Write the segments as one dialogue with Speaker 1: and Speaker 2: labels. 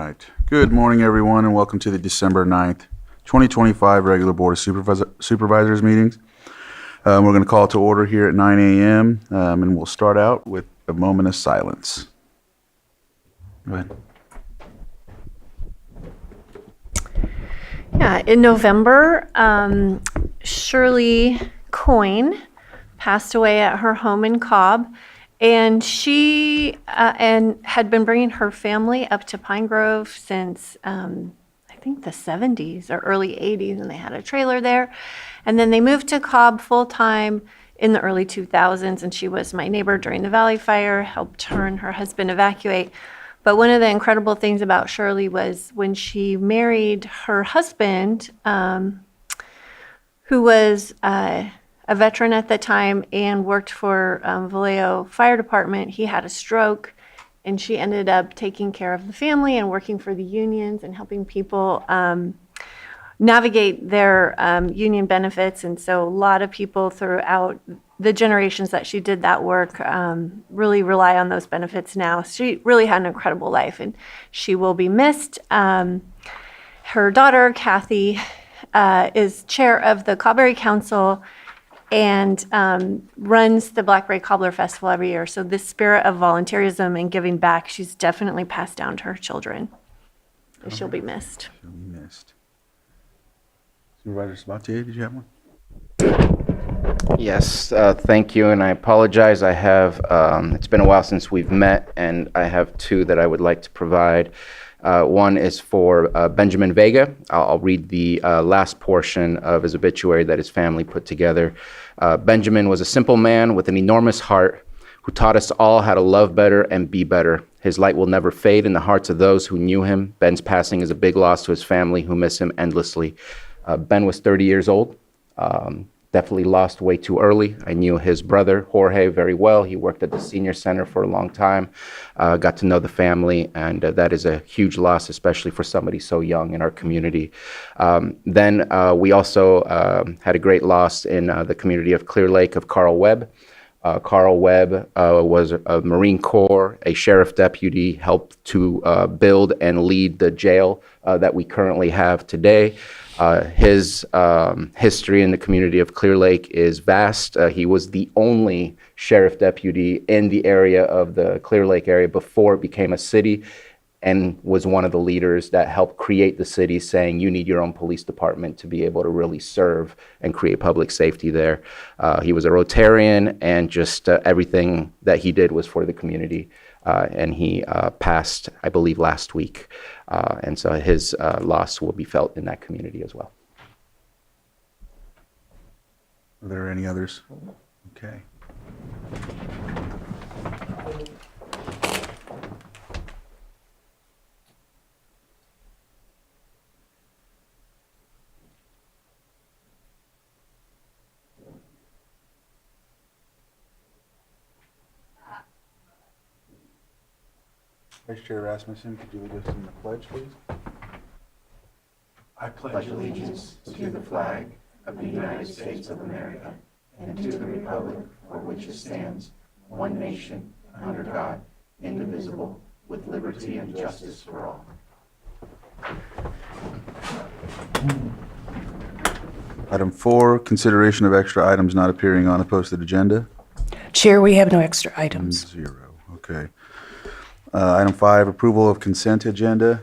Speaker 1: right. Good morning, everyone, and welcome to the December 9th, 2025 regular Board of Supervisors meetings. We're going to call to order here at 9 a.m., and we'll start out with a moment of silence. Go ahead.
Speaker 2: Yeah, in November, Shirley Coyne passed away at her home in Cobb, and she had been bringing her family up to Pine Grove since I think the 70s or early 80s, and they had a trailer there. And then they moved to Cobb full-time in the early 2000s, and she was my neighbor during the Valley Fire, helped her and her husband evacuate. But one of the incredible things about Shirley was when she married her husband, who was a veteran at the time and worked for Vallejo Fire Department. He had a stroke, and she ended up taking care of the family and working for the unions and helping people navigate their union benefits. And so a lot of people throughout the generations that she did that work really rely on those benefits now. She really had an incredible life, and she will be missed. Her daughter, Kathy, is chair of the Cobberry Council and runs the Blackberry Cobbler Festival every year. So this spirit of volunteerism and giving back, she's definitely passed down to her children. And she'll be missed.
Speaker 1: She'll be missed. Supervisor Sabatier, did you have one?
Speaker 3: Yes, thank you, and I apologize. I have, it's been a while since we've met, and I have two that I would like to provide. One is for Benjamin Vega. I'll read the last portion of his obituary that his family put together. Benjamin was a simple man with an enormous heart who taught us all how to love better and be better. His light will never fade in the hearts of those who knew him. Ben's passing is a big loss to his family, who miss him endlessly. Ben was 30 years old. Definitely lost way too early. I knew his brother, Jorge, very well. He worked at the senior center for a long time, got to know the family, and that is a huge loss, especially for somebody so young in our community. Then we also had a great loss in the community of Clear Lake of Carl Webb. Carl Webb was a Marine Corps, a sheriff deputy, helped to build and lead the jail that we currently have today. His history in the community of Clear Lake is vast. He was the only sheriff deputy in the area of the Clear Lake area before it became a city, and was one of the leaders that helped create the city, saying you need your own police department to be able to really serve and create public safety there. He was a Rotarian, and just everything that he did was for the community. And he passed, I believe, last week. And so his loss will be felt in that community as well.
Speaker 1: Are there any others? Okay. Vice Chair Rasmussen, could you lead us in the pledge, please?
Speaker 4: I pledge allegiance to the flag of the United States of America and to the republic for which it stands, one nation, under God, indivisible, with liberty and justice for all.
Speaker 1: Item 4, consideration of extra items not appearing on the posted agenda.
Speaker 5: Chair, we have no extra items.
Speaker 1: 0. Okay. Item 5, approval of consent agenda.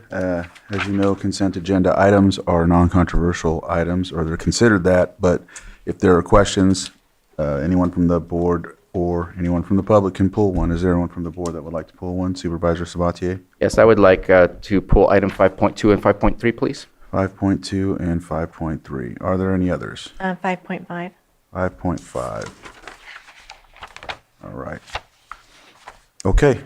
Speaker 1: As you know, consent agenda items are non-controversial items, or they're considered that, but if there are questions, anyone from the board or anyone from the public can pull one. Is there anyone from the board that would like to pull one? Supervisor Sabatier?
Speaker 3: Yes, I would like to pull item 5.2 and 5.3, please.
Speaker 1: 5.2 and 5.3. Are there any others?
Speaker 2: 5.5.
Speaker 1: 5.5. All right. Okay.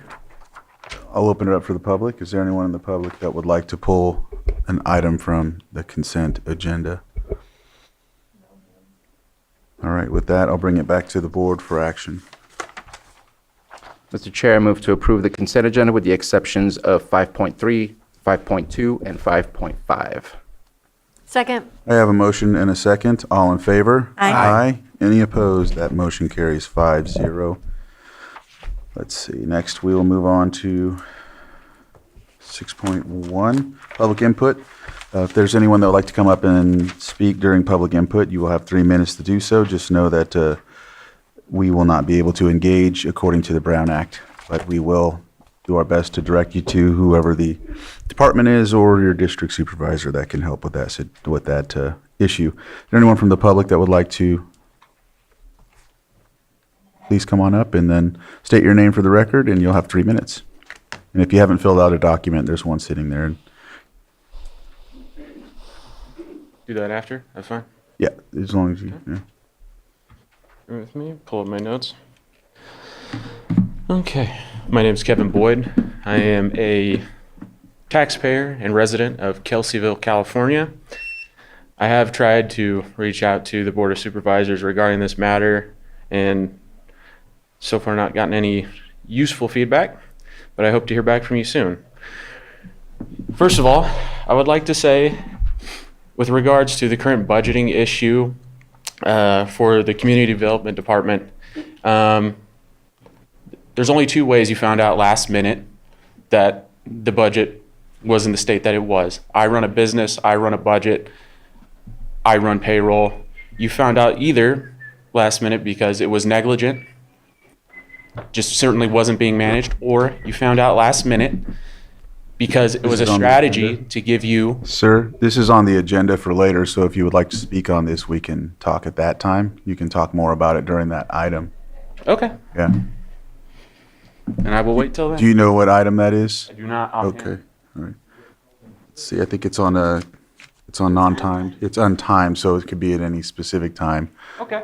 Speaker 1: I'll open it up for the public. Is there anyone in the public that would like to pull an item from the consent agenda? All right, with that, I'll bring it back to the board for action.
Speaker 3: Mr. Chair, I move to approve the consent agenda with the exceptions of 5.3, 5.2, and 5.5.
Speaker 2: Second.
Speaker 1: I have a motion and a second. All in favor?
Speaker 2: Aye.
Speaker 1: Aye. Any opposed? That motion carries 5-0. Let's see. Next, we will move on to 6.1, public input. If there's anyone that would like to come up and speak during public input, you will have 3 minutes to do so. Just know that we will not be able to engage according to the Brown Act, but we will do our best to direct you to whoever the department is or your district supervisor that can help with that issue. Is there anyone from the public that would like to please come on up and then state your name for the record, and you'll have 3 minutes. And if you haven't filled out a document, there's one sitting there.
Speaker 6: Do that after? That's fine.
Speaker 1: Yeah, as long as you, yeah.
Speaker 6: Bear with me. Pull up my notes. Okay. My name is Kevin Boyd. I am a taxpayer and resident of Kelseyville, California. I have tried to reach out to the Board of Supervisors regarding this matter and so far not gotten any useful feedback, but I hope to hear back from you soon. First of all, I would like to say, with regards to the current budgeting issue for the Community Development Department, there's only 2 ways you found out last minute that the budget was in the state that it was. I run a business, I run a budget, I run payroll. You found out either last minute because it was negligent, just certainly wasn't being managed, or you found out last minute because it was a
Speaker 1: This is on the
Speaker 6: strategy
Speaker 1: agenda?
Speaker 6: to give you.
Speaker 1: Sir, this is on the agenda for later, so if you would like to speak on this, we can talk at that time. You can talk more about it during that item.
Speaker 6: Okay,
Speaker 1: Yeah.
Speaker 6: and I will wait till then.
Speaker 1: Do you know what item that is?
Speaker 6: I do not offhand.
Speaker 1: Okay, all right. Let's see, I think it's on non-timed. It's untimed, so it could be at any specific time.
Speaker 6: Okay.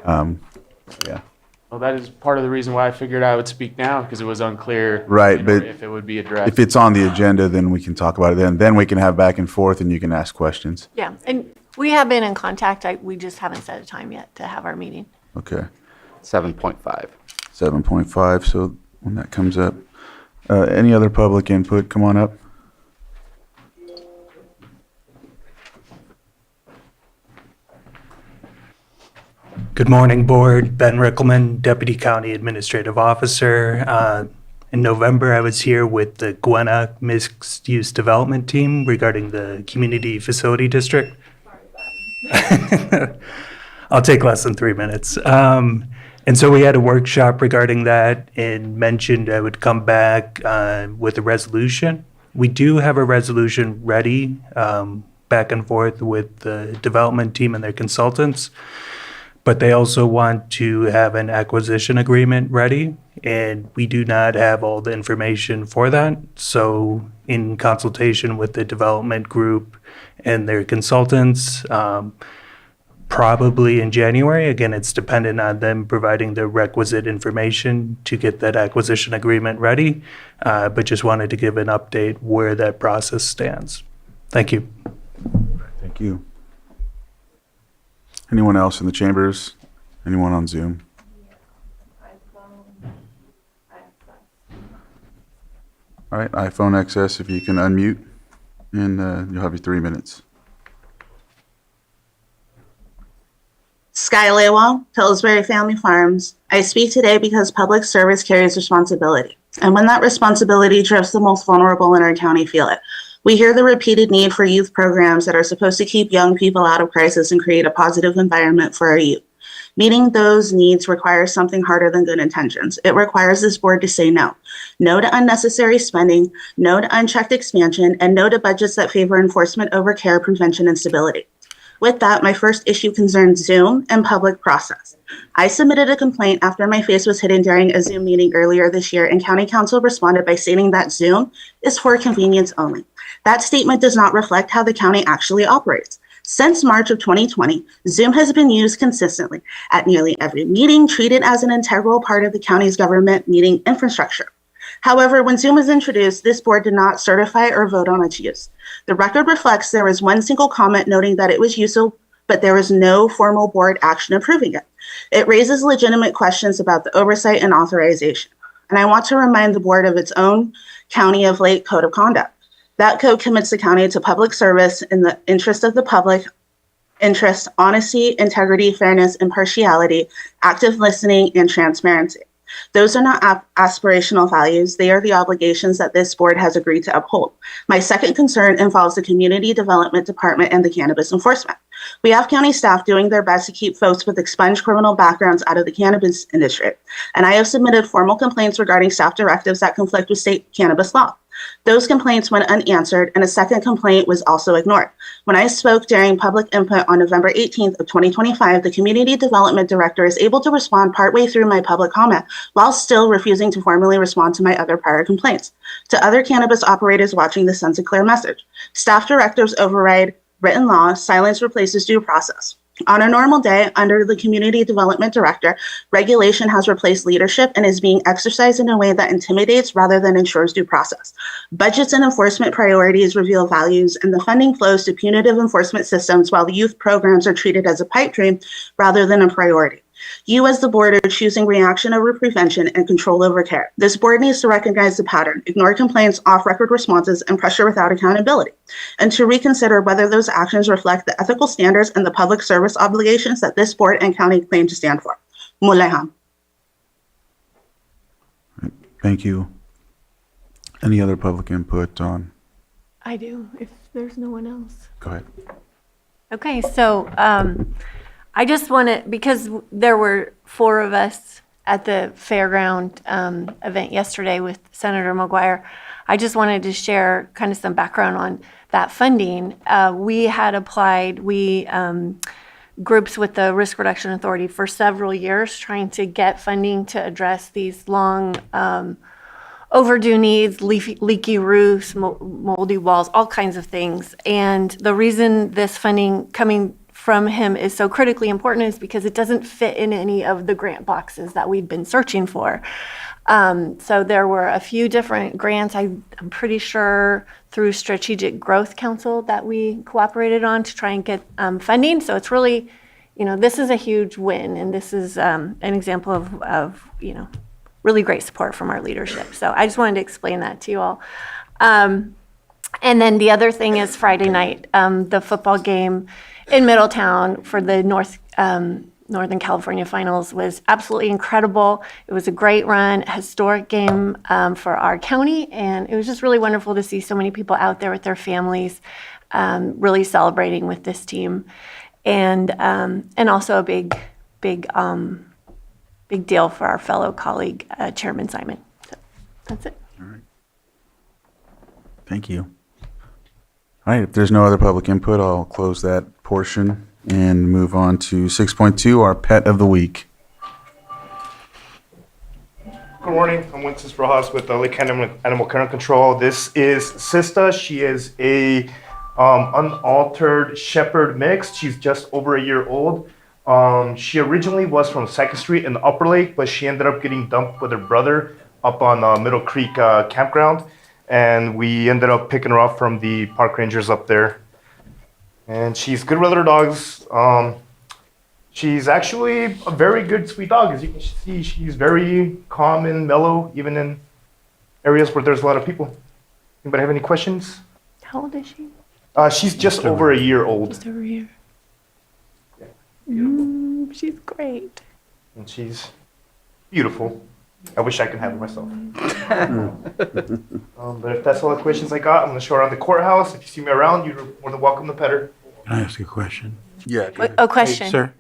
Speaker 1: Yeah.
Speaker 6: Well, that is part of the reason why I figured I would speak now, because it was unclear.
Speaker 1: Right,
Speaker 6: you know,
Speaker 1: but
Speaker 6: if it would be addressed.
Speaker 1: If it's on the agenda, then we can talk about it then. Then we can have back and forth and you can ask questions.
Speaker 2: Yeah, and we have been in contact. We just haven't set a time yet to have our meeting.
Speaker 1: Okay.
Speaker 3: 7.5.
Speaker 1: 7.5, so when that comes up. Any other public input? Come on up.
Speaker 7: Good morning, Board. Ben Rickelman, Deputy County Administrative Officer. In November, I was here with the Gwinnett Mixed Use Development Team regarding the Community Facility District. I'll take less than 3 minutes. And so we had a workshop regarding that and mentioned I would come back with a resolution. We do have a resolution ready, back and forth with the development team and their consultants. But they also want to have an acquisition agreement ready, and we do not have all the information for that. So in consultation with the development group and their consultants, probably in January, again, it's dependent on them providing the requisite information to get that acquisition agreement ready, but just wanted to give an update where that process stands. Thank you.
Speaker 1: Thank you. Anyone else in the chambers? Anyone on Zoom? All right, iPhone XS, if you can unmute, and you'll have your 3 minutes.
Speaker 8: Sky Lewell, Pillsbury Family Farms. I speak today because public service carries responsibility. And when that responsibility drifts, the most vulnerable in our county feel it. We hear the repeated need for youth programs that are supposed to keep young people out of crisis and create a positive environment for our youth. Meeting those needs requires something harder than good intentions. It requires this board to say no. No to unnecessary spending, no to unchecked expansion, and no to budgets that favor enforcement over care, prevention, and stability. With that, my first issue concerns Zoom and public process. I submitted a complaint after my face was hidden during a Zoom meeting earlier this year, and County Council responded by stating that Zoom is for convenience only. That statement does not reflect how the county actually operates. Since March of 2020, Zoom has been used consistently at nearly every meeting, treated as an integral part of the county's government meeting infrastructure. However, when Zoom was introduced, this board did not certify or vote on its use. The record reflects there was one single comment noting that it was useful, but there was no formal board action approving it. It raises legitimate questions about the oversight and authorization. And I want to remind the board of its own County of Lake Code of Conduct. That code commits the county to public service in the interest of the public interest, honesty, integrity, fairness, impartiality, active listening, and transparency. Those are not aspirational values. They are the obligations that this board has agreed to uphold. My second concern involves the Community Development Department and the Cannabis Enforcement. We have county staff doing their best to keep folks with expunged criminal backgrounds out of the cannabis industry, and I have submitted formal complaints regarding staff directives that conflict with state cannabis law. Those complaints went unanswered, and a second complaint was also ignored. When I spoke during public input on November 18th of 2025, the Community Development Director is able to respond partway through my public comment while still refusing to formally respond to my other prior complaints. To other cannabis operators watching, this sends a clear message. Staff directives override written law, silence replaces due process. On a normal day, under the Community Development Director, regulation has replaced leadership and is being exercised in a way that intimidates rather than ensures due process. Budgets and enforcement priorities reveal values, and the funding flows to punitive enforcement systems while the youth programs are treated as a pipe dream rather than a priority. You as the board are choosing reaction over prevention and control over care. This board needs to recognize the pattern, ignore complaints, off-record responses, and pressure without accountability, and to reconsider whether those actions reflect the ethical standards and the public service obligations that this board and county claim to stand for. Muleham.
Speaker 1: Thank you. Any other public input on?
Speaker 2: I do, if there's no one else.
Speaker 1: Go ahead.
Speaker 2: Okay, so I just want to, because there were 4 of us at the fairground event yesterday with Senator McGuire, I just wanted to share kind of some background on that funding. We had applied, groups with the Risk Reduction Authority for several years trying to get funding to address these long overdue needs, leaky roofs, moldy walls, all kinds of things. And the reason this funding coming from him is so critically important is because it doesn't fit in any of the grant boxes that we've been searching for. So there were a few different grants, I'm pretty sure through Strategic Growth Council that we cooperated on to try and get funding. So it's really, this is a huge win, and this is an example of really great support from our leadership. So I just wanted to explain that to you all. And then the other thing is Friday night, the football game in Middletown for the Northern California Finals was absolutely incredible. It was a great run, a historic game for our county, and it was just really wonderful to see so many people out there with their families really celebrating with this team, and also a big deal for our fellow colleague, Chairman Simon. So that's it.
Speaker 1: All right. Thank you. All right, if there's no other public input, I'll close that portion and move on to 6.2, our pet of the week.
Speaker 9: Good morning. I'm Wences Rojas with Lake County Animal Care and Control. This is Sista. She is a unaltered shepherd mix. She's just over a year old. She originally was from 2nd Street in the Upper Lake, but she ended up getting dumped with her brother up on Middle Creek campground. And we ended up picking her up from the park rangers up there. And she's good with other dogs. She's actually a very good, sweet dog. As you can see, she's very calm and mellow, even in areas where there's a lot of people. Anybody have any questions?
Speaker 2: How old is she?
Speaker 9: She's just over a year old.
Speaker 2: Just over here.
Speaker 9: Yeah,
Speaker 2: She's great.
Speaker 9: and she's beautiful. I wish I could have her myself. But if that's all the questions I got, I'm going to show her around the courthouse. If you see me around, you're more than welcome to pet her.
Speaker 10: Can I ask a question?
Speaker 1: Yeah. Go ahead.
Speaker 2: A question.
Speaker 10: Hey, sir.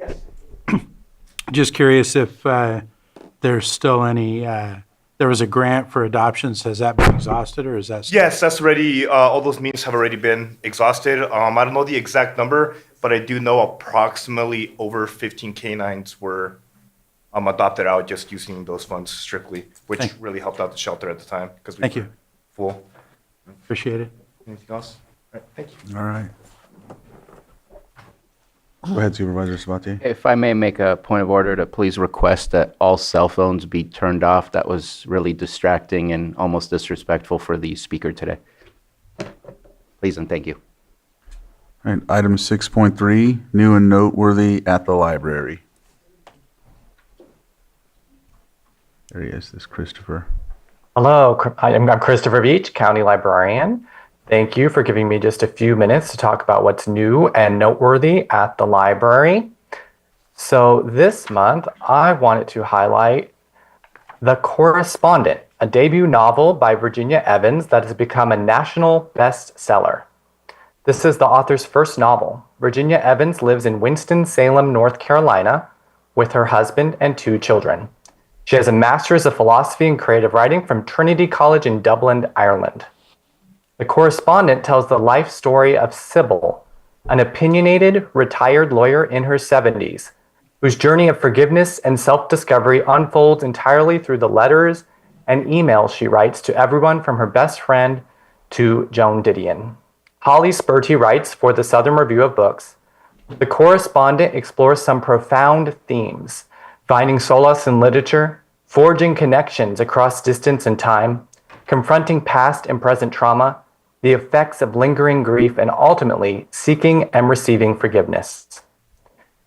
Speaker 10: Just curious if there's still any, there was a grant for adoptions. Has that been exhausted, or is that? Still?
Speaker 9: Yes, that's already, all those means have already been exhausted. I don't know the exact number, but I do know approximately over 15 canines were adopted out just using those funds strictly, which really helped out the shelter at the time because we were full.
Speaker 10: Appreciate it.
Speaker 9: Anything else? All right, thank you.
Speaker 1: All right. Go ahead, Supervisor Sabatier.
Speaker 3: If I may make a point of order to please request that all cell phones be turned off. That was really distracting and almost disrespectful for the speaker today. Please and thank you.
Speaker 1: All right, item 6.3, new and noteworthy at the library. There he is, this Christopher.
Speaker 11: Hello, I'm Christopher Beach, County Librarian. Thank you for giving me just a few minutes to talk about what's new and noteworthy at the library. So this month, I wanted to highlight The Correspondent, a debut novel by Virginia Evans that has become a national bestseller. This is the author's first novel. Virginia Evans lives in Winston-Salem, North Carolina, with her husband and 2 children. She has a master's of philosophy and creative writing from Trinity College in Dublin, Ireland. The Correspondent tells the life story of Sybil, an opinionated, retired lawyer in her 70s, whose journey of forgiveness and self-discovery unfolds entirely through the letters and emails she writes to everyone from her best friend to Joan Didion. Holly Spurty writes for the Southern Review of Books, The Correspondent explores some profound themes, finding solace in literature, forging connections across distance and time, confronting past and present trauma, the effects of lingering grief, and ultimately seeking and receiving forgiveness.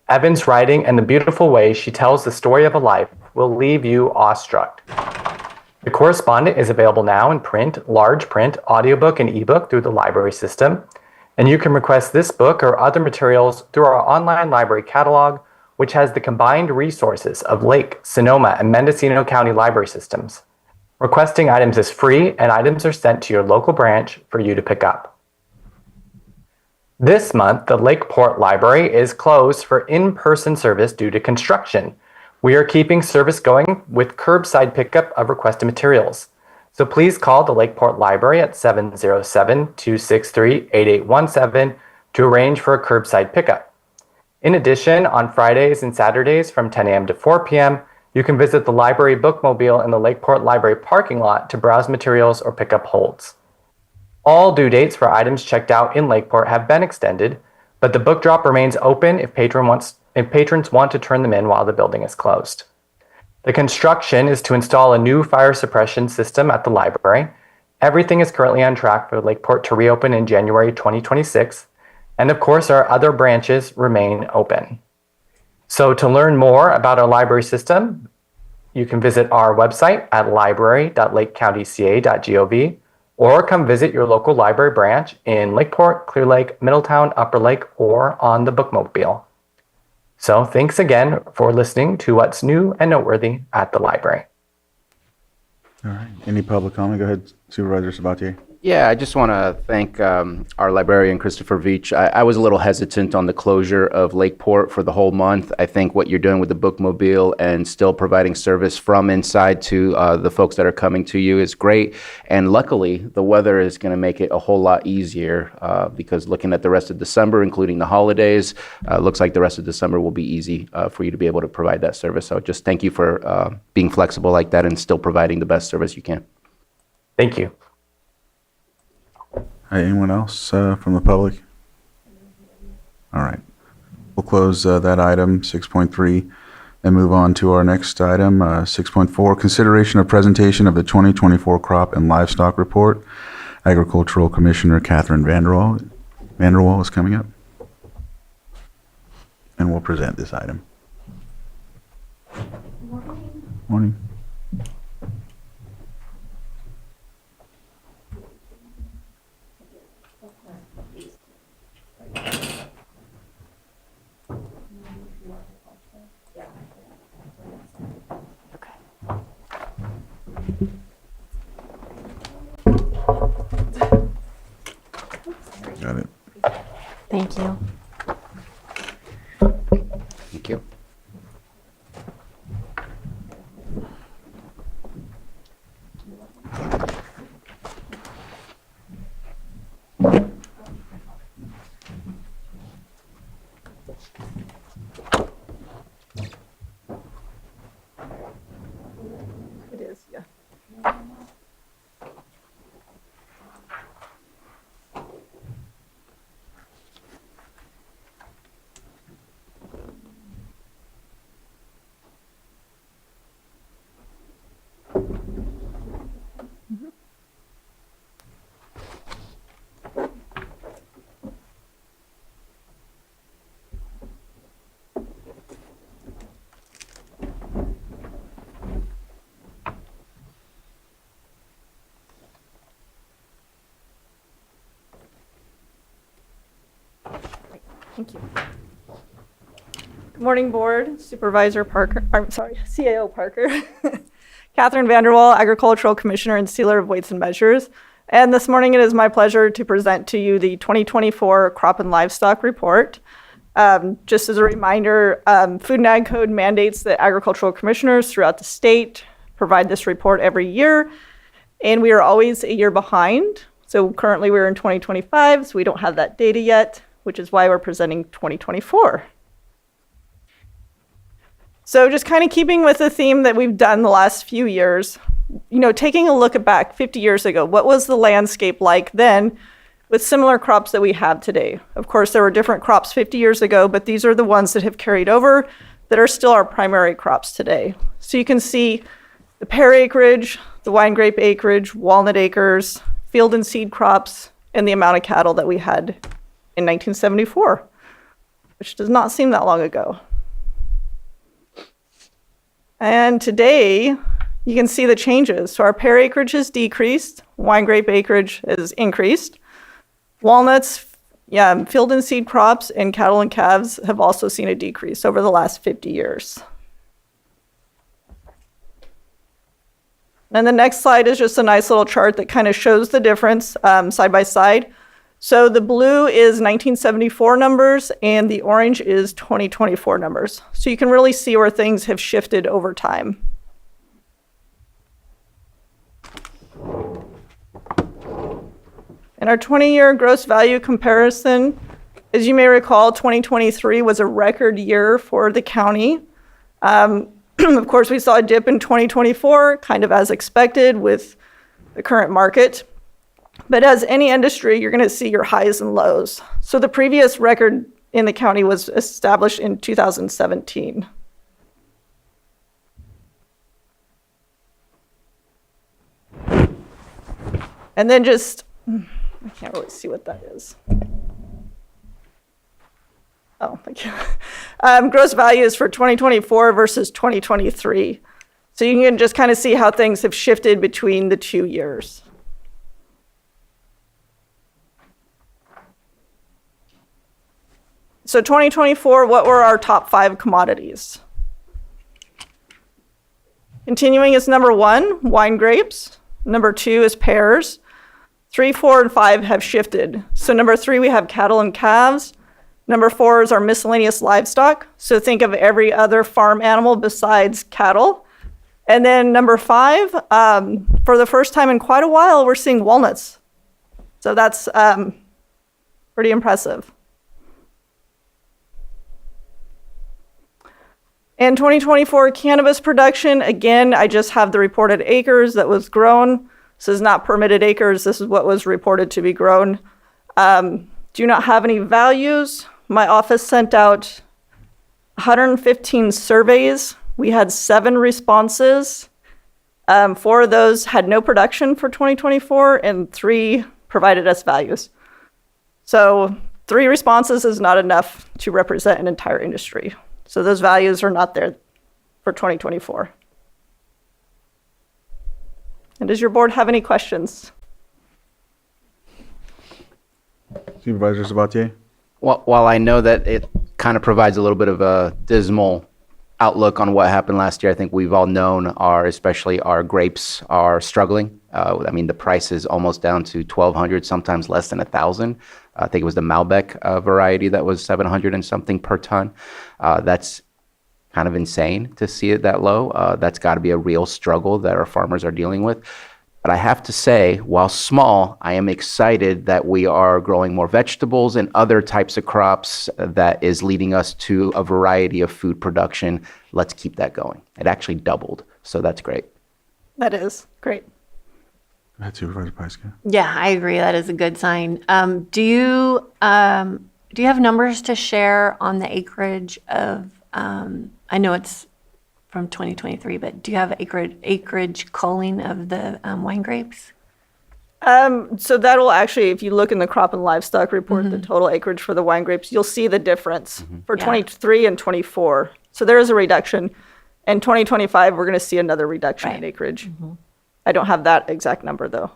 Speaker 11: Evans' writing and the beautiful way she tells the story of a life will leave you awestruck. The Correspondent is available now in print, large print, audiobook, and ebook through the library system, and you can request this book or other materials through our online library catalog, which has the combined resources of Lake, Sonoma, and Mendocino County library systems. Requesting items is free, and items are sent to your local branch for you to pick up. This month, the Lakeport Library is closed for in-person service due to construction. We are keeping service going with curbside pickup of requested materials. So please call the Lakeport Library at 707-263-8817 to arrange for a curbside pickup. In addition, on Fridays and Saturdays from 10 a.m. to 4 p.m., you can visit the library bookmobile in the Lakeport Library parking lot to browse materials or pick up holds. All due dates for items checked out in Lakeport have been extended, but the book drop remains open if patrons want to turn them in while the building is closed. The construction is to install a new fire suppression system at the library. Everything is currently on track for Lakeport to reopen in January 2026, and of course our other branches remain open. So to learn more about our library system, you can visit our website at library.lakecountyca.gov or come visit your local library branch in Lakeport, Clear Lake, Middletown, Upper Lake, or on the bookmobile. So thanks again for listening to what's new and noteworthy at the library.
Speaker 1: All right. Any public comment? Go ahead, Supervisor Sabatier.
Speaker 3: Yeah, I just want to thank our librarian, Christopher Veach. I was a little hesitant on the closure of Lakeport for the whole month. I think what you're doing with the bookmobile and still providing service from inside to the folks that are coming to you is great. And luckily, the weather is going to make it a whole lot easier because looking at the rest of December, including the holidays, looks like the rest of December will be easy for you to be able to provide that service. So just thank you for being flexible like that and still providing the best service you can.
Speaker 11: Thank you.
Speaker 1: Anyone else from the public? All right. We'll close that item, 6.3, and move on to our next item, 6.4, consideration of presentation of the 2024 Crop and Livestock Report. Agricultural Commissioner Catherine Vanderwall is coming up, and we'll present this item. Morning. Got it.
Speaker 2: Thank you.
Speaker 3: Thank you.
Speaker 2: It is, yeah. Thank you. Good morning, Board. Supervisor Parker, I'm sorry, CAO Parker,
Speaker 12: Catherine Vanderwall, Agricultural Commissioner and Sealer of Weights and Measures. And this morning it is my pleasure to present to you the 2024 Crop and Livestock Report. Just as a reminder, Food and Ag Code mandates that agricultural commissioners throughout the state provide this report every year, and we are always a year behind. So currently we're in 2025, so we don't have that data yet, which is why we're presenting 2024. So just kind of keeping with the theme that we've done the last few years, taking a look back 50 years ago, what was the landscape like then with similar crops that we have today? Of course, there were different crops 50 years ago, but these are the ones that have carried over that are still our primary crops today. So you can see the pear acreage, the wine grape acreage, walnut acres, field and seed crops, and the amount of cattle that we had in 1974, which does not seem that long ago. And today, you can see the changes. So our pear acreage has decreased, wine grape acreage has increased. Walnuts, field and seed crops, and cattle and calves have also seen a decrease over the last 50 years. And the next slide is just a nice little chart that kind of shows the difference side by side. So the blue is 1974 numbers and the orange is 2024 numbers. So you can really see where things have shifted over time. In our 20-year gross value comparison, as you may recall, 2023 was a record year for the county. Of course, we saw a dip in 2024, kind of as expected with the current market. But as any industry, you're going to see your highs and lows. So the previous record in the county was established in 2017. And then I can't really see what that is. Oh, thank you. Gross values for 2024 versus 2023. So you can just kind of see how things have shifted between the 2 years. So 2024, what were our top 5 commodities? Continuing is number 1, wine grapes. Number 2 is pears. 3, 4, and 5 have shifted. So number 3, we have cattle and calves. Number 4 is our miscellaneous livestock. So think of every other farm animal besides cattle. And then number 5, for the first time in quite a while, we're seeing walnuts. So that's pretty impressive. In 2024 cannabis production, again, I just have the reported acres that was grown. This is not permitted acres. This is what was reported to be grown. Do not have any values. My office sent out 115 surveys. We had 7 responses. 4 of those had no production for 2024, and 3 provided us values. So 3 responses is not enough to represent an entire industry. So those values are not there for 2024. And does your board have any questions?
Speaker 1: Supervisor Sabatier?
Speaker 3: Well, while I know that it kind of provides a little bit of a dismal outlook on what happened last year, I think we've all known especially our grapes are struggling. The price is almost down to $1,200, sometimes less than $1,000. I think it was the Malbec variety that was 700 and something per ton. That's kind of insane to see it that low. That's got to be a real struggle that our farmers are dealing with. But I have to say, while small, I am excited that we are growing more vegetables and other types of crops that is leading us to a variety of food production. Let's keep that going. It actually doubled, so that's great.
Speaker 12: That is great.
Speaker 1: Go ahead, Supervisor Pyska.
Speaker 2: Yeah, I agree. That is a good sign. Do you have numbers to share on the acreage of? I know it's from 2023, but do you have acreage culling of the wine grapes?
Speaker 12: So that'll actually, if you look in the crop and livestock report, the total acreage for the wine grapes, you'll see the difference for 23 and 24. So there is a reduction. In 2025, we're going to see another reduction in acreage. I don't have that exact number, though.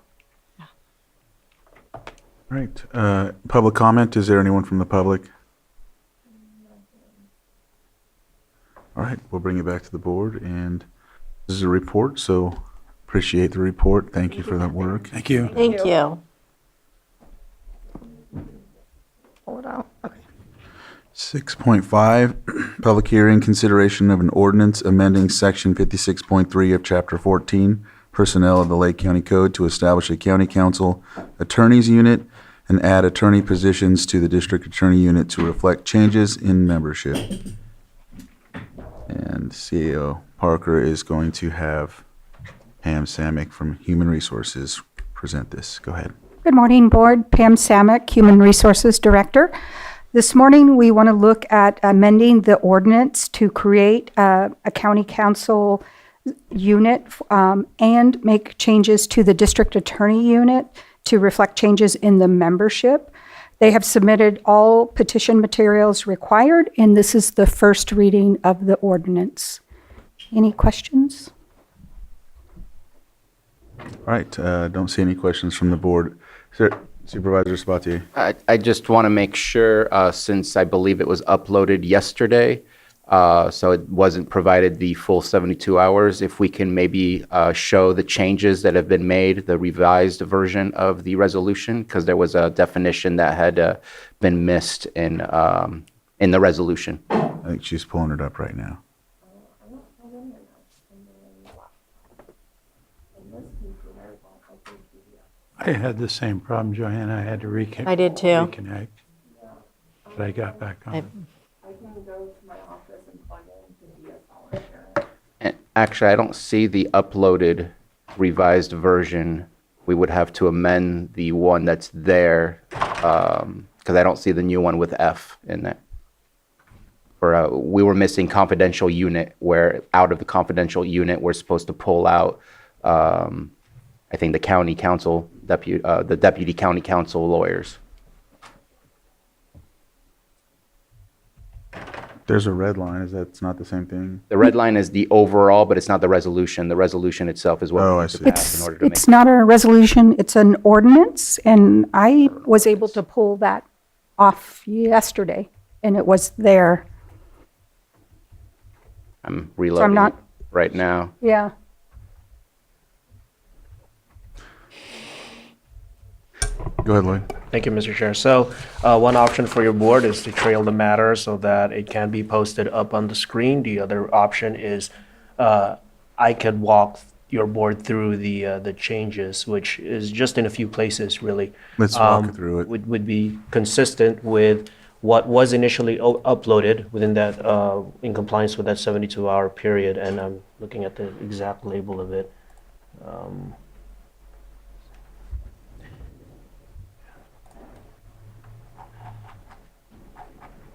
Speaker 1: All right. Public comment. Is there anyone from the public? All right. We'll bring it back to the board. And This is a report, so appreciate the report. Thank you for that work.
Speaker 10: Thank you.
Speaker 2: Thank you. Pull it out. Okay.
Speaker 1: 6.5, public hearing, consideration of an ordinance amending section 56.3 of chapter 14, personnel of the Lake County Code to establish a county council attorneys unit and add attorney positions to the district attorney unit to reflect changes in membership. And CAO Parker is going to have Pam Samick from Human Resources present this. Go ahead.
Speaker 13: Good morning, Board. Pam Samick, Human Resources Director. This morning, we want to look at amending the ordinance to create a county council unit and make changes to the district attorney unit to reflect changes in the membership. They have submitted all petition materials required, and this is the first reading of the ordinance. Any questions?
Speaker 1: All right, don't see any questions from the board. Supervisor Sabatier.
Speaker 3: I just want to make sure, since I believe it was uploaded yesterday, so it wasn't provided the full 72 hours, if we can maybe show the changes that have been made, the revised version of the resolution, because there was a definition that had been missed in the resolution.
Speaker 1: I think she's pulling it up right now.
Speaker 10: I had the same problem, Joanna. I had to reconnect.
Speaker 2: I did too.
Speaker 10: Reconnect. But I got back on.
Speaker 3: And actually, I don't see the uploaded revised version. We would have to amend the one that's there, because I don't see the new one with F in it. Or we were missing confidential unit, where out of the confidential unit, we're supposed to pull out, I think, the county council, the deputy county council lawyers.
Speaker 1: There's a red line. Is that not the same thing?
Speaker 3: The red line is the overall, but it's not the resolution. The resolution itself is what
Speaker 1: Oh,
Speaker 3: we
Speaker 1: I
Speaker 3: need to
Speaker 1: see.
Speaker 3: pass in order to make.
Speaker 13: It's not a resolution, it's an ordinance, and I was able to pull that off yesterday, and it was there.
Speaker 3: I'm reloading
Speaker 13: not-
Speaker 3: it right now.
Speaker 13: Yeah.
Speaker 1: Go ahead, Lloyd.
Speaker 14: Thank you, Mr. Chair. So one option for your board is to trail the matter so that it can be posted up on the screen. The other option is I could walk your board through the changes, which is just in a few places, really.
Speaker 1: Let's walk through it.
Speaker 14: Would be consistent with what was initially uploaded within that, in compliance with that 72-hour period. And I'm looking at the exact label of it.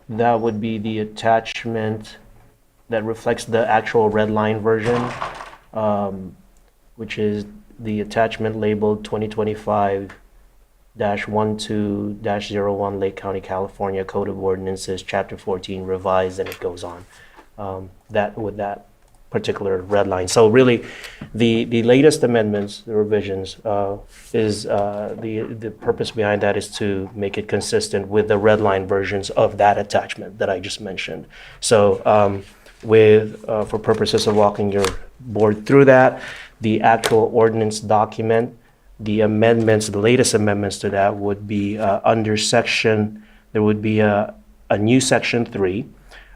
Speaker 14: That would be the attachment that reflects the actual red line version, which is the attachment labeled 2025-12-01 Lake County, California Code of Ordinances, Chapter 14 revised, and it goes on. That with that particular red line. So really, the latest amendments, the revisions, is the purpose behind that is to make it consistent with the red line versions of that attachment that I just mentioned. So for purposes of walking your board through that, the actual ordinance document, the amendments, the latest amendments to that would be under section, there would be a new section 3.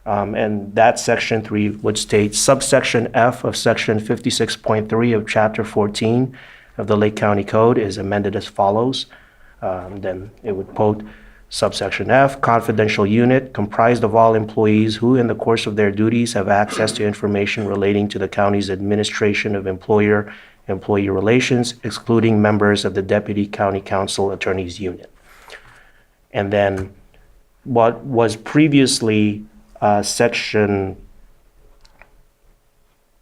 Speaker 14: And that section 3 would state subsection F of section 56.3 of chapter 14 of the Lake County Code is amended as follows. Then it would quote subsection F, confidential unit comprised of all employees who in the course of their duties have access to information relating to the county's administration of employee relations, excluding members of the Deputy County Council Attorneys Unit. And then what was previously section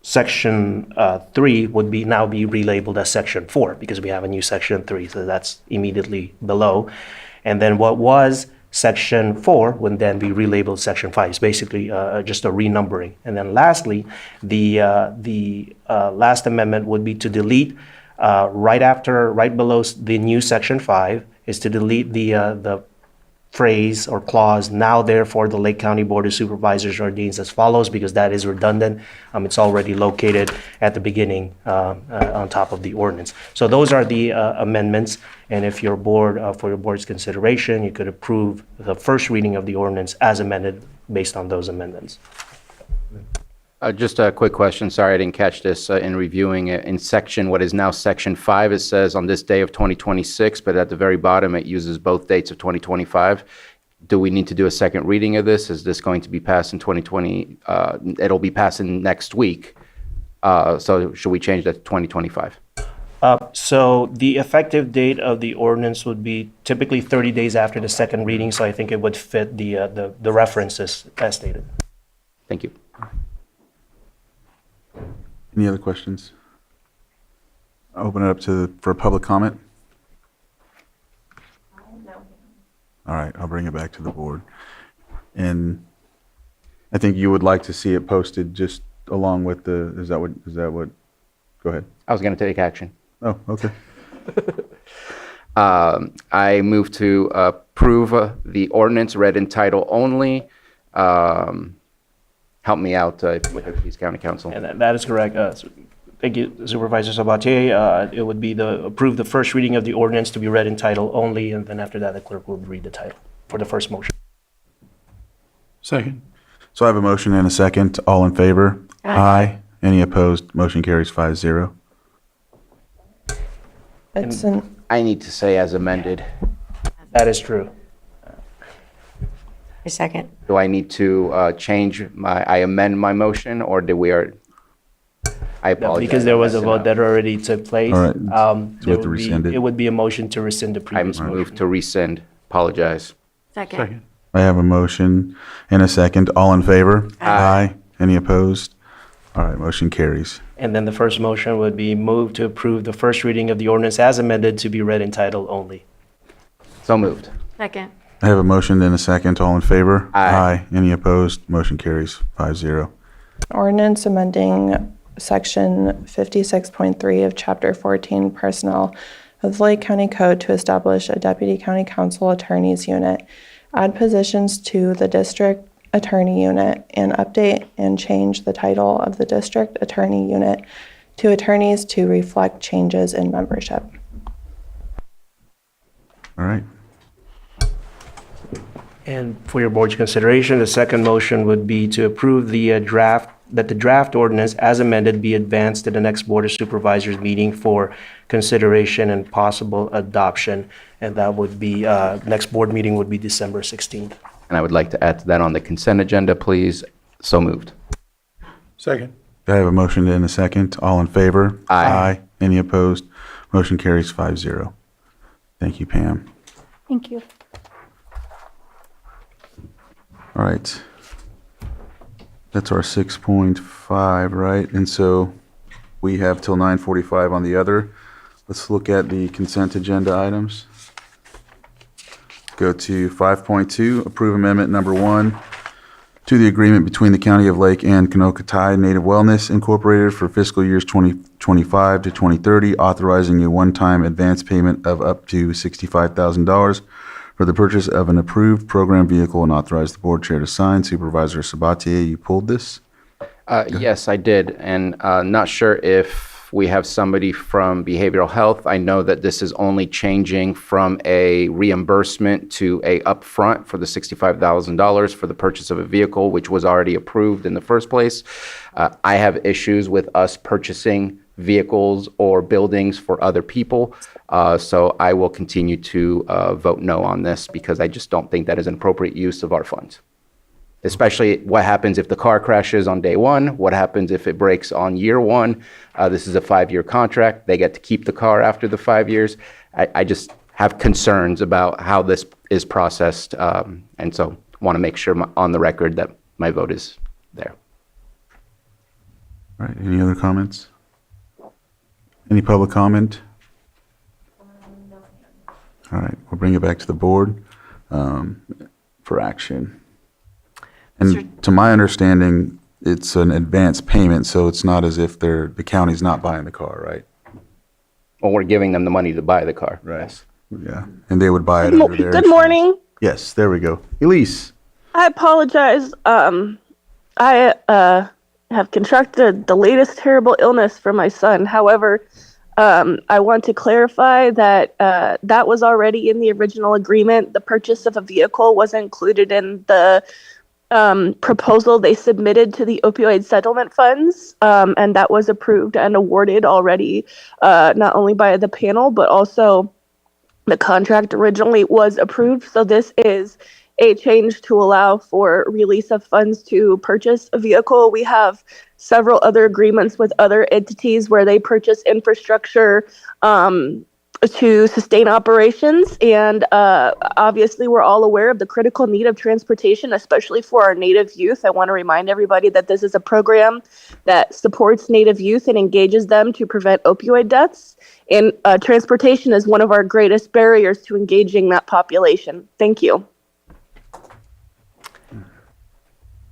Speaker 14: 3 would now be relabeled as section 4 because we have a new section 3, so that's immediately below. And then what was section 4 would then be relabeled section 5. It's basically just a renumbering. And then lastly, the last amendment would be to delete right below the new section 5 is to delete the phrase or clause, now therefore the Lake County Board of Supervisors ordains as follows, because that is redundant. It's already located at the beginning on top of the ordinance. So those are the amendments, and if your board, for your board's consideration, you could approve the first reading of the ordinance as amended based on those amendments.
Speaker 3: Just a quick question. Sorry, I didn't catch this in reviewing it. In section, what is now section 5, it says on this day of 2026, but at the very bottom, it uses both dates of 2025. Do we need to do a second reading of this? Is this going to be passed in 2020? It'll be passing next week. So should we change that to 2025?
Speaker 14: So the effective date of the ordinance would be typically 30 days after the second reading, so I think it would fit the references as stated.
Speaker 3: Thank you.
Speaker 1: Any other questions? I'll open it up for public comment. All right, I'll bring it back to the board. And I think you would like to see it posted just along with is that what, go ahead.
Speaker 3: I was going to take action.
Speaker 1: Oh, okay.
Speaker 3: I move to approve the ordinance read in title only. Help me out with it, please, County Council.
Speaker 14: And that is correct. Thank you, Supervisor Sabatier. It would be approve the first reading of the ordinance to be read in title only, and then after that, the clerk will read the title for the first motion.
Speaker 10: Second.
Speaker 1: So I have a motion and a second. All in favor? Aye. Any opposed? Motion carries 5-0.
Speaker 15: It's
Speaker 3: I need to say as amended.
Speaker 14: That is true.
Speaker 15: a second.
Speaker 3: Do I need to I amend my motion, or I apologize.
Speaker 14: Because there was a vote that already took place.
Speaker 1: All right. So we have to rescind it.
Speaker 14: It would be a motion to rescind the
Speaker 3: I
Speaker 14: previous
Speaker 3: move
Speaker 14: motion.
Speaker 3: to rescind. Apologize.
Speaker 2: Second.
Speaker 1: I have a motion and a second. All in favor? Aye. Any opposed? All right, motion carries.
Speaker 14: And then the first motion would be moved to approve the first reading of the ordinance as amended to be read in title only.
Speaker 3: So moved.
Speaker 2: Second.
Speaker 1: I have a motion and a second. All in favor?
Speaker 3: Aye.
Speaker 1: Any opposed? Motion carries 5-0.
Speaker 15: Ordinance amending section 56.3 of chapter 14 personnel of the Lake County Code to establish a deputy county council attorney's unit, add positions to the district attorney unit, and update and change the title of the district attorney unit to attorneys to reflect changes in membership.
Speaker 1: All right.
Speaker 14: And for your board's consideration, the second motion would be to approve the draft ordinance as amended be advanced to the next Board of Supervisors meeting for consideration and possible adoption. And that would be, next board meeting would be December 16th.
Speaker 3: And I would like to add to that on the consent agenda, please. So moved.
Speaker 10: Second.
Speaker 1: I have a motion and a second. All in favor?
Speaker 3: Aye.
Speaker 1: Any opposed? Motion carries 5-0. Thank you, Pam.
Speaker 13: Thank you.
Speaker 1: All right. That's our 6.5, right? And so we have till 9:45 on the other. Let's look at the consent agenda items. Go to 5.2, approve amendment number 1 to the agreement between the County of Lake and Canocotai Native Wellness Incorporated for fiscal years 2025 to 2030, authorizing a one-time advance payment of up to $65,000 for the purchase of an approved program vehicle and authorize the board chair to sign. Supervisor Sabatier, you pulled this?
Speaker 3: Yes, I did. And not sure if we have somebody from behavioral health. I know that this is only changing from a reimbursement to a upfront for the $65,000 for the purchase of a vehicle, which was already approved in the first place. I have issues with us purchasing vehicles or buildings for other people. So I will continue to vote no on this because I just don't think that is an appropriate use of our funds. Especially what happens if the car crashes on day one, what happens if it breaks on year one. This is a 5-year contract. They get to keep the car after the 5 years. I just have concerns about how this is processed. And so want to make sure on the record that my vote is there.
Speaker 1: All right, any other comments? Any public comment? All right, we'll bring it back to the board for action. And to my understanding, it's an advance payment, so it's not as if the county's not buying the car, right?
Speaker 3: Well, we're giving them the money to buy the car.
Speaker 1: Right.
Speaker 3: Yes.
Speaker 1: Yeah, and they would buy it under their.
Speaker 16: Good morning.
Speaker 1: Yes, there we go. Elise.
Speaker 16: I apologize. I have contracted the latest terrible illness for my son. However, I want to clarify that that was already in the original agreement. The purchase of a vehicle was included in the proposal they submitted to the opioid settlement funds, and that was approved and awarded already, not only by the panel, but also the contract originally was approved. So this is a change to allow for release of funds to purchase a vehicle. We have several other agreements with other entities where they purchase infrastructure to sustain operations. And obviously, we're all aware of the critical need of transportation, especially for our Native youth. I want to remind everybody that this is a program that supports Native youth and engages them to prevent opioid deaths. And transportation is one of our greatest barriers to engaging that population. Thank you.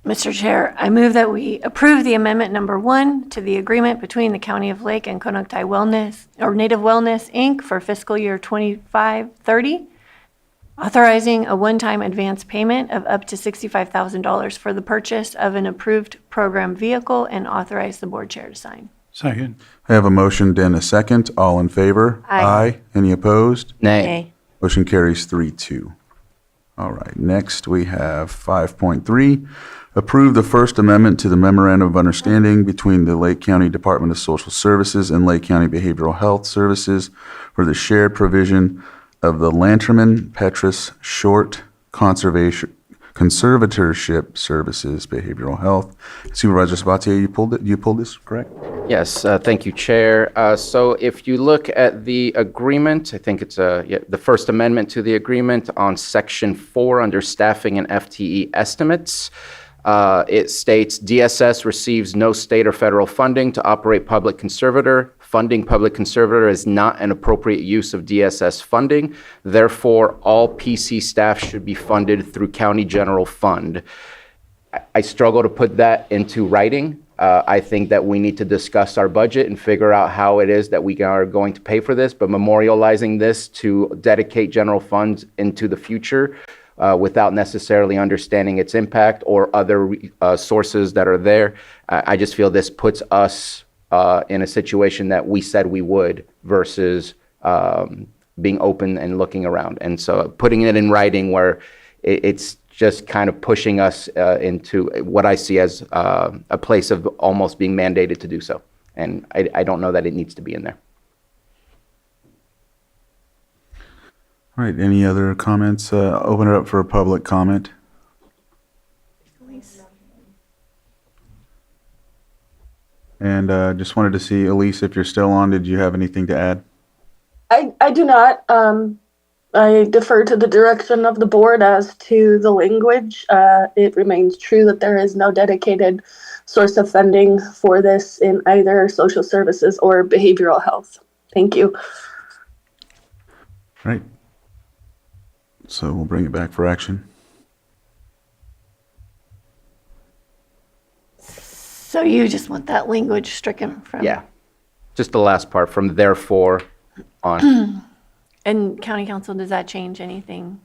Speaker 2: Mr. Chair, I move that we approve the amendment number 1 to the agreement between the County of Lake and Konocti Wellness, or Native Wellness, Inc. for fiscal year 25-30, authorizing a one-time advance payment of up to $65,000 for the purchase of an approved program vehicle and authorize the board chair to sign.
Speaker 10: Second.
Speaker 1: I have a motion and a second. All in favor?
Speaker 2: Aye.
Speaker 1: Any opposed?
Speaker 3: Nay.
Speaker 1: Motion carries 3-2. All right, next we have 5.3. Approve the First Amendment to the Memorandum of Understanding between the Lake County Department of Social Services and Lake County Behavioral Health Services for the shared provision of the Lanterman Petrus Short Conservatorship Services Behavioral Health. Supervisor Sabatier, you pulled this, correct?
Speaker 3: Yes, thank you, Chair. So if you look at the agreement, I think it's the First Amendment to the agreement on Section 4 under Staffing and FTE Estimates. It states DSS receives no state or federal funding to operate public conservator. Funding public conservator is not an appropriate use of DSS funding. Therefore, all PC staff should be funded through county general fund. I struggle to put that into writing. I think that we need to discuss our budget and figure out how it is that we are going to pay for this, but memorializing this to dedicate general funds into the future without necessarily understanding its impact or other sources that are there. I just feel this puts us in a situation that we said we would versus being open and looking around. And so putting it in writing where it's just kind of pushing us into what I see as a place of almost being mandated to do so. And I don't know that it needs to be in there.
Speaker 1: All right, any other comments? Open it up for a public comment. And just wanted to see, Elise, if you're still on, did you have anything to add?
Speaker 16: I do not. I defer to the direction of the board as to the language. It remains true that there is no dedicated source of funding for this in either social services or behavioral health. Thank you.
Speaker 1: All right. So we'll bring it back for action.
Speaker 2: So you just want that language stricken from?
Speaker 3: Yeah, just the last part from therefore on.
Speaker 2: And County Council, does that change anything?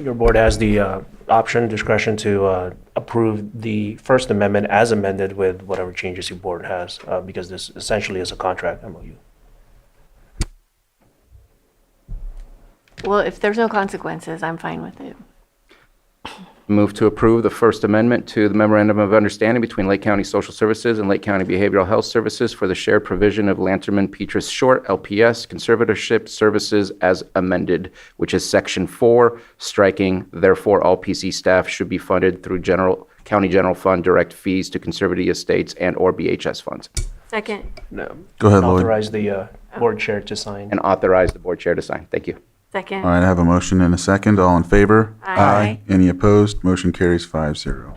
Speaker 14: Your board has the option, discretion to approve the First Amendment as amended with whatever changes your board has, because this essentially is a contract MOU.
Speaker 2: Well, if there's no consequences, I'm fine with it.
Speaker 3: Move to approve the First Amendment to the Memorandum of Understanding between Lake County Social Services and Lake County Behavioral Health Services for the shared provision of Lanterman Petrus Short, LPS, conservatorship services as amended, which is Section 4, striking, therefore all PC staff should be funded through county general fund direct fees to conservative estates and or BHS funds.
Speaker 2: Second.
Speaker 14: No.
Speaker 1: Go ahead, Lloyd.
Speaker 14: Authorize the board chair to sign.
Speaker 3: And authorize the board chair to sign. Thank you.
Speaker 2: Second.
Speaker 1: All right, I have a motion and a second. All in favor?
Speaker 2: Aye.
Speaker 1: Any opposed? Motion carries 5-0.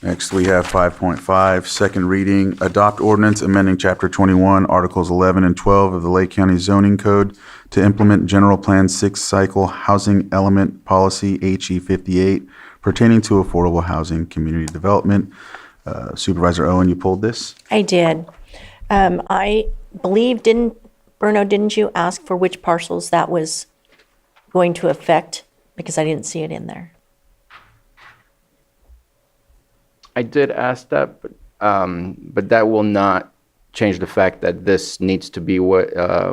Speaker 1: Next, we have 5.5, second reading, adopt ordinance amending Chapter 21, Articles 11 and 12 of the Lake County Zoning Code to implement General Plan 6 Cycle Housing Element Policy HE 58 pertaining to affordable housing community development. Supervisor Owen, you pulled this?
Speaker 17: I did. I believe, Bruno, didn't you ask for which parcels that was going to affect? Because I didn't see it in there.
Speaker 3: I did ask that, but that will not change the fact that this needs to be what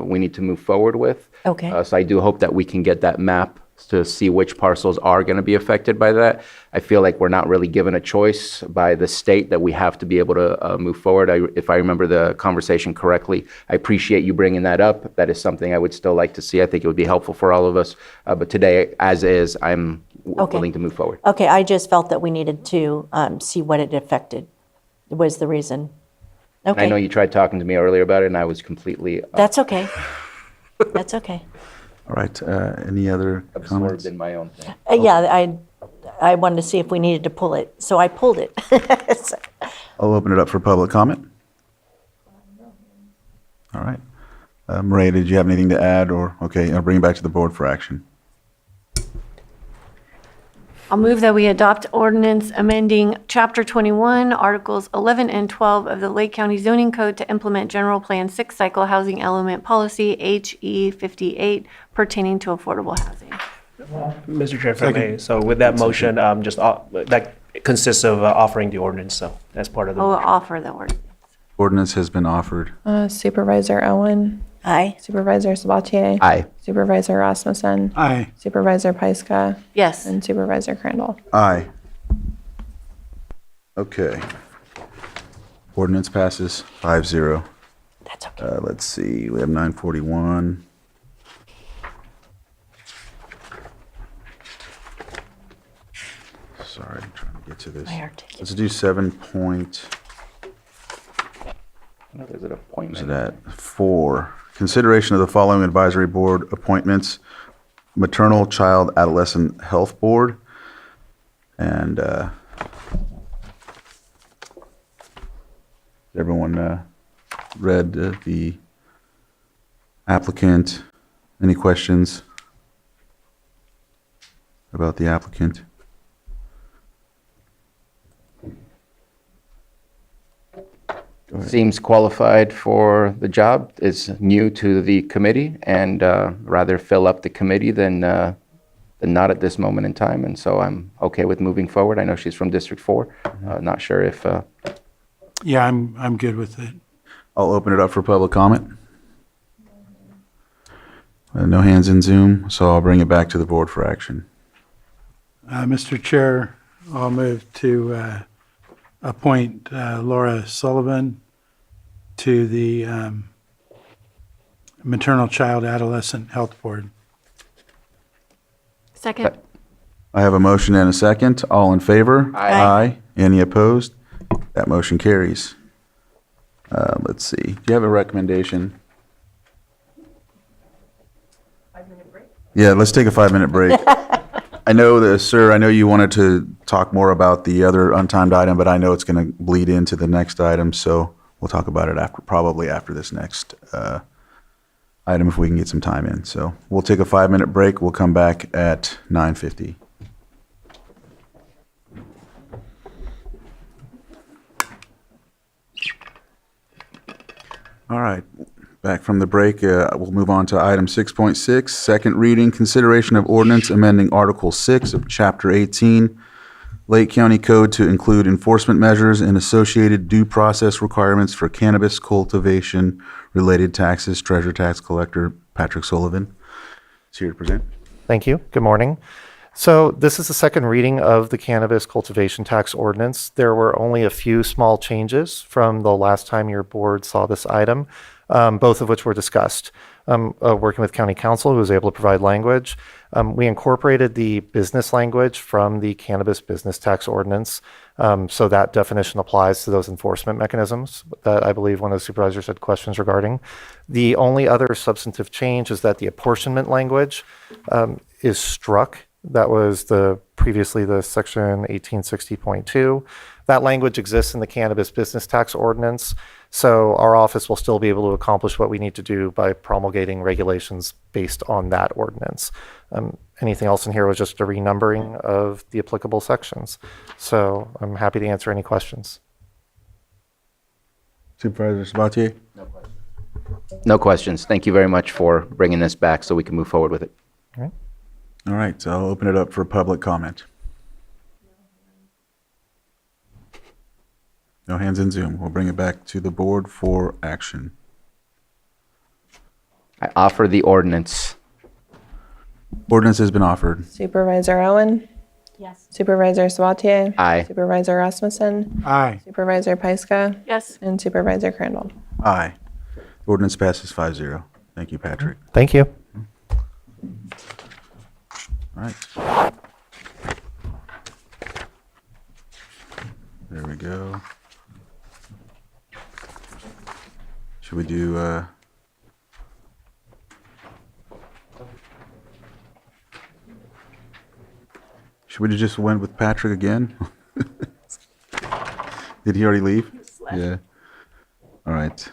Speaker 3: we need to move forward with.
Speaker 17: Okay.
Speaker 3: So I do hope that we can get that map to see which parcels are going to be affected by that. I feel like we're not really given a choice by the state that we have to be able to move forward. If I remember the conversation correctly, I appreciate you bringing that up. That is something I would still like to see. I think it would be helpful for all of us. But today, as is, I'm willing to move forward.
Speaker 17: Okay, I just felt that we needed to see what it affected, was the reason.
Speaker 3: And I know
Speaker 17: Okay,
Speaker 3: you tried talking to me earlier about it, and I was completely
Speaker 17: that's okay. That's okay.
Speaker 1: All right, any other
Speaker 3: absorbed
Speaker 1: comments?
Speaker 3: in my own thing.
Speaker 17: Yeah, I wanted to see if we needed to pull it, so I pulled it. So-
Speaker 1: I'll open it up for public comment. All right. Maria, did you have anything to add, or, okay, I'll bring it back to the board for action.
Speaker 2: I'll move that we adopt ordinance amending Chapter 21, Articles 11 and 12 of the Lake County Zoning Code to implement General Plan 6 Cycle Housing Element Policy HE 58 pertaining to affordable housing.
Speaker 14: Mr. Chair, if I may, so with that motion, that consists of offering the ordinance, so that's part of the
Speaker 2: I'll
Speaker 14: motion.
Speaker 2: offer the ordinance.
Speaker 1: Ordinance has been offered.
Speaker 15: Supervisor Owen,
Speaker 17: Aye.
Speaker 15: Supervisor Sabatier,
Speaker 3: Aye.
Speaker 15: Supervisor Rasmussen,
Speaker 10: Aye.
Speaker 15: Supervisor Pyska,
Speaker 2: Yes.
Speaker 15: and Supervisor Crandall.
Speaker 1: Aye. Okay. Ordinance passes 5-0.
Speaker 17: That's okay.
Speaker 1: Let's see, we have 941. Sorry, I'm trying to get to this.
Speaker 17: I articulate.
Speaker 1: Let's do 7 point,
Speaker 3: What is it,
Speaker 1: what
Speaker 3: appointment?
Speaker 1: is it at? 4. Consideration of the following advisory board appointments: Maternal Child Adolescent Health Board. And everyone read the applicant. Any questions about the applicant? Go ahead.
Speaker 3: Seems qualified for the job, is new to the committee, and rather fill up the committee than not at this moment in time. And so I'm okay with moving forward. I know she's from District 4. Not sure if,
Speaker 10: Yeah, I'm good with it.
Speaker 1: I'll open it up for public comment. No hands in Zoom, so I'll bring it back to the board for action.
Speaker 10: Mr. Chair, I'll move to appoint Laura Sullivan to the Maternal Child Adolescent Health Board.
Speaker 2: Second.
Speaker 1: I have a motion and a second. All in favor?
Speaker 3: Aye.
Speaker 1: Any opposed? That motion carries. Let's see. Do you have a recommendation?
Speaker 17: 5-minute break?
Speaker 1: Yeah, let's take a 5-minute break. I know that, sir, I know you wanted to talk more about the other untimed item, but I know it's going to bleed into the next item, so we'll talk about it probably after this next item if we can get some time in. So we'll take a 5-minute break. We'll come back at 9:50. All right, back from the break, we'll move on to item 6.6, second reading, consideration of ordinance amending Article 6 of Chapter 18, Lake County Code to include enforcement measures and associated due process requirements for cannabis cultivation-related taxes. Treasurer Tax Collector Patrick Sullivan is here to present.
Speaker 18: Thank you. Good morning. So this is the second reading of the cannabis cultivation tax ordinance. There were only a few small changes from the last time your board saw this item, both of which were discussed. Working with County Counsel, who was able to provide language, we incorporated the business language from the cannabis business tax ordinance. So that definition applies to those enforcement mechanisms that I believe one of the supervisors had questions regarding. The only other substantive change is that the apportionment language is struck. That was previously the section 1860.2. That language exists in the cannabis business tax ordinance. So our office will still be able to accomplish what we need to do by promulgating regulations based on that ordinance. Anything else in here was just a renumbering of the applicable sections. So I'm happy to answer any questions.
Speaker 1: Supervisor Sabatier?
Speaker 3: no questions. Thank you very much for bringing this back so we can move forward with it.
Speaker 18: All right.
Speaker 1: All right, so I'll open it up for public comment. No hands in Zoom. We'll bring it back to the board for action.
Speaker 3: I offer the ordinance.
Speaker 1: Ordinance has been offered.
Speaker 15: Supervisor Owen?
Speaker 17: Yes.
Speaker 15: Supervisor Sabatier?
Speaker 3: Aye.
Speaker 15: Supervisor Rasmussen?
Speaker 10: Aye.
Speaker 15: Supervisor Pyska?
Speaker 2: Yes.
Speaker 15: And Supervisor Crandall?
Speaker 1: Aye. Ordinance passes 5-0. Thank you, Patrick.
Speaker 18: Thank you.
Speaker 1: All right. There we go. Should we do, should we just went with Patrick again? Did he already leave? Yeah. All right.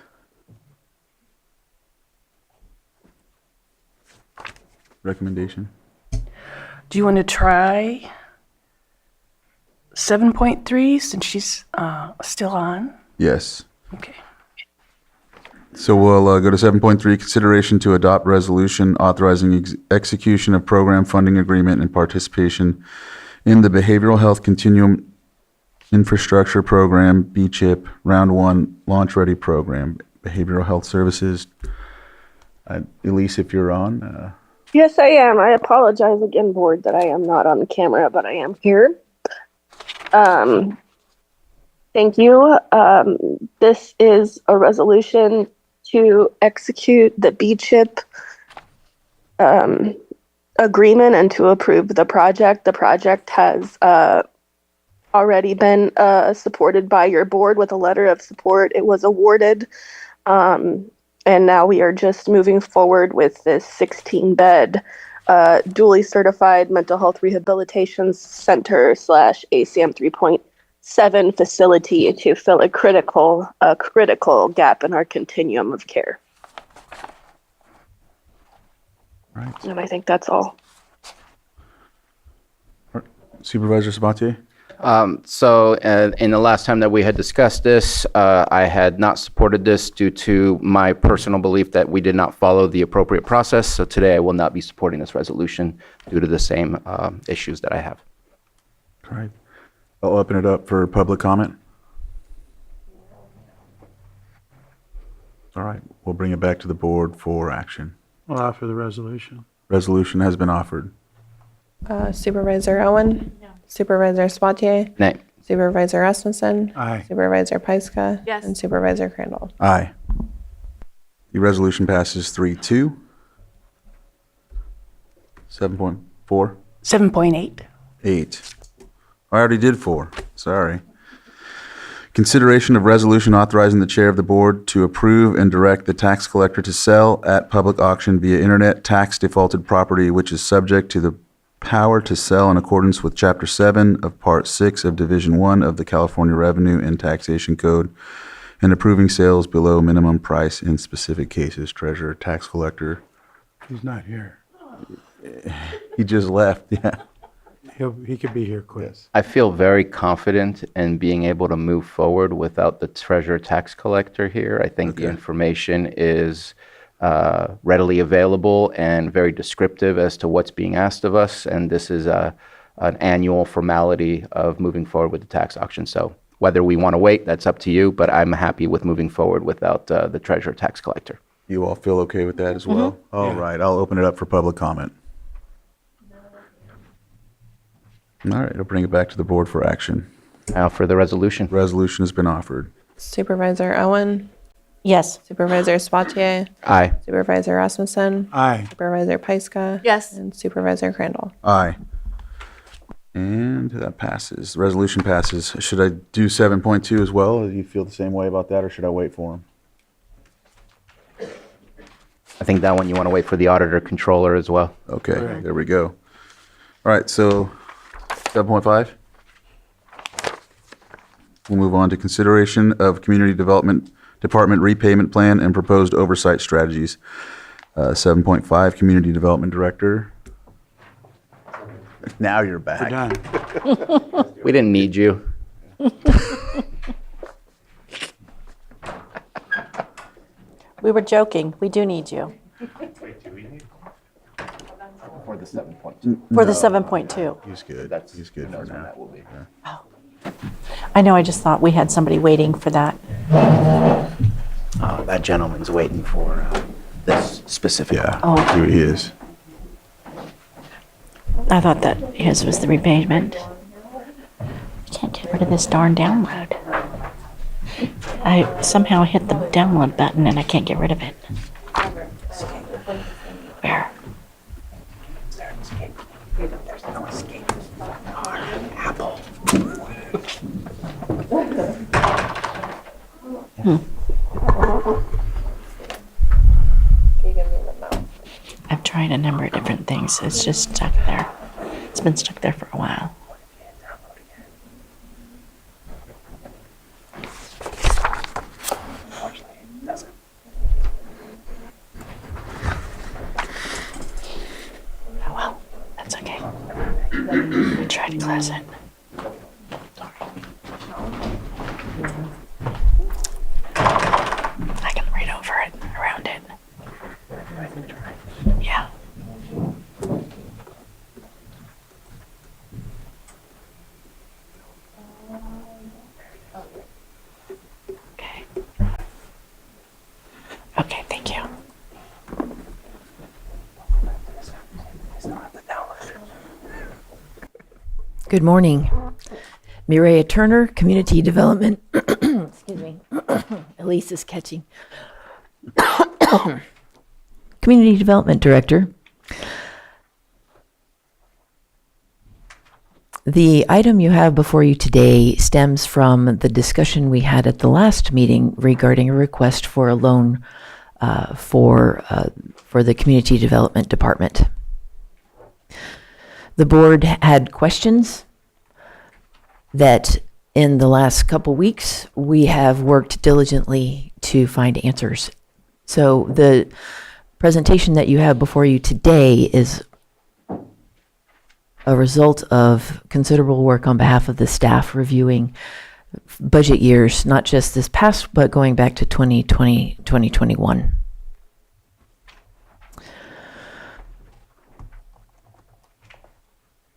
Speaker 1: Recommendation?
Speaker 5: Do you want to try 7.3 since she's still on?
Speaker 1: Yes.
Speaker 5: Okay.
Speaker 1: So we'll go to 7.3, consideration to adopt resolution authorizing execution of program funding agreement and participation in the Behavioral Health Continuum Infrastructure Program, BCHIP, Round 1 Launch Ready Program, Behavioral Health Services. Elise, if you're on.
Speaker 16: Yes, I am. I apologize again, board, that I am not on the camera, but I am here. Thank you. This is a resolution to execute the BCHIP agreement and to approve the project. The project has already been supported by your board with a letter of support. It was awarded, and now we are just moving forward with this 16-bed duly certified mental health rehabilitation center / ACM 3.7 facility to fill a critical gap in our continuum of care.
Speaker 1: Right.
Speaker 16: And I think that's all.
Speaker 1: Supervisor Sabatier?
Speaker 3: So in the last time that we had discussed this, I had not supported this due to my personal belief that we did not follow the appropriate process. So today I will not be supporting this resolution due to the same issues that I have.
Speaker 1: All right. I'll open it up for public comment. All right, we'll bring it back to the board for action.
Speaker 10: I'll offer the resolution.
Speaker 1: Resolution has been offered.
Speaker 15: Supervisor Owen? No. Supervisor Sabatier?
Speaker 3: Nay.
Speaker 15: Supervisor Rasmussen?
Speaker 10: Aye.
Speaker 15: Supervisor Pyska?
Speaker 2: Yes.
Speaker 15: And Supervisor Crandall?
Speaker 1: Aye. The resolution passes 3-2. 7.4?
Speaker 5: 7.8.
Speaker 1: 8. I already did 4. Sorry. Consideration of resolution authorizing the chair of the board to approve and direct the tax collector to sell at public auction via internet tax defaulted property which is subject to the power to sell in accordance with Chapter 7 of Part 6 of Division 1 of the California Revenue and Taxation Code and approving sales below minimum price in specific cases. Treasurer, tax collector.
Speaker 10: He's not here.
Speaker 1: He just left, yeah.
Speaker 10: He could be here quick.
Speaker 3: I feel very confident in being able to move forward without the treasurer tax collector here. I think the information is readily available and very descriptive as to what's being asked of us. And this is an annual formality of moving forward with the tax auction. So whether we want to wait, that's up to you, but I'm happy with moving forward without the treasurer tax collector.
Speaker 1: You all feel okay with that as well? All right, I'll open it up for public comment. All right, I'll bring it back to the board for action.
Speaker 3: Now for the resolution.
Speaker 1: Resolution has been offered.
Speaker 15: Supervisor Owen?
Speaker 17: Yes.
Speaker 15: Supervisor Sabatier?
Speaker 3: Aye.
Speaker 15: Supervisor Rasmussen?
Speaker 10: Aye.
Speaker 15: Supervisor Pyska?
Speaker 2: Yes.
Speaker 15: And Supervisor Crandall?
Speaker 1: Aye. And that passes. The resolution passes. Should I do 7.2 as well? Do you feel the same way about that, or should I wait for him?
Speaker 3: I think that one you want to wait for the auditor controller as well.
Speaker 1: Okay,
Speaker 10: Correct.
Speaker 1: there we go. All right, so 7.5. We'll move on to consideration of Community Development Department repayment plan and proposed oversight strategies. 7.5, Community Development Director. Now you're back.
Speaker 10: We're done.
Speaker 3: We didn't need you.
Speaker 17: We were joking. We do need you.
Speaker 3: the 7.2.
Speaker 17: For the 7.2.
Speaker 1: He's good.
Speaker 3: That's
Speaker 1: He's good
Speaker 3: who
Speaker 1: for
Speaker 3: knows when
Speaker 1: now.
Speaker 3: that will be.
Speaker 17: I know, I just thought we had somebody waiting for that.
Speaker 3: That gentleman's waiting for this specific.
Speaker 1: Yeah,
Speaker 17: Oh.
Speaker 1: he is.
Speaker 17: I thought that his was the repayment. Can't get rid of this darn download. I somehow hit the download button and I can't get rid of it. Where?
Speaker 3: There's no escape. Apple.
Speaker 17: I've tried a number of different things. It's just stuck there. It's been stuck there for a while. Oh well, that's okay. I'll try to close it. I can read over it, around it. Yeah. Okay. Okay, thank you.
Speaker 19: Good morning. Mireya Turner, Community Development. Excuse me. Elise is catching. Community Development Director. The item you have before you today stems from the discussion we had at the last meeting regarding a request for a loan for the Community Development Department. The board had questions that in the last couple weeks we have worked diligently to find answers. So the presentation that you have before you today is a result of considerable work on behalf of the staff reviewing budget years, not just this past, but going back to 2020, 2021.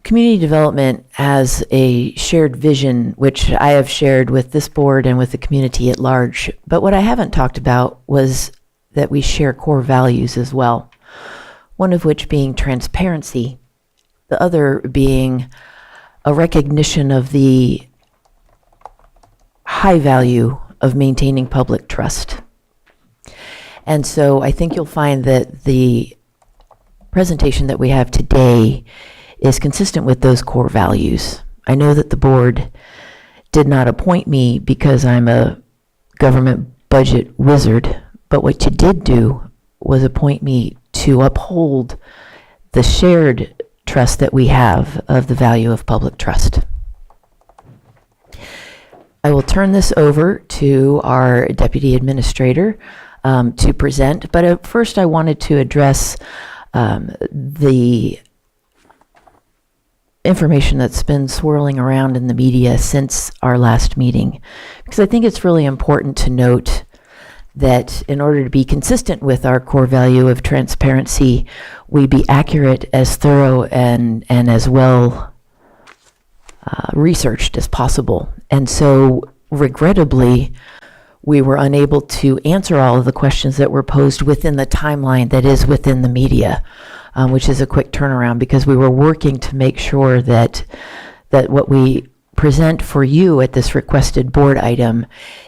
Speaker 19: Community development has a shared vision, which I have shared with this board and with the community at large. But what I haven't talked about was that we share core values as well. One of which being transparency, the other being a recognition of the high value of maintaining public trust. And so I think you'll find that the presentation that we have today is consistent with those core values. I know that the board did not appoint me because I'm a government budget wizard, but what you did do was appoint me to uphold the shared trust that we have of the value of public trust. I will turn this over to our deputy administrator to present, but first I wanted to address the information that's been swirling around in the media since our last meeting, because I think it's really important to note that in order to be consistent with our core value of transparency, we be accurate, as thorough and as well researched as possible. And so regrettably, we were unable to answer all of the questions that were posed within the timeline that is within the media, which is a quick turnaround, because we were working to make sure that what we present for you at this requested board item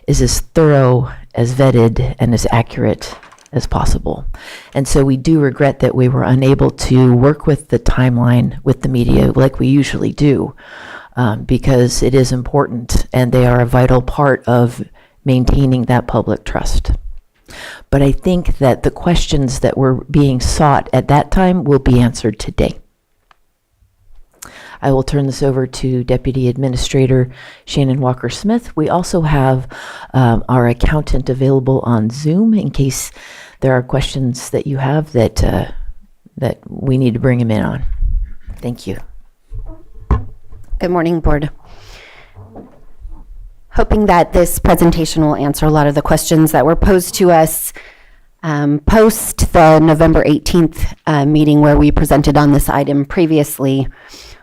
Speaker 19: is as thorough, as vetted, and as accurate as possible. And so we do regret that we were unable to work with the timeline with the media like we usually do, because it is important and they are a vital part of maintaining that public trust. But I think that the questions that were being sought at that time will be answered today. I will turn this over to Deputy Administrator Shannon Walker-Smith. We also have our accountant available on Zoom in case there are questions that you have that we need to bring him in on. Thank you.
Speaker 20: Good morning, Board. Hoping that this presentation will answer a lot of the questions that were posed to us. Post the November 18th meeting where we presented on this item previously,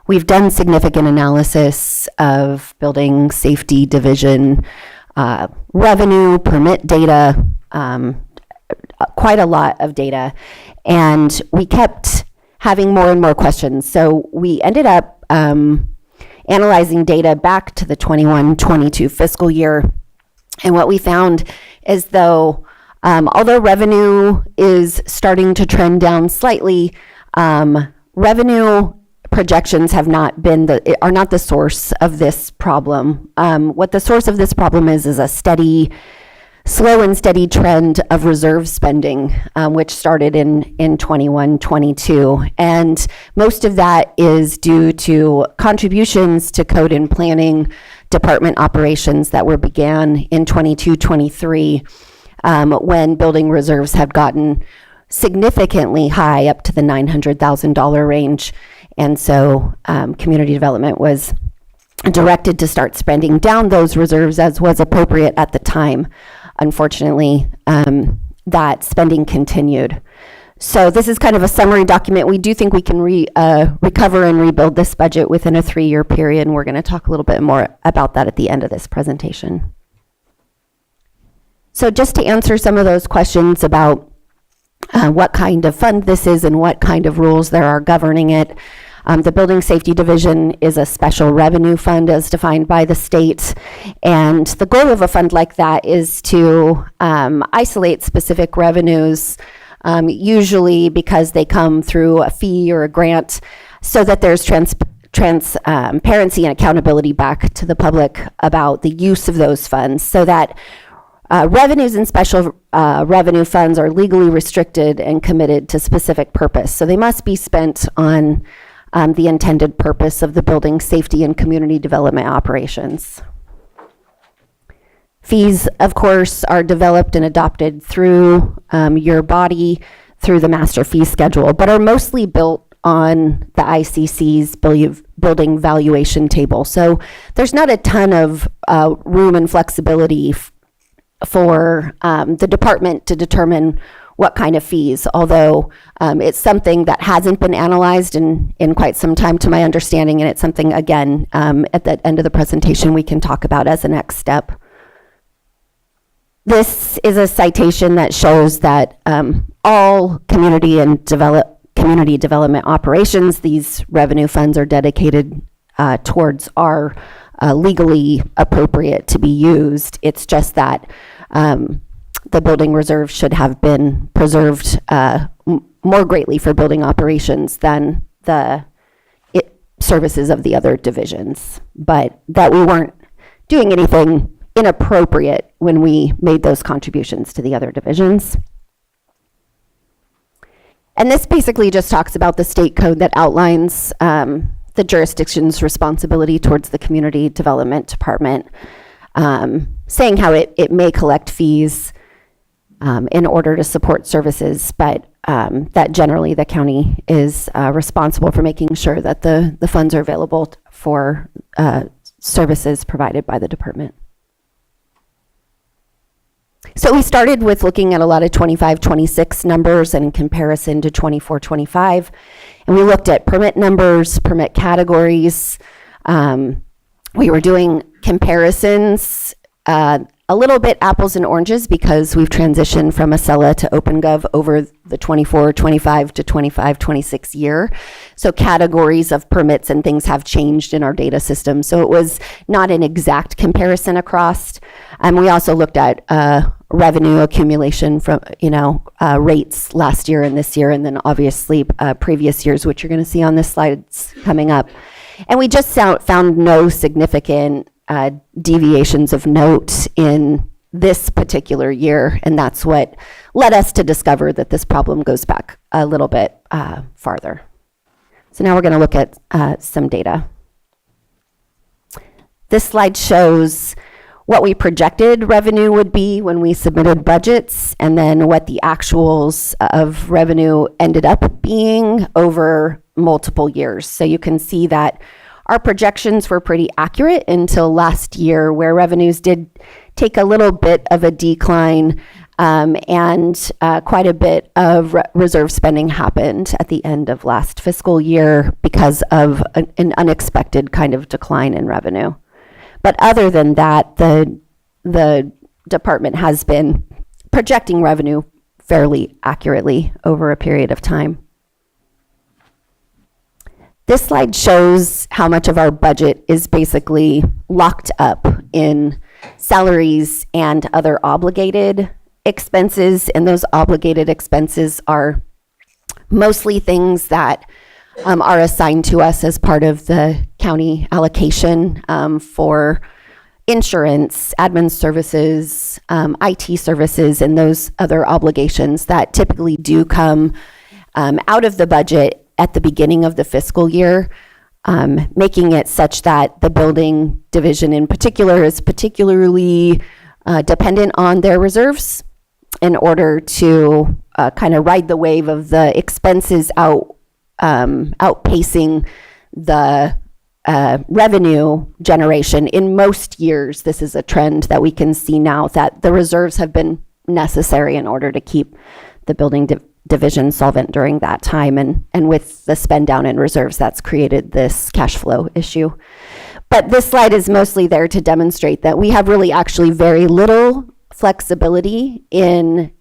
Speaker 20: we've done significant analysis of building safety division revenue, permit data, quite a lot of data, and we kept having more and more questions. So we ended up analyzing data back to the 21-22 fiscal year, and what we found is although revenue is starting to trend down slightly, revenue projections are not the source of this problem. What the source of this problem is a slow and steady trend of reserve spending, which started in 21-22. And most of that is due to contributions to code and planning department operations that were began in 22-23. When building reserves had gotten significantly high up to the $900,000 range. And so community development was directed to start spending down those reserves as was appropriate at the time. Unfortunately, that spending continued. So this is kind of a summary document. We do think we can recover and rebuild this budget within a 3-year period, and we're going to talk a little bit more about that at the end of this presentation. So just to answer some of those questions about what kind of fund this is and what kind of rules there are governing it, the Building Safety Division is a special revenue fund as defined by the state. And the goal of a fund like that is to isolate specific revenues, usually because they come through a fee or a grant, so that there's transparency and accountability back to the public about the use of those funds, so that revenues in special revenue funds are legally restricted and committed to specific purpose. So they must be spent on the intended purpose of the building safety and community development operations. Fees, of course, are developed and adopted through your body, through the master fee schedule, but are mostly built on the ICC's building valuation table. So there's not a ton of room and flexibility for the department to determine what kind of fees, although it's something that hasn't been analyzed in quite some time to my understanding, and it's something, again, at the end of the presentation we can talk about as a next step. This is a citation that shows that all community development operations, these revenue funds are dedicated towards are legally appropriate to be used. It's just that the building reserve should have been preserved more greatly for building operations than the services of the other divisions, but that we weren't doing anything inappropriate when we made those contributions to the other divisions. And this basically just talks about the state code that outlines the jurisdiction's responsibility towards the community development department, saying how it may collect fees in order to support services, but that generally the county is responsible for making sure that the funds are available for services provided by the department. So we started with looking at a lot of 25-26 numbers in comparison to 24-25, and we looked at permit numbers, permit categories. We were doing comparisons, a little bit apples and oranges, because we've transitioned from Acela to OpenGov over the 24-25 to 25-26 year. So categories of permits and things have changed in our data system. So it was not an exact comparison across. We also looked at revenue accumulation from, rates last year and this year, and then obviously previous years, which you're going to see on this slides coming up. And we just found no significant deviations of note in this particular year, and that's what led us to discover that this problem goes back a little bit farther. So now we're going to look at some data. This slide shows what we projected revenue would be when we submitted budgets, and then what the actuals of revenue ended up being over multiple years. So you can see that our projections were pretty accurate until last year, where revenues did take a little bit of a decline and quite a bit of reserve spending happened at the end of last fiscal year because of an unexpected kind of decline in revenue. But other than that, the department has been projecting revenue fairly accurately over a period of time. This slide shows how much of our budget is basically locked up in salaries and other obligated expenses, and those obligated expenses are mostly things that are assigned to us as part of the county allocation for insurance, admin services, IT services, and those other obligations that typically do come out of the budget at the beginning of the fiscal year, making it such that the building division in particular is particularly dependent on their reserves in order to kind of ride the wave of the expenses outpacing the revenue generation. In most years, this is a trend that we can see now, that the reserves have been necessary in order to keep the building division solvent during that time. And with the spend down in reserves, that's created this cash flow issue. But this slide is mostly there to demonstrate that we have really actually very little flexibility in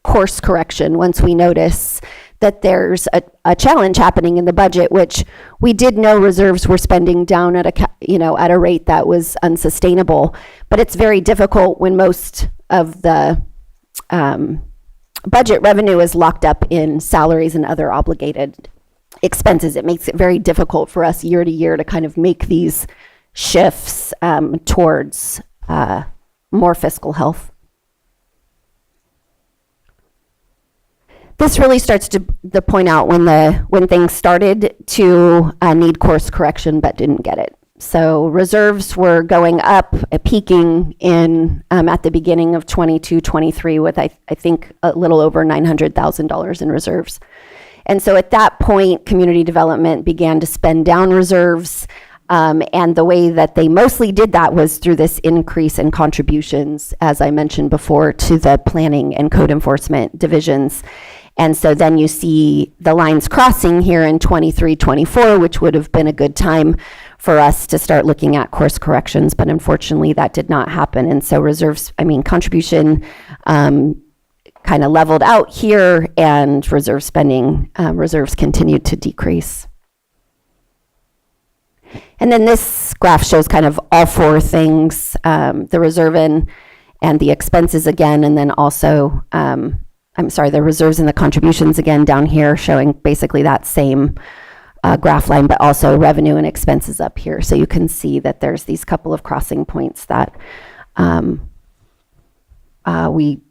Speaker 20: course correction once we notice that there's a challenge happening in the budget, which we did know reserves were spending down at a rate that was unsustainable. But it's very difficult when most of the budget revenue is locked up in salaries and other obligated expenses. It makes it very difficult for us year to year to kind of make these shifts towards more fiscal health. This really starts to point out when things started to need course correction but didn't get it. So reserves were going up, peaking in at the beginning of 22-23 with I think a little over $900,000 in reserves. And so at that point, community development began to spend down reserves. And the way that they mostly did that was through this increase in contributions, as I mentioned before, to the planning and code enforcement divisions. And so then you see the lines crossing here in 23-24, which would have been a good time for us to start looking at course corrections, but unfortunately that did not happen. And so contribution kind of leveled out here, and reserve spending, reserves continued to decrease. And then this graph shows kind of all four things, the reserve and the expenses again, and then also, the reserves and the contributions again down here, showing basically that same graph line, but also revenue and expenses up here. So you can see that there's these couple of crossing points that we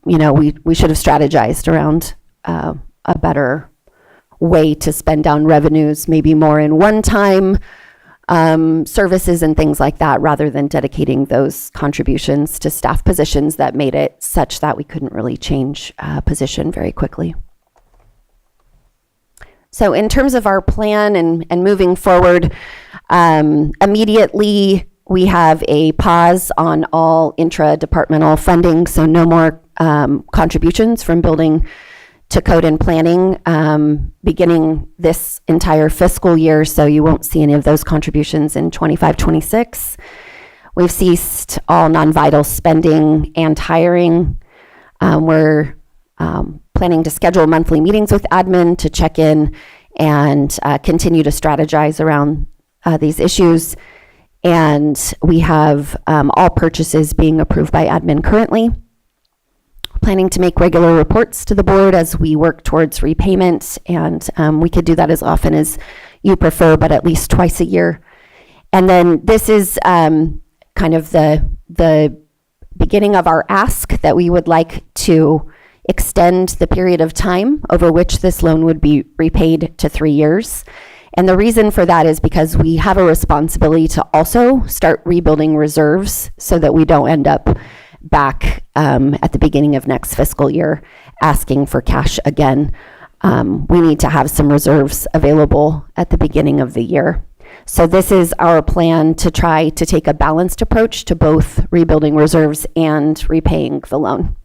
Speaker 20: should have strategized around a better way to spend down revenues, maybe more in one-time services and things like that, rather than dedicating those contributions to staff positions that made it such that we couldn't really change position very quickly. So in terms of our plan and moving forward, immediately we have a pause on all intra-departmental funding, so no more contributions from building to code and planning beginning this entire fiscal year, so you won't see any of those contributions in 25-26. We've ceased all non-vital spending and hiring. We're planning to schedule monthly meetings with admin to check in and continue to strategize around these issues. And we have all purchases being approved by admin currently. Planning to make regular reports to the board as we work towards repayment, and we could do that as often as you prefer, but at least twice a year. And then this is kind of the beginning of our ask that we would like to extend the period of time over which this loan would be repaid to 3 years. And the reason for that is because we have a responsibility to also start rebuilding reserves so that we don't end up back at the beginning of next fiscal year asking for cash again. We need to have some reserves available at the beginning of the year. So this is our plan to try to take a balanced approach to both rebuilding reserves and repaying the loan.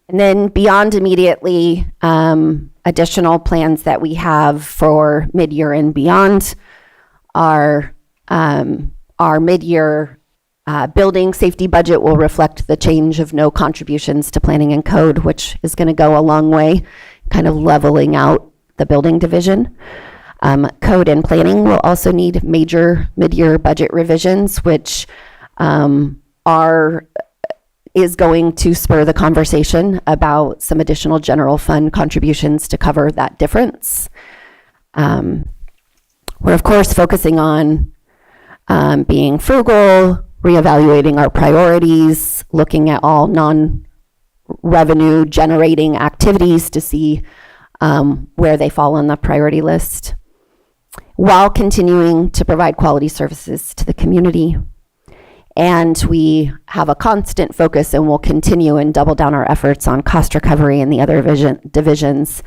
Speaker 20: And then beyond immediately, additional plans that we have for mid-year and beyond are our mid-year building safety budget will reflect the change of no contributions to planning and code, which is going to go a long way, kind of leveling out the building division. Code and planning will also need major mid-year budget revisions, which is going to spur the conversation about some additional general fund contributions to cover that difference. We're of course focusing on being frugal, reevaluating our priorities, looking at all non-revenue generating activities to see where they fall on the priority list, while continuing to provide quality services to the community. And we have a constant focus and will continue and double down our efforts on cost recovery in the other divisions,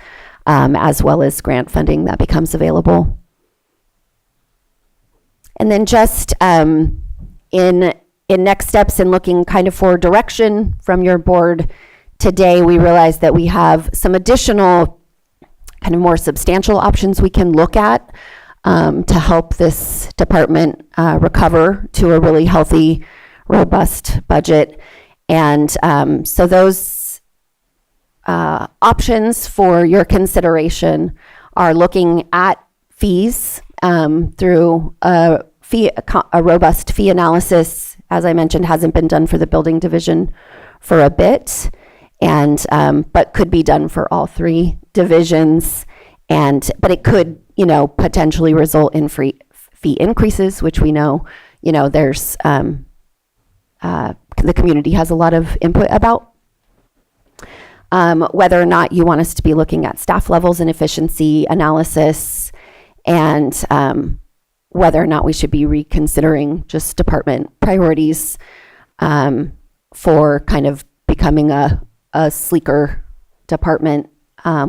Speaker 20: as well as grant funding that becomes available. And then just in next steps and looking kind of for direction from your board today, we realize that we have some additional kind of more substantial options we can look at to help this department recover to a really healthy, robust budget. And so those options for your consideration are looking at fees through a robust fee analysis. As I mentioned, hasn't been done for the building division for a bit, and but could be done for all three divisions. But it could, potentially result in fee increases, which we know, there's the community has a lot of input about. Whether or not you want us to be looking at staff levels and efficiency analysis, and whether or not we should be reconsidering just department priorities for kind of becoming a sleeker department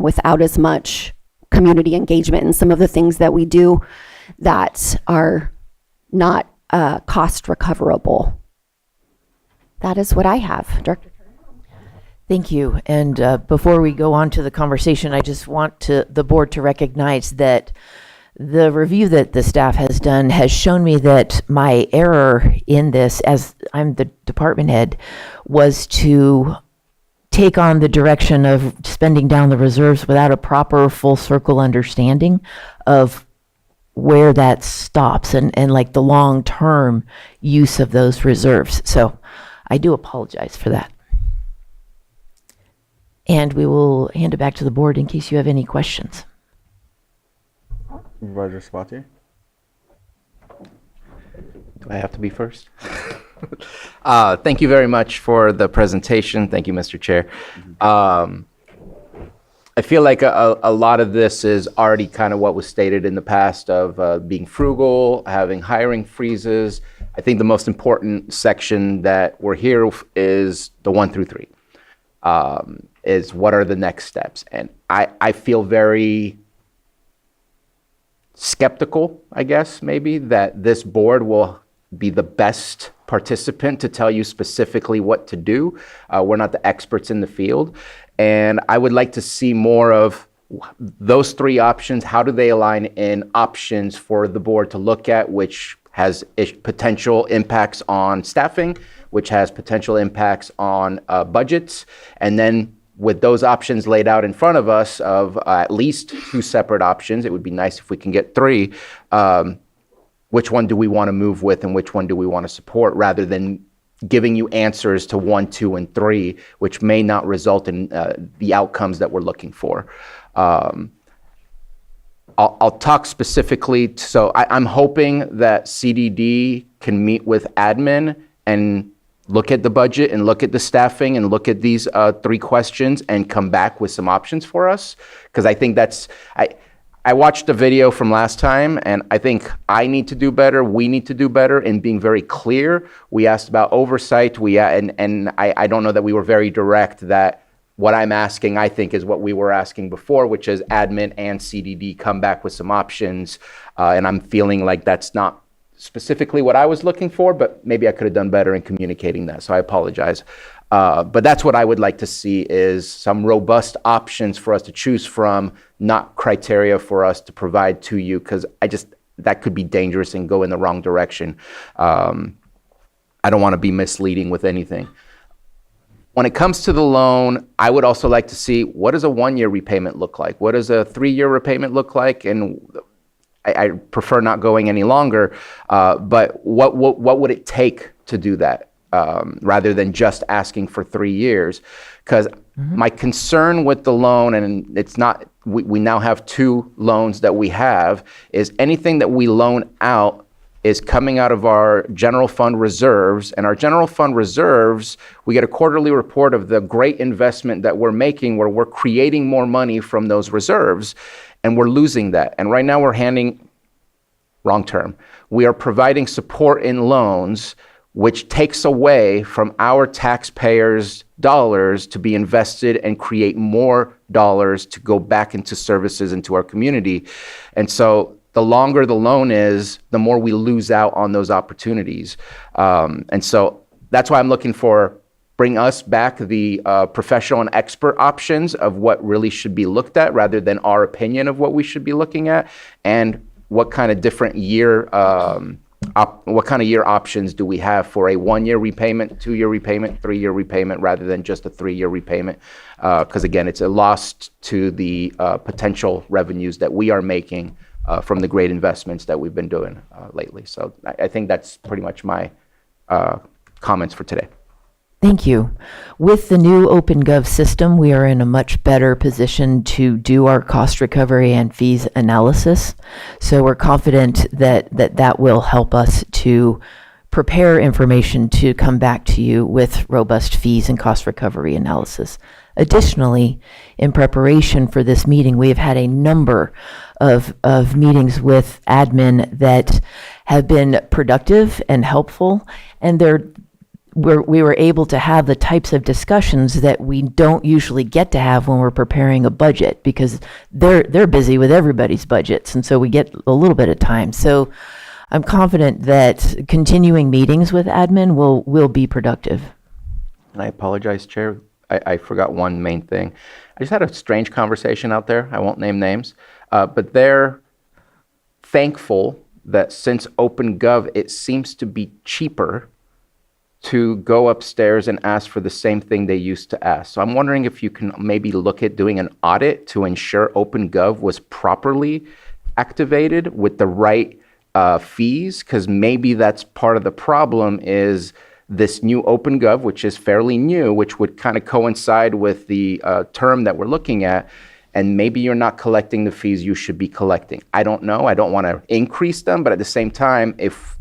Speaker 20: without as much community engagement in some of the things that we do that are not cost recoverable. That is what I have, Director.
Speaker 19: Thank you. And before we go on to the conversation, I just want the board to recognize that the review that the staff has done has shown me that my error in this, as I'm the department head, was to take on the direction of spending down the reserves without a proper full circle understanding of where that stops and like the long-term use of those reserves. So I do apologize for that. And we will hand it back to the board in case you have any questions.
Speaker 1: Supervisor Sabatier?
Speaker 3: Do I have to be first? Thank you very much for the presentation. Thank you, Mr. Chair. I feel like a lot of this is already kind of what was stated in the past of being frugal, having hiring freezes. I think the most important section that we're here is the 1 through 3, is what are the next steps. And I feel very skeptical, I guess, maybe, that this board will be the best participant to tell you specifically what to do. We're not the experts in the field. And I would like to see more of those 3 options. How do they align in options for the board to look at, which has potential impacts on staffing, which has potential impacts on budgets, and then with those options laid out in front of us of at least 2 separate options, it would be nice if we can get 3, which one do we want to move with and which one do we want to support, rather than giving you answers to 1, 2, and 3, which may not result in the outcomes that we're looking for. I'll talk specifically, so I'm hoping that CDD can meet with admin and look at the budget and look at the staffing and look at these 3 questions and come back with some options for us. Because I think I watched the video from last time, and I think I need to do better. We need to do better in being very clear. We asked about oversight. And I don't know that we were very direct that what I'm asking, I think, is what we were asking before, which is admin and CDD come back with some options. And I'm feeling like that's not specifically what I was looking for, but maybe I could have done better in communicating that. So I apologize. But that's what I would like to see, is some robust options for us to choose from, not criteria for us to provide to you, because that could be dangerous and go in the wrong direction. I don't want to be misleading with anything. When it comes to the loan, I would also like to see, what does a 1-year repayment look like? What does a 3-year repayment look like? And I prefer not going any longer, but what would it take to do that, rather than just asking for 3 years? Because my concern with the loan, and it's not, we now have 2 loans that we have, is anything that we loan out is coming out of our general fund reserves. And our general fund reserves, we get a quarterly report of the great investment that we're making, where we're creating more money from those reserves, and we're losing that. And right now we are providing support in loans, which takes away from our taxpayers' dollars to be invested and create more dollars to go back into services into our community. And so the longer the loan is, the more we lose out on those opportunities. And so that's why I'm looking for, bring us back the professional and expert options of what really should be looked at, rather than our opinion of what we should be looking at, and what kind of different year, what kind of year options do we have for a 1-year repayment, 2-year repayment, 3-year repayment, rather than just a 3-year repayment? Because again, it's a loss to the potential revenues that we are making from the great investments that we've been doing lately. So I think that's pretty much my comments for today.
Speaker 19: Thank you. With the new OpenGov system, we are in a much better position to do our cost recovery and fees analysis. So we're confident that will help us to prepare information to come back to you with robust fees and cost recovery analysis. Additionally, in preparation for this meeting, we have had a number of meetings with admin that have been productive and helpful, and we were able to have the types of discussions that we don't usually get to have when we're preparing a budget, because they're busy with everybody's budgets, and so we get a little bit of time. So I'm confident that continuing meetings with admin will be productive.
Speaker 3: And I apologize, Chair. I forgot one main thing. I just had a strange conversation out there. I won't name names, but they're thankful that since OpenGov, it seems to be cheaper to go upstairs and ask for the same thing they used to ask. So I'm wondering if you can maybe look at doing an audit to ensure OpenGov was properly activated with the right fees, because maybe that's part of the problem, is this new OpenGov, which is fairly new, which would kind of coincide with the term that we're looking at, and maybe you're not collecting the fees you should be collecting. I don't know. I don't want to increase them, but at the same time, if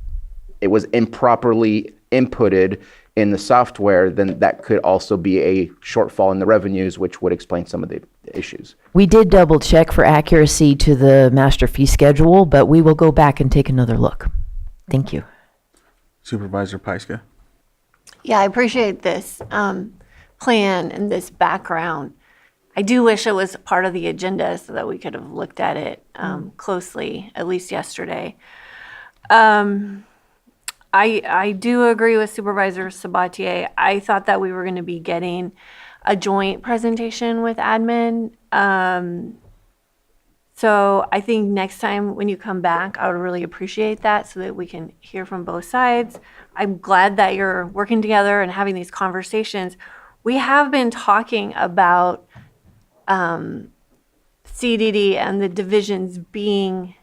Speaker 3: it was improperly inputted in the software, then that could also be a shortfall in the revenues, which would explain some of the issues.
Speaker 19: We did double check for accuracy to the master fee schedule, but we will go back and take another look. Thank you.
Speaker 1: Supervisor Pyska.
Speaker 2: Yeah, I appreciate this plan and this background. I do wish it was part of the agenda so that we could have looked at it closely, at least yesterday. I do agree with Supervisor Sabatier. I thought that we were going to be getting a joint presentation with admin. So I think next time when you come back, I would really appreciate that so that we can hear from both sides. I'm glad that you're working together and having these conversations. We have been talking about CDD and the divisions being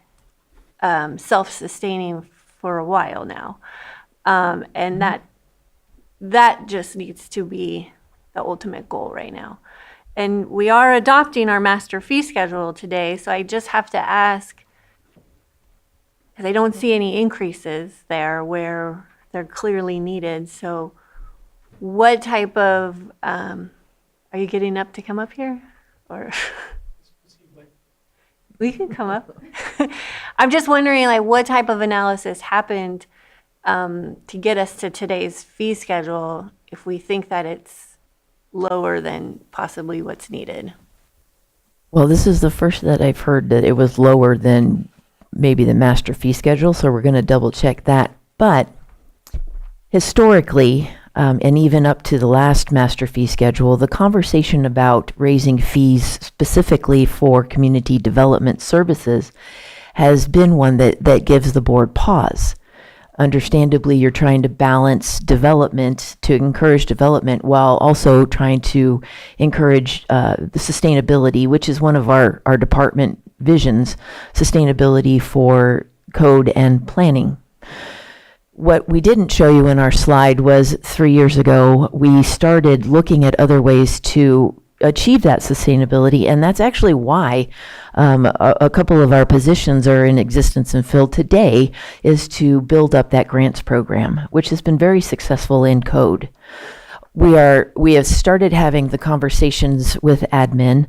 Speaker 2: self-sustaining for a while now. And that just needs to be the ultimate goal right now. And we are adopting our master fee schedule today, so I just have to ask, because I don't see any increases there where they're clearly needed. So what type of, are you getting up to come up here? Or we can come up. I'm just wondering, like, what type of analysis happened to get us to today's fee schedule if we think that it's lower than possibly what's needed?
Speaker 19: Well, this is the first that I've heard that it was lower than maybe the master fee schedule, so we're going to double check that. But historically, and even up to the last master fee schedule, the conversation about raising fees specifically for community development services has been one that gives the board pause. Understandably, you're trying to balance development to encourage development while also trying to encourage the sustainability, which is one of our department visions, sustainability for code and planning. What we didn't show you in our slide was 3 years ago, we started looking at other ways to achieve that sustainability, and that's actually why a couple of our positions are in existence and filled today, is to build up that grants program, which has been very successful in code. We have started having the conversations with admin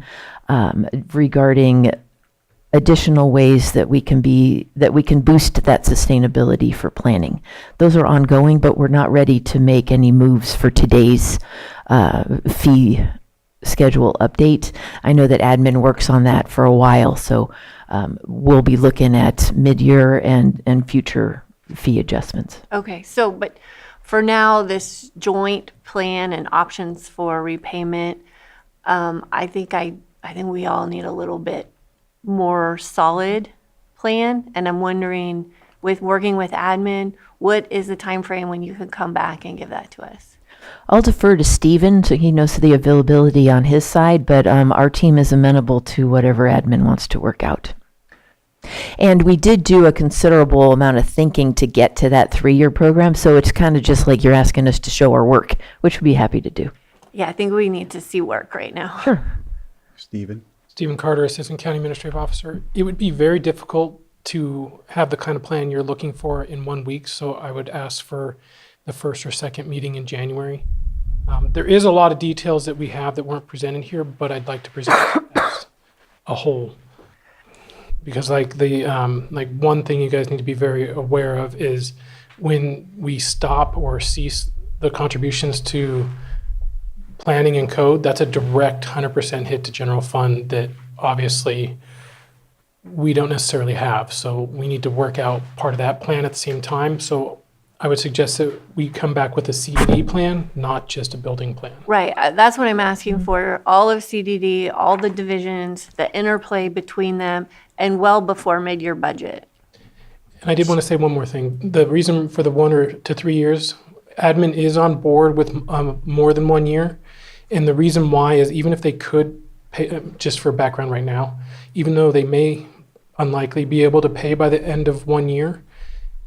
Speaker 19: regarding additional ways that we can boost that sustainability for planning. Those are ongoing, but we're not ready to make any moves for today's fee schedule update. I know that admin works on that for a while, so we'll be looking at mid-year and future fee adjustments.
Speaker 2: Okay, so, but for now, this joint plan and options for repayment, I think we all need a little bit more solid plan, and I'm wondering, with working with admin, what is the time frame when you can come back and give that to us?
Speaker 19: I'll defer to Stephen, so he knows the availability on his side, but our team is amenable to whatever admin wants to work out. And we did do a considerable amount of thinking to get to that 3-year program, so it's kind of just like you're asking us to show our work, which we'd be happy to do.
Speaker 2: Yeah, I think we need to see work right now.
Speaker 19: Sure.
Speaker 1: Stephen?
Speaker 21: Stephen Carter, Assistant County Administrative Officer. It would be very difficult to have the kind of plan you're looking for in 1 week, so I would ask for the first or second meeting in January. There is a lot of details that we have that weren't presented here, but I'd like to present it as a whole. Because like one thing you guys need to be very aware of is when we stop or cease the contributions to planning and code, that's a direct 100% hit to general fund that obviously we don't necessarily have. So we need to work out part of that plan at the same time. So I would suggest that we come back with a CDD plan, not just a building plan.
Speaker 2: Right, that's what I'm asking for, all of CDD, all the divisions, the interplay between them, and well before mid-year budget.
Speaker 21: And I did want to say one more thing. The reason for the 1 to 3 years, admin is on board with more than 1 year. And the reason why is even if they could pay, just for background right now, even though they may unlikely be able to pay by the end of 1 year,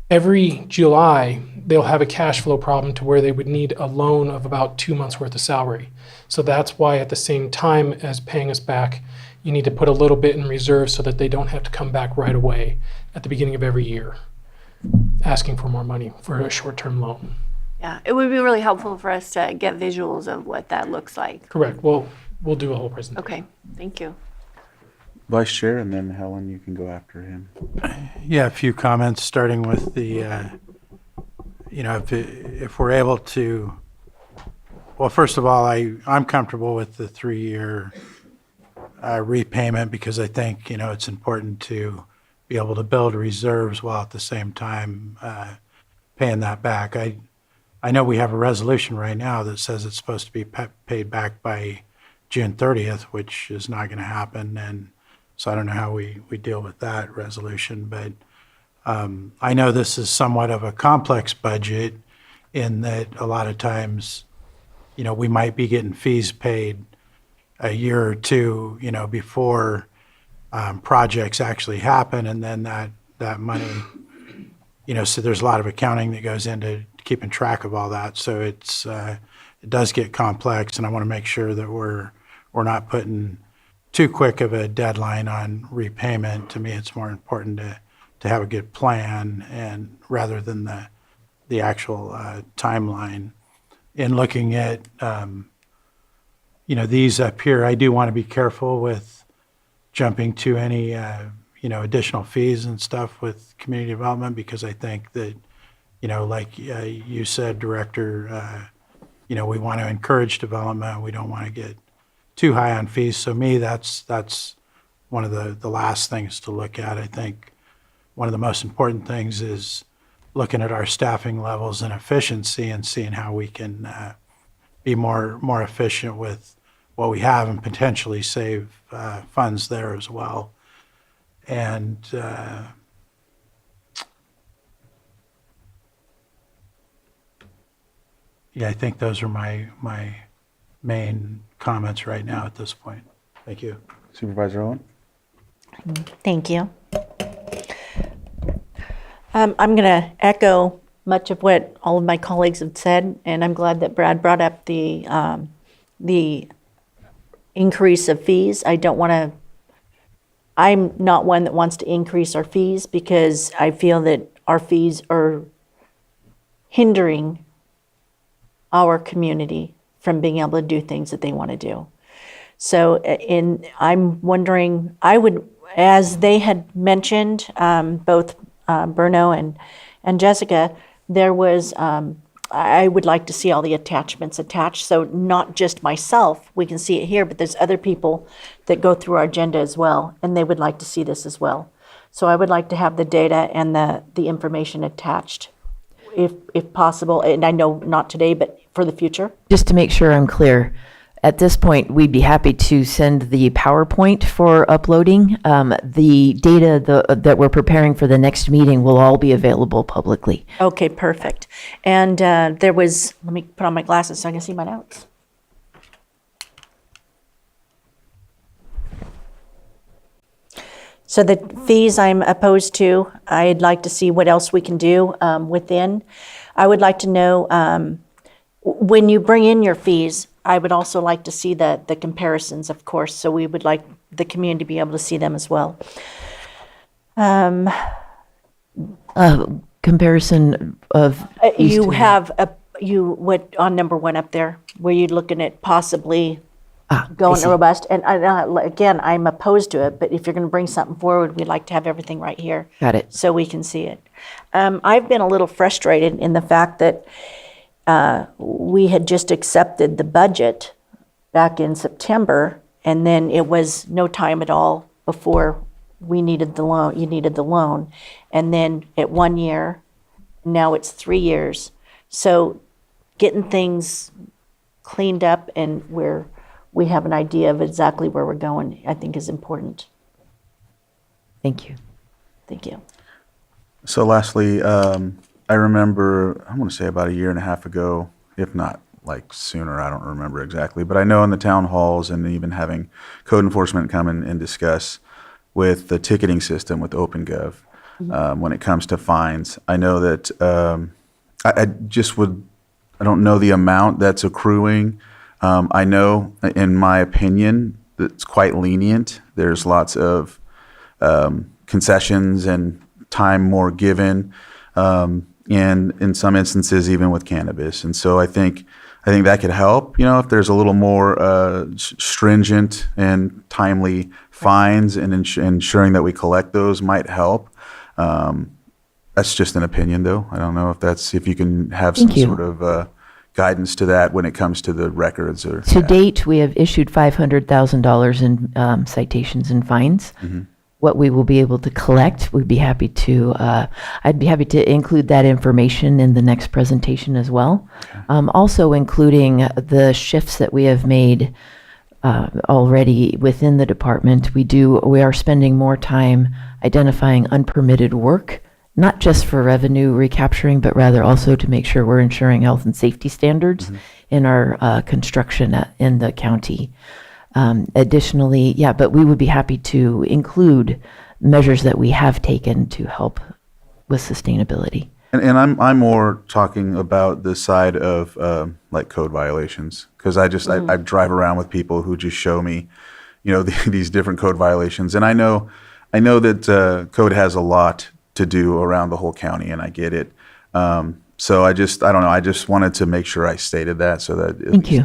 Speaker 21: every July, they'll have a cash flow problem to where they would need a loan of about 2 months worth of salary. So that's why at the same time as paying us back, you need to put a little bit in reserve so that they don't have to come back right away at the beginning of every year, asking for more money for a short-term loan.
Speaker 2: Yeah, it would be really helpful for us to get visuals of what that looks like.
Speaker 21: Correct. Well, we'll do a whole presentation.
Speaker 2: Okay, thank you.
Speaker 1: Vice Chair, and then Helen, you can go after him.
Speaker 10: Yeah, a few comments, starting with the, if we're able to, well, first of all, I'm comfortable with the 3-year repayment because I think, it's important to be able to build reserves while at the same time paying that back. I know we have a resolution right now that says it's supposed to be paid back by June 30th, which is not going to happen, and so I don't know how we deal with that resolution, but I know this is somewhat of a complex budget in that a lot of times, we might be getting fees paid a year or two, before projects actually happen, and then that money, so there's a lot of accounting that goes into keeping track of all that. So it does get complex, and I want to make sure that we're not putting too quick of a deadline on repayment. To me, it's more important to have a good plan and rather than the actual timeline. In looking at these up here, I do want to be careful with jumping to any additional fees and stuff with community development because I think that like you said, Director, we want to encourage development. We don't want to get too high on fees. So me, that's one of the last things to look at. I think one of the most important things is looking at our staffing levels and efficiency and seeing how we can be more efficient with what we have and potentially save funds there as well. And yeah, I think those are my main comments right now at this point. Thank you.
Speaker 1: Supervisor Owen?
Speaker 4: Thank you. I'm going to echo much of what all of my colleagues have said, and I'm glad that Brad brought up the increase of fees. I'm not one that wants to increase our fees because I feel that our fees are hindering our community from being able to do things that they want to do. So I'm wondering, as they had mentioned, both Bruno and Jessica, there was, I would like to see all the attachments attached. So not just myself, we can see it here, but there's other people that go through our agenda as well, and they would like to see this as well. So I would like to have the data and the information attached, if possible. And I know not today, but for the future.
Speaker 19: Just to make sure I'm clear, at this point, we'd be happy to send the PowerPoint for uploading. The data that we're preparing for the next meeting will all be available publicly.
Speaker 4: Okay, perfect. And there was, let me put on my glasses so I can see my notes. So the fees I'm opposed to, I'd like to see what else we can do within. I would like to know, when you bring in your fees, I would also like to see the comparisons, of course, so we would like the community to be able to see them as well.
Speaker 19: Comparison of these
Speaker 4: You
Speaker 19: two.
Speaker 4: have, what, on number 1 up there, where you're looking at possibly going
Speaker 19: see.
Speaker 4: robust. And again, I'm opposed to it, but if you're going to bring something forward, we'd like to have everything right here.
Speaker 19: Got it.
Speaker 4: So we can see it. I've been a little frustrated in the fact that we had just accepted the budget back in September, and then it was no time at all before we needed the loan, you needed the loan. And then at 1 year, now it's 3 years. So getting things cleaned up and where we have an idea of exactly where we're going, I think is important.
Speaker 19: Thank you.
Speaker 4: Thank you.
Speaker 1: So lastly, I remember, I want to say about a year and a half ago, if not like sooner, I don't remember exactly, but I know in the town halls and even having code enforcement come in and discuss with the ticketing system with OpenGov, when it comes to fines. I know that I don't know the amount that's accruing. I know, in my opinion, that it's quite lenient. There's lots of concessions and time more given. And in some instances, even with cannabis. And so I think that could help, if there's a little more stringent and timely fines and ensuring that we collect those might help. That's just an opinion, though. I don't know if you can have some sort of guidance to that when it comes to the records. Or
Speaker 19: To date, we have issued $500,000 in citations and fines.
Speaker 1: Mm-hmm.
Speaker 19: What we will be able to collect, I'd be happy to include that information in the next presentation as well. Okay. Also including the shifts that we have made already within the department. We are spending more time identifying unpermitted work, not just for revenue recapturing, but rather also to make sure we're ensuring health and safety standards in our construction in the county. Additionally, but we would be happy to include measures that we have taken to help with sustainability.
Speaker 1: And I'm more talking about the side of like code violations, because I drive around with people who just show me, these different code violations, and I know that code has a lot to do around the whole county, and I get it. So I don't know. I just wanted to make sure I stated that so that.
Speaker 19: Thank you.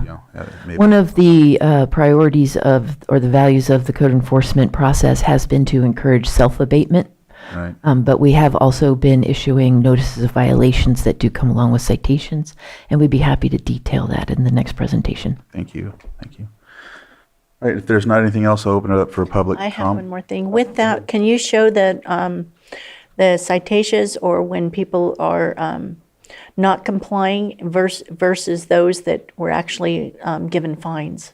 Speaker 19: One of the priorities or the values of the code enforcement process has been to encourage self-abatement.
Speaker 1: Right.
Speaker 19: But we have also been issuing notices of violations that do come along with citations, and we'd be happy to detail that in the next presentation.
Speaker 1: Thank you. All right. If there's not anything else, I'll open it up for public
Speaker 4: I
Speaker 1: comment.
Speaker 4: have one more thing. With that, can you show The citations or when people are not complying versus those that were actually given fines.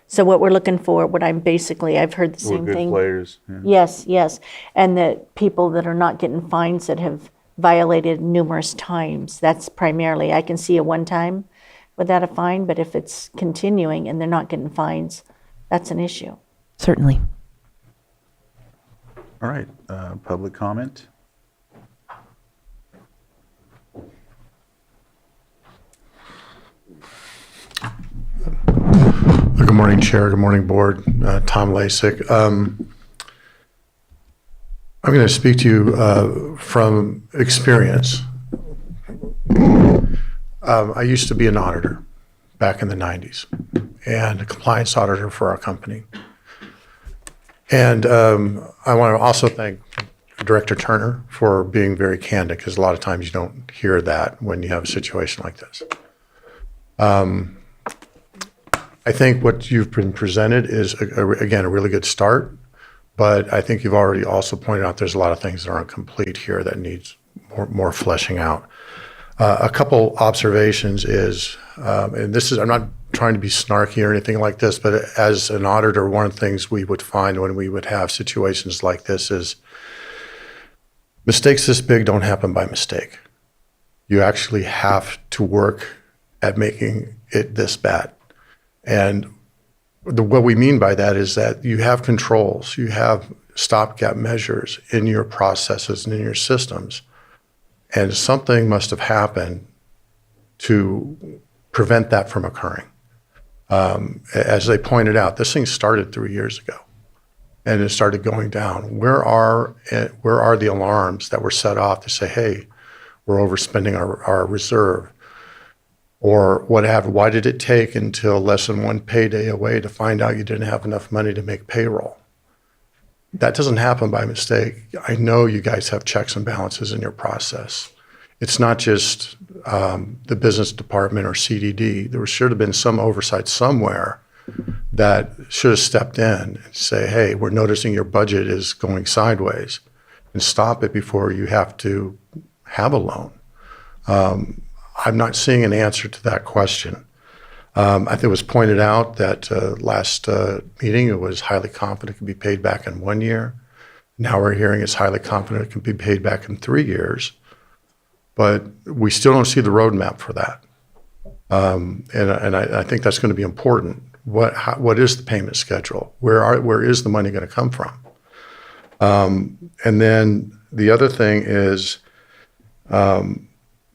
Speaker 4: So what we're looking for, I've heard the same
Speaker 1: good
Speaker 4: thing.
Speaker 1: players. Yeah.
Speaker 4: Yes, yes. And that people that are not getting fines that have violated numerous times. That's primarily, I can see a one time without a fine, but if it's continuing and they're not getting fines, that's an issue.
Speaker 19: Certainly.
Speaker 1: All right, public comment?
Speaker 6: Good morning, Chair. Good morning, Board. Tom Lasik. I'm going to speak to you from experience. I used to be an auditor back in the 90s and a compliance auditor for our company. And I want to also thank Director Turner for being very candid, because a lot of times you don't hear that when you have a situation like this. I think what you've been presented is, again, a really good start, but I think you've already also pointed out there's a lot of things that aren't complete here that needs more fleshing out. A couple observations is, and this is, I'm not trying to be snarky or anything like this, but as an auditor, one of the things we would find when we would have situations like this is mistakes this big don't happen by mistake. You actually have to work at making it this bad. And what we mean by that is that you have controls, you have stopgap measures in your processes and in your systems, and something must have happened to prevent that from occurring. As they pointed out, this thing started 3 years ago, and it started going down. Where are the alarms that were set off to say, hey, we're overspending our reserve? Or whatever. Why did it take until less than one payday away to find out you didn't have enough money to make payroll? That doesn't happen by mistake. I know you guys have checks and balances in your process. It's not just the business department or CDD. There should have been some oversight somewhere that should have stepped in and say, hey, we're noticing your budget is going sideways, and stop it before you have to have a loan. I'm not seeing an answer to that question. I think it was pointed out that last meeting it was highly confident it could be paid back in 1 year. Now we're hearing it's highly confident it can be paid back in 3 years. But we still don't see the roadmap for that. And I think that's going to be important. What is the payment schedule? Where is the money going to come from? And then the other thing is,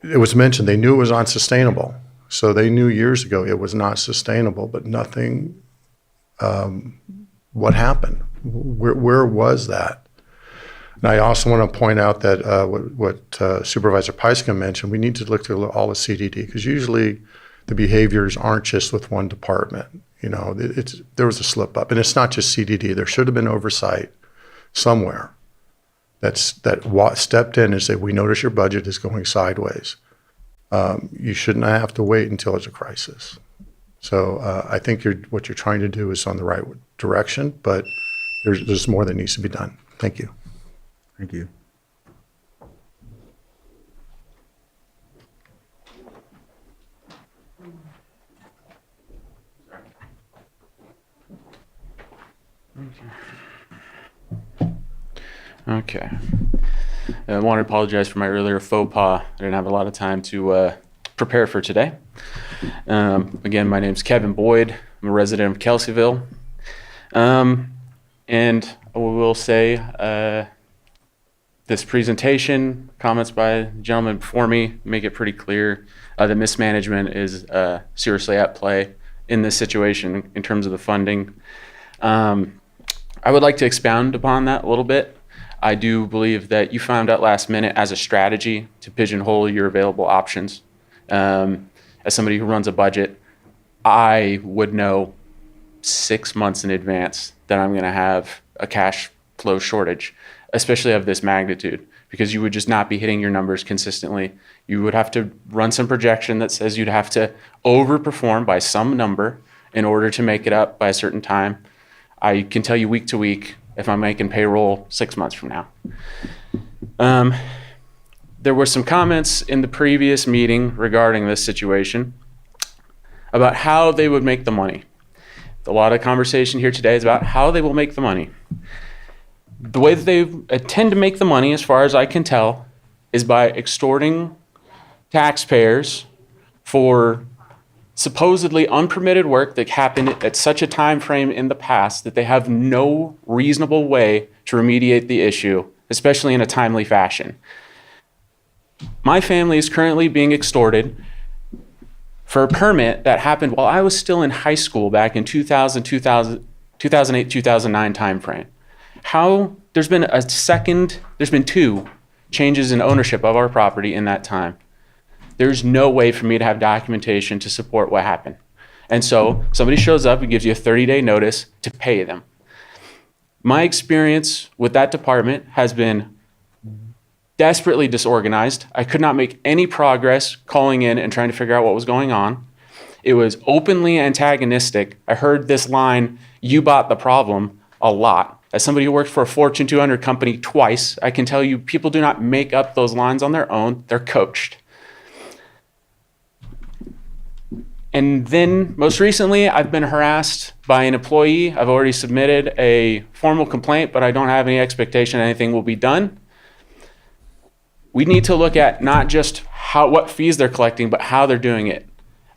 Speaker 6: it was mentioned they knew it was unsustainable. So they knew years ago it was not sustainable, but nothing, what happened? Where was that? And I also want to point out that what Supervisor Pyska mentioned, we need to look through all the CDD, because usually the behaviors aren't just with one department. You know, there was a slip up, and it's not just CDD. There should have been oversight somewhere that stepped in and said, we notice your budget is going sideways. You shouldn't have to wait until it's a crisis. So I think what you're trying to do is on the right direction, but there's more that needs to be done. Thank you.
Speaker 1: Thank you.
Speaker 22: Okay. I want to apologize for my earlier faux pas. I didn't have a lot of time to prepare for today. Again, my name's Kevin Boyd. I'm a resident of Kelseyville. And I will say this presentation, comments by the gentleman before me, make it pretty clear that mismanagement is seriously at play in this situation in terms of the funding. I would like to expound upon that a little bit. I do believe that you found out last minute as a strategy to pigeonhole your available options. As somebody who runs a budget, I would know 6 months in advance that I'm going to have a cash flow shortage, especially of this magnitude, because you would just not be hitting your numbers consistently. You would have to run some projection that says you'd have to overperform by some number in order to make it up by a certain time. I can tell you week to week, if I'm making payroll 6 months from now. There were some comments in the previous meeting regarding this situation about how they would make the money. A lot of conversation here today is about how they will make the money. The way that they intend to make the money, as far as I can tell, is by extorting taxpayers for supposedly unpermitted work that happened at such a time frame in the past that they have no reasonable way to remediate the issue, especially in a timely fashion. My family is currently being extorted for a permit that happened while I was still in high school back in 2008, 2009 timeframe. There's been 2 changes in ownership of our property in that time. There's no way for me to have documentation to support what happened. And so somebody shows up and gives you a 30-day notice to pay them. My experience with that department has been desperately disorganized. I could not make any progress calling in and trying to figure out what was going on. It was openly antagonistic. I heard this line, "You bought the problem," a lot. As somebody who worked for a Fortune 200 company twice, I can tell you people do not make up those lines on their own. They're coached. And then most recently, I've been harassed by an employee. I've already submitted a formal complaint, but I don't have any expectation anything will be done. We need to look at not just what fees they're collecting, but how they're doing it.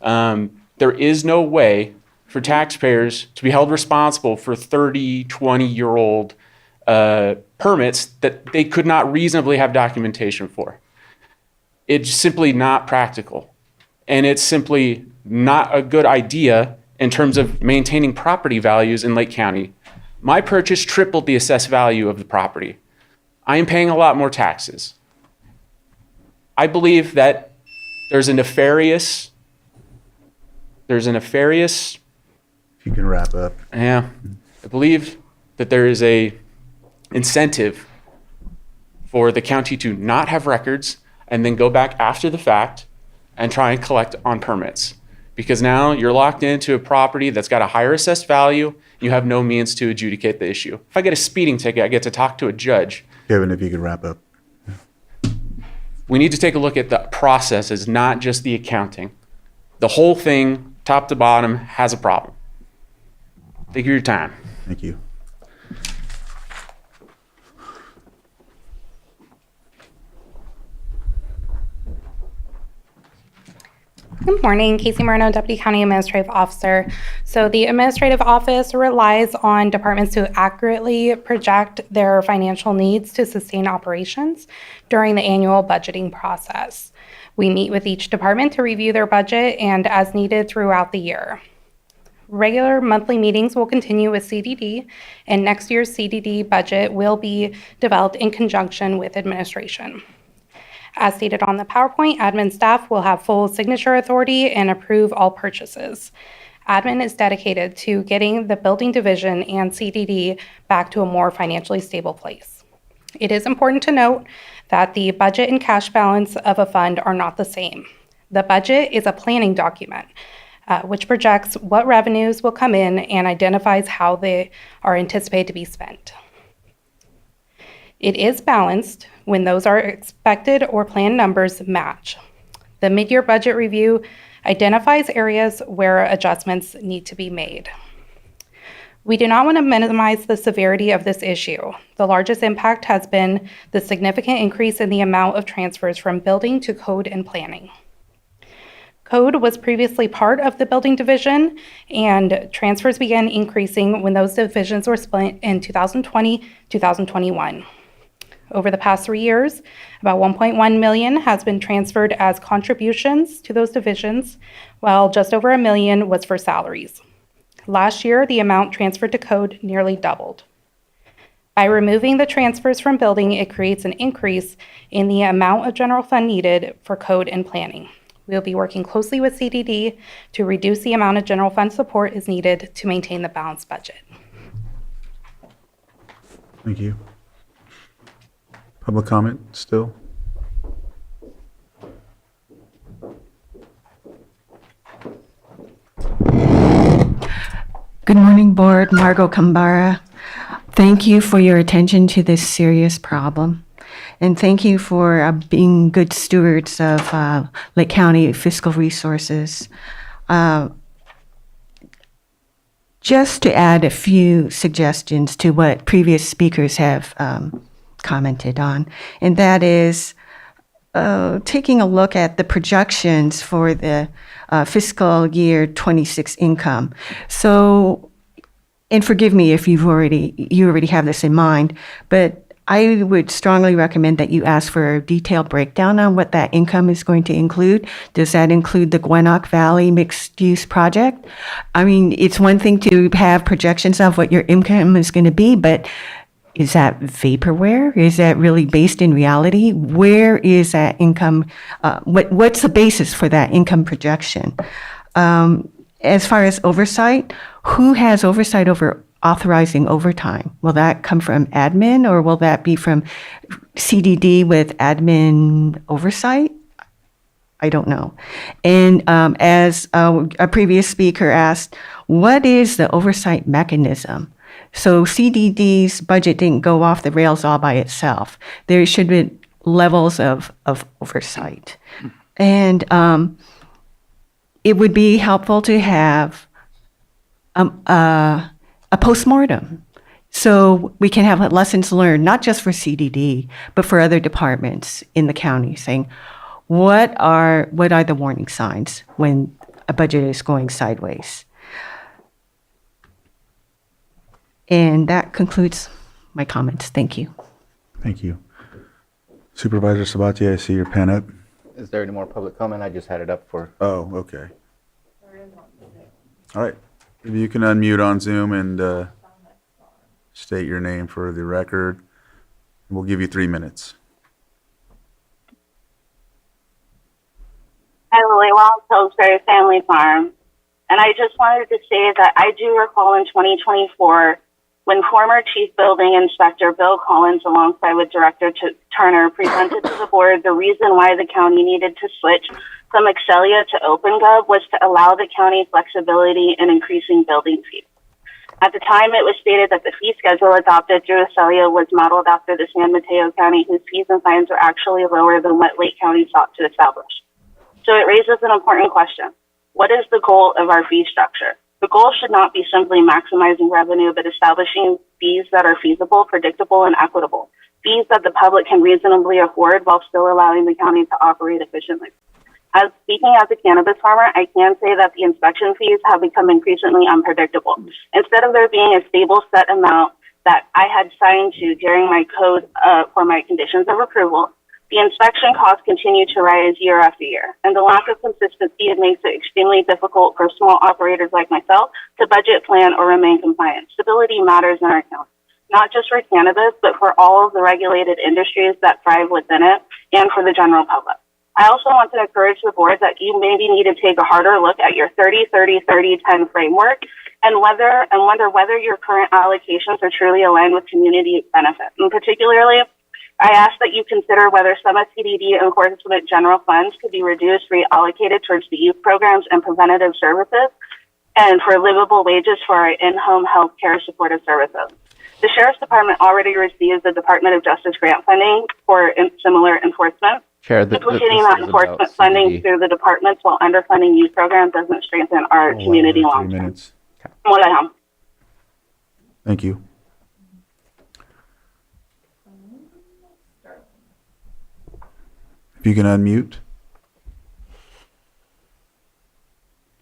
Speaker 22: There is no way for taxpayers to be held responsible for 30, 20-year-old permits that they could not reasonably have documentation for. It's simply not practical. And it's simply not a good idea in terms of maintaining property values in Lake County. My purchase tripled the assessed value of the property. I am paying a lot more taxes. I believe that there's a nefarious. If
Speaker 1: you can wrap up.
Speaker 22: Yeah. I believe that there is a incentive for the county to not have records and then go back after the fact and try and collect on permits. Because now you're locked into a property that's got a higher assessed value. You have no means to adjudicate the issue. If I get a speeding ticket, I get to talk to a judge.
Speaker 1: Kevin, if you could wrap up.
Speaker 22: We need to take a look at the processes, not just the accounting. The whole thing, top to bottom, has a problem. Thank you for your time.
Speaker 1: Thank you.
Speaker 7: Good morning, Casey Moreno, Deputy County Administrative Officer. So the Administrative Office relies on departments to accurately project their financial needs to sustain operations during the annual budgeting process. We meet with each department to review their budget and as needed throughout the year. Regular monthly meetings will continue with CDD, and next year's CDD budget will be developed in conjunction with administration. As stated on the PowerPoint, admin staff will have full signature authority and approve all purchases. Admin is dedicated to getting the building division and CDD back to a more financially stable place. It is important to note that the budget and cash balance of a fund are not the same. The budget is a planning document, which projects what revenues will come in and identifies how they are anticipated to be spent. It is balanced when those are expected or planned numbers match. The mid-year budget review identifies areas where adjustments need to be made. We do not want to minimize the severity of this issue. The largest impact has been the significant increase in the amount of transfers from building to code and planning. Code was previously part of the building division, and transfers began increasing when those divisions were split in 2020, 2021. Over the past 3 years, about $1.1 million has been transferred as contributions to those divisions, while just over $1 million was for salaries. Last year, the amount transferred to code nearly doubled. By removing the transfers from building, it creates an increase in the amount of general fund needed for code and planning. We'll be working closely with CDD to reduce the amount of general fund support is needed to maintain the balanced budget.
Speaker 1: Thank you. Public comment still?
Speaker 8: Good morning, Board. Margot Kambara. Thank you for your attention to this serious problem. And thank you for being good stewards of Lake County fiscal resources. Just to add a few suggestions to what previous speakers have commented on, and that is taking a look at the projections for the fiscal year 26 income. So, and forgive me if you already have this in mind, but I would strongly recommend that you ask for a detailed breakdown on what that income is going to include. Does that include the Gwinnett Valley mixed-use project? I mean, it's one thing to have projections of what your income is going to be, but is that vaporware? Is that really based in reality? Where is that income? What's the basis for that income projection? As far as oversight, who has oversight over authorizing overtime? Will that come from admin, or will that be from CDD with admin oversight? I don't know. And as a previous speaker asked, what is the oversight mechanism? So CDD's budget didn't go off the rails all by itself. There should be levels of oversight. And it would be helpful to have a postmortem, so we can have lessons learned, not just for CDD, but for other departments in the county, saying, what are the warning signs when a budget is going sideways? And that concludes my comments. Thank you.
Speaker 1: Thank you. Supervisor Sabatier, I see your pen up.
Speaker 3: Is there any more public comment? I just had it up for.
Speaker 1: Oh, okay. All right. If you can unmute on Zoom and state your name for the record, we'll give you 3 minutes.
Speaker 9: Hi, Lily Wells, Pillsbury Family Farm. And I just wanted to say that I do recall in 2024 when former Chief Building Inspector Bill Collins, alongside with Director Turner, presented to the board the reason why the county needed to switch from Excelia to OpenGov was to allow the county flexibility in increasing building fees. At the time, it was stated that the fee schedule adopted through Excelia was modeled after the San Mateo County, whose fees and fines are actually lower than what Lake County sought to establish. So it raises an important question. What is the goal of our fee structure? The goal should not be simply maximizing revenue, but establishing fees that are feasible, predictable, and equitable. Fees that the public can reasonably afford while still allowing the county to operate efficiently. As speaking as a cannabis farmer, I can say that the inspection fees have become increasingly unpredictable. Instead of there being a stable set amount that I had signed to during my code for my conditions of approval, the inspection costs continue to rise year after year, and the lack of consistency makes it extremely difficult for small operators like myself to budget, plan, or remain compliant. Stability matters in our county, not just for cannabis, but for all of the regulated industries that thrive within it and for the general public. I also want to encourage the board that you maybe need to take a harder look at your 30-30-30-10 framework and wonder whether your current allocations are truly aligned with community benefit. And particularly, I ask that you consider whether some of CDD enforcement general funds could be reduced, reallocated towards the youth programs and preventative services, and for livable wages for our in-home health care supportive services. The Sheriff's Department already receives the Department of Justice grant funding for similar enforcement.
Speaker 3: Chair,
Speaker 9: Duplicating that enforcement funding through the departments while underfunding youth programs doesn't strengthen our community long term.
Speaker 1: Thank you. If you can unmute.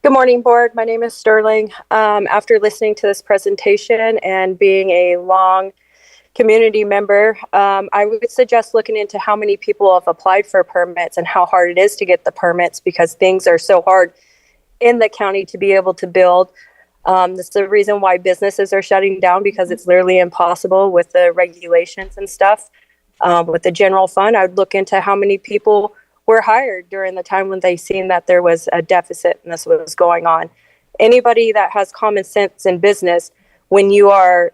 Speaker 23: Good morning, board. My name is Sterling. After listening to this presentation and being a long community member, I would suggest looking into how many people have applied for permits and how hard it is to get the permits, because things are so hard in the county to be able to build. That's the reason why businesses are shutting down, because it's literally impossible with the regulations and stuff. With the general fund, I would look into how many people were hired during the time when they seen that there was a deficit and this was going on. Anybody that has common sense in business, when you are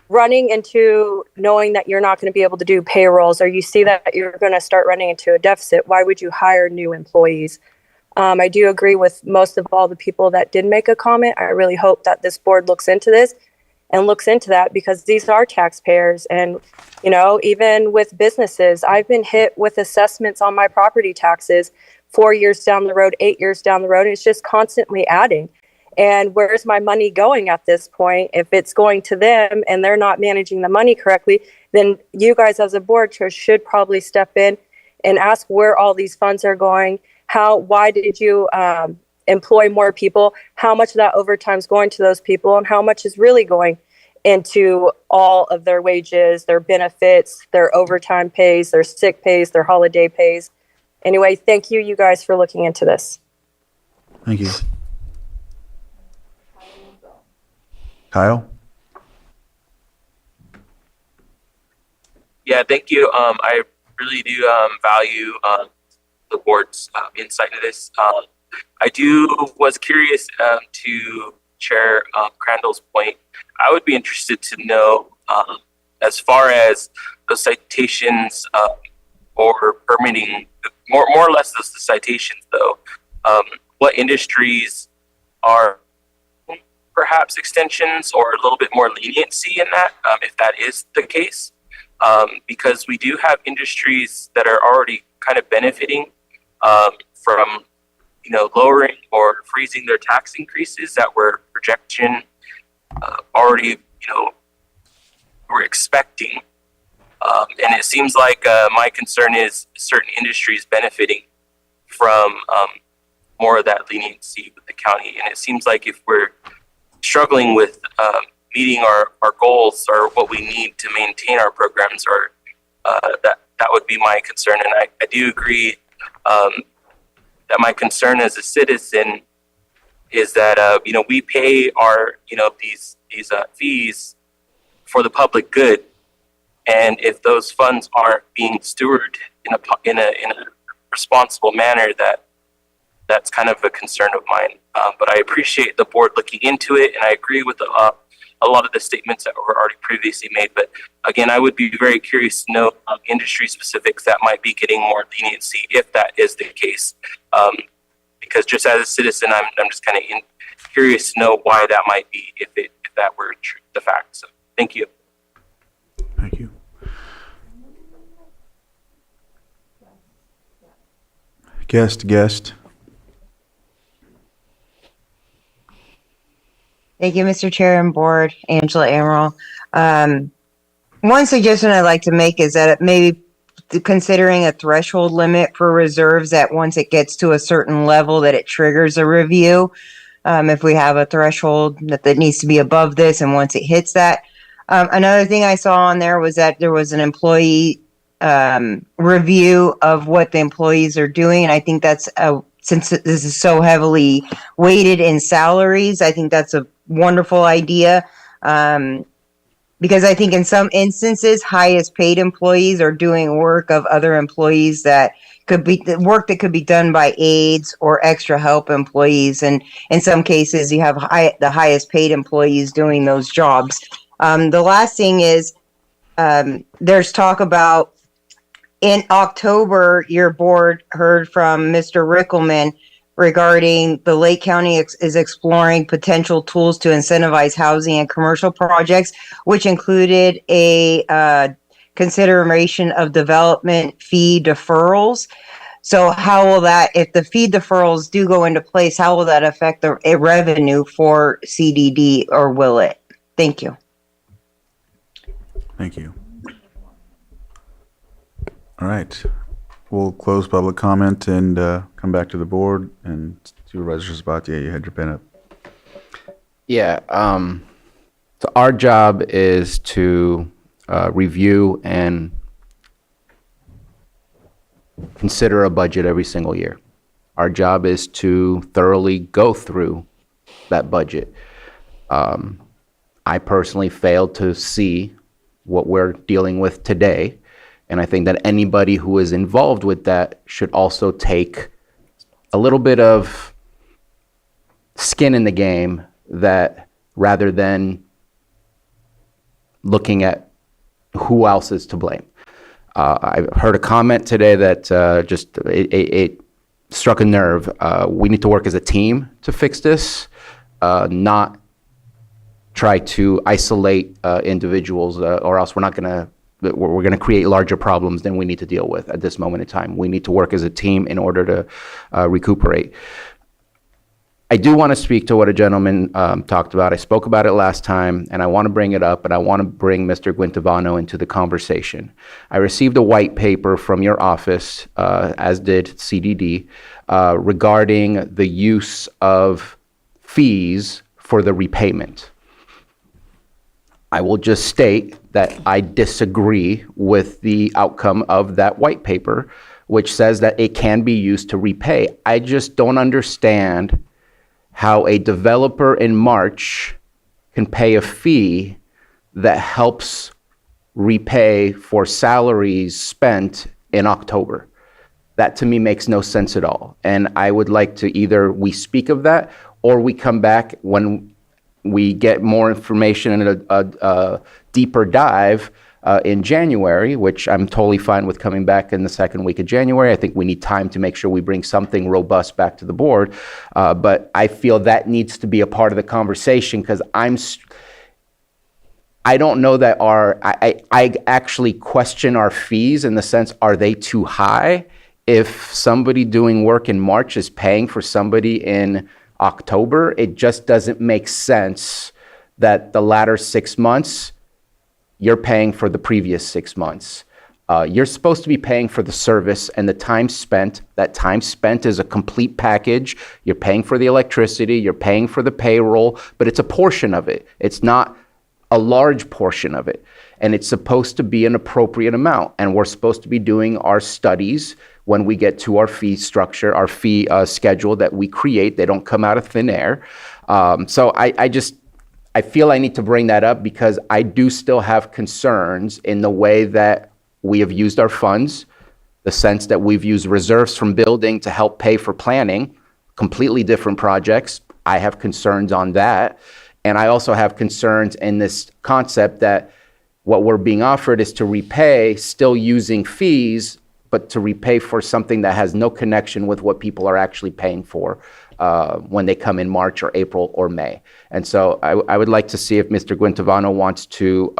Speaker 23: running into knowing that you're not going to be able to do payrolls, or you see that you're going to start running into a deficit, why would you hire new employees? I do agree with most of all the people that did make a comment. I really hope that this board looks into this and looks into that, because these are taxpayers. And, you know, even with businesses, I've been hit with assessments on my property taxes 4 years down the road, 8 years down the road. And it's just constantly adding. And where's my money going at this point? If it's going to them and they're not managing the money correctly, then you guys as a board should probably step in and ask where all these funds are going. Why did you employ more people? How much of that overtime is going to those people, and how much is really going into all of their wages, their benefits, their overtime pays, their sick pays, their holiday pays? Anyway, thank you guys for looking into this.
Speaker 1: Thank you. Kyle?
Speaker 11: Yeah, thank you. I really do value the board's insight into this. I was curious to Chair Crandall's point. I would be interested to know, as far as the citations or permitting, more or less the citations though, what industries are perhaps extensions or a little bit more leniency in that, if that is the case, because we do have industries that are already kind of benefiting from, you know, lowering or freezing their tax increases that were projection already, you know, we're expecting. And it seems like my concern is certain industries benefiting from more of that leniency with the county. And it seems like if we're struggling with meeting our goals or what we need to maintain our programs, or that would be my concern. And I do agree that my concern as a citizen is that you know, we pay our, you know, these fees for the public good, and if those funds aren't being stewarded in a responsible manner, that's kind of a concern of mine. But I appreciate the board looking into it, and I agree with a lot of the statements that were already previously made. But again, I would be very curious to know industry specifics that might be getting more leniency, if that is the case. Because just as a citizen, I'm just kind of curious to know why that might be, if that were the fact. So thank you.
Speaker 1: Thank you. Guest.
Speaker 12: Thank you, Mr. Chair and Board. Angela Amaral. One suggestion I'd like to make is that maybe considering a threshold limit for reserves, that once it gets to a certain level that it triggers a review. If we have a threshold that needs to be above this, and once it hits that. Another thing I saw on there was that there was an employee review of what the employees are doing. And I think that's, since this is so heavily weighted in salaries, I think that's a wonderful idea. Because I think in some instances, highest paid employees are doing work of other employees that could be the work that could be done by aides or extra help employees. And in some cases, you have the highest paid employees doing those jobs. The last thing is, there's talk about, in October, your board heard from Mr. Rickelman regarding the Lake County is exploring potential tools to incentivize housing and commercial projects, which included a consideration of development fee deferrals. So how will that, if the fee deferrals do go into place, how will that affect the revenue for CDD, or will it? Thank you.
Speaker 1: Thank you. All right. We'll close public comment and come back to the board. And Supervisor Sabatier, you had your pen up.
Speaker 3: Yeah. So our job is to review and consider a budget every single year. Our job is to thoroughly go through that budget. I personally failed to see what we're dealing with today. And I think that anybody who is involved with that should also take a little bit of skin in the game, that rather than looking at who else is to blame. I heard a comment today that it struck a nerve. We need to work as a team to fix this, not try to isolate individuals, or else we're going to create larger problems than we need to deal with at this moment in time. We need to work as a team in order to recuperate. I do want to speak to what a gentleman talked about. I spoke about it last time, and I want to bring it up, and I want to bring Mr. Guintavano into the conversation. I received a white paper from your office, as did CDD, regarding the use of fees for the repayment. I will just state that I disagree with the outcome of that white paper, which says that it can be used to repay. I just don't understand how a developer in March can pay a fee that helps repay for salaries spent in October. That to me makes no sense at all. And I would like to either we speak of that or we come back when we get more information and a deeper dive in January, which I'm totally fine with coming back in the second week of January. I think we need time to make sure we bring something robust back to the board. But I feel that needs to be a part of the conversation because I don't know that I actually question our fees in the sense, are they too high? If somebody doing work in March is paying for somebody in October, it just doesn't make sense that the latter 6 months, you're paying for the previous 6 months. You're supposed to be paying for the service and the time spent. That time spent is a complete package. You're paying for the electricity, you're paying for the payroll, but it's a portion of it. It's not a large portion of it. And it's supposed to be an appropriate amount. And we're supposed to be doing our studies when we get to our fee structure, our fee schedule that we create. They don't come out of thin air. So I feel I need to bring that up because I do still have concerns in the way that we have used our funds, the sense that we've used reserves from building to help pay for planning, completely different projects. I have concerns on that. And I also have concerns in this concept that what we're being offered is to repay still using fees, but to repay for something that has no connection with what people are actually paying for when they come in March or April or May. And so I would like to see if Mr. Guintavano wants to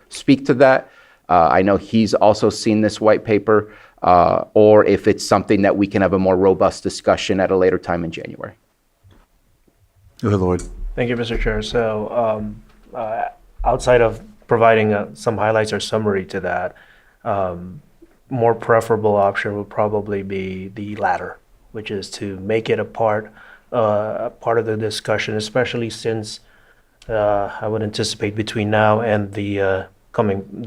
Speaker 3: speak to that. I know he's also seen this white paper, or if it's something that we can have a more robust discussion at a later time in January.
Speaker 1: Go ahead, Lloyd.
Speaker 13: Thank you, Mr. Chair. So outside of providing some highlights or summary to that, more preferable option would probably be the latter, which is to make it a part of the discussion, especially since I would anticipate between now and the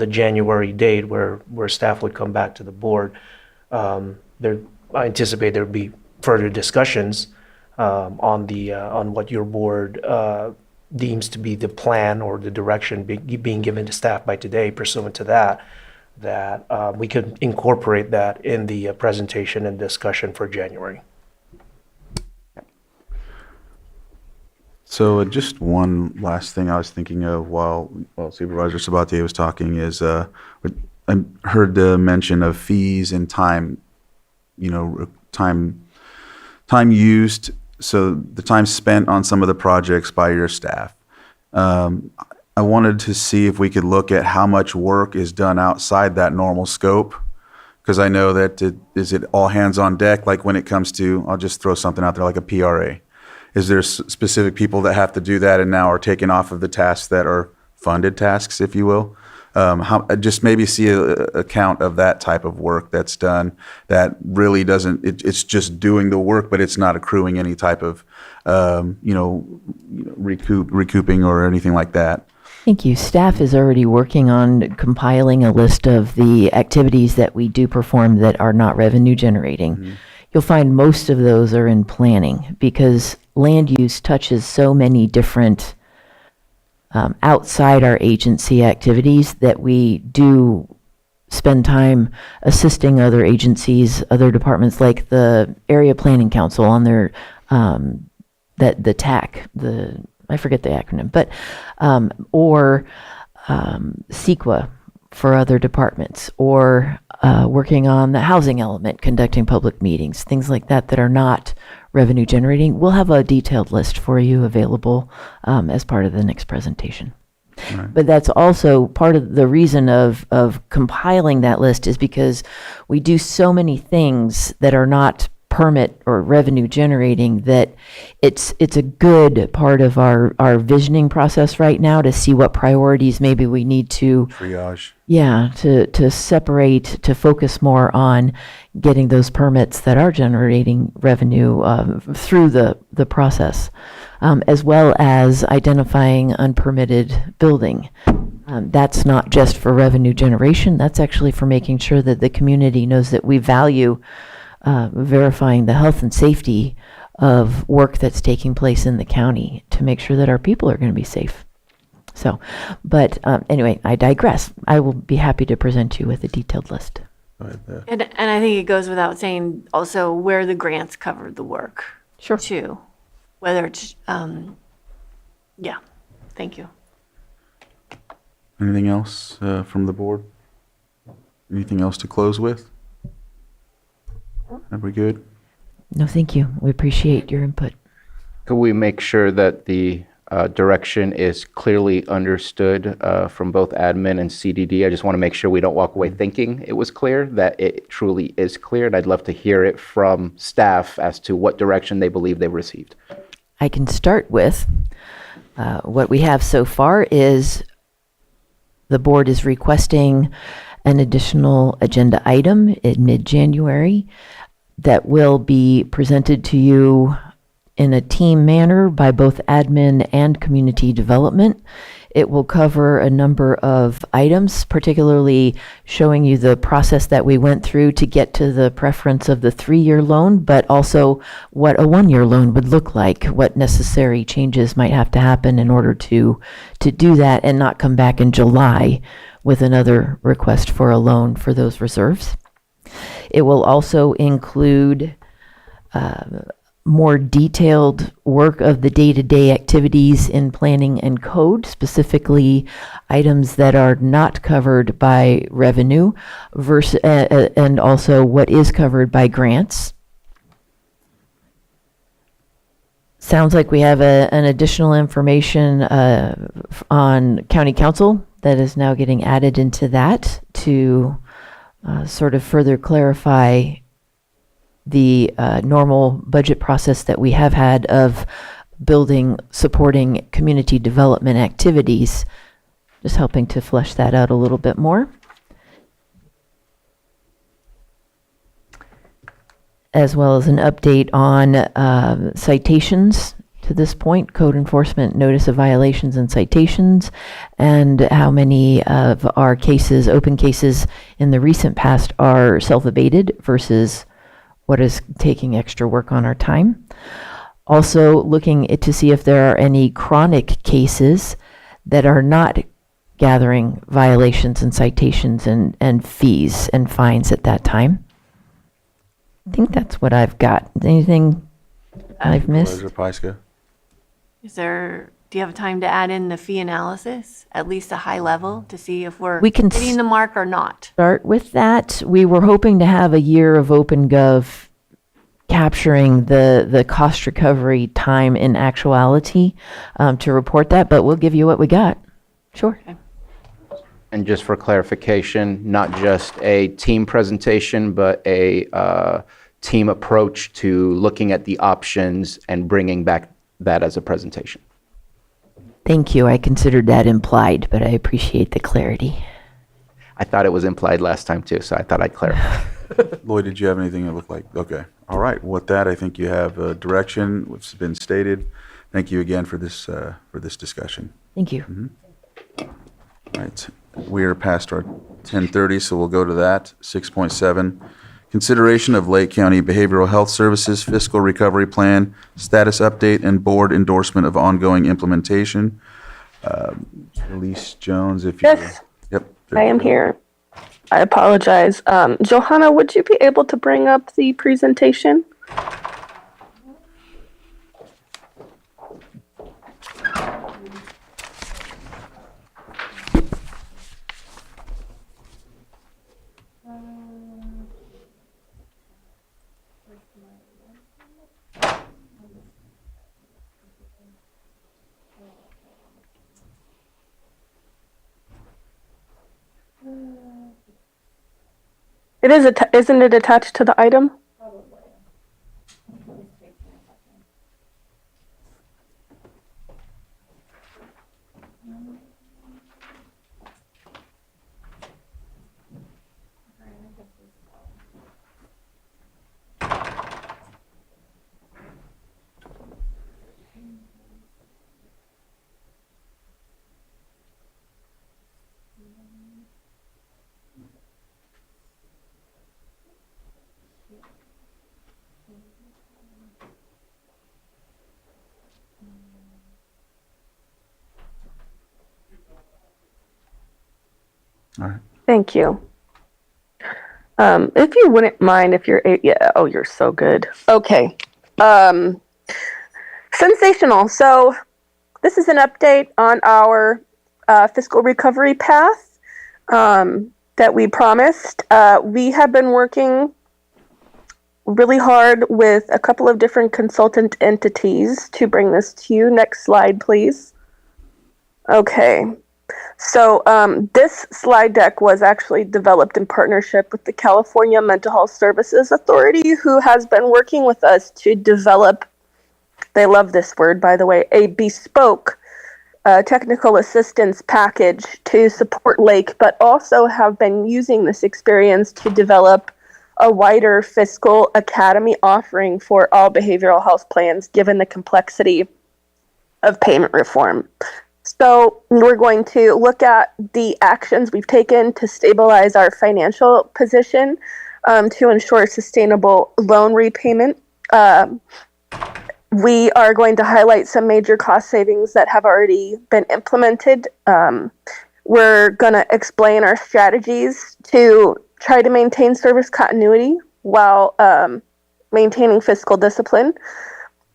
Speaker 13: January date where staff would come back to the board, I anticipate there would be further discussions on what your board deems to be the plan or the direction being given to staff by today. Pursuant to that we could incorporate that in the presentation and discussion for January.
Speaker 1: So just one last thing I was thinking of while Supervisor Sabatier was talking is I heard the mention of fees and time, time used, so the time spent on some of the projects by your staff. I wanted to see if we could look at how much work is done outside that normal scope, because I know that is it all hands on deck, like when it comes to, I'll just throw something out there like a PRA. Is there specific people that have to do that and now are taken off of the tasks that are funded tasks, if you will? Just maybe see a count of that type of work that's done that really doesn't, it's just doing the work, but it's not accruing any type of, recouping or anything like that.
Speaker 19: Thank you. Staff is already working on compiling a list of the activities that we do perform that are not revenue generating. Mm-hmm. You'll find most of those are in planning because land use touches so many different outside our agency activities that we do spend time assisting other agencies, other departments like the Area Planning Council on their, the TAC, I forget the acronym, but, or CEQA for other departments, or working on the housing element, conducting public meetings, things like that that are not revenue generating. We'll have a detailed list for you available as part of the next presentation.
Speaker 1: Right.
Speaker 19: But that's also part of the reason of compiling that list, is because we do so many things that are not permit or revenue generating, that it's a good part of our visioning process right now to see what priorities maybe we need to
Speaker 1: Triage.
Speaker 19: to separate, to focus more on getting those permits that are generating revenue through the process, as well as identifying unpermitted building. That's not just for revenue generation, that's actually for making sure that the community knows that we value verifying the health and safety of work that's taking place in the county to make sure that our people are going to be safe. So, but anyway, I digress. I will be happy to present you with a detailed list.
Speaker 2: And I think it goes without saying also where the grants covered the work.
Speaker 19: Sure.
Speaker 2: Too. Whether it's, yeah, thank you.
Speaker 1: Anything else from the board? Anything else to close with? Are we good?
Speaker 19: No, thank you. We appreciate your input.
Speaker 3: Could we make sure that the direction is clearly understood from both admin and CDD? I just want to make sure we don't walk away thinking it was clear, that it truly is clear. And I'd love to hear it from staff as to what direction they believe they received.
Speaker 19: I can start with what we have so far is the board is requesting an additional agenda item in mid-January that will be presented to you in a team manner by both admin and community development. It will cover a number of items, particularly showing you the process that we went through to get to the preference of the 3-year loan, but also what a 1-year loan would look like, what necessary changes might have to happen in order to do that and not come back in July with another request for a loan for those reserves. It will also include more detailed work of the day-to-day activities in planning and code, specifically items that are not covered by revenue versus, and also what is covered by grants. Sounds like we have an additional information on county council that is now getting added into that to sort of further clarify the normal budget process that we have had of supporting community development activities, just helping to flesh that out a little bit more. As well as an update on citations to this point, code enforcement notice of violations and citations, and how many of our cases, open cases in the recent past, are self-abated versus what is taking extra work on our time. Also looking to see if there are any chronic cases that are not gathering violations and citations and fees and fines at that time. I think that's what I've got. Anything I've missed?
Speaker 1: Supervisor Pyska?
Speaker 2: Do you have time to add in the fee analysis, at least a high level, to see if we're
Speaker 19: We can
Speaker 2: hitting the mark or not?
Speaker 19: Start with that. We were hoping to have a year of OpenGov capturing the cost recovery time in actuality to report that, but we'll give you what we got. Sure.
Speaker 2: Okay.
Speaker 3: And just for clarification, not just a team presentation, but a team approach to looking at the options and bringing back that as a presentation.
Speaker 19: Thank you. I considered that implied, but I appreciate the clarity.
Speaker 3: I thought it was implied last time too, so I thought I'd clarify.
Speaker 1: Lloyd, did you have anything that looked like? Okay. All right. With that, I think you have a direction which has been stated. Thank you again for this discussion.
Speaker 19: Thank you.
Speaker 1: Mm-hmm. All right. We are past our 10:30, so we'll go to that. 6.7, consideration of Lake County Behavioral Health Services Fiscal Recovery Plan, status update, and board endorsement of ongoing implementation. Elise Jones, if you...
Speaker 14: Yes,
Speaker 1: Yep.
Speaker 14: I am here. I apologize. Johanna, would you be able to bring up the presentation? It is, isn't it attached to the item?
Speaker 1: All right.
Speaker 14: Thank you. If you wouldn't mind, if you're, yeah, oh, you're so good. Okay. Sensational. So this is an update on our fiscal recovery path that we promised. We have been working really hard with a couple of different consultant entities to bring this to you. Next slide, please. Okay. So this slide deck was actually developed in partnership with the California Mental Health Services Authority, who has been working with us to develop, they love this word, by the way, a bespoke technical assistance package to support Lake, but also have been using this experience to develop a wider fiscal academy offering for all behavioral health plans, given the complexity of payment reform. So we're going to look at the actions we've taken to stabilize our financial position to ensure sustainable loan repayment. We are going to highlight some major cost savings that have already been implemented. We're going to explain our strategies to try to maintain service continuity while maintaining fiscal discipline.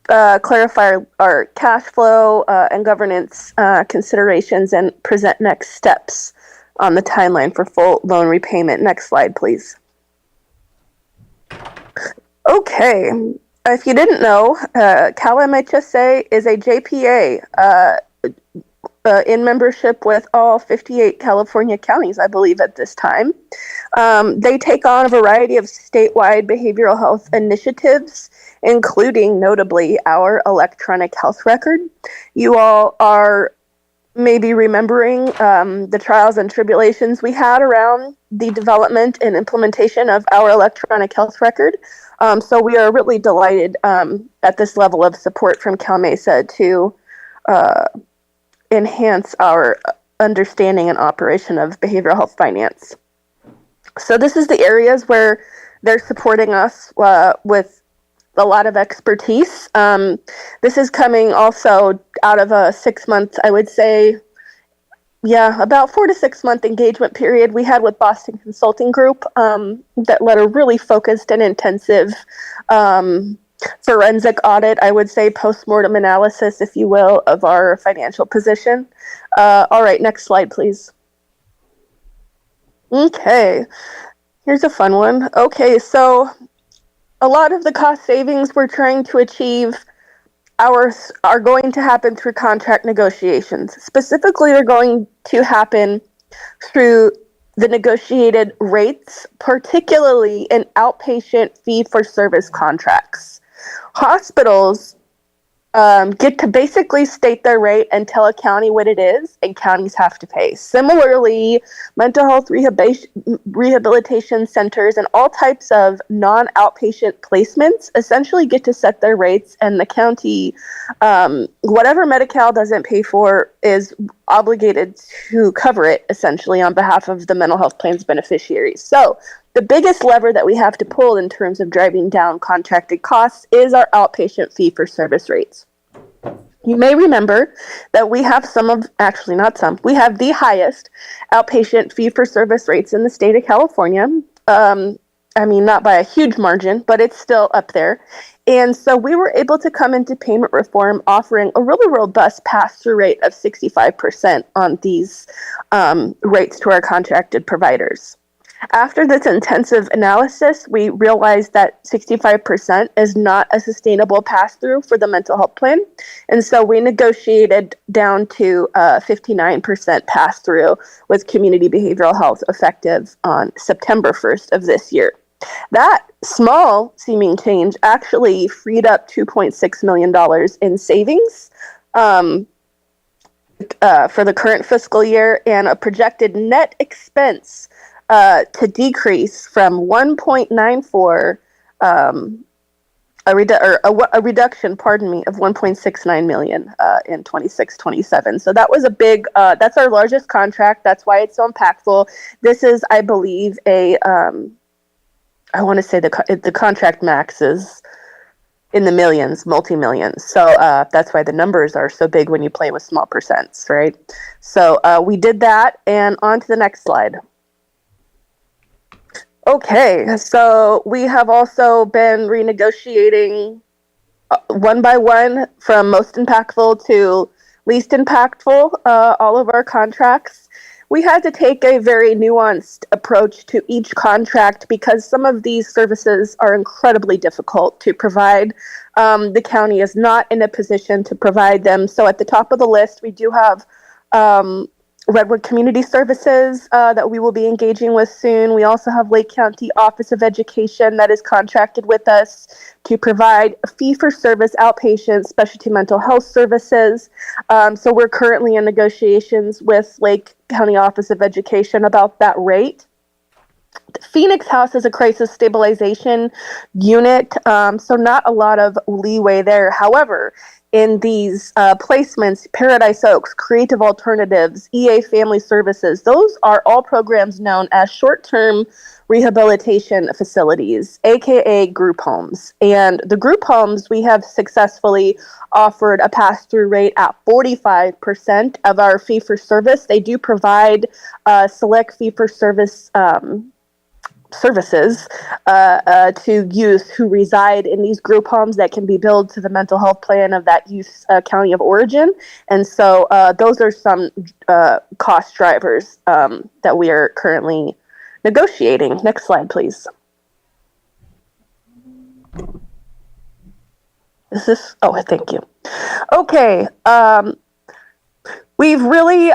Speaker 14: Clarify our cash flow and governance considerations, and present next steps on the timeline for full loan repayment. Next slide, please. Okay, if you didn't know, Cal MHSA is a JPA in membership with all 58 California counties, I believe, at this time. They take on a variety of statewide behavioral health initiatives, including notably our electronic health record. You all are maybe remembering the trials and tribulations we had around the development and implementation of our electronic health record. So we are really delighted at this level of support from CalMesa to enhance our understanding and operation of behavioral health finance. So this is the areas where they're supporting us with a lot of expertise. This is coming also out of a 6 month, I would say, about 4 to 6 month engagement period we had with Boston Consulting Group that led a really focused and intensive forensic audit, I would say postmortem analysis, if you will, of our financial position. All right, next slide, please. Okay, here's a fun one. Okay, so a lot of the cost savings we're trying to achieve are going to happen through contract negotiations. Specifically, they're going to happen through the negotiated rates, particularly in outpatient fee-for-service contracts. Hospitals get to basically state their rate and tell a county what it is, and counties have to pay. Similarly, mental health rehabilitation centers and all types of non-outpatient placements essentially get to set their rates, and the county, whatever Medi-Cal doesn't pay for, is obligated to cover it essentially on behalf of the mental health plan's beneficiaries. So the biggest lever that we have to pull in terms of driving down contracted costs is our outpatient fee-for-service rates. You may remember that we have we have the highest outpatient fee-for-service rates in the state of California. I mean, not by a huge margin, but it's still up there. And so we were able to come into payment reform offering a really robust pass-through rate of 65% on these rates to our contracted providers. After this intensive analysis, we realized that 65% is not a sustainable pass-through for the mental health plan. And so we negotiated down to 59% pass-through with community behavioral health effective on September 1st of this year. That small seeming change actually freed up $2.6 million in savings for the current fiscal year, and a projected net expense to decrease from 1.94 a reduction, pardon me, of 1.69 million in 26-27. So that was a big, that's our largest contract. That's why it's so impactful. This is, I believe, I want to say the contract max is in the millions, multi-millions. So that's why the numbers are so big when you play with small percents, right? So we did that, and on to the next slide. Okay, so we have also been renegotiating one by one from most impactful to least impactful, all of our contracts. We had to take a very nuanced approach to each contract because some of these services are incredibly difficult to provide. The county is not in a position to provide them. So at the top of the list, we do have Redwood Community Services that we will be engaging with soon. We also have Lake County Office of Education that is contracted with us to provide fee-for-service outpatient specialty mental health services. So we're currently in negotiations with Lake County Office of Education about that rate. Phoenix House is a crisis stabilization unit, so not a lot of leeway there. However, in these placements, Paradise Oaks, Creative Alternatives, EA Family Services, those are all programs known as short-term rehabilitation facilities, aka group homes. And the group homes, we have successfully offered a pass-through rate at 45% of our fee-for-service. They do provide select fee-for-service services to youth who reside in these group homes that can be billed to the mental health plan of that youth's county of origin. And so those are some cost drivers that we are currently negotiating. Next slide, please. Is this? Oh, thank you. Okay. We've really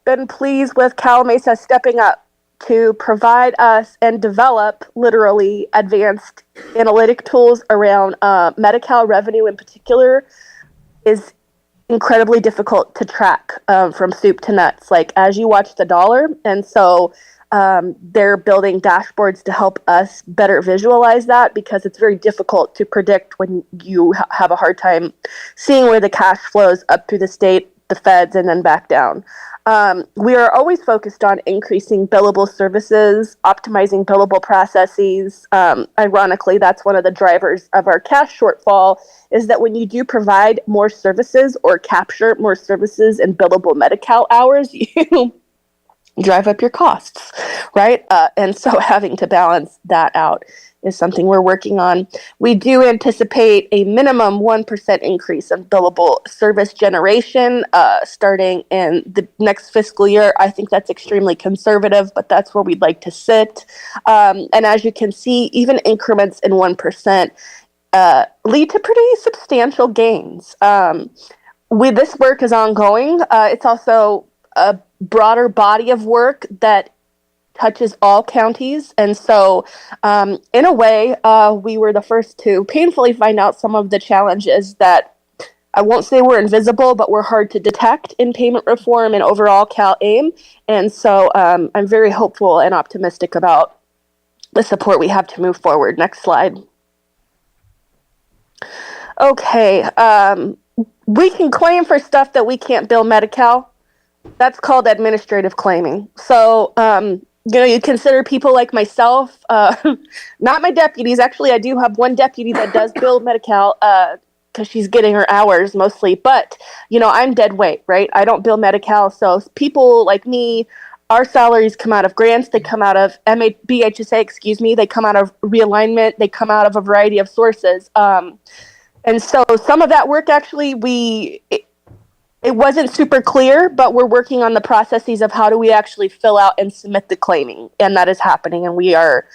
Speaker 14: been pleased with Cal Mesa stepping up to provide us and develop literally advanced analytic tools around Medi-Cal revenue in particular is incredibly difficult to track from soup to nuts, like as you watch the dollar. And so they're building dashboards to help us better visualize that because it's very difficult to predict when you have a hard time seeing where the cash flows up through the state, the feds, and then back down. We are always focused on increasing billable services, optimizing billable processes. Ironically, that's one of the drivers of our cash shortfall is that when you do provide more services or capture more services in billable Medi-Cal hours, you drive up your costs, right? And so having to balance that out is something we're working on. We do anticipate a minimum 1% increase in billable service generation starting in the next fiscal year. I think that's extremely conservative, but that's where we'd like to sit. And as you can see, even increments in 1% lead to pretty substantial gains. This work is ongoing. It's also a broader body of work that touches all counties. And so in a way, we were the first to painfully find out some of the challenges that I won't say were invisible, but were hard to detect in payment reform and overall Cal AIM. And so I'm very hopeful and optimistic about the support we have to move forward. Next slide. Okay. We can claim for stuff that we can't bill Medi-Cal. That's called administrative claiming. So, you consider people like myself, not my deputies. Actually, I do have one deputy that does bill Medi-Cal because she's getting her hours mostly. But, I'm dead weight, right? I don't bill Medi-Cal. So people like me, our salaries come out of grants. They come out of BHSA, They come out of realignment. They come out of a variety of sources. And so some of that work actually it wasn't super clear, but we're working on the processes of how do we actually fill out and submit the claiming, and that is happening, and we are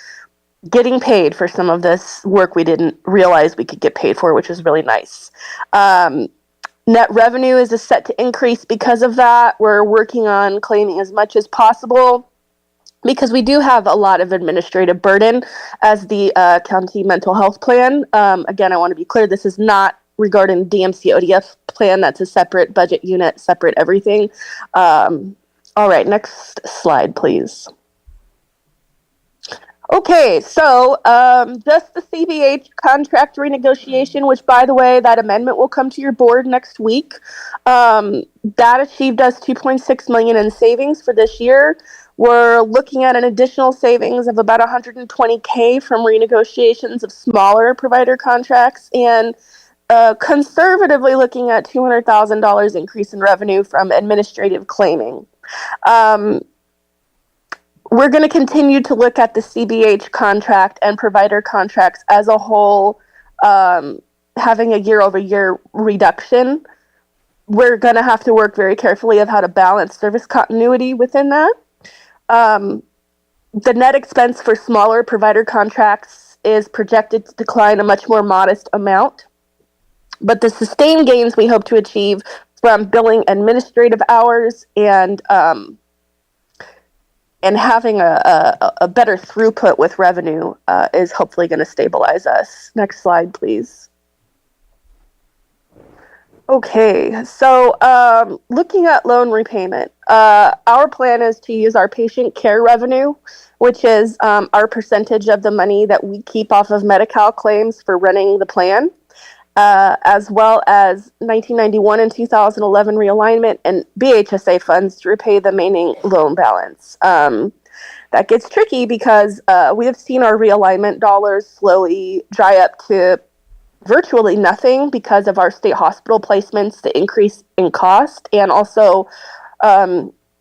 Speaker 14: getting paid for some of this work we didn't realize we could get paid for, which is really nice. Net revenue is set to increase because of that. We're working on claiming as much as possible because we do have a lot of administrative burden as the county mental health plan. Again, I want to be clear, this is not regarding DMC ODF plan. That's a separate budget unit, separate everything. All right, next slide, please. Okay, so just the CBH contract renegotiation, which, by the way, that amendment will come to your board next week. That achieved us $2.6 million in savings for this year. We're looking at an additional savings of about $120K from renegotiations of smaller provider contracts, and conservatively looking at $200,000 increase in revenue from administrative claiming. We're going to continue to look at the CBH contract and provider contracts as a whole, having a year-over-year reduction. We're going to have to work very carefully of how to balance service continuity within that. The net expense for smaller provider contracts is projected to decline a much more modest amount, but the sustained gains we hope to achieve from billing administrative hours and having a better throughput with revenue is hopefully going to stabilize us. Next slide, please. Okay, so looking at loan repayment, our plan is to use our patient care revenue, which is our percentage of the money that we keep off of Medi-Cal claims for running the plan, as well as 1991 and 2011 realignment and BHSA funds to repay the remaining loan balance. That gets tricky because we have seen our realignment dollars slowly dry up to virtually nothing because of our state hospital placements, the increase in cost, and also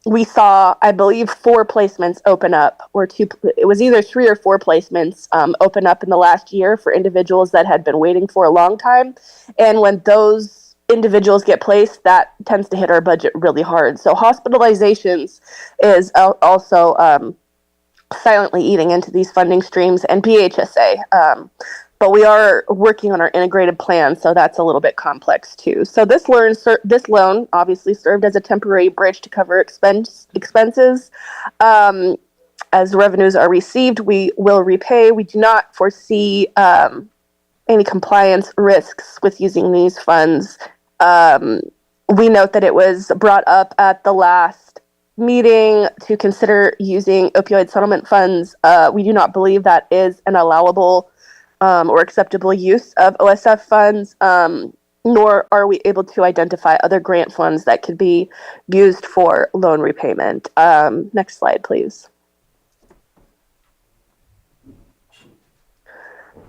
Speaker 14: we saw, I believe, 4 placements open up, or 2, it was either 3 or 4 placements open up in the last year for individuals that had been waiting for a long time. And when those individuals get placed, that tends to hit our budget really hard. So hospitalizations is also silently eating into these funding streams, and BHSA. But we are working on our integrated plan, so that's a little bit complex too. So this loan obviously served as a temporary bridge to cover expenses. As revenues are received, we will repay. We do not foresee any compliance risks with using these funds. We note that it was brought up at the last meeting to consider using opioid settlement funds. We do not believe that is an allowable or acceptable use of OSF funds, nor are we able to identify other grant funds that could be used for loan repayment. Next slide, please.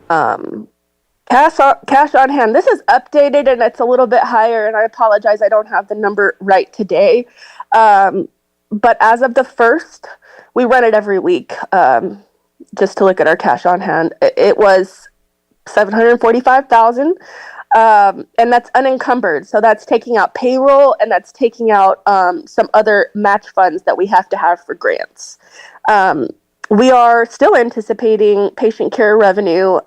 Speaker 14: Cash on hand. This is updated and it's a little bit higher, and I apologize, I don't have the number right today. But as of the 1st, we run it every week. Just to look at our cash on hand, it was $745,000, and that's unencumbered. So that's taking out payroll, and that's taking out some other match funds that we have to have for grants. We are still anticipating patient care revenue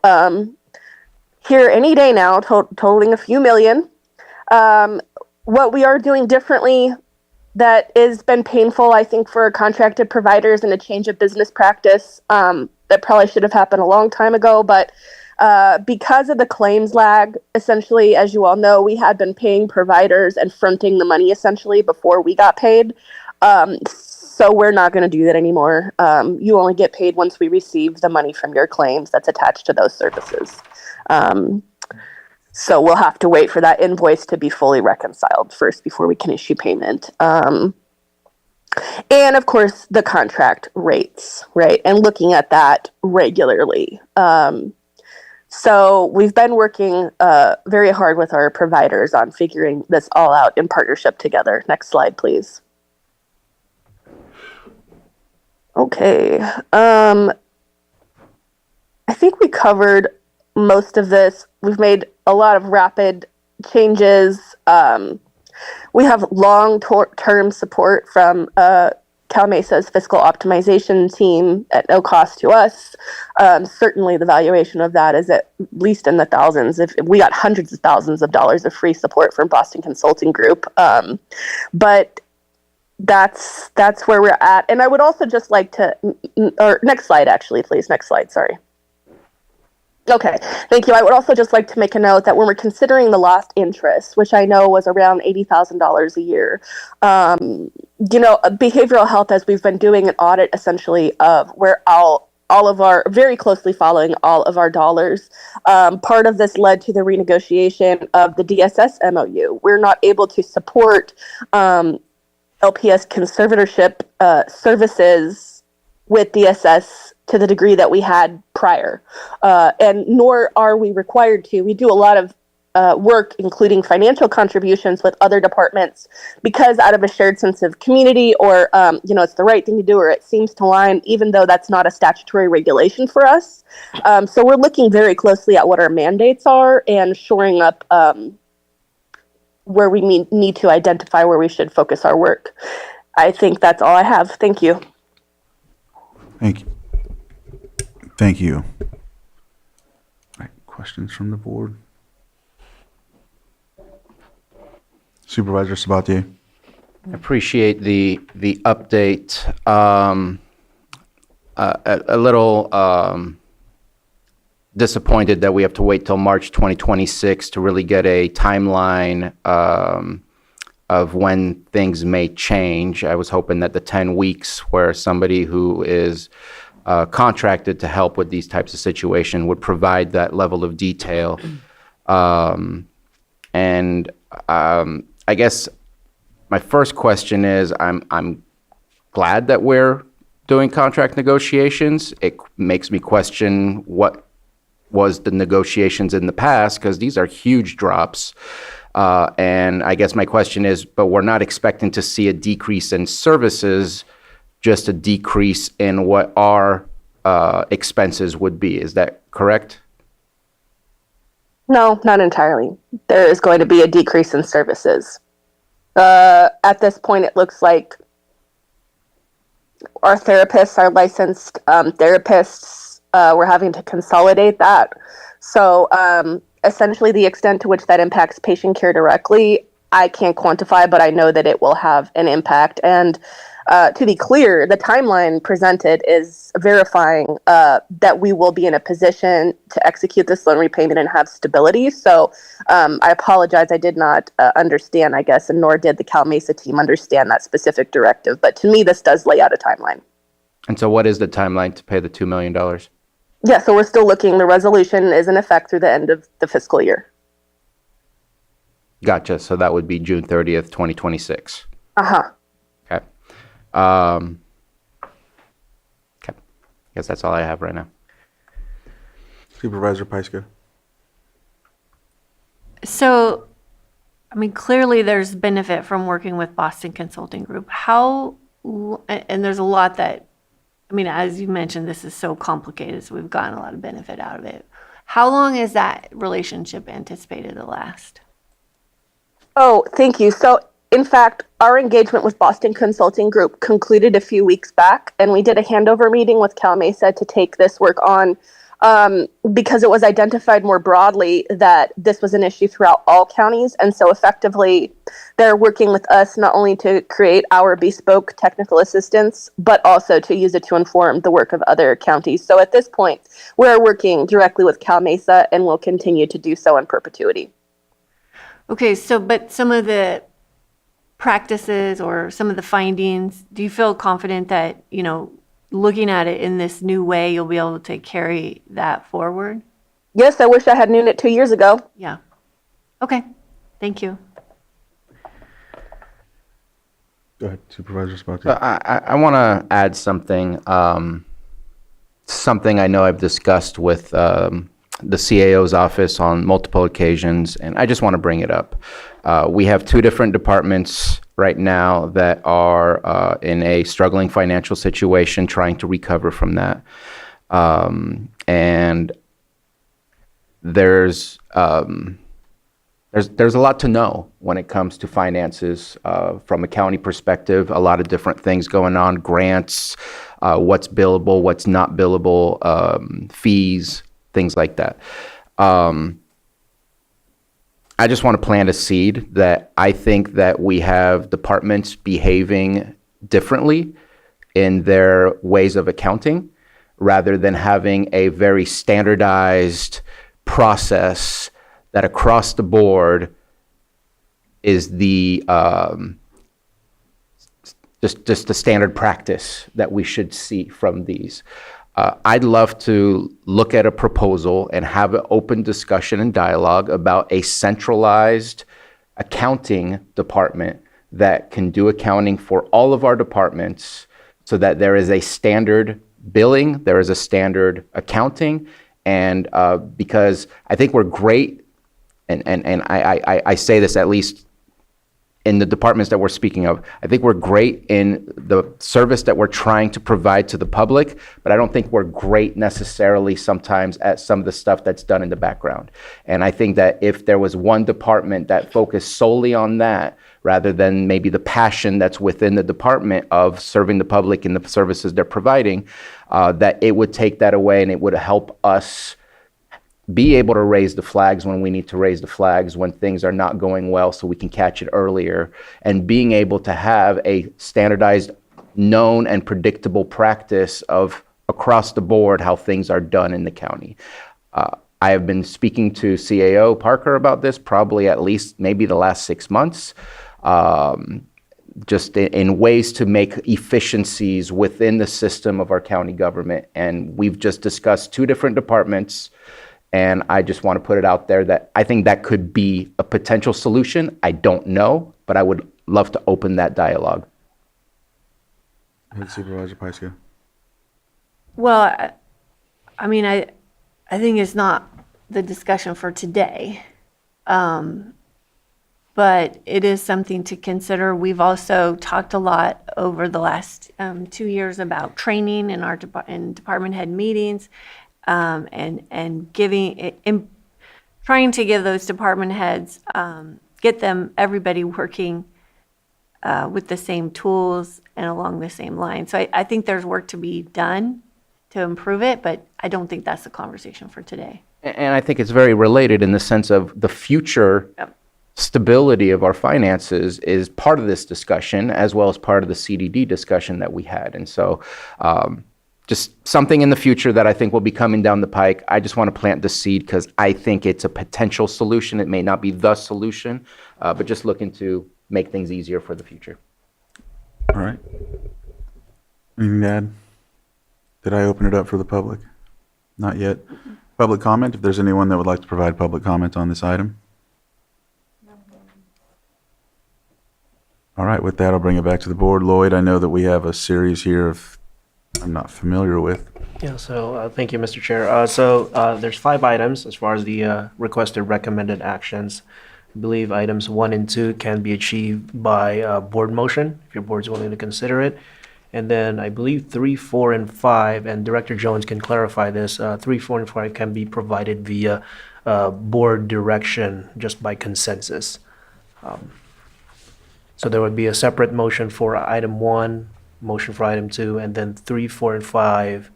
Speaker 14: here any day now, totaling a few million. What we are doing differently that has been painful, I think, for contracted providers and a change of business practice that probably should have happened a long time ago. But because of the claims lag, essentially, as you all know, we had been paying providers and fronting the money essentially before we got paid. So we're not going to do that anymore. You only get paid once we receive the money from your claims that's attached to those services. So we'll have to wait for that invoice to be fully reconciled first before we can issue payment. And of course, the contract rates, right? And looking at that regularly. So we've been working very hard with our providers on figuring this all out in partnership together. Next slide, please. Okay. I think we covered most of this. We've made a lot of rapid changes. We have long-term support from Cal Mesa's fiscal optimization team at no cost to us. Certainly the valuation of that is at least in the thousands. If we got hundreds of thousands of dollars of free support from Boston Consulting Group. But that's where we're at. And I would also just like to, or next slide, actually, please. Next slide, sorry. Okay, thank you. I would also just like to make a note that when we're considering the lost interest, which I know was around $80,000 a year, behavioral health, as we've been doing an audit essentially of where all of our, very closely following all of our dollars. Part of this led to the renegotiation of the DSS MOU. We're not able to support LPS conservatorship services with DSS to the degree that we had prior, and nor are we required to. We do a lot of work, including financial contributions with other departments, because out of a shared sense of community, or it's the right thing to do, or it seems to align, even though that's not a statutory regulation for us. So we're looking very closely at what our mandates are and shoring up where we need to identify where we should focus our work. I think that's all I have. Thank you.
Speaker 1: Thank you. Thank you. All right, questions from the board? Supervisor Sabatier.
Speaker 3: I appreciate the update. A little disappointed that we have to wait till March 2026 to really get a timeline of when things may change. I was hoping that the 10 weeks where somebody who is contracted to help with these types of situations would provide that level of detail. I guess my first question is, I'm glad that we're doing contract negotiations. It makes me question what was the negotiations in the past, because these are huge drops. And I guess my question is, but we're not expecting to see a decrease in services, just a decrease in what our expenses would be. Is that correct?
Speaker 14: No, not entirely. There is going to be a decrease in services. At this point, it looks like our therapists, our licensed therapists, we're having to consolidate that. So essentially, the extent to which that impacts patient care directly, I can't quantify, but I know that it will have an impact. And to be clear, the timeline presented is verifying that we will be in a position to execute this loan repayment and have stability. So I apologize, I did not understand, I guess, and nor did the Cal Mesa team understand that specific directive. But to me, this does lay out a timeline.
Speaker 3: And so what is the timeline to pay the $2 million?
Speaker 14: Yeah, so we're still looking. The resolution is in effect through the end of the fiscal year.
Speaker 3: Gotcha. So that would be June 30th, 2026.
Speaker 14: Uh-huh.
Speaker 3: Okay. Okay. I guess that's all I have right now.
Speaker 1: Supervisor Pyska.
Speaker 2: So, I mean, clearly there's benefit from working with Boston Consulting Group. And there's a lot that, I mean, as you mentioned, this is so complicated, so we've gotten a lot of benefit out of it. How long is that relationship anticipated to last?
Speaker 14: Oh, thank you. So, in fact, our engagement with Boston Consulting Group concluded a few weeks back, and we did a handover meeting with Cal Mesa to take this work on because it was identified more broadly that this was an issue throughout all counties. And so effectively, they're working with us not only to create our bespoke technical assistance, but also to use it to inform the work of other counties. So at this point, we're working directly with Cal Mesa and will continue to do so in perpetuity.
Speaker 2: Okay, so but some of the practices or some of the findings, do you feel confident that, you know, looking at it in this new way, you'll be able to carry that forward?
Speaker 14: Yes, I wish I had known it 2 years ago.
Speaker 2: Yeah. Okay, thank you.
Speaker 1: Go ahead, Supervisor Spotty.
Speaker 3: I want to add something, something I know I've discussed with the CAO's office on multiple occasions, and I just want to bring it up. We have two different departments right now that are in a struggling financial situation, trying to recover from that. And there's there's a lot to know when it comes to finances from a county perspective. A lot of different things going on, grants, what's billable, what's not billable, fees, things like that. I just want to plant a seed that I think that we have departments behaving differently in their ways of accounting rather than having a very standardized process that across the board is the just the standard practice that we should see from these. I'd love to look at a proposal and have an open discussion and dialogue about a centralized accounting department that can do accounting for all of our departments so that there is a standard billing, there is a standard accounting, and because I think we're great, and I say this at least in the departments that we're speaking of, I think we're great in the service that we're trying to provide to the public, but I don't think we're great necessarily sometimes at some of the stuff that's done in the background. And I think that if there was one department that focused solely on that, rather than maybe the passion that's within the department of serving the public and the services they're providing, that it would take that away and it would help us be able to raise the flags when we need to raise the flags, when things are not going well, so we can catch it earlier, and being able to have a standardized, known and predictable practice of across the board how things are done in the county. I have been speaking to CAO Parker about this probably at least maybe the last 6 months, just in ways to make efficiencies within the system of our county government. And we've just discussed 2 different departments. And I just want to put it out there that I think that could be a potential solution. I don't know, but I would love to open that dialogue.
Speaker 1: Supervisor Pyska.
Speaker 2: Well, I mean, I think it's not the discussion for today. But it is something to consider. We've also talked a lot over the last 2 years about training in our in department head meetings, and trying to give those department heads, get everybody working with the same tools and along the same line. So I think there's work to be done to improve it, but I don't think that's the conversation for today.
Speaker 3: And I think it's very related in the sense of the future stability of our finances is part of this discussion, as well as part of the CDD discussion that we had. And so just something in the future that I think will be coming down the pike. I just want to plant the seed because I think it's a potential solution. It may not be the solution, but just looking to make things easier for the future.
Speaker 1: All right. Anything to add? Did I open it up for the public? Not yet. Public comment, if there's anyone that would like to provide public comment on this item. All right, with that, I'll bring it back to the board. Lloyd, I know that we have a series here of I'm not familiar with.
Speaker 13: Yeah, so thank you, Mr. Chair. There's 5 items as far as the requested recommended actions. I believe items 1 and 2 can be achieved by board motion, if your board's willing to consider it. And then I believe 3, 4, and 5, and Director Jones can clarify this, 3, 4, and 5 can be provided via board direction just by consensus. So there would be a separate motion for item 1, motion for item 2, and then 3, 4, and 5,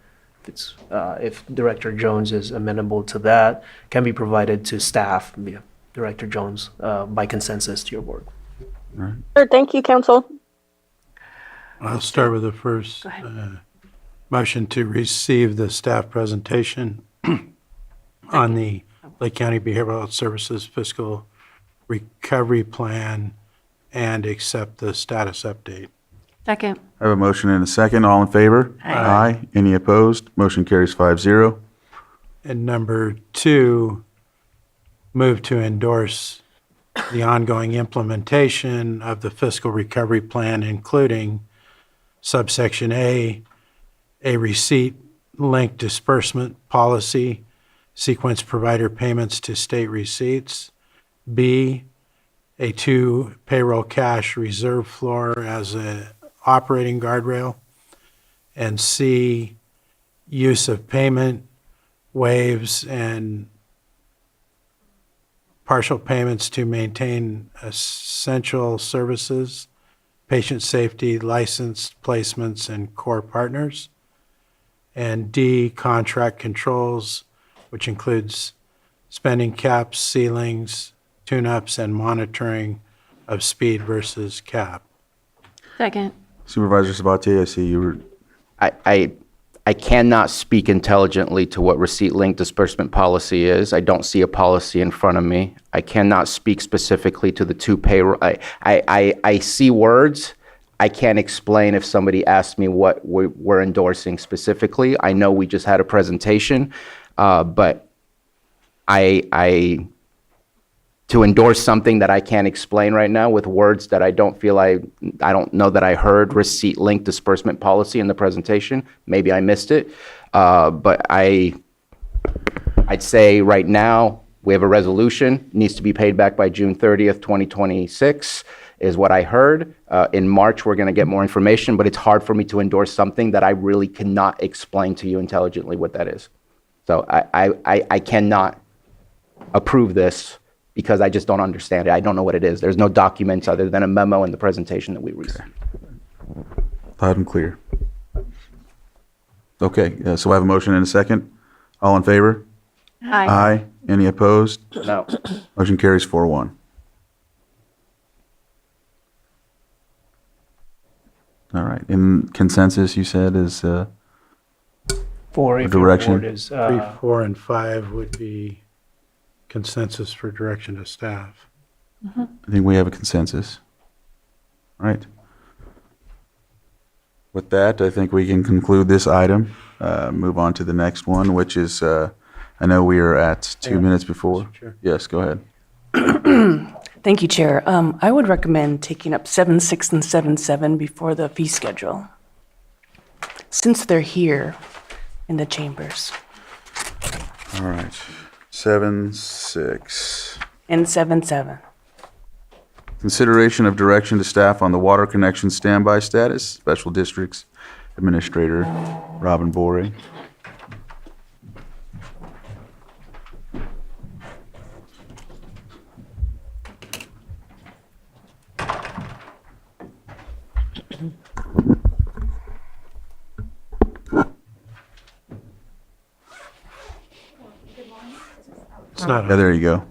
Speaker 13: if Director Jones is amenable to that, can be provided to staff via Director Jones by consensus to your board.
Speaker 1: All right.
Speaker 14: Sure, thank you, Council.
Speaker 10: I'll start with the first motion to receive the staff presentation on the Lake County Behavioral Health Services Fiscal Recovery Plan and accept the status update.
Speaker 2: Second.
Speaker 1: I have a motion and a second. All in favor?
Speaker 2: Aye.
Speaker 1: Any opposed? Motion carries 5-0.
Speaker 10: And number 2, move to endorse the ongoing implementation of the fiscal recovery plan, including subsection A receipt-linked disbursement policy, sequence provider payments to state receipts. B, a 2 payroll cash reserve floor as a operating guardrail. And C, use of payment waves and partial payments to maintain essential services, patient safety, licensed placements, and core partners. And D, contract controls, which includes spending caps, ceilings, tune-ups, and monitoring of speed versus cap.
Speaker 2: Second.
Speaker 1: Supervisor Sabatier, I see you were,
Speaker 3: I cannot speak intelligently to what receipt link disbursement policy is. I don't see a policy in front of me. I cannot speak specifically to the two payroll. I see words. I can't explain if somebody asked me what we're endorsing specifically. I know we just had a presentation, but to endorse something that I can't explain right now with words that I don't know that I heard receipt link disbursement policy in the presentation. Maybe I missed it. But I'd say right now we have a resolution, needs to be paid back by June 30th, 2026 is what I heard. In March, we're gonna get more information, but it's hard for me to endorse something that I really cannot explain to you intelligently what that is. So I cannot approve this because I just don't understand it. I don't know what it is. There's no documents other than a memo and the presentation that we received.
Speaker 1: loud and clear. Okay, so I have a motion and a second. All in favor?
Speaker 2: Aye.
Speaker 1: Aye. Any opposed?
Speaker 3: No.
Speaker 1: Motion carries 4-1. All right, and consensus, you said, is
Speaker 13: For if your
Speaker 1: direction?
Speaker 13: board is,
Speaker 10: 3, 4, and 5 would be consensus for direction to staff.
Speaker 1: I think we have a consensus. All right. With that, I think we can conclude this item, move on to the next one, which is, I know we are at 2 minutes before.
Speaker 10: Mr. Chair.
Speaker 1: Yes, go ahead.
Speaker 5: Thank you, Chair. I would recommend taking up 7.6 and 7.7 before the fee schedule, since they're here in the chambers.
Speaker 1: All right, 7.6.
Speaker 5: And 7.7.
Speaker 1: Consideration of direction to staff on the water connection standby status, Special Districts Administrator Robin Borey.
Speaker 10: It's not
Speaker 1: Yeah, there you go.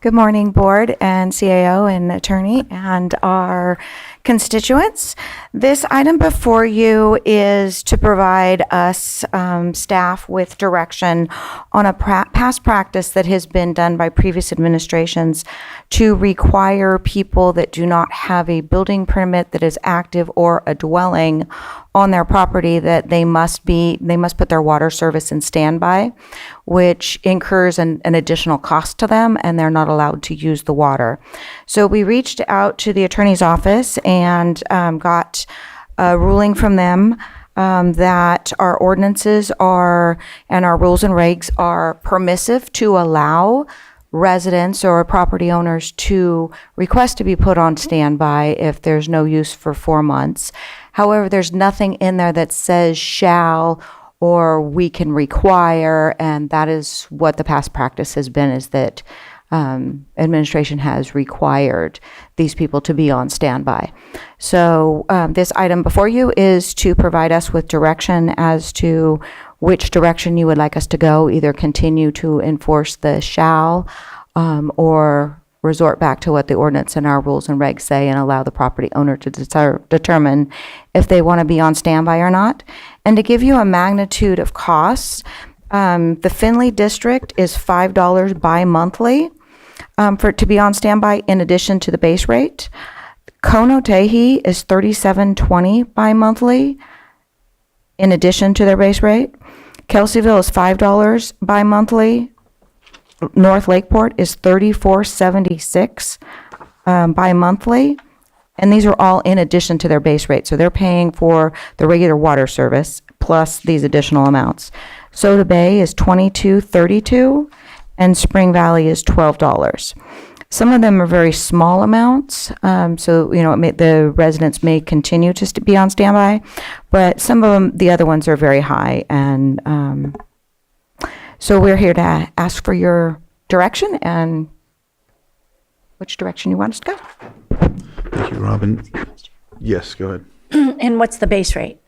Speaker 16: Good morning, Board and CAO and Attorney and our constituents. This item before you is to provide us, staff, with direction on a past practice that has been done by previous administrations to require people that do not have a building permit that is active or a dwelling on their property that they must put their water service in standby, which incurs an additional cost to them, and they're not allowed to use the water. So we reached out to the attorney's office and got a ruling from them that our ordinances and our rules and regs are permissive to allow residents or property owners to request to be put on standby if there's no use for 4 months. However, there's nothing in there that says shall or we can require, and that is what the past practice has been, is that administration has required these people to be on standby. So this item before you is to provide us with direction as to which direction you would like us to go, either continue to enforce the shall or resort back to what the ordinance and our rules and regs say and allow the property owner to determine if they want to be on standby or not. And to give you a magnitude of costs, the Findlay district is $5 bi-monthly for it to be on standby in addition to the base rate. Conotehe is $37.20 bi-monthly in addition to their base rate. Kelseyville is $5 bi-monthly. North Lakeport is $34.76 bi-monthly. And these are all in addition to their base rate. So they're paying for the regular water service plus these additional amounts. Soda Bay is $22.32 and Spring Valley is $12. Some of them are very small amounts, so the residents may continue to be on standby, but some of them, the other ones, are very high, and so we're here to ask for your direction and
Speaker 20: which direction you want us to go.
Speaker 1: Thank you, Robin. Yes, go ahead.
Speaker 4: And what's the base rate?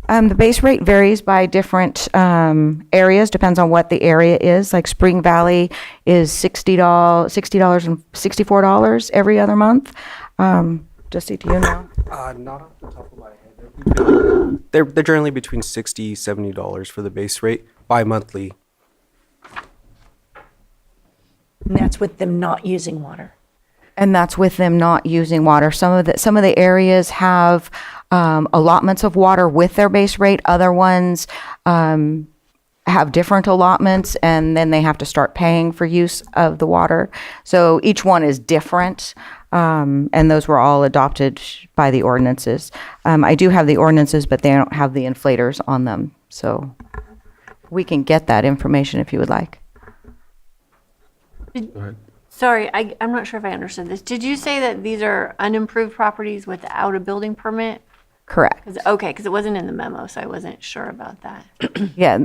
Speaker 20: The base rate varies by different areas, depends on what the area is. Like Spring Valley is $60 and $64 every other month. Jesse, do you know?
Speaker 15: Not off the top of my head. They're generally between $60, $70 for the base rate bi-monthly.
Speaker 4: And that's with them not using water.
Speaker 20: And that's with them not using water. Some of the areas have allotments of water with their base rate. Other ones have different allotments, and then they have to start paying for use of the water. So each one is different, and those were all adopted by the ordinances. I do have the ordinances, but they don't have the inflators on them. So we can get that information if you would like.
Speaker 1: Go ahead.
Speaker 2: Sorry, I'm not sure if I understood this. Did you say that these are unimproved properties without a building permit?
Speaker 20: Correct.
Speaker 2: Because it wasn't in the memo, so I wasn't sure about that.
Speaker 20: Yeah,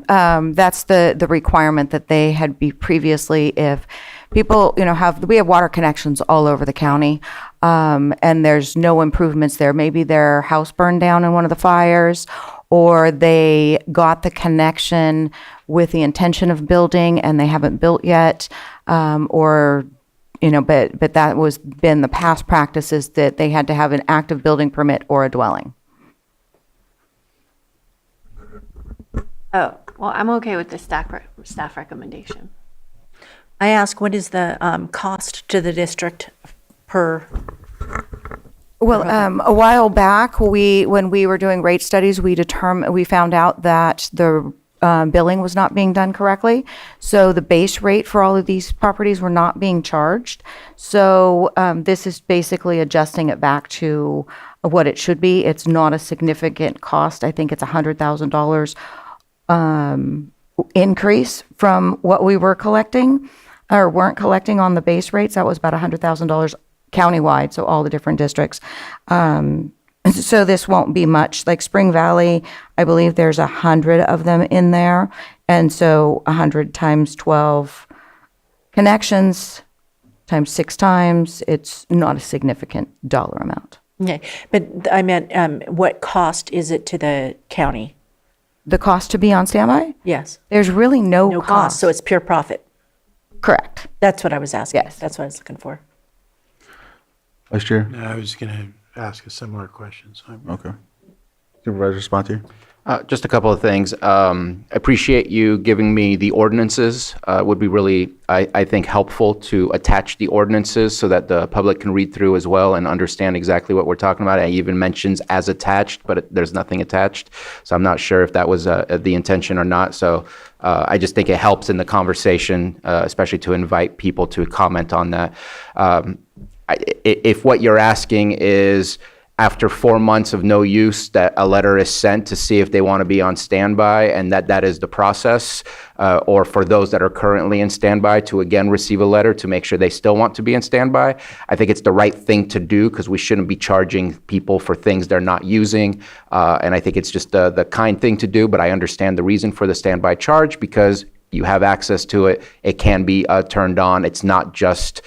Speaker 20: that's the requirement that they had be previously. If people, we have water connections all over the county, and there's no improvements there. Maybe their house burned down in one of the fires, or they got the connection with the intention of building and they haven't built yet, but that was been the past practices that they had to have an active building permit or a dwelling.
Speaker 2: Oh, well, I'm okay with the staff recommendation.
Speaker 4: I ask, what is the cost to the district per?
Speaker 20: Well, a while back, when we were doing rate studies, we found out that the billing was not being done correctly. So the base rate for all of these properties were not being charged. So this is basically adjusting it back to what it should be. It's not a significant cost. I think it's $100,000 increase from what we were collecting or weren't collecting on the base rates. That was about $100,000 countywide, so all the different districts. So this won't be much. Like Spring Valley, I believe there's 100 of them in there. And so 100 times 12 connections times 6 times, it's not a significant dollar amount.
Speaker 4: Okay, but I meant, what cost is it to the county?
Speaker 20: The cost to be on standby?
Speaker 4: Yes.
Speaker 20: There's really no
Speaker 4: No
Speaker 20: cost.
Speaker 4: cost, so it's pure profit.
Speaker 20: Correct.
Speaker 4: That's what I was asking.
Speaker 20: Yes.
Speaker 4: That's what I was looking for.
Speaker 1: Vice Chair?
Speaker 10: No, I was going to ask a similar question. So
Speaker 1: Okay. Supervisor Spottier?
Speaker 3: Just a couple of things. Appreciate you giving me the ordinances. Would be really, I think, helpful to attach the ordinances so that the public can read through as well and understand exactly what we're talking about. I even mentions as attached, but there's nothing attached. So I'm not sure if that was the intention or not. So I just think it helps in the conversation, especially to invite people to comment on that. If what you're asking is, after 4 months of no use, that a letter is sent to see if they want to be on standby, and that is the process, or for those that are currently in standby to again receive a letter to make sure they still want to be in standby. I think it's the right thing to do because we shouldn't be charging people for things they're not using, and I think it's just the kind thing to do, but I understand the reason for the standby charge because you have access to it. It can be turned on. It's not just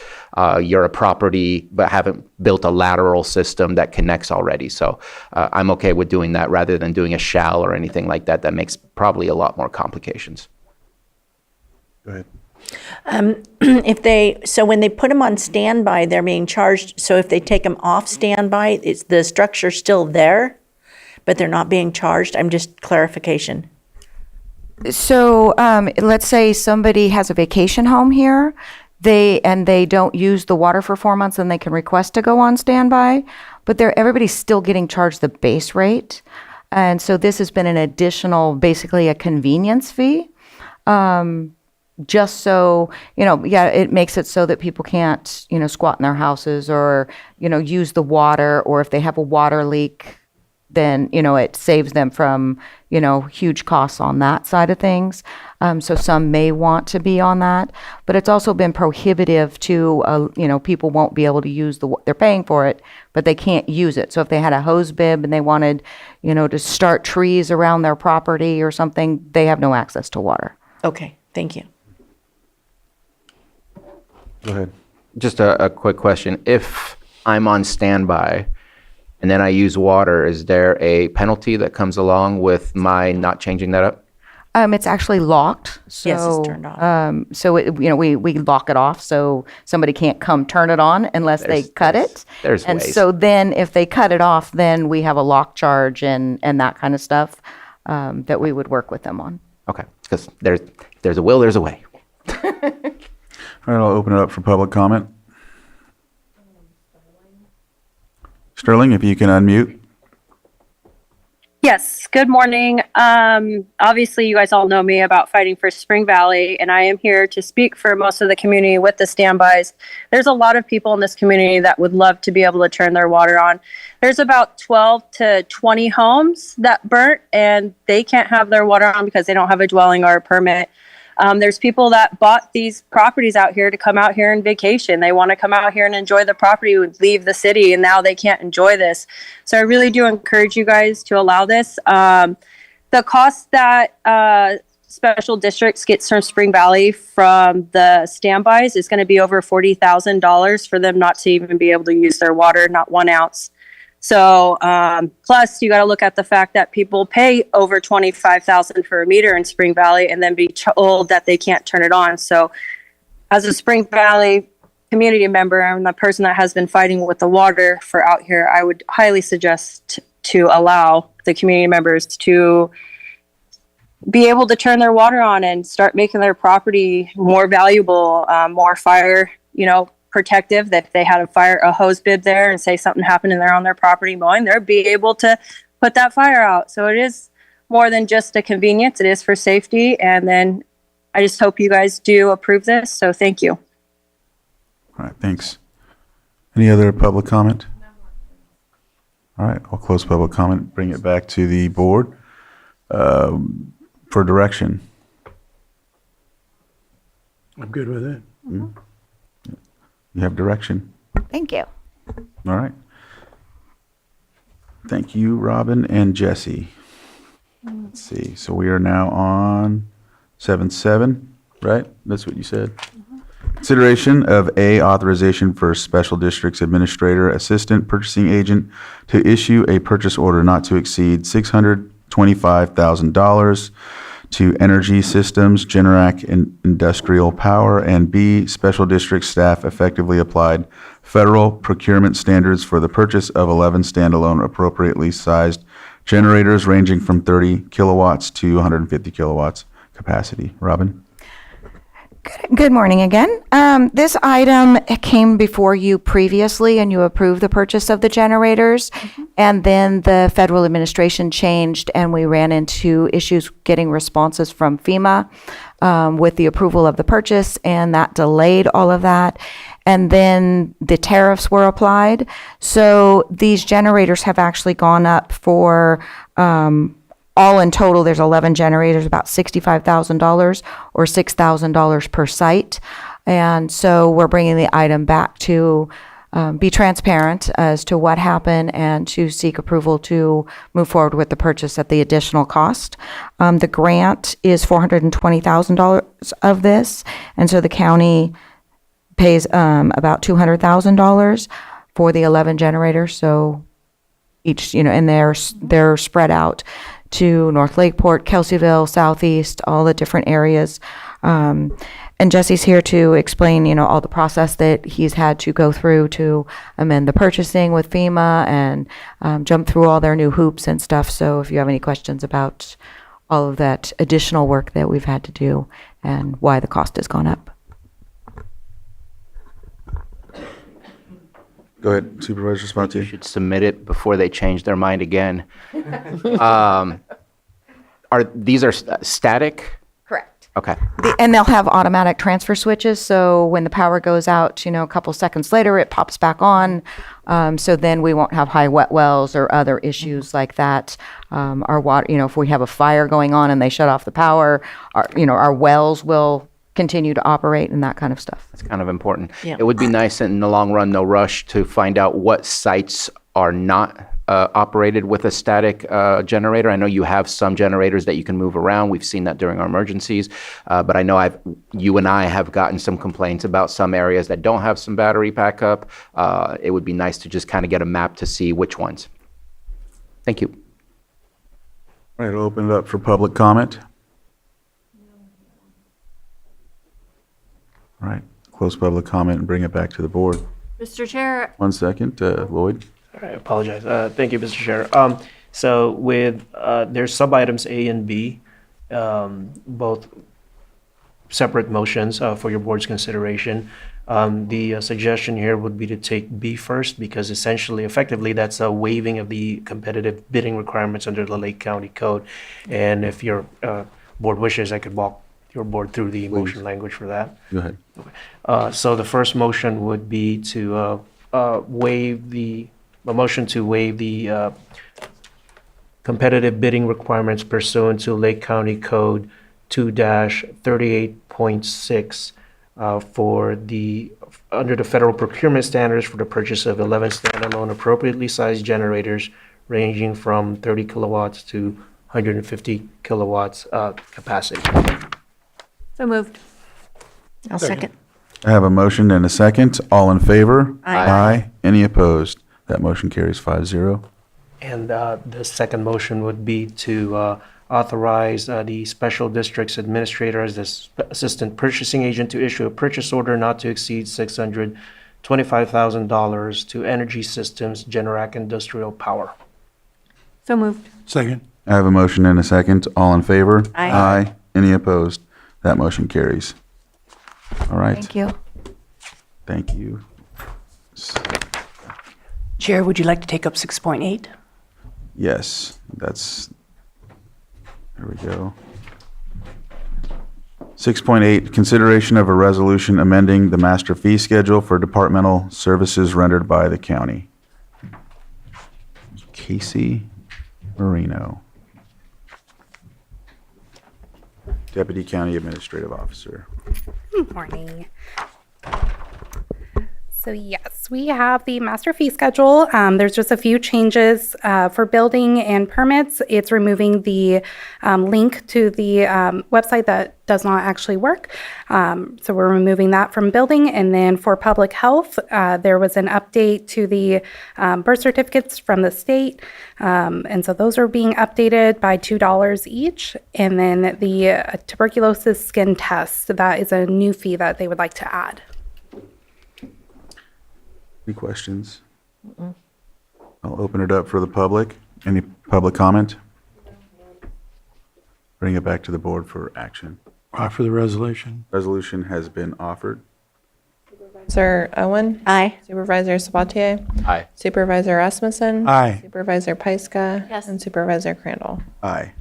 Speaker 3: you're a property but haven't built a lateral system that connects already. So I'm okay with doing that rather than doing a shall or anything like that. That makes probably a lot more complications.
Speaker 1: Go ahead.
Speaker 4: So when they put them on standby, they're being charged. So if they take them off standby, it's the structure still there, but they're not being charged. I'm just clarification.
Speaker 20: So let's say somebody has a vacation home here, they don't use the water for 4 months, and they can request to go on standby, but everybody's still getting charged the base rate. And so this has been an additional, basically a convenience fee. Just so, it makes it so that people can't, squat in their houses or, use the water, or if they have a water leak, then, it saves them from, huge costs on that side of things. So some may want to be on that, but it's also been prohibitive to, people won't be able to use they're paying for it, but they can't use it. So if they had a hose bib and they wanted, to start trees around their property or something, they have no access to water.
Speaker 4: Okay, thank you.
Speaker 1: Go ahead.
Speaker 3: Just a quick question. If I'm on standby and then I use water, is there a penalty that comes along with my not changing that up?
Speaker 20: It's actually locked. So,
Speaker 4: Yes, it's turned off.
Speaker 20: We lock it off so somebody can't come turn it on unless they cut it.
Speaker 3: There's
Speaker 20: And
Speaker 3: ways.
Speaker 20: so then if they cut it off, then we have a lock charge and that kind of stuff that we would work with them on.
Speaker 3: Okay, because there's a will, there's a way.
Speaker 1: All right, I'll open it up for public comment. Sterling, if you can unmute.
Speaker 23: Yes, good morning. Obviously, you guys all know me about fighting for Spring Valley, and I am here to speak for most of the community with the standbys. There's a lot of people in this community that would love to be able to turn their water on. There's about 12 to 20 homes that burnt, and they can't have their water on because they don't have a dwelling or a permit. There's people that bought these properties out here to come out here and vacation. They want to come out here and enjoy the property, leave the city, and now they can't enjoy this. So I really do encourage you guys to allow this. The cost that special districts gets from Spring Valley from the standbys is going to be over $40,000 for them not to even be able to use their water, not 1 ounce. So, plus you got to look at the fact that people pay over $25,000 for a meter in Spring Valley and then be told that they can't turn it on. So as a Spring Valley community member and the person that has been fighting with the water for out here, I would highly suggest to allow the community members to be able to turn their water on and start making their property more valuable, more fire, protective. That if they had a hose bib there and say something happened and they're on their property mowing, they'd be able to put that fire out. So it is more than just a convenience. It is for safety. And then I just hope you guys do approve this. So thank you.
Speaker 1: All right, thanks. Any other public comment? All right, I'll close public comment, bring it back to the board for direction.
Speaker 10: I'm good with it.
Speaker 1: You have direction.
Speaker 20: Thank you.
Speaker 1: All right. Thank you, Robin and Jesse. Let's see. So we are now on 7.7, right? That's what you said. Consideration of A, authorization for Special Districts Administrator, Assistant Purchasing Agent to issue a purchase order not to exceed $625,000 to Energy Systems, Generac Industrial Power, and B, Special District staff effectively applied federal procurement standards for the purchase of 11 standalone appropriately sized generators ranging from 30 kilowatts to 150 kilowatts capacity. Robin?
Speaker 16: Good morning again. This item came before you previously and you approved the purchase of the generators. And then the federal administration changed and we ran into issues getting responses from FEMA with the approval of the purchase, and that delayed all of that. And then the tariffs were applied. So these generators have actually gone up for all in total, there's 11 generators, about $65,000 or $6,000 per site. And so we're bringing the item back to be transparent as to what happened and to seek approval to move forward with the purchase at the additional cost. The grant is $420,000 of this. And so the county pays about $200,000 for the 11 generators. So each, and they're spread out to North Lakeport, Kelseyville, Southeast, all the different areas. And Jesse's here to explain, all the process that he's had to go through to amend the purchasing with FEMA and jump through all their new hoops and stuff. So if you have any questions about all of that additional work that we've had to do and why the cost has gone up.
Speaker 1: Go ahead, Supervisor Tues.
Speaker 3: You should submit it before they change their mind again. These are static?
Speaker 16: Correct.
Speaker 3: Okay.
Speaker 16: And they'll have automatic transfer switches, so when the power goes out, a couple seconds later, it pops back on. So then we won't have high wet wells or other issues like that. Our water, if we have a fire going on and they shut off the power, our wells will continue to operate and that kind of stuff.
Speaker 3: That's kind of important.
Speaker 16: Yeah.
Speaker 3: It would be nice in the long run, no rush, to find out what sites are not operated with a static generator. I know you have some generators that you can move around. We've seen that during our emergencies. But I know you and I have gotten some complaints about some areas that don't have some battery backup. It would be nice to just kind of get a map to see which ones. Thank you.
Speaker 1: All right, I'll open it up for public comment. All right, close public comment and bring it back to the board.
Speaker 2: Mr. Chair,
Speaker 1: 1 second, Lloyd.
Speaker 13: All right, I apologize. Thank you, Mr. Chair. So with, there's sub-items A and B, both separate motions for your board's consideration. The suggestion here would be to take B first because effectively, that's a waiving of the competitive bidding requirements under the Lake County Code. And if your board wishes, I could walk your board through the motion language for that.
Speaker 1: Go ahead.
Speaker 13: So the first motion would be to waive the competitive bidding requirements pursuant to Lake County Code 2-38.6 under the federal procurement standards for the purchase of 11 standalone appropriately sized generators ranging from 30 kilowatts to 150 kilowatts capacity.
Speaker 2: so moved.
Speaker 4: I'll second.
Speaker 1: I have a motion and a second. All in favor?
Speaker 2: Aye.
Speaker 1: Any opposed? That motion carries 5-0.
Speaker 13: And the second motion would be to authorize the special district's administrator as the assistant purchasing agent to issue a purchase order not to exceed $625,000 to Energy Systems Generac Industrial Power.
Speaker 2: So moved.
Speaker 10: Second.
Speaker 1: I have a motion and a second. All in favor?
Speaker 2: Aye.
Speaker 1: Any opposed? That motion carries. All right.
Speaker 16: Thank you.
Speaker 1: Thank you.
Speaker 5: Chair, would you like to take up 6.8?
Speaker 1: Yes, there we go. 6.8, consideration of a resolution amending the master fee schedule for departmental services rendered by the county. Casey Marino, Deputy County Administrative Officer.
Speaker 7: Good morning. So yes, we have the master fee schedule. There's just a few changes for building and permits. It's removing the link to the website that does not actually work. So we're removing that from building. And then for public health, there was an update to the birth certificates from the state. And so those are being updated by $2 each. And then the tuberculosis skin test, that is a new fee that they would like to add.
Speaker 1: Any questions? I'll open it up for the public. Any public comment? Bring it back to the board for action.
Speaker 10: Offer the resolution.
Speaker 1: Resolution has been offered.
Speaker 17: Supervisor Owen?
Speaker 4: Aye.
Speaker 17: Supervisor Sabatier?
Speaker 3: Aye.
Speaker 17: Supervisor Rasmussen?
Speaker 10: Aye.
Speaker 17: Supervisor Pyska?
Speaker 2: Yes.
Speaker 17: And Supervisor Crandall?
Speaker 1: Aye.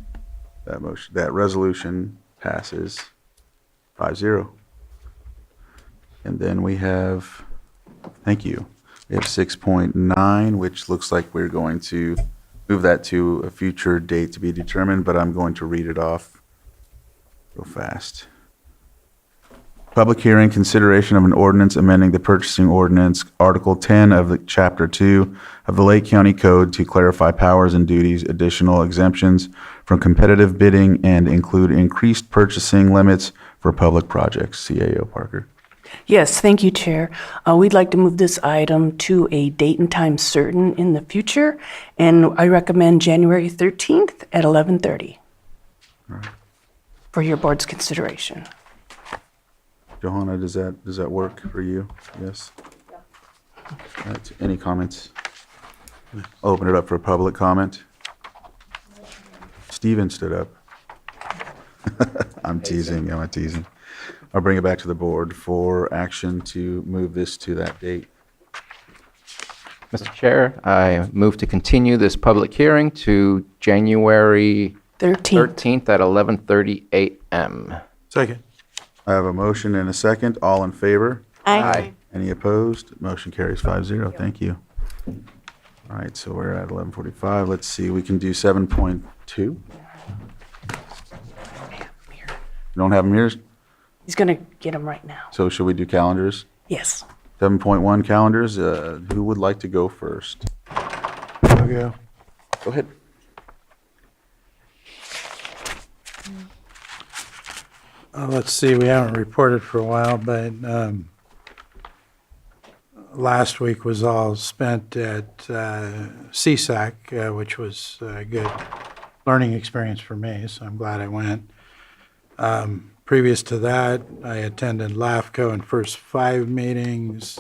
Speaker 1: That resolution passes 5-0. And then we have, thank you. We have 6.9, which looks like we're going to move that to a future date to be determined, but I'm going to read it off real fast. Public hearing, consideration of an ordinance amending the purchasing ordinance, Article 10 of the Chapter 2 of the Lake County Code to clarify powers and duties, additional exemptions from competitive bidding, and include increased purchasing limits for public projects. CAO Parker.
Speaker 5: Yes, thank you, Chair. We'd like to move this item to a date and time certain in the future, and I recommend January 13th at 11:30 for your board's consideration.
Speaker 1: Johanna, does that work for you? Yes? All right, any comments? I'll open it up for public comment. Steven stood up. I'm teasing. I'll bring it back to the board for action to move this to that date.
Speaker 3: Mr. Chair, I move to continue this public hearing to January 13th at 11:30 a.m.
Speaker 10: Second.
Speaker 1: I have a motion and a second. All in favor?
Speaker 4: Aye.
Speaker 1: Any opposed? Motion carries 5-0. Thank you. All right, so we're at 11:45. Let's see, we can do 7.2. You don't have them here?
Speaker 5: He's going to get them right now.
Speaker 1: So should we do calendars?
Speaker 5: Yes.
Speaker 1: 7.1 calendars. Who would like to go first?
Speaker 10: go.
Speaker 1: Go ahead.
Speaker 10: Let's see, we haven't reported for a while, but last week was all spent at CSAC, which was a good learning experience for me, so I'm glad I went. Previous to that, I attended LAFCO and First 5 meetings.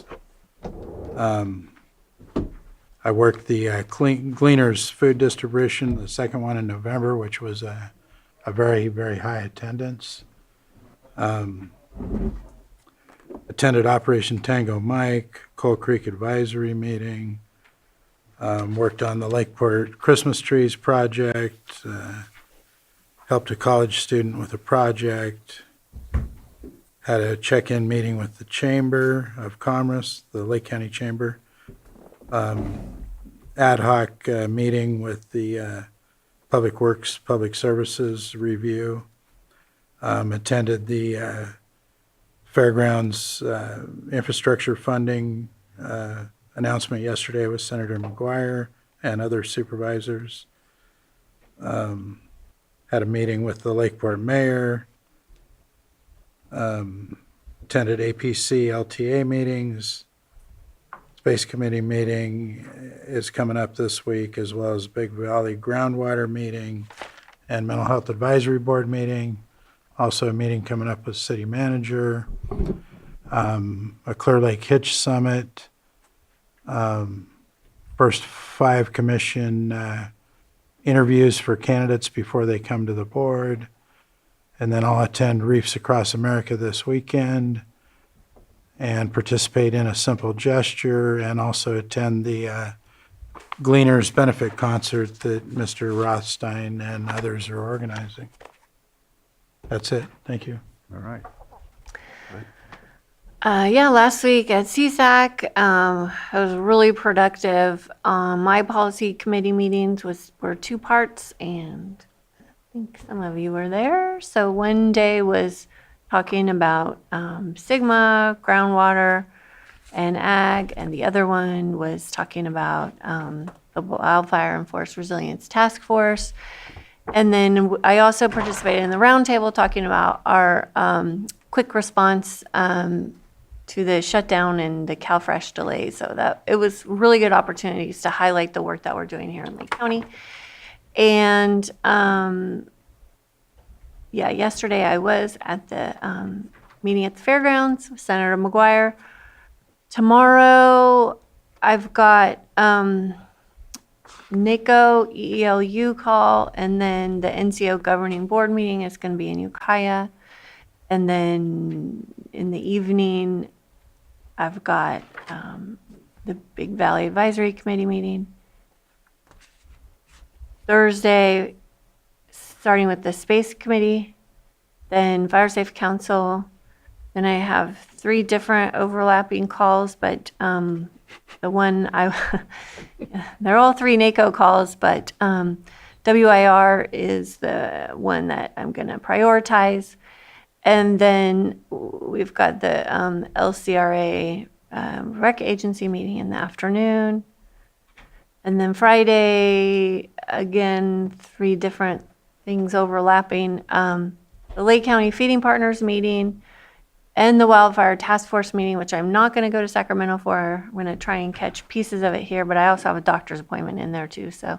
Speaker 10: I worked the Gleaners Food Distribution, the second one in November, which was a very, very high attendance. Attended Operation Tango Mike, Coal Creek Advisory Meeting, worked on the Lakeport Christmas Trees Project, helped a college student with a project, had a check-in meeting with the Chamber of Commerce, the Lake County Chamber, ad hoc meeting with the Public Works, Public Services Review, attended the Fairgrounds infrastructure funding announcement yesterday with Senator McGuire and other supervisors. Had a meeting with the Lakeport mayor. Attended APC LTA meetings. Space Committee meeting is coming up this week, as well as Big Valley Groundwater meeting and Mental Health Advisory Board meeting. Also a meeting coming up with City Manager, a Clear Lake Hitch Summit, First 5 Commission interviews for candidates before they come to the board. And then I'll attend Reefs Across America this weekend and participate in a simple gesture and also attend the Gleaners Benefit Concert that Mr. Rothstein and others are organizing. That's it. Thank you.
Speaker 1: All right.
Speaker 2: Yeah, last week at CSAC, it was really productive. My policy committee meetings were 2 parts, and I think some of you were there. So one day was talking about Sigma, groundwater, and ag, and the other one was talking about the Wildfire and Forest Resilience Task Force. And then I also participated in the roundtable talking about our quick response to the shutdown and the CalFresh delays. So that it was really good opportunities to highlight the work that we're doing here in Lake County. And yeah, yesterday I was at the meeting at the fairgrounds with Senator McGuire. Tomorrow I've got NACO EELU call, and then the NCO governing board meeting is going to be in Ukiah. And then in the evening, I've got the Big Valley Advisory Committee meeting. Thursday, starting with the Space Committee, then Fire Safe Council. Then I have 3 different overlapping calls, but the one they're all 3 NACO calls, but WIR is the one that I'm going to prioritize. And then we've got the LCRA rec agency meeting in the afternoon. And then Friday, again, 3 different things overlapping. The Lake County Feeding Partners meeting and the Wildfire Task Force meeting, which I'm not going to go to Sacramento for. I'm going to try and catch pieces of it here, but I also have a doctor's appointment in there too. So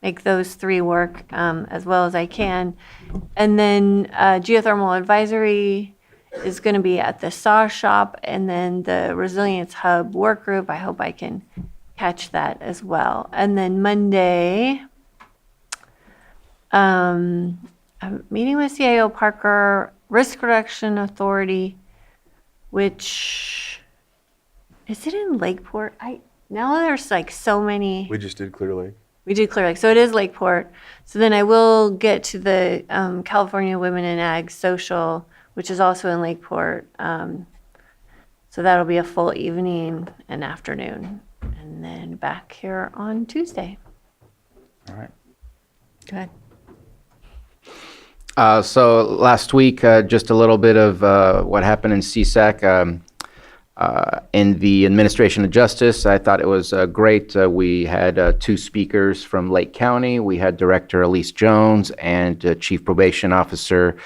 Speaker 2: make those 3 work as well as I can. And then Geothermal Advisory is going to be at the SAW shop, and then the Resilience Hub work group. I hope I can catch that as well. And then Monday, I'm meeting with CIO Parker, Risk Reduction Authority, which, is it in Lakeport? Now there's like so many.
Speaker 1: We just did Clear Lake.
Speaker 2: We did Clear Lake, so it is Lakeport. So then I will get to the California Women in Ag Social, which is also in Lakeport. So that'll be a full evening and afternoon, and then back here on Tuesday.
Speaker 1: All right.
Speaker 2: Go ahead.
Speaker 3: So last week, just a little bit of what happened in CSAC. In the administration of justice, I thought it was great. We had 2 speakers from Lake County. We had Director Elise Jones and Chief Probation Officer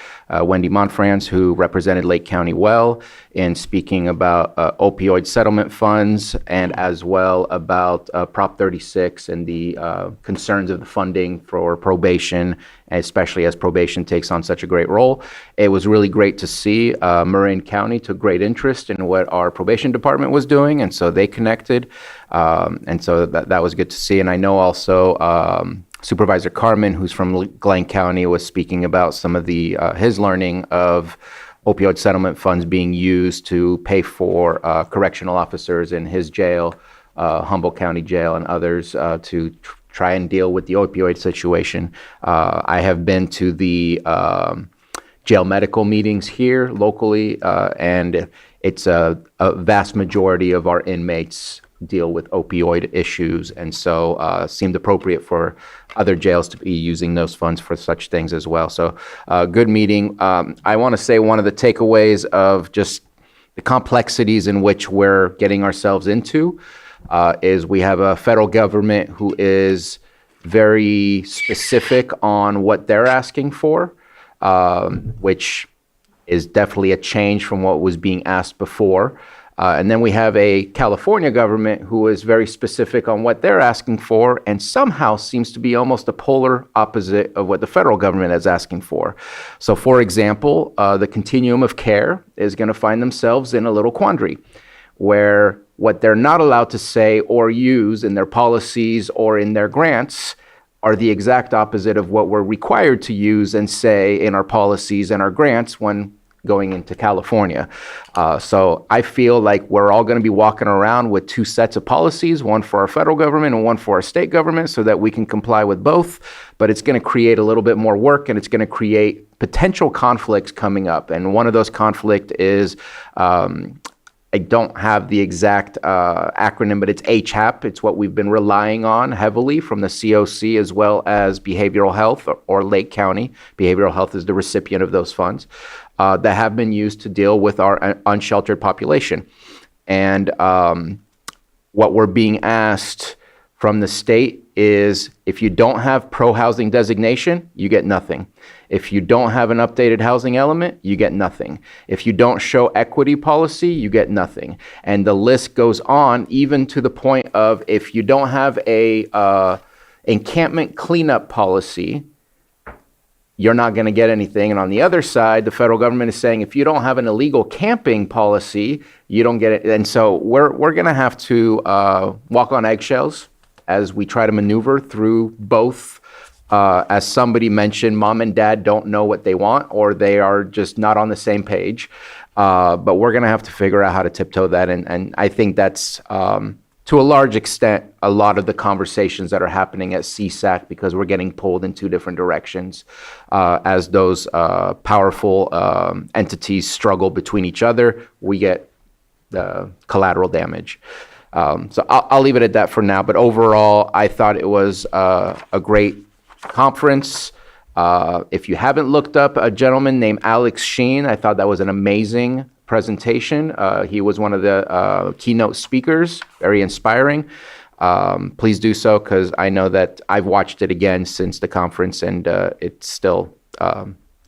Speaker 3: Wendy Monfrance, who represented Lake County well in speaking about opioid settlement funds and as well about Prop 36 and the concerns of the funding for probation, especially as probation takes on such a great role. It was really great to see Marin County took great interest in what our probation department was doing, and so they connected. And so that was good to see. And I know also Supervisor Carmen, who's from Glenn County, was speaking about some of the his learning of opioid settlement funds being used to pay for correctional officers in his jail, Humboldt County Jail, and others to try and deal with the opioid situation. I have been to the jail medical meetings here locally, and it's a vast majority of our inmates deal with opioid issues, and so seemed appropriate for other jails to be using those funds for such things as well. So good meeting. I want to say one of the takeaways of just the complexities in which we're getting ourselves into is we have a federal government who is very specific on what they're asking for, which is definitely a change from what was being asked before. And then we have a California government who is very specific on what they're asking for and somehow seems to be almost a polar opposite of what the federal government is asking for. So for example, the continuum of care is going to find themselves in a little quandary where what they're not allowed to say or use in their policies or in their grants are the exact opposite of what we're required to use and say in our policies and our grants when going into California. So I feel like we're all going to be walking around with 2 sets of policies, one for our federal government and one for our state government, so that we can comply with both. But it's going to create a little bit more work, and it's going to create potential conflicts coming up. And one of those conflicts is I don't have the exact acronym, but it's HAP. It's what we've been relying on heavily from the COC as well as behavioral health or Lake County. Behavioral health is the recipient of those funds that have been used to deal with our unsheltered population. And what we're being asked from the state is if you don't have pro-housing designation, you get nothing. If you don't have an updated housing element, you get nothing. If you don't show equity policy, you get nothing. And the list goes on even to the point of if you don't have a encampment cleanup policy, you're not going to get anything. And on the other side, the federal government is saying if you don't have an illegal camping policy, you don't get it. And so we're going to have to walk on eggshells as we try to maneuver through both. As somebody mentioned, mom and dad don't know what they want, or they are just not on the same page. But we're going to have to figure out how to tiptoe that. And I think that's, to a large extent, a lot of the conversations that are happening at CSAC, because we're getting pulled in 2 different directions as those powerful entities struggle between each other. We get the collateral damage. So I'll leave it at that for now. But overall, I thought it was a great conference. If you haven't looked up a gentleman named Alex Sheen, I thought that was an amazing presentation. He was one of the keynote speakers, very inspiring. Please do so, because I know that I've watched it again since the conference, and it still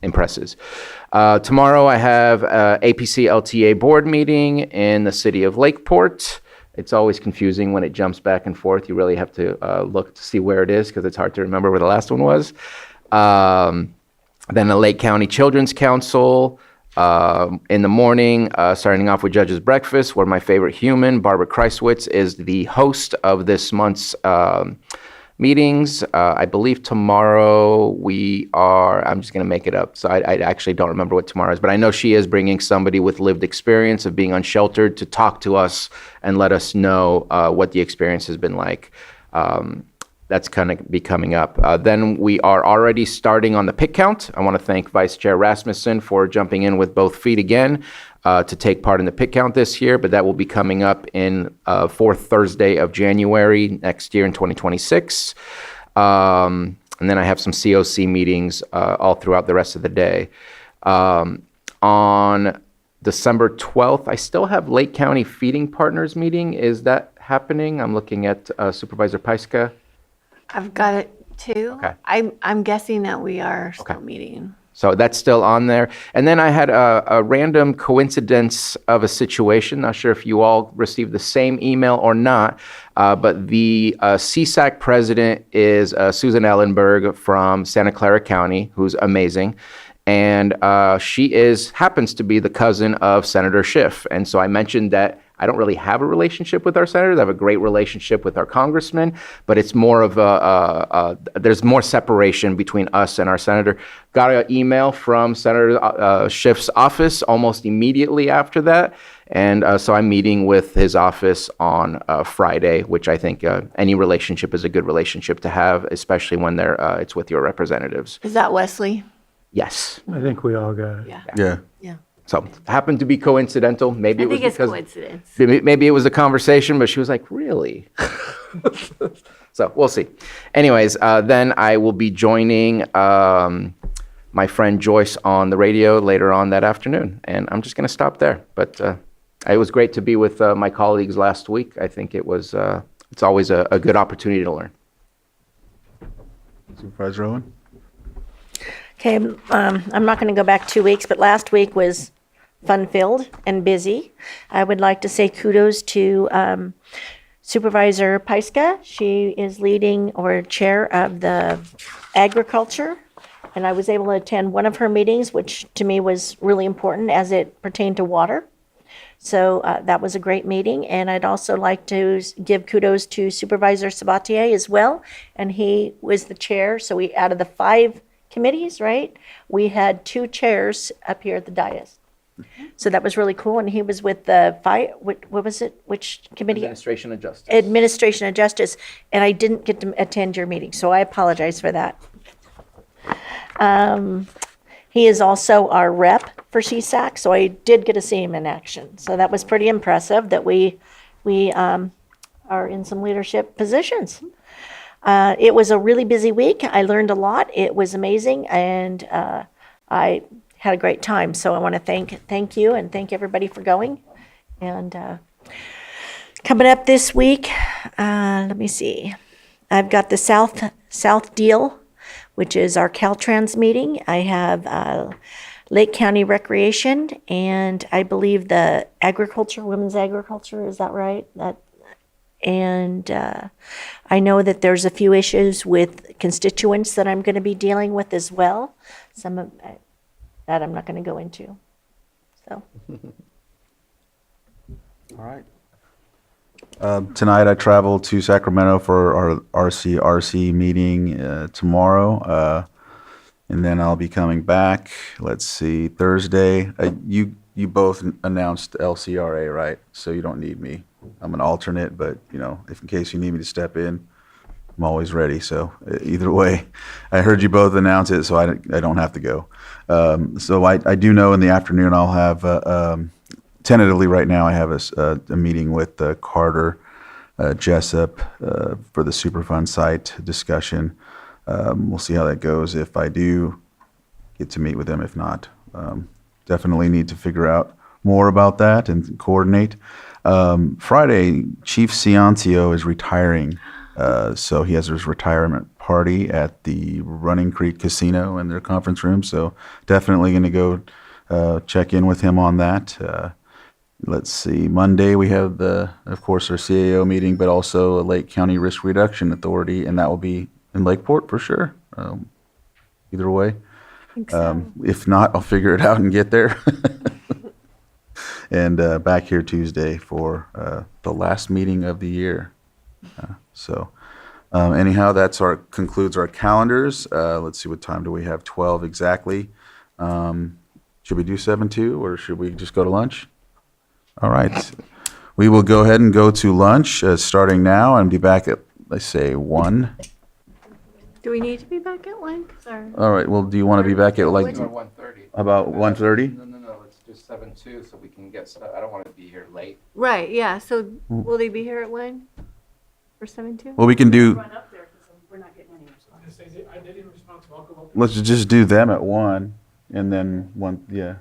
Speaker 3: impresses. Tomorrow I have APC LTA board meeting in the city of Lakeport. It's always confusing when it jumps back and forth. You really have to look to see where it is, because it's hard to remember where the last one was. Then the Lake County Children's Council in the morning, starting off with Judge's Breakfast, where my favorite human, Barbara Kreiswitz, is the host of this month's meetings. I believe tomorrow I'm just going to make it up. So I actually don't remember what tomorrow is, but I know she is bringing somebody with lived experience of being unsheltered to talk to us and let us know what the experience has been like. That's kind of be coming up. Then we are already starting on the pick count. I want to thank Vice Chair Rasmussen for jumping in with both feet again to take part in the pick count this year, but that will be coming up in 4th Thursday of January next year in 2026. And then I have some COC meetings all throughout the rest of the day. On December 12th. I still have Lake County Feeding Partners meeting. Is that happening? I'm looking at Supervisor Pyska.
Speaker 2: I've got it too.
Speaker 3: Okay.
Speaker 2: I'm guessing that we are still meeting.
Speaker 3: So that's still on there. And then I had a random coincidence of a situation. Not sure if you all received the same email or not, but the CSAC president is Susan Ellenberg from Santa Clara County, who's amazing. And she happens to be the cousin of Senator Schiff. And so I mentioned that I don't really have a relationship with our senators. I have a great relationship with our congressman, but it's more of there's more separation between us and our senator. Got an email from Senator Schiff's office almost immediately after that. And so I'm meeting with his office on Friday, which I think any relationship is a good relationship to have, especially when it's with your representatives.
Speaker 2: Is that Wesley?
Speaker 3: Yes.
Speaker 10: I think we all got it.
Speaker 2: Yeah.
Speaker 1: Yeah.
Speaker 3: So happened to be coincidental. Maybe
Speaker 2: I
Speaker 3: it was
Speaker 2: think it's
Speaker 3: because
Speaker 2: coincidence.
Speaker 3: maybe it was a conversation, but she was like, "Really?" So we'll see. Anyways, then I will be joining my friend Joyce on the radio later on that afternoon, and I'm just going to stop there. But it was great to be with my colleagues last week. I think it's always a good opportunity to learn.
Speaker 1: Supervisor Owen?
Speaker 4: Okay, I'm not going to go back 2 weeks, but last week was fun-filled and busy. I would like to say kudos to Supervisor Pyska. She is leading or chair of the agriculture, and I was able to attend one of her meetings, which to me was really important as it pertained to water. So that was a great meeting, and I'd also like to give kudos to Supervisor Sabatier as well, and he was the chair, so we, out of the 5 committees, right? We had 2 chairs up here at the dais. So that was really cool. And he was with the what was it? Which committee?
Speaker 3: Administration of Justice.
Speaker 4: Administration of Justice. And I didn't get to attend your meeting, so I apologize for that. He is also our rep for CSAC, so I did get to see him in action. So that was pretty impressive that we are in some leadership positions. It was a really busy week. I learned a lot. It was amazing, and I had a great time. So I want to thank you and thank everybody for going. And coming up this week, let me see. I've got the South Deal, which is our Caltrans meeting. I have Lake County Recreation, and I believe the agriculture, women's agriculture. Is that right? And I know that there's a few issues with constituents that I'm going to be dealing with as well. Some of that I'm not going to go into. So.
Speaker 1: All right. Tonight I travel to Sacramento for our RCRC meeting tomorrow, and then I'll be coming back. Let's see, Thursday. You both announced LCRA, right? So you don't need me. I'm an alternate, but if in case you need me to step in, I'm always ready. So either way, I heard you both announce it, so I don't have to go. So I do know in the afternoon I'll have tentatively right now I have a meeting with Carter Jessup for the Superfund site discussion. We'll see how that goes. If I do get to meet with him, if not, definitely need to figure out more about that and coordinate. Friday, Chief Ciancio is retiring, so he has his retirement party at the Running Creek Casino in their conference room. So definitely going to go check in with him on that. Let's see. Monday we have of course, our CAO meeting, but also a Lake County Risk Reduction Authority, and that will be in Lakeport for sure. Either way, if not, I'll figure it out and get there. And back here Tuesday for the last meeting of the year. Anyhow, that's concludes our calendars. Let's see, what time do we have? 12 exactly. Should we do 7-2 or should we just go to lunch? All right. We will go ahead and go to lunch starting now and be back at, let's say, 1.
Speaker 2: Do we need to be back at 1?
Speaker 1: All right. Well, do you want to be back at like
Speaker 3: 1:30.
Speaker 1: about 1:30?
Speaker 3: No, let's just 7-2 so we can get started. I don't want to be here late.
Speaker 2: Right, yeah. So will they be here at 1 for 7-2?
Speaker 1: Well, we can do. Let's just do them at 1 and then 1. Yeah.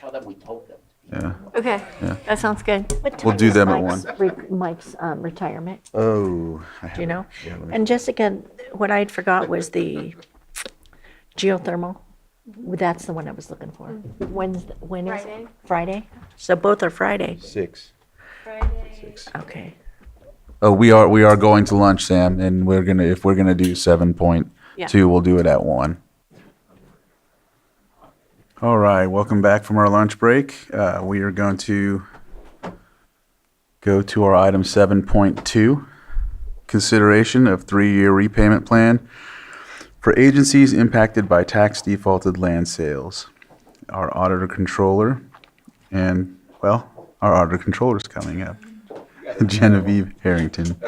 Speaker 3: Well, then we told them.
Speaker 1: Yeah.
Speaker 2: Okay,
Speaker 1: Yeah.
Speaker 2: that sounds good.
Speaker 4: What
Speaker 1: We'll
Speaker 4: time
Speaker 1: do
Speaker 4: is
Speaker 1: them at
Speaker 4: Mike's retirement?
Speaker 1: Oh.
Speaker 4: Do you know?
Speaker 1: Yeah, let me-
Speaker 4: And Jessica, what I forgot was the geothermal. That's the one I was looking for. When is
Speaker 2: Friday.
Speaker 4: it? Friday? So both are Friday.
Speaker 1: 6.
Speaker 2: Friday.
Speaker 4: Okay.
Speaker 1: Oh, we are going to lunch, Sam, and if we're gonna do 7.2,
Speaker 2: Yeah.
Speaker 1: we'll do it at 1. All right, welcome back from our lunch break. We are going to go to our item 7.2, consideration of 3-year repayment plan for agencies impacted by tax defaulted land sales. Our auditor controller, and, well, our auditor controller is coming up, Genevieve Harrington.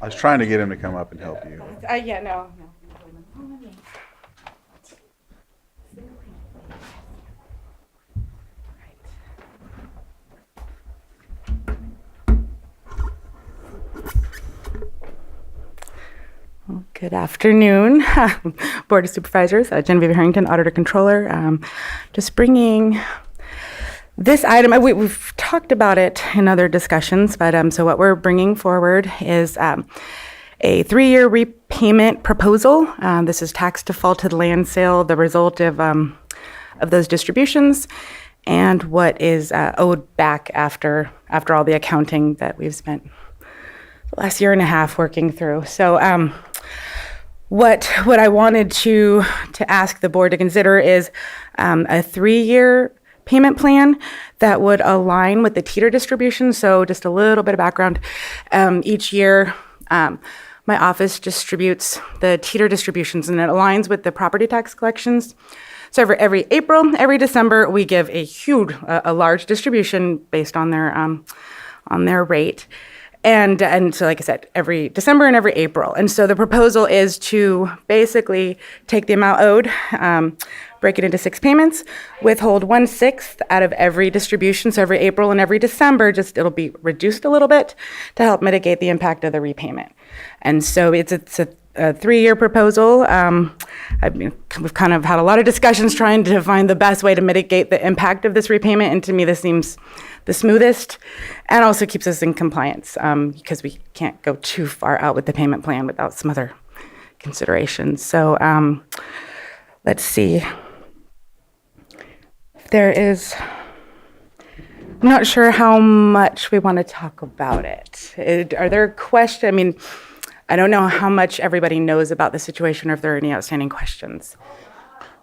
Speaker 1: I was trying to get him to come up and help you.
Speaker 7: Yeah, no. Good afternoon, Board of Supervisors. Genevieve Harrington, Auditor Controller. Just bringing this item. We've talked about it in other discussions, but so what we're bringing forward is a 3-year repayment proposal. This is tax defaulted land sale, the result of those distributions, and what is owed back after all the accounting that we've spent the last year and a half working through. So what I wanted to ask the board to consider is a 3-year payment plan that would align with the teeter distribution. So just a little bit of background. Each year, my office distributes the teeter distributions, and it aligns with the property tax collections. So every April, every December, we give a large distribution based on their rate. And so, like I said, every December and every April. And so the proposal is to basically take the amount owed, break it into 6 payments, withhold 1/6 out of every distribution. So every April and every December, it'll be reduced a little bit to help mitigate the impact of the repayment. And so it's a 3-year proposal. We've kind of had a lot of discussions trying to find the best way to mitigate the impact of this repayment. And to me, this seems the smoothest and also keeps us in compliance because we can't go too far out with the payment plan without some other considerations. So let's see. I'm not sure how much we want to talk about it. Are there questions? I don't know how much everybody knows about the situation or if there are any outstanding questions.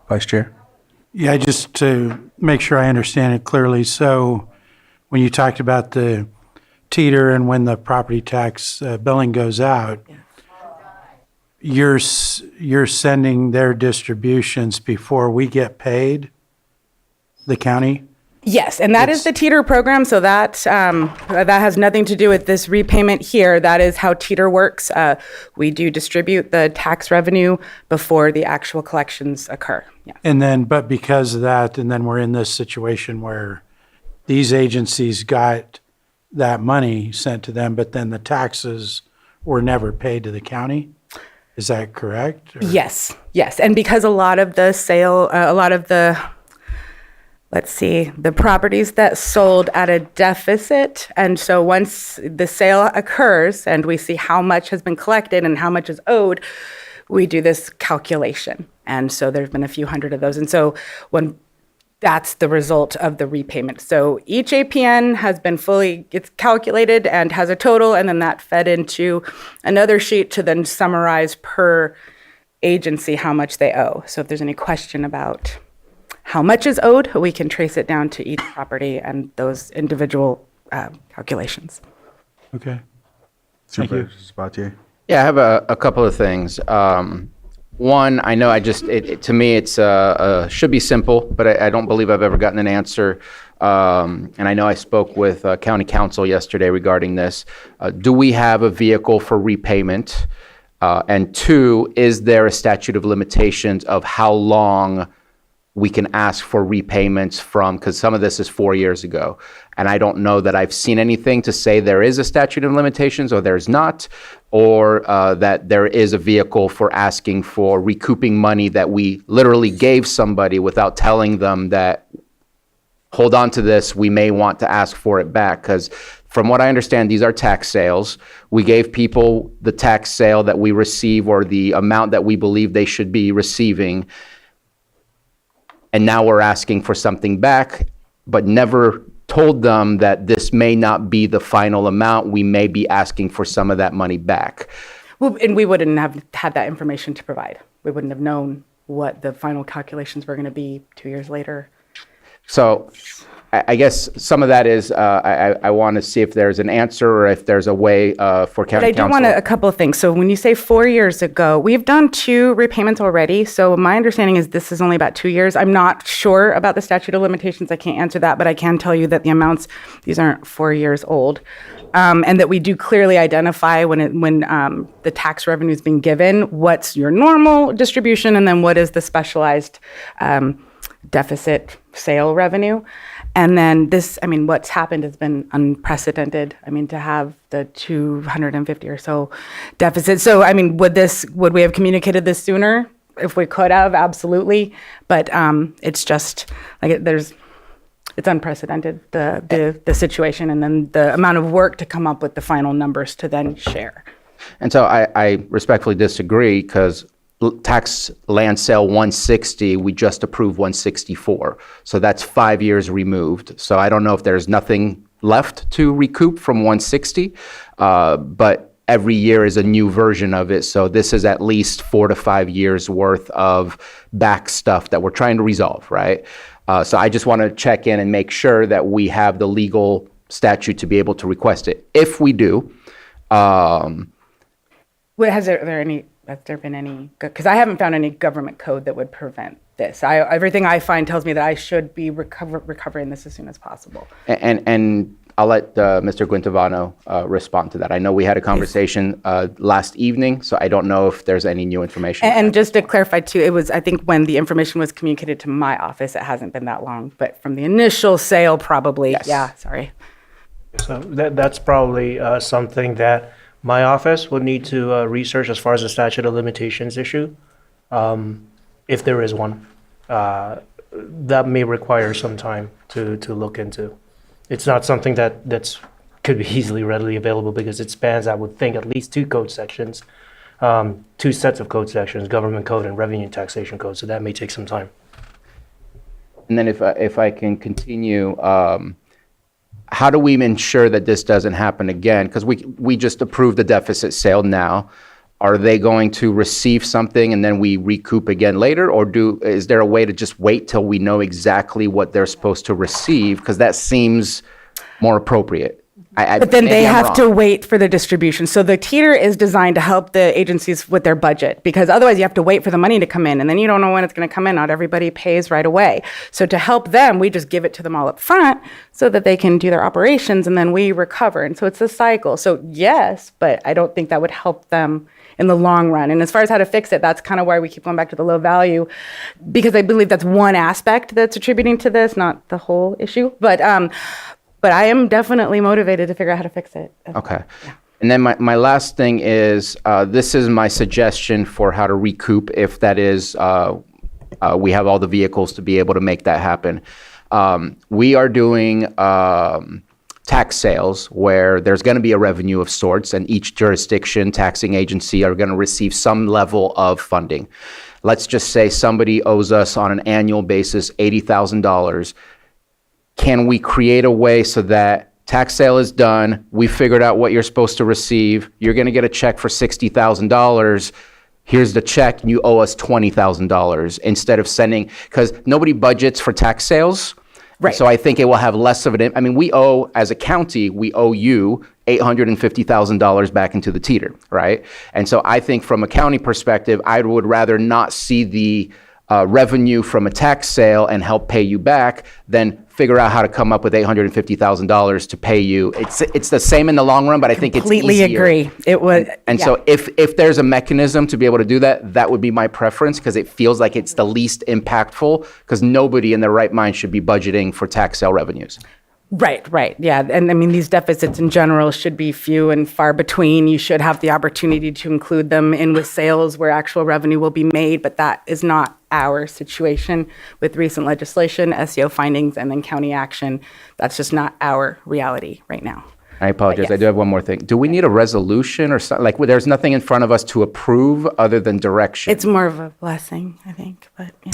Speaker 1: Vice Chair?
Speaker 10: Yeah, just to make sure I understand it clearly. So when you talked about the teeter and when the property tax billing goes out, you're sending their distributions before we get paid, the county?
Speaker 7: Yes, and that is the teeter program. So that has nothing to do with this repayment here. That is how teeter works. We do distribute the tax revenue before the actual collections occur. Yeah.
Speaker 10: And then, but because of that, and then we're in this situation where these agencies got that money sent to them, but then the taxes were never paid to the county? Is that correct? Or?
Speaker 7: Yes. And because a lot of the properties that sold at a deficit. And so once the sale occurs and we see how much has been collected and how much is owed, we do this calculation. And so there's been a few hundred of those. And so that's the result of the repayment. So each APN has been it's calculated and has a total, and then that fed into another sheet to then summarize per agency how much they owe. So if there's any question about how much is owed, we can trace it down to each property and those individual calculations.
Speaker 10: Okay.
Speaker 1: Supervisor Sabatier?
Speaker 3: Yeah, I have a couple of things. One, I know to me it's should be simple, but I don't believe I've ever gotten an answer. And I know I spoke with County Council yesterday regarding this. Do we have a vehicle for repayment? And 2, is there a statute of limitations of how long we can ask for repayments from, because some of this is 4 years ago. And I don't know that I've seen anything to say there is a statute of limitations or there's not, or that there is a vehicle for asking for recouping money that we literally gave somebody without telling them that, hold on to this, we may want to ask for it back. Because from what I understand, these are tax sales. We gave people the tax sale that we receive or the amount that we believe they should be receiving. And now we're asking for something back, but never told them that this may not be the final amount. We may be asking for some of that money back.
Speaker 6: Well, and we wouldn't have had that information to provide. We wouldn't have known what the final calculations were going to be 2 years later.
Speaker 3: So I guess some of that is, I want to see if there's an answer or if there's a way for
Speaker 6: But
Speaker 3: county
Speaker 6: I do
Speaker 3: council.
Speaker 6: want a couple of things. So when you say 4 years ago, we've done 2 repayments already. So my understanding is this is only about 2 years. I'm not sure about the statute of limitations. I can't answer that, but I can tell you that the amounts, these aren't 4 years old. And that we do clearly identify when the tax revenue is being given, what's your normal distribution, and then what is the specialized deficit sale revenue. And then this, I mean, what's happened has been unprecedented. I mean, to have the 250 or so deficit. So, I mean, would we have communicated this sooner? If we could have, absolutely. But it's just like it's unprecedented, the situation, and then the amount of work to come up with the final numbers to then share.
Speaker 3: And so I respectfully disagree, because tax land sale 160, we just approved 164. So that's 5 years removed. So I don't know if there's nothing left to recoup from 160, but every year is a new version of it. So this is at least 4 to 5 years worth of back stuff that we're trying to resolve, right? So I just want to check in and make sure that we have the legal statute to be able to request it. If we do,
Speaker 6: Has there been any, because I haven't found any government code that would prevent this. Everything I find tells me that I should be recovering this as soon as possible.
Speaker 3: and I'll let Mr. Guintavano respond to that. I know we had a conversation last evening, so I don't know if there's any new information.
Speaker 6: And just to clarify too, it was, I think when the information was communicated to my office, it hasn't been that long, but from the initial sale, probably,
Speaker 3: Yes.
Speaker 6: yeah, sorry.
Speaker 13: So that's probably something that my office would need to research as far as the statute of limitations issue, if there is one. That may require some time to look into. It's not something that's could be easily readily available, because it spans, I would think, at least 2 code sections, 2 sets of code sections, government code and revenue and taxation code. So that may take some time.
Speaker 3: And then if I can continue, how do we ensure that this doesn't happen again? Because we just approved the deficit sale now. Are they going to receive something and then we recoup again later? Or is there a way to just wait till we know exactly what they're supposed to receive? Because that seems more appropriate.
Speaker 6: But then
Speaker 3: maybe
Speaker 6: they
Speaker 3: I'm
Speaker 6: have
Speaker 3: wrong.
Speaker 6: to wait for the distribution. So the teeter is designed to help the agencies with their budget, because otherwise you have to wait for the money to come in, and then you don't know when it's going to come in. Not everybody pays right away. So to help them, we just give it to them all up front so that they can do their operations, and then we recover. And so it's a cycle. So yes, but I don't think that would help them in the long run. And as far as how to fix it, that's kind of why we keep going back to the low value, because I believe that's one aspect that's attributing to this, not the whole issue. But I am definitely motivated to figure out how to fix it.
Speaker 3: Okay. And then my last thing is, this is my suggestion for how to recoup, if that is, we have all the vehicles to be able to make that happen. We are doing tax sales where there's going to be a revenue of sorts, and each jurisdiction, taxing agency are going to receive some level of funding. Let's just say somebody owes us on an annual basis $80,000. Can we create a way so that tax sale is done, we figured out what you're supposed to receive, you're going to get a check for $60,000, here's the check, and you owe us $20,000, instead of sending, because nobody budgets for tax sales. Right. So I think it will have less of an, I mean, we owe, as a county, we owe you $850,000 back into the teeter, right? And so I think from a county perspective, I would rather not see the revenue from a tax sale and help pay you back than figure out how to come up with $850,000 to pay you. It's the same in the long run, but I think it's
Speaker 6: Completely
Speaker 3: easier.
Speaker 6: agree. It was,
Speaker 3: And
Speaker 6: yeah.
Speaker 3: so if there's a mechanism to be able to do that, that would be my preference, because it feels like it's the least impactful, because nobody in their right mind should be budgeting for tax sale revenues.
Speaker 6: Right. Yeah. And I mean, these deficits in general should be few and far between. You should have the opportunity to include them in with sales where actual revenue will be made, but that is not our situation with recent legislation, SEO findings, and then county action. That's just not our reality right now.
Speaker 3: I apologize. I do have one more thing. Do we need a resolution or something? Like, there's nothing in front of us to approve other than direction?
Speaker 6: It's more of a blessing, I think, but yeah.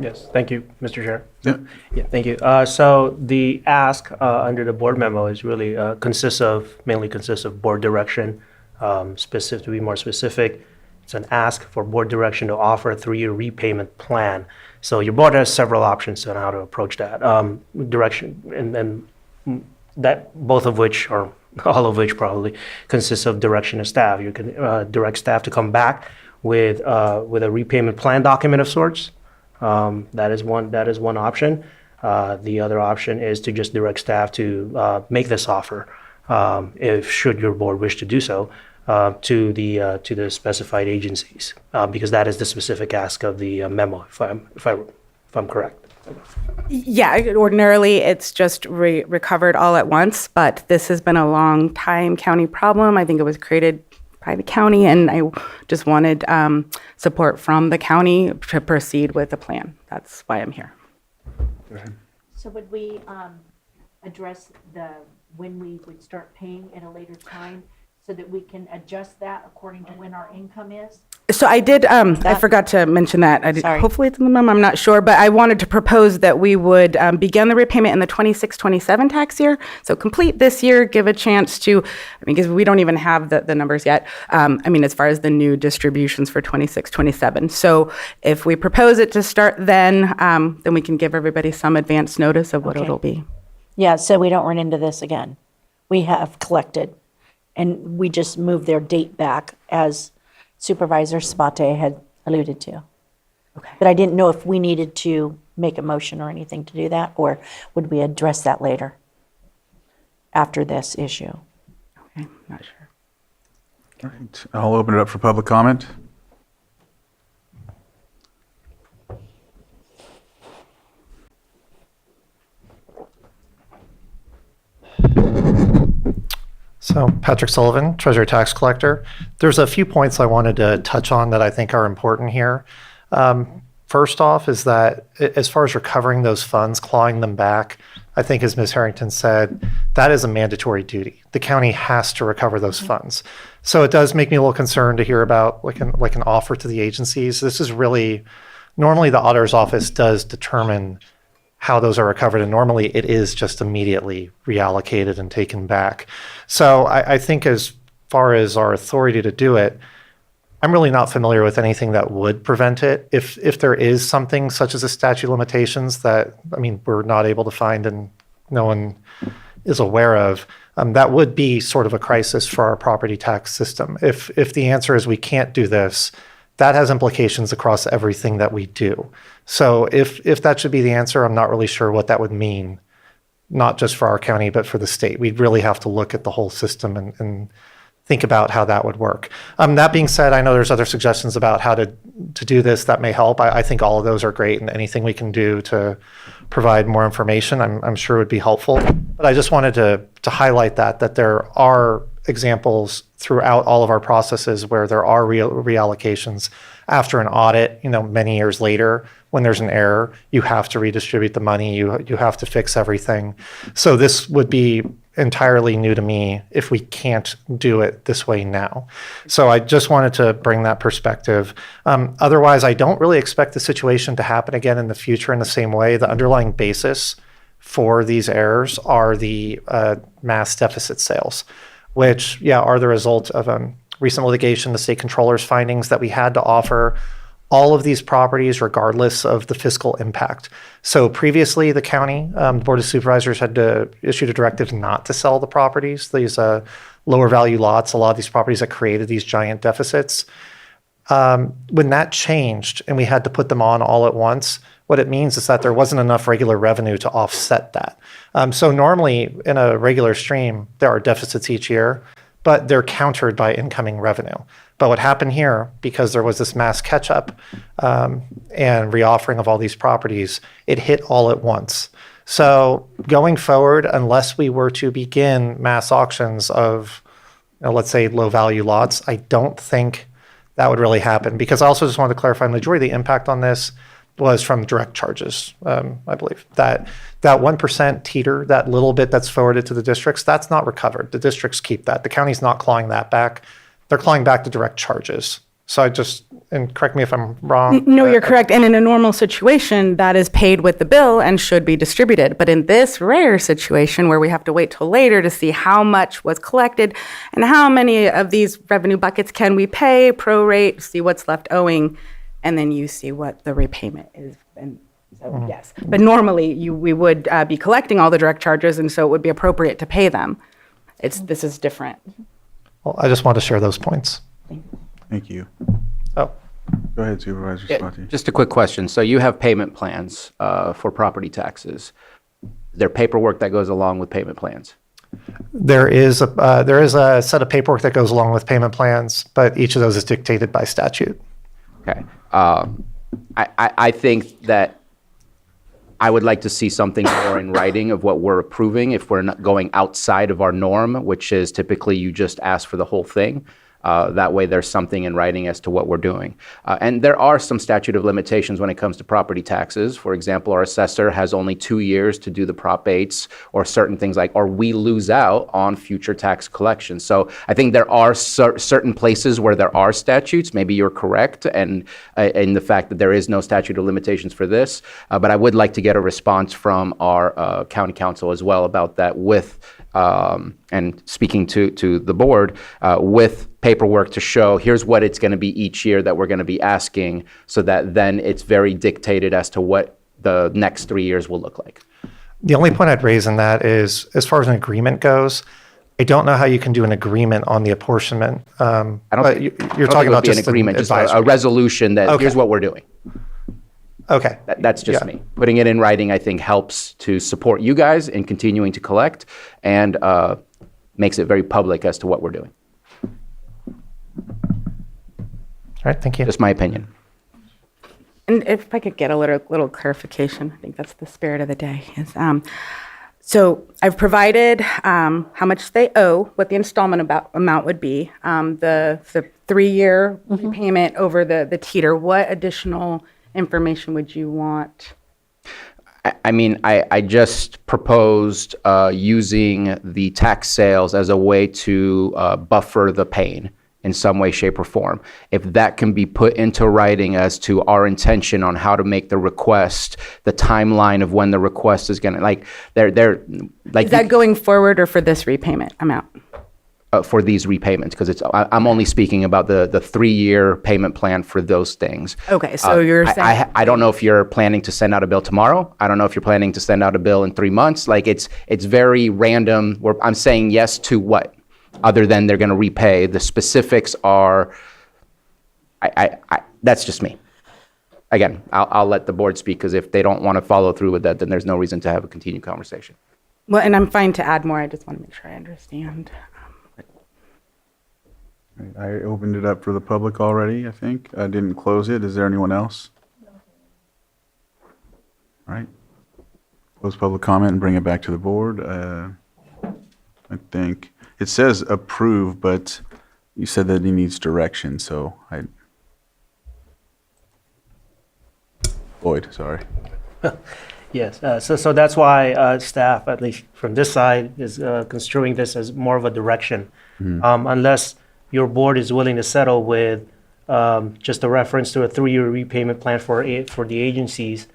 Speaker 13: Yes, thank you, Mr. Chair.
Speaker 1: Yeah.
Speaker 13: Yeah, thank you. So the ask under the board memo is really mainly consists of board direction. To be more specific, it's an ask for board direction to offer a 3-year repayment plan. So your board has several options on how to approach that direction, and that both of which, or all of which probably, consists of direction of staff. You can direct staff to come back with a repayment plan document of sorts. That is one option. The other option is to just direct staff to make this offer, should your board wish to do so, to the specified agencies, because that is the specific ask of the memo. If I'm correct.
Speaker 6: Yeah, ordinarily it's just recovered all at once, but this has been a long time county problem. I think it was created by the county, and I just wanted support from the county to proceed with the plan. That's why I'm here.
Speaker 4: So would we address when we would start paying at a later time so that we can adjust that according to when our income is?
Speaker 6: So I did, I forgot to mention that.
Speaker 4: Sorry.
Speaker 6: Hopefully it's in the memo, I'm not sure, but I wanted to propose that we would begin the repayment in the 26-27 tax year. So complete this year, give a chance to, because we don't even have the numbers yet, as far as the new distributions for 26-27. So if we propose it to start then we can give everybody some advance notice of what
Speaker 4: Okay.
Speaker 6: it'll be.
Speaker 4: Yeah, so we don't run into this again. We have collected, and we just moved their date back, as Supervisor Spate had alluded to.
Speaker 6: Okay.
Speaker 4: But I didn't know if we needed to make a motion or anything to do that, or would we address that later after this issue?
Speaker 6: Okay, not sure.
Speaker 1: All right, I'll open it up for public comment.
Speaker 18: So Patrick Sullivan, Treasurer Tax Collector. There's a few points I wanted to touch on that I think are important here. First off is that as far as recovering those funds, clawing them back, I think as Ms. Harrington said, that is a mandatory duty. The county has to recover those funds. So it does make me a little concerned to hear about like an offer to the agencies. This is really, normally the auditor's office does determine how those are recovered, and normally it is just immediately reallocated and taken back. So I think as far as our authority to do it, I'm really not familiar with anything that would prevent it. If there is something such as a statute of limitations that, we're not able to find and no one is aware of, that would be sort of a crisis for our property tax system. If the answer is we can't do this, that has implications across everything that we do. So if that should be the answer, I'm not really sure what that would mean, not just for our county, but for the state. We'd really have to look at the whole system and think about how that would work. That being said, I know there's other suggestions about how to do this that may help. I think all of those are great, and anything we can do to provide more information, I'm sure would be helpful. But I just wanted to highlight that there are examples throughout all of our processes where there are reallocations after an audit, many years later, when there's an error, you have to redistribute the money, you have to fix everything. So this would be entirely new to me if we can't do it this way now. So I just wanted to bring that perspective. Otherwise, I don't really expect the situation to happen again in the future in the same way. The underlying basis for these errors are the mass deficit sales, which, are the result of recent litigation, the state controller's findings that we had to offer all of these properties regardless of the fiscal impact. So previously, the county, the Board of Supervisors had issued a directive not to sell the properties, these lower value lots, a lot of these properties that created these giant deficits. When that changed and we had to put them on all at once, What it means is that there wasn't enough regular revenue to offset that. So normally in a regular stream, there are deficits each year, but they're countered by incoming revenue. But what happened here, because there was this mass catch-up and reoffering of all these properties, it hit all at once. So going forward, unless we were to begin mass auctions of, let's say, low-value lots, I don't think that would really happen. Because I also just wanted to clarify, majority of the impact on this was from direct charges, I believe. That 1% teeter, that little bit that's forwarded to the districts, that's not recovered. The districts keep that. The county's not clawing that back. They're clawing back the direct charges. So and correct me if I'm wrong.
Speaker 6: No, you're correct. And in a normal situation, that is paid with the bill and should be distributed. But in this rare situation where we have to wait till later to see how much was collected and how many of these revenue buckets can we pay, prorate, see what's left owing, and then you see what the repayment is. And so, yes. But normally, we would be collecting all the direct charges, and so it would be appropriate to pay them. This is different.
Speaker 18: Well, I just wanted to share those points.
Speaker 1: Thank you.
Speaker 18: Oh.
Speaker 1: Go ahead, Supervisor Spati.
Speaker 3: Just a quick question. So you have payment plans for property taxes. Is there paperwork that goes along with payment plans?
Speaker 18: There is a set of paperwork that goes along with payment plans, but each of those is dictated by statute.
Speaker 3: Okay. I think that I would like to see something more in writing of what we're approving if we're not going outside of our norm, which is typically you just ask for the whole thing. That way there's something in writing as to what we're doing. And there are some statute of limitations when it comes to property taxes. For example, our assessor has only 2 years to do the Prop 8s or certain things or we lose out on future tax collections. So I think there are certain places where there are statutes. Maybe you're correct and in the fact that there is no statute of limitations for this. But I would like to get a response from our county council as well about that and speaking to the board with paperwork to show here's what it's going to be each year that we're going to be asking so that then it's very dictated as to what the next 3 years will look like.
Speaker 18: The only point I'd raise in that is, as far as an agreement goes, I don't know how you can do an agreement on the apportionment. You're talking about just
Speaker 3: an agreement, just
Speaker 18: advisory.
Speaker 3: a resolution that
Speaker 18: Okay.
Speaker 3: here's what we're doing.
Speaker 18: Okay.
Speaker 3: That's just me. Putting it in writing, I think, helps to support you guys in continuing to collect and makes it very public as to what we're doing.
Speaker 18: All right, thank you.
Speaker 3: Just my opinion.
Speaker 6: And if I could get a little clarification, I think that's the spirit of the day. So I've provided how much they owe, what the installment amount would be, the 3-year repayment over the teeter. What additional information would you want?
Speaker 3: I just proposed using the tax sales as a way to buffer the pain in some way, shape, or form. If that can be put into writing as to our intention on how to make the request, the timeline of when the request is going to,
Speaker 6: Is that going forward or for this repayment amount?
Speaker 3: For these repayments, because I'm only speaking about the 3-year payment plan for those things.
Speaker 6: Okay, so you're saying
Speaker 3: I don't know if you're planning to send out a bill tomorrow. I don't know if you're planning to send out a bill in 3 months. It's very random. I'm saying yes to what, other than they're going to repay. The specifics are. That's just me. Again, I'll let the board speak because if they don't want to follow through with that, then there's no reason to have a continued conversation.
Speaker 6: Well, and I'm fine to add more. I just want to make sure I understand.
Speaker 1: I opened it up for the public already, I think. I didn't close it. Is there anyone else? All right. Close public comment and bring it back to the board. I think it says approve, but you said that he needs direction, so Lloyd, sorry.
Speaker 13: Yes, so that's why staff, at least from this side, is construing this as more of a direction. Unless your board is willing to settle with just a reference to a 3-year repayment plan for the agencies,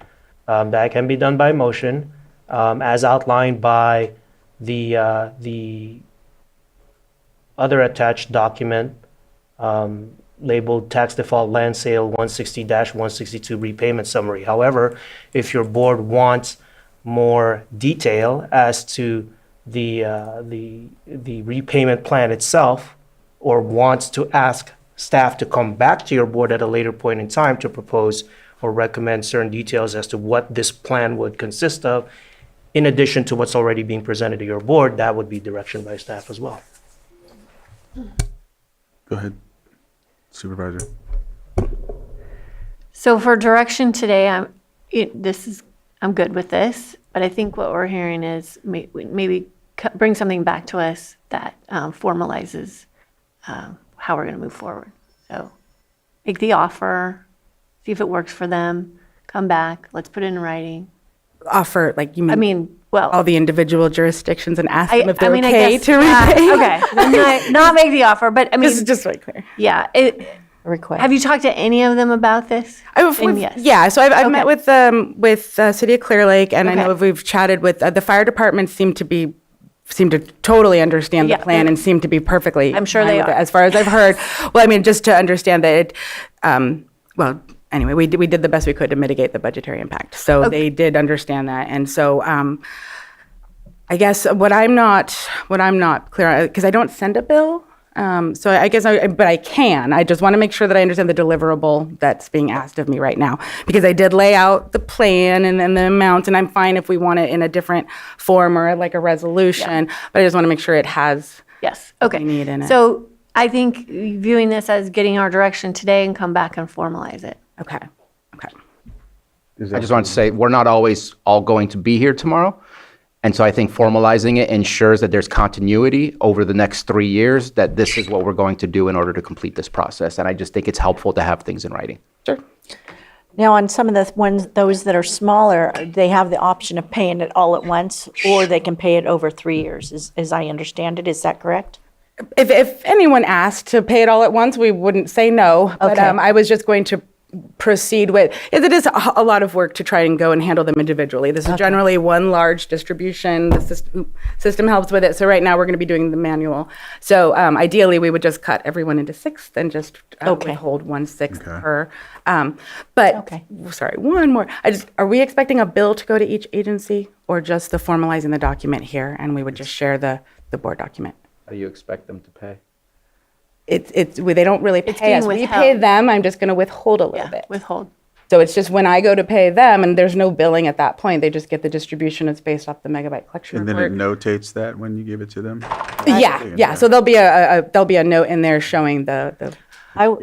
Speaker 13: that can be done by motion, as outlined by the other attached document labeled Tax Default Land Sale 160-162 Repayment Summary. However, if your board wants more detail as to the repayment plan itself, or wants to ask staff to come back to your board at a later point in time to propose or recommend certain details as to what this plan would consist of, in addition to what's already being presented to your board, that would be direction by staff as well.
Speaker 1: Go ahead, Supervisor.
Speaker 2: So for direction today, I'm good with this, but I think what we're hearing is maybe bring something back to us that formalizes how we're going to move forward. So make the offer, see if it works for them, come back, let's put it in writing.
Speaker 6: Offer, like you mean?
Speaker 2: I mean, well,
Speaker 6: all the individual jurisdictions and ask them if they're
Speaker 2: I
Speaker 6: okay
Speaker 2: guess,
Speaker 6: to repay?
Speaker 2: okay, not make the offer, but I mean,
Speaker 6: Just so clear.
Speaker 2: yeah.
Speaker 4: Request.
Speaker 2: Have you talked to any of them about this? Yes.
Speaker 6: Yeah, so I've
Speaker 2: Okay.
Speaker 6: met with City of Clear Lake, and I know
Speaker 2: Okay.
Speaker 6: we've chatted with the fire department. Seem to totally understand
Speaker 2: Yeah,
Speaker 6: the plan and seem to be perfectly.
Speaker 2: I'm sure
Speaker 6: fine
Speaker 2: they
Speaker 6: with it,
Speaker 2: are.
Speaker 6: as far as I've heard. Well, I mean, just to understand that it. Well, anyway, we did the best we could to mitigate the budgetary impact. So they did understand that, and so. I guess what I'm not clear on, because I don't send a bill, so I guess but I can. I just want to make sure that I understand the deliverable that's being asked of me right now, because I did lay out the plan and then the amounts, and I'm fine if we want it in a different form or like a resolution, but I just want to make sure it has
Speaker 2: Yes.
Speaker 6: what
Speaker 2: Okay.
Speaker 6: we need in it.
Speaker 2: So I think viewing this as getting our direction today and come back and formalize it.
Speaker 6: Okay.
Speaker 3: I just want to say, we're not always all going to be here tomorrow. And so I think formalizing it ensures that there's continuity over the next 3 years, that this is what we're going to do in order to complete this process. And I just think it's helpful to have things in writing.
Speaker 6: Sure.
Speaker 4: Now, on some of the ones, those that are smaller, they have the option of paying it all at once, or they can pay it over 3 years, as I understand it. Is that correct?
Speaker 6: If anyone asked to pay it all at once, we wouldn't say no. But
Speaker 4: Okay.
Speaker 6: I was just going to proceed with, it is a lot of work to try and go and handle them individually. This is generally one large distribution. The system helps with it. So right now we're going to be doing the manual. So ideally we would just cut everyone into sixth and just withhold 1/6 per. But sorry, one more. Are we expecting a bill to go to each agency, or just the formalizing the document here, and we would just share the board document?
Speaker 3: How do you expect them to pay?
Speaker 6: They don't really
Speaker 2: It's
Speaker 6: pay
Speaker 2: being
Speaker 6: us. We
Speaker 2: withheld.
Speaker 6: pay them. I'm just going to withhold a little bit.
Speaker 2: Withhold.
Speaker 6: So it's just when I go to pay them, and there's no billing at that point. They just get the distribution. It's based off the megabyte collection
Speaker 1: And then
Speaker 6: report.
Speaker 1: it notates that when you give it to them?
Speaker 6: Yeah. So there'll be a note in there showing the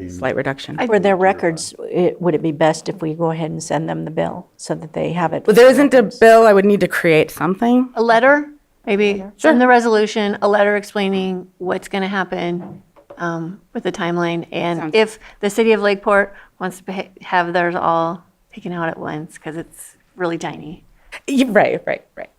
Speaker 6: slight reduction.
Speaker 4: For their records, would it be best if we go ahead and send them the bill so that they have it?
Speaker 6: Well, there isn't a bill. I would need to create something.
Speaker 2: A letter, maybe send the resolution, a letter explaining what's going to happen with the timeline. And if the city of Lakeport wants to have theirs all taken out at once, because it's really tiny.
Speaker 6: Right.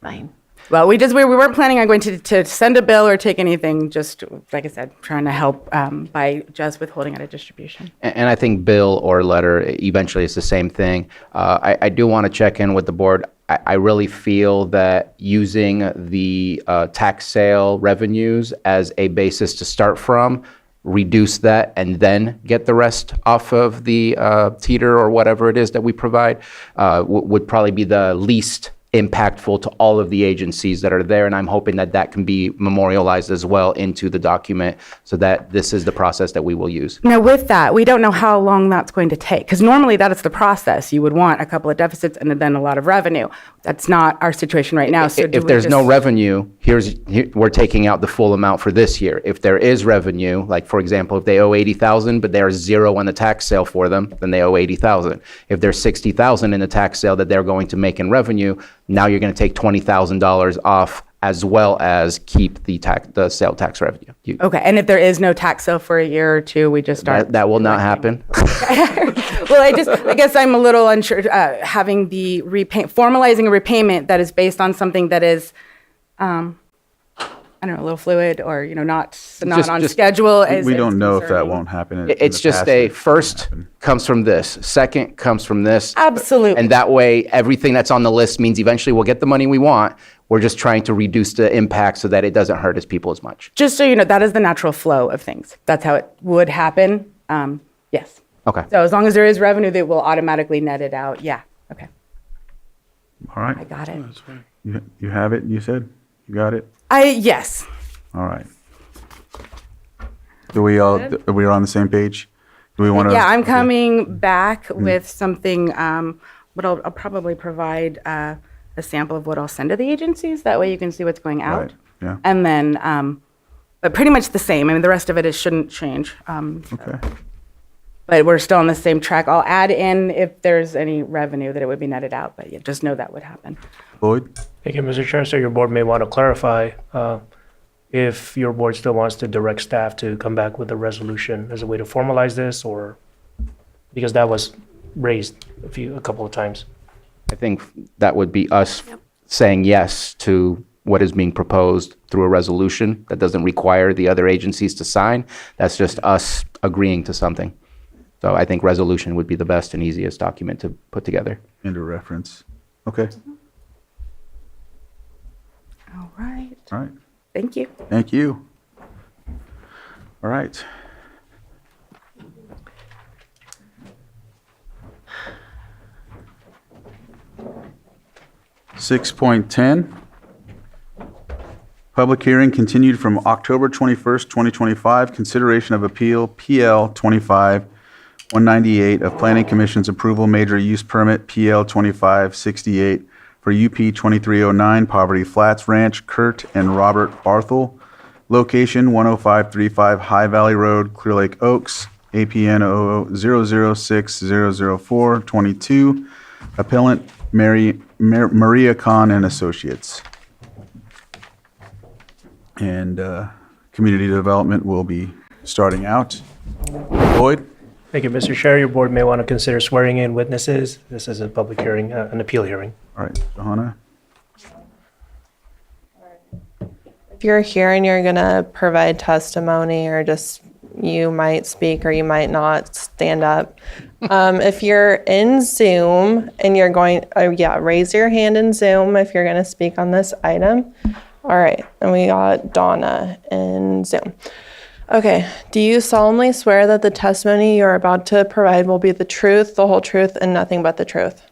Speaker 2: Fine.
Speaker 6: Well, we weren't planning on going to send a bill or take anything. Just like I said, trying to help by just withholding at a distribution.
Speaker 3: And I think bill or letter, eventually it's the same thing. I do want to check in with the board. I really feel that using the tax sale revenues as a basis to start from, reduce that, and then get the rest off of the teeter or whatever it is that we provide, would probably be the least impactful to all of the agencies that are there. And I'm hoping that that can be memorialized as well into the document, so that this is the process that we will use.
Speaker 6: Now, with that, we don't know how long that's going to take, because normally that is the process. You would want a couple of deficits and then a lot of revenue. That's not our situation right now. So
Speaker 3: If there's no revenue, we're taking out the full amount for this year. If there is revenue, like for example, if they owe 80,000, but there's zero on the tax sale for them, then they owe 80,000. If there's 60,000 in the tax sale that they're going to make in revenue, now you're going to take $20,000 off, as well as keep the sale tax revenue.
Speaker 6: Okay, and if there is no tax sale for a year or two, we just start.
Speaker 3: That will not happen.
Speaker 6: Well, I guess I'm a little unsure, having the formalizing a repayment that is based on something that is, I don't know, a little fluid, or, not on schedule.
Speaker 1: We don't know if that won't happen. In
Speaker 3: It's
Speaker 1: the
Speaker 3: just
Speaker 1: past,
Speaker 3: a
Speaker 1: it
Speaker 3: first comes from this, second comes from this.
Speaker 6: Absolutely.
Speaker 3: And that way, everything that's on the list means eventually we'll get the money we want. We're just trying to reduce the impact so that it doesn't hurt people as much.
Speaker 6: Just so you know, that is the natural flow of things. That's how it would happen. Yes.
Speaker 3: Okay.
Speaker 6: So as long as there is revenue, they will automatically net it out. Yeah. Okay.
Speaker 1: All right.
Speaker 6: I got it.
Speaker 1: You have it, you said? You got it?
Speaker 6: Yes.
Speaker 1: All right. Are we on the same page? Do we want to?
Speaker 6: Yeah, I'm coming back with something, but I'll probably provide a sample of what I'll send to the agencies. That way you can see what's going out.
Speaker 1: Right, yeah.
Speaker 6: And then, but pretty much the same. I mean, the rest of it shouldn't change.
Speaker 1: Okay.
Speaker 6: But we're still on the same track. I'll add in if there's any revenue that it would be netted out, but yeah, just know that would happen.
Speaker 1: Lloyd?
Speaker 13: Thank you, Mr. Chair. So your board may want to clarify if your board still wants to direct staff to come back with a resolution as a way to formalize this, or because that was raised a couple of times.
Speaker 3: I think that would be us saying yes to what is being proposed through a resolution that doesn't require the other agencies to sign. That's just us agreeing to something. So I think resolution would be the best and easiest document to put together.
Speaker 1: Into reference. Okay.
Speaker 6: All right.
Speaker 1: All right.
Speaker 6: Thank you.
Speaker 1: Thank you. All right. Six point 10. Public hearing continued from October 21st, 2025. Consideration of appeal PL 25-198 of Planning Commission's approval major use permit PL 2568 for UP 2309 Poverty Flats Ranch, Kurt and Robert Barthel. Location 10535 High Valley Road, Clear Lake Oaks, APN 006000422. Appellant Maria Khan and Associates. And community development will be starting out. Lloyd?
Speaker 13: Thank you, Mr. Chair. Your board may want to consider swearing in witnesses. This is a public hearing, an appeal hearing.
Speaker 1: All right, Johanna?
Speaker 17: If you're here and you're going to provide testimony, or just you might speak or you might not, stand up. If you're in Zoom and you're going, raise your hand in Zoom if you're going to speak on this item. All right, and we got Donna in Zoom. Okay, do you solemnly swear that the testimony you're about to provide will be the truth, the whole truth, and nothing but the truth?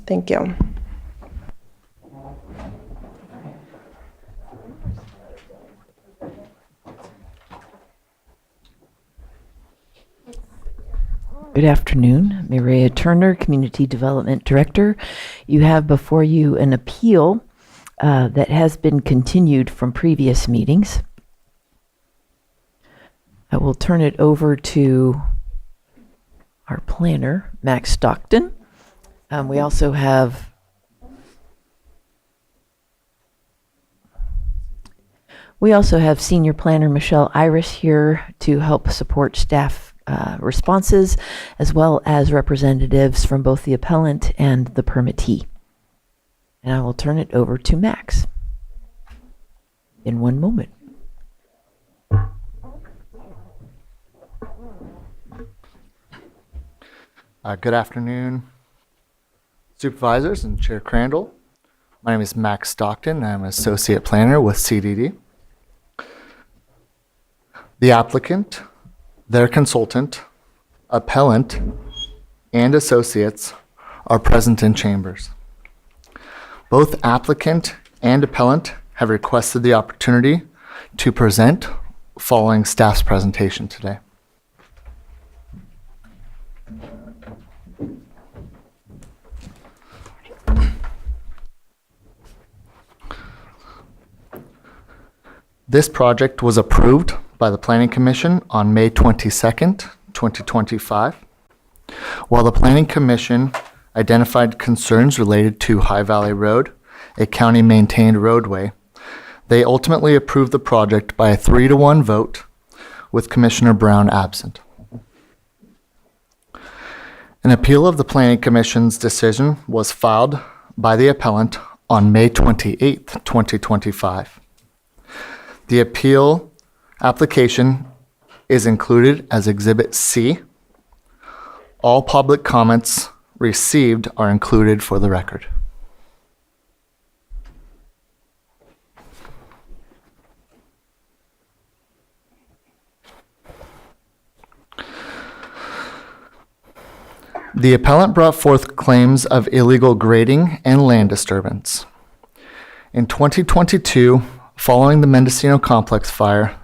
Speaker 17: Thank you.
Speaker 19: Good afternoon, Maria Turner, Community Development Director. You have before you an appeal that has been continued from previous meetings. I will turn it over to our planner, Max Stockton. We also have Senior Planner Michelle Iris here to help support staff responses, as well as representatives from both the appellant and the permittee. And I will turn it over to Max in one moment.
Speaker 8: Good afternoon, supervisors and Chair Crandall. My name is Max Stockton. I'm an associate planner with CDD. The applicant, their consultant, appellant, and associates are present in chambers. Both applicant and appellant have requested the opportunity to present following staff's presentation today. This project was approved by the Planning Commission on May 22nd, 2025. While the Planning Commission identified concerns related to High Valley Road, a county-maintained roadway, they ultimately approved the project by a 3-to-1 vote, with Commissioner Brown absent. An appeal of the Planning Commission's decision was filed by the appellant on May 28th, 2025. The appeal application is included as Exhibit C. All public comments received are included for the record. The appellant brought forth claims of illegal grading and land disturbance. In 2022, following the Mendocino Complex fire,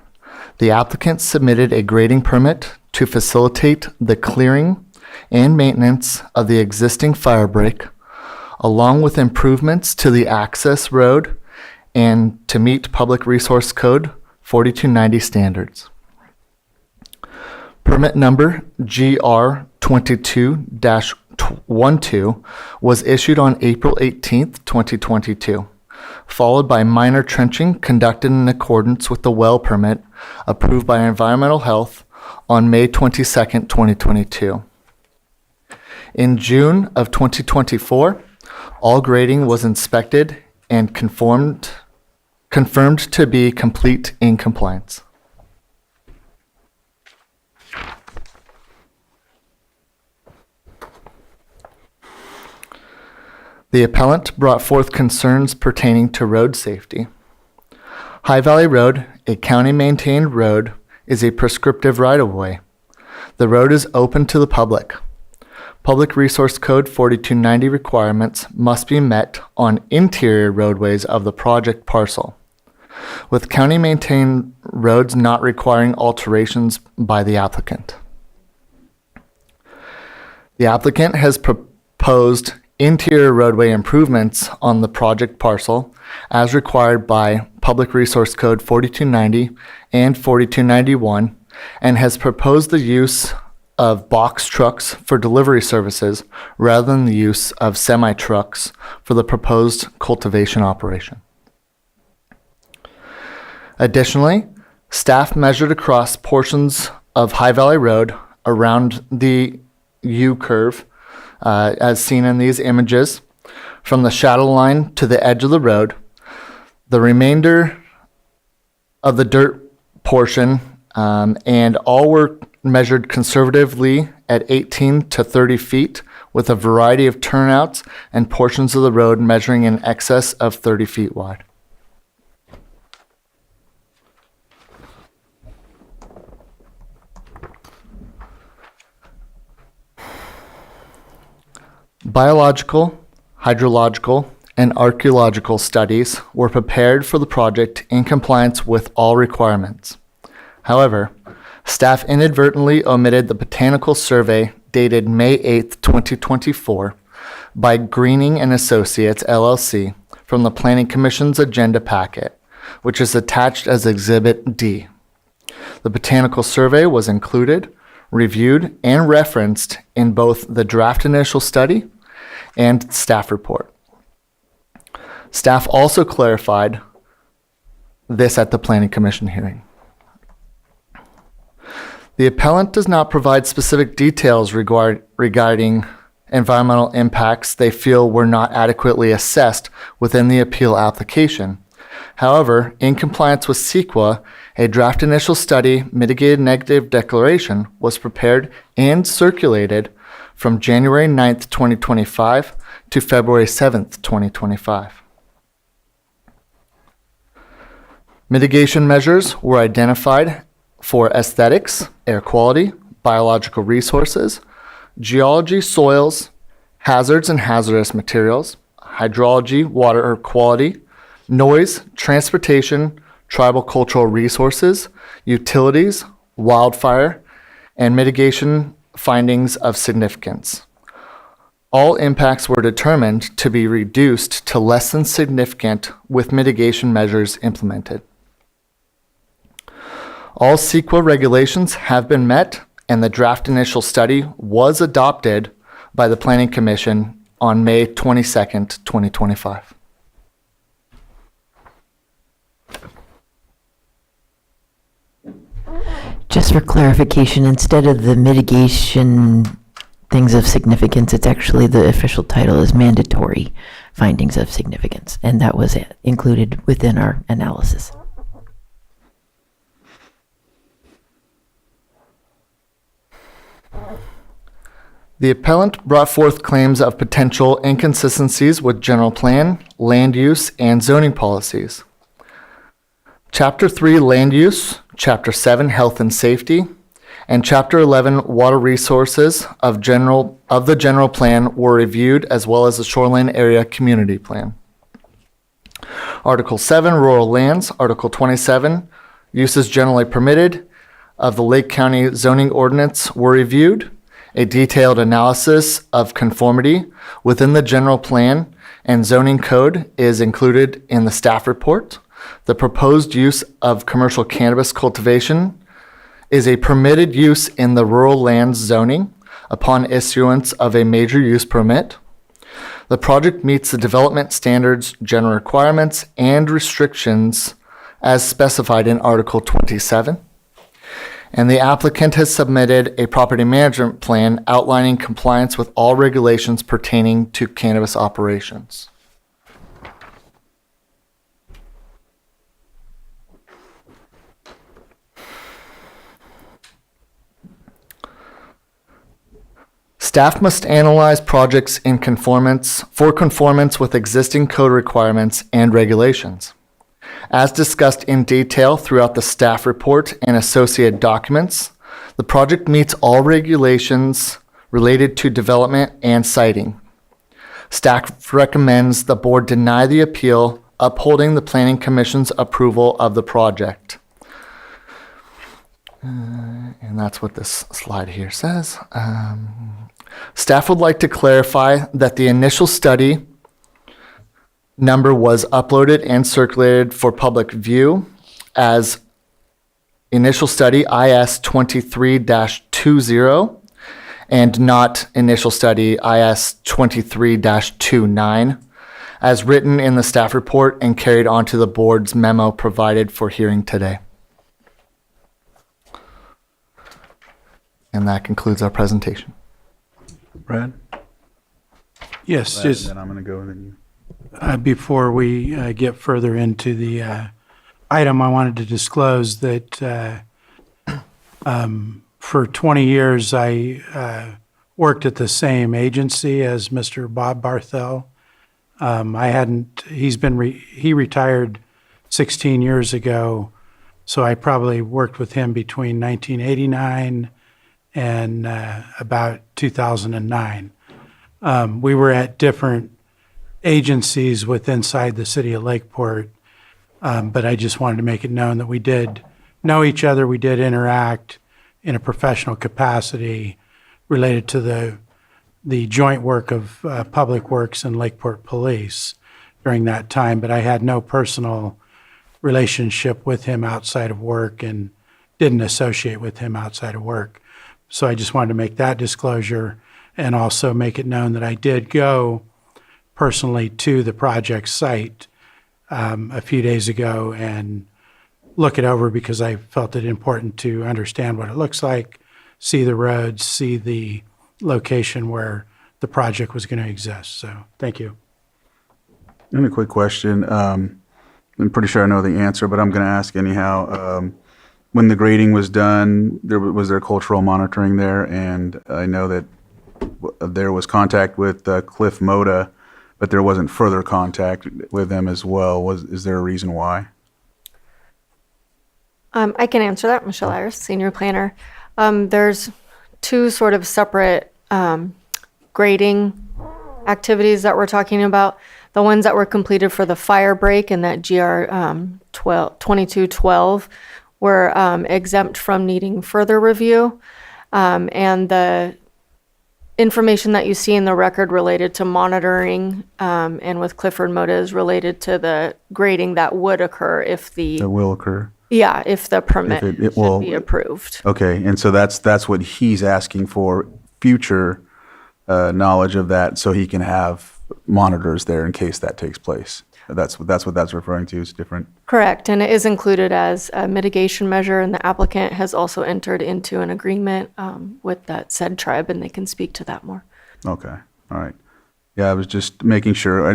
Speaker 8: the applicant submitted a grading permit to facilitate the clearing and maintenance of the existing fire break, along with improvements to the access road and to meet Public Resource Code 4290 standards. Permit number GR 22-12 was issued on April 18th, 2022, followed by minor trenching conducted in accordance with the well permit approved by Environmental Health on May 22nd, 2022. In June of 2024, all grading was inspected and confirmed to be complete in compliance. The appellant brought forth concerns pertaining to road safety. High Valley Road, a county-maintained road, is a prescriptive right-of-way. The road is open to the public. Public Resource Code 4290 requirements must be met on interior roadways of the project parcel, with county-maintained roads not requiring alterations by the applicant. The applicant has proposed interior roadway improvements on the project parcel as required by Public Resource Code 4290 and 4291, and has proposed the use of box trucks for delivery services rather than the use of semi-trucks for the proposed cultivation operation. Additionally, staff measured across portions of High Valley Road around the U-curve, as seen in these images, from the shadow line to the edge of the road. The remainder of the dirt portion and all were measured conservatively at 18 to 30 feet, with a variety of turnouts and portions of the road measuring in excess of 30 feet wide. Biological, hydrological, and archaeological studies were prepared for the project in compliance with all requirements. However, staff inadvertently omitted the botanical survey dated May 8, 2024 by Greening and Associates, LLC, from the Planning Commission's agenda packet, which is attached as Exhibit D. The botanical survey was included, reviewed, and referenced in both the draft initial study and staff report. Staff also clarified this at the Planning Commission hearing. The appellant does not provide specific details regarding environmental impacts they feel were not adequately assessed within the appeal application. However, in compliance with CEQA, a draft initial study mitigated negative declaration was prepared and circulated from January 9th, 2025 to February 7th, 2025. Mitigation measures were identified for aesthetics, air quality, biological resources, geology, soils, hazards and hazardous materials, hydrology, water quality, noise, transportation, tribal cultural resources, utilities, wildfire, and mitigation findings of significance. All impacts were determined to be reduced to less than significant with mitigation measures implemented. All CEQA regulations have been met, and the draft initial study was adopted by the Planning Commission on May 22nd, 2025.
Speaker 19: Just for clarification, instead of the mitigation things of significance, it's actually the official title is mandatory findings of significance, and that was included within our analysis.
Speaker 8: The appellant brought forth claims of potential inconsistencies with general plan, land use, and zoning policies. Chapter 3, Land Use, Chapter 7, Health and Safety, and Chapter 11, Water Resources of the General Plan were reviewed, as well as the Shoreline Area Community Plan. Article 7, Rural Lands, Article 27, Uses Generally Permitted, of the Lake County zoning ordinance were reviewed. A detailed analysis of conformity within the general plan and zoning code is included in the staff report. The proposed use of commercial cannabis cultivation is a permitted use in the rural lands zoning upon issuance of a major use permit. The project meets the development standards, general requirements, and restrictions as specified in Article 27. And the applicant has submitted a property management plan outlining compliance with all regulations pertaining to cannabis operations. Staff must analyze projects in conformance with existing code requirements and regulations. As discussed in detail throughout the staff report and associated documents, the project meets all regulations related to development and siting. Staff recommends the board deny the appeal, upholding the Planning Commission's approval of the project. And that's what this slide here says. Staff would like to clarify that the initial study number was uploaded and circulated for public view as initial study IS 23-20 and not initial study IS 23-29 as written in the staff report and carried onto the board's memo provided for hearing today. And that concludes our presentation.
Speaker 1: Brad?
Speaker 10: Yes,
Speaker 1: Brad,
Speaker 10: just
Speaker 1: and then I'm going to go and then you.
Speaker 10: before we get further into the item, I wanted to disclose that for 20 years I worked at the same agency as Mr. Bob Barthel. He retired 16 years ago, so I probably worked with him between 1989 and about 2009. We were at different agencies inside the city of Lakeport, but I just wanted to make it known that we did know each other. We did interact in a professional capacity related to the joint work of Public Works and Lakeport Police during that time, but I had no personal relationship with him outside of work and didn't associate with him outside of work. So I just wanted to make that disclosure and also make it known that I did go personally to the project site a few days ago and look it over because I felt it important to understand what it looks like, see the roads, see the location where the project was going to exist. So thank you.
Speaker 1: And a quick question. I'm pretty sure I know the answer, but I'm going to ask anyhow. When the grading was done, was there cultural monitoring there? And I know that there was contact with Cliff Moda, but there wasn't further contact with them as well. Is there a reason why?
Speaker 2: I can answer that, Michelle Iris, Senior Planner. There's two sort of separate grading activities that we're talking about. The ones that were completed for the fire break and that GR 2212 were exempt from needing further review. And the information that you see in the record related to monitoring and with Clifford Moda is related to the grading that would occur if
Speaker 1: That will occur.
Speaker 2: Yeah, if the permit
Speaker 1: it
Speaker 2: should
Speaker 1: will
Speaker 2: be approved.
Speaker 1: Okay, and so that's what he's asking for, future knowledge of that, so he can have monitors there in case that takes place. That's what that's referring to. It's different.
Speaker 2: Correct, and it is included as a mitigation measure, and the applicant has also entered into an agreement with that said tribe, and they can speak to that more.
Speaker 1: Okay, all right. Yeah, I was just making sure.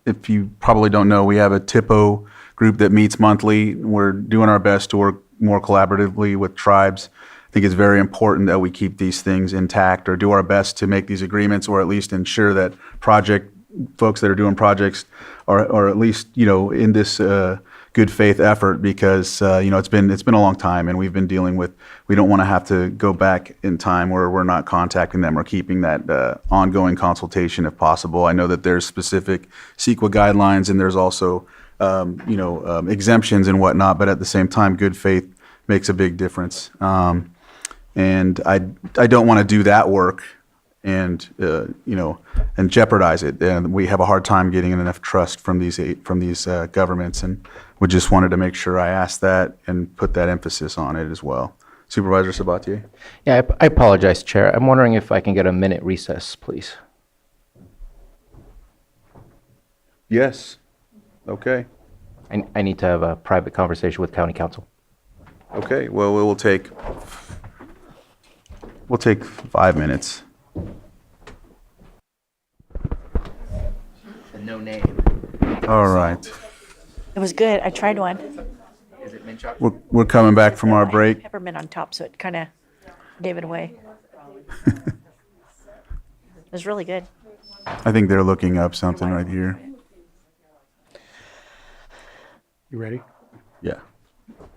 Speaker 1: If you probably don't know, we have a TIPO group that meets monthly. We're doing our best to work more collaboratively with tribes. I think it's very important that we keep these things intact or do our best to make these agreements, or at least ensure that project folks that are doing projects are at least, in this good faith effort, because, it's been a long time and we've been dealing with, we don't want to have to go back in time where we're not contacting them or keeping that ongoing consultation if possible. I know that there's specific CEQA guidelines and there's also, exemptions and whatnot, but at the same time, good faith makes a big difference. And I don't want to do that work and, and jeopardize it. And we have a hard time getting enough trust from these governments, and we just wanted to make sure I asked that and put that emphasis on it as well. Supervisor Sabatier?
Speaker 3: Yeah, I apologize, Chair. I'm wondering if I can get a minute recess, please.
Speaker 1: Yes. Okay.
Speaker 3: I need to have a private conversation with County Council.
Speaker 1: Okay, well, we'll take 5 minutes.
Speaker 3: No name.
Speaker 1: All right.
Speaker 4: It was good. I tried one.
Speaker 3: Is it mint chocolate?
Speaker 1: We're coming back from our break.
Speaker 4: Peppermint on top, so it kind of gave it away. It was really good.
Speaker 1: I think they're looking up something right here.
Speaker 10: You ready?
Speaker 1: Yeah,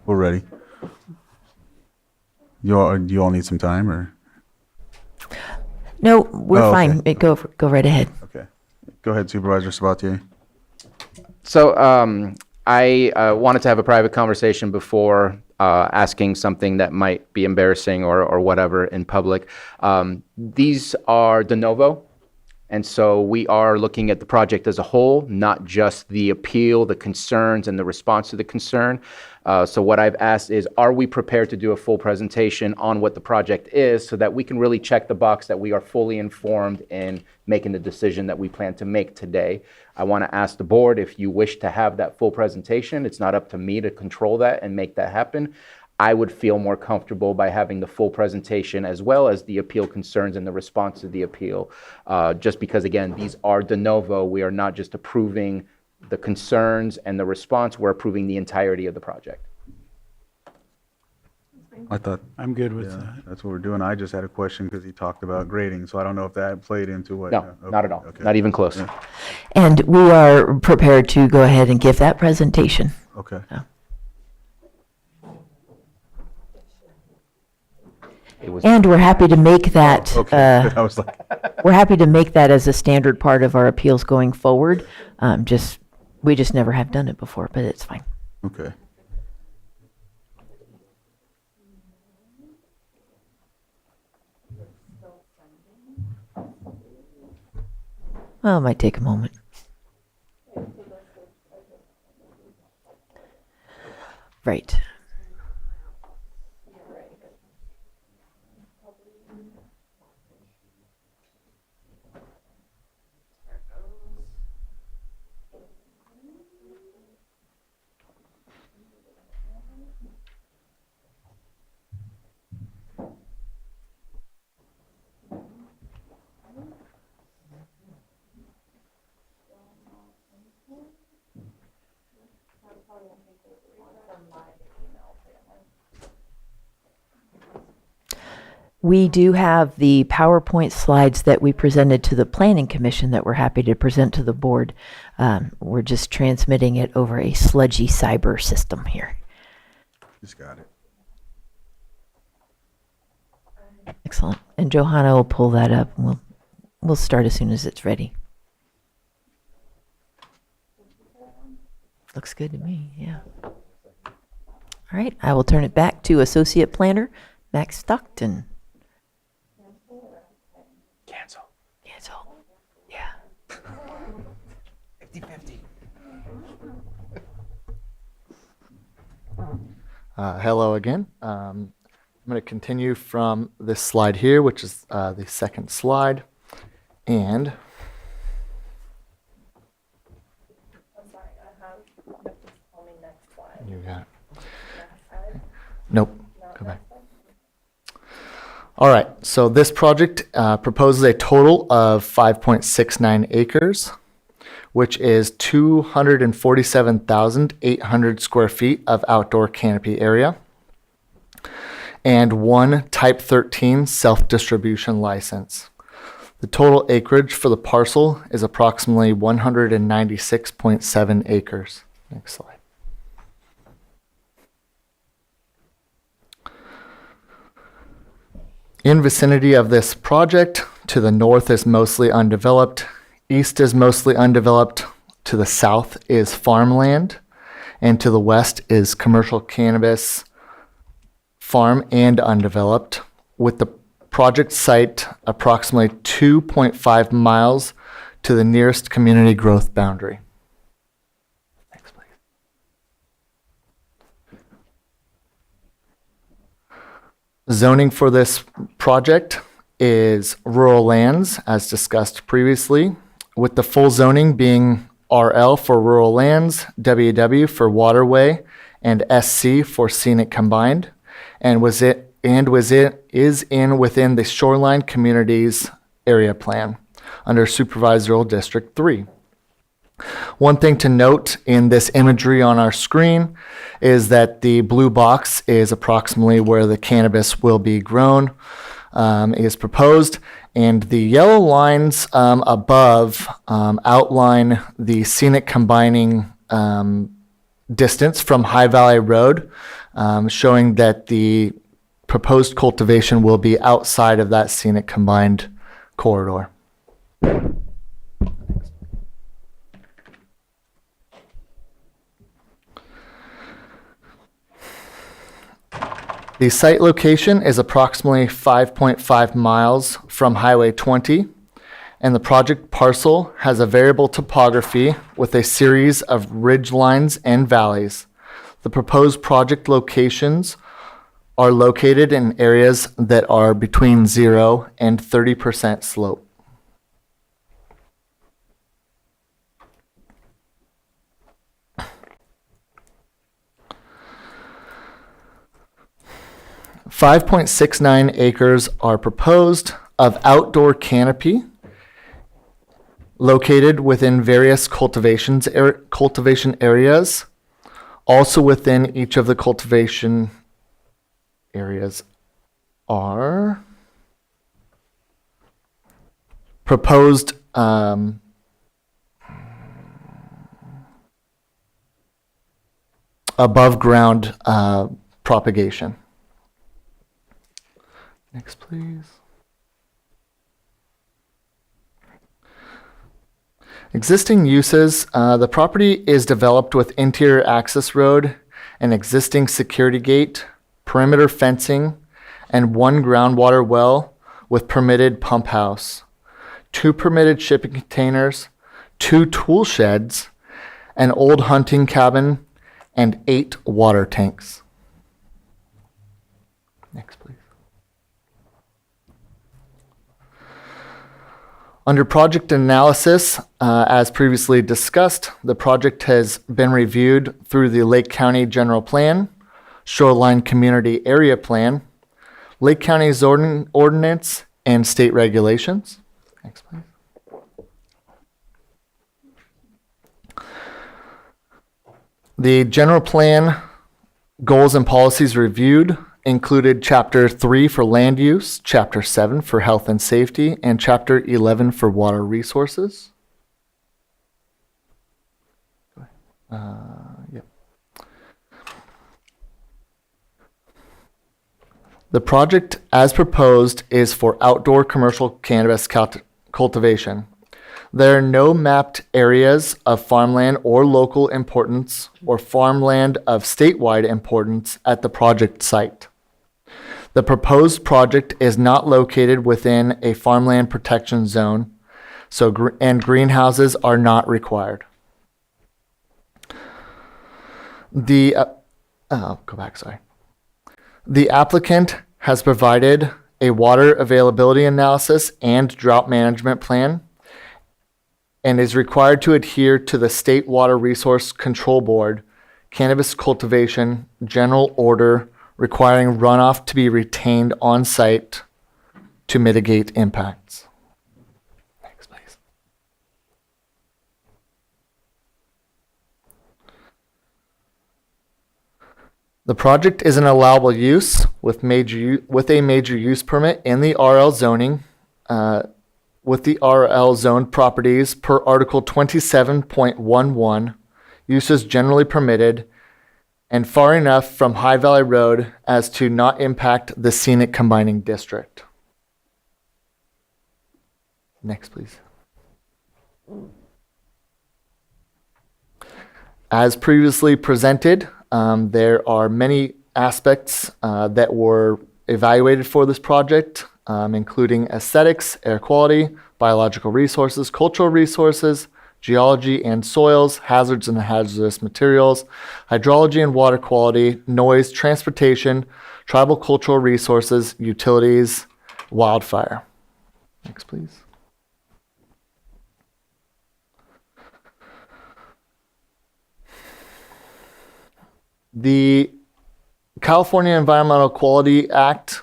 Speaker 1: we're ready. You all need some time, or?
Speaker 19: No, we're
Speaker 1: Oh,
Speaker 19: fine.
Speaker 1: okay.
Speaker 19: Go right ahead.
Speaker 1: Okay. Go ahead, Supervisor Sabatier.
Speaker 3: So I wanted to have a private conversation before asking something that might be embarrassing or whatever in public. These are de novo. And so we are looking at the project as a whole, not just the appeal, the concerns, and the response to the concern. So what I've asked is, are we prepared to do a full presentation on what the project is so that we can really check the box that we are fully informed in making the decision that we plan to make today? I want to ask the board if you wish to have that full presentation. It's not up to me to control that and make that happen. I would feel more comfortable by having the full presentation as well as the appeal concerns and the response to the appeal. Just because, again, these are de novo. We are not just approving the concerns and the response, we're approving the entirety of the project.
Speaker 1: I thought.
Speaker 10: I'm good with that.
Speaker 1: That's what we're doing. I just had a question because he talked about grading, so I don't know if that played into what.
Speaker 3: No,
Speaker 1: Okay,
Speaker 3: not at all.
Speaker 1: okay.
Speaker 3: Not even close.
Speaker 1: Yeah.
Speaker 19: And we are prepared to go ahead and give that presentation.
Speaker 1: Okay.
Speaker 19: And we're happy to make that,
Speaker 1: Okay. I was like.
Speaker 19: we're happy to make that as a standard part of our appeals going forward. We just never have done it before, but it's fine.
Speaker 1: Okay.
Speaker 19: Well, it might take a moment. Right. We do have the PowerPoint slides that we presented to the Planning Commission that we're happy to present to the board. We're just transmitting it over a sludgy cyber system here.
Speaker 1: Just got it.
Speaker 19: Excellent. And Johanna will pull that up, and we'll start as soon as it's ready. Looks good to me, yeah. All right, I will turn it back to Associate Planner Max Stockton.
Speaker 3: Cancel.
Speaker 19: Yeah.
Speaker 3: 50-50.
Speaker 8: Hello again. I'm going to continue from this slide here, which is the second slide. And you got it. Nope. Go back. All right. So this project proposes a total of 5.69 acres, which is 247,800 square feet of outdoor canopy area, and one Type 13 self-distribution license. The total acreage for the parcel is approximately 196.7 acres. Next slide. In vicinity of this project, to the north is mostly undeveloped, east is mostly undeveloped, to the south is farmland, and to the west is commercial cannabis, farm and undeveloped, with the project site approximately 2.5 miles to the nearest community growth boundary. Next, please. Zoning for this project is rural lands, as discussed previously, with the full zoning being RL for rural lands, WW for waterway, and SC for scenic combined, and is in within the Shoreline Communities Area Plan under Supervisor District 3. One thing to note in this imagery on our screen is that the blue box is approximately where the cannabis will be grown, is proposed, and the yellow lines above outline the scenic combining distance from High Valley Road, showing that the proposed cultivation will be outside of that scenic combined corridor. The site location is approximately 5.5 miles from Highway 20, and the project parcel has a variable topography with a series of ridge lines and valleys. The proposed project locations are located in areas that are between 0 and 30% slope. .69 acres are proposed of outdoor canopy located within various cultivation areas. Also within each of the cultivation areas are proposed above ground propagation. Next, please. Existing uses. The property is developed with interior access road, an existing security gate, perimeter fencing, and one groundwater well with permitted pump house, 2 permitted shipping containers, 2 tool sheds, an old hunting cabin, and 8 water tanks. Next, please. Under project analysis, as previously discussed, the project has been reviewed through the Lake County General Plan, Shoreline Community Area Plan, Lake County Zoning Ordinance, and state regulations. Next, please. The general plan goals and policies reviewed included Chapter 3 for land use, Chapter 7 for health and safety, and Chapter 11 for water resources. Yep. The project, as proposed, is for outdoor commercial cannabis cultivation. There are no mapped areas of farmland or local importance or farmland of statewide importance at the project site. The proposed project is not located within a farmland protection zone, and greenhouses are not required. The applicant has provided a water availability analysis and drought management plan and is required to adhere to the State Water Resource Control Board Cannabis Cultivation General Order requiring runoff to be retained on site to mitigate impacts. Next, please. The project is an allowable use with a major use permit in the RL zoning with the RL zoned properties per Article 27.11, uses generally permitted and far enough from High Valley Road as to not impact the scenic combining district. Next, please. As previously presented, there are many aspects that were evaluated for this project, including aesthetics, air quality, biological resources, cultural resources, geology and soils, hazards and hazardous materials, hydrology and water quality, noise, transportation, tribal cultural resources, utilities, wildfire. Next, please. The California Environmental Quality Act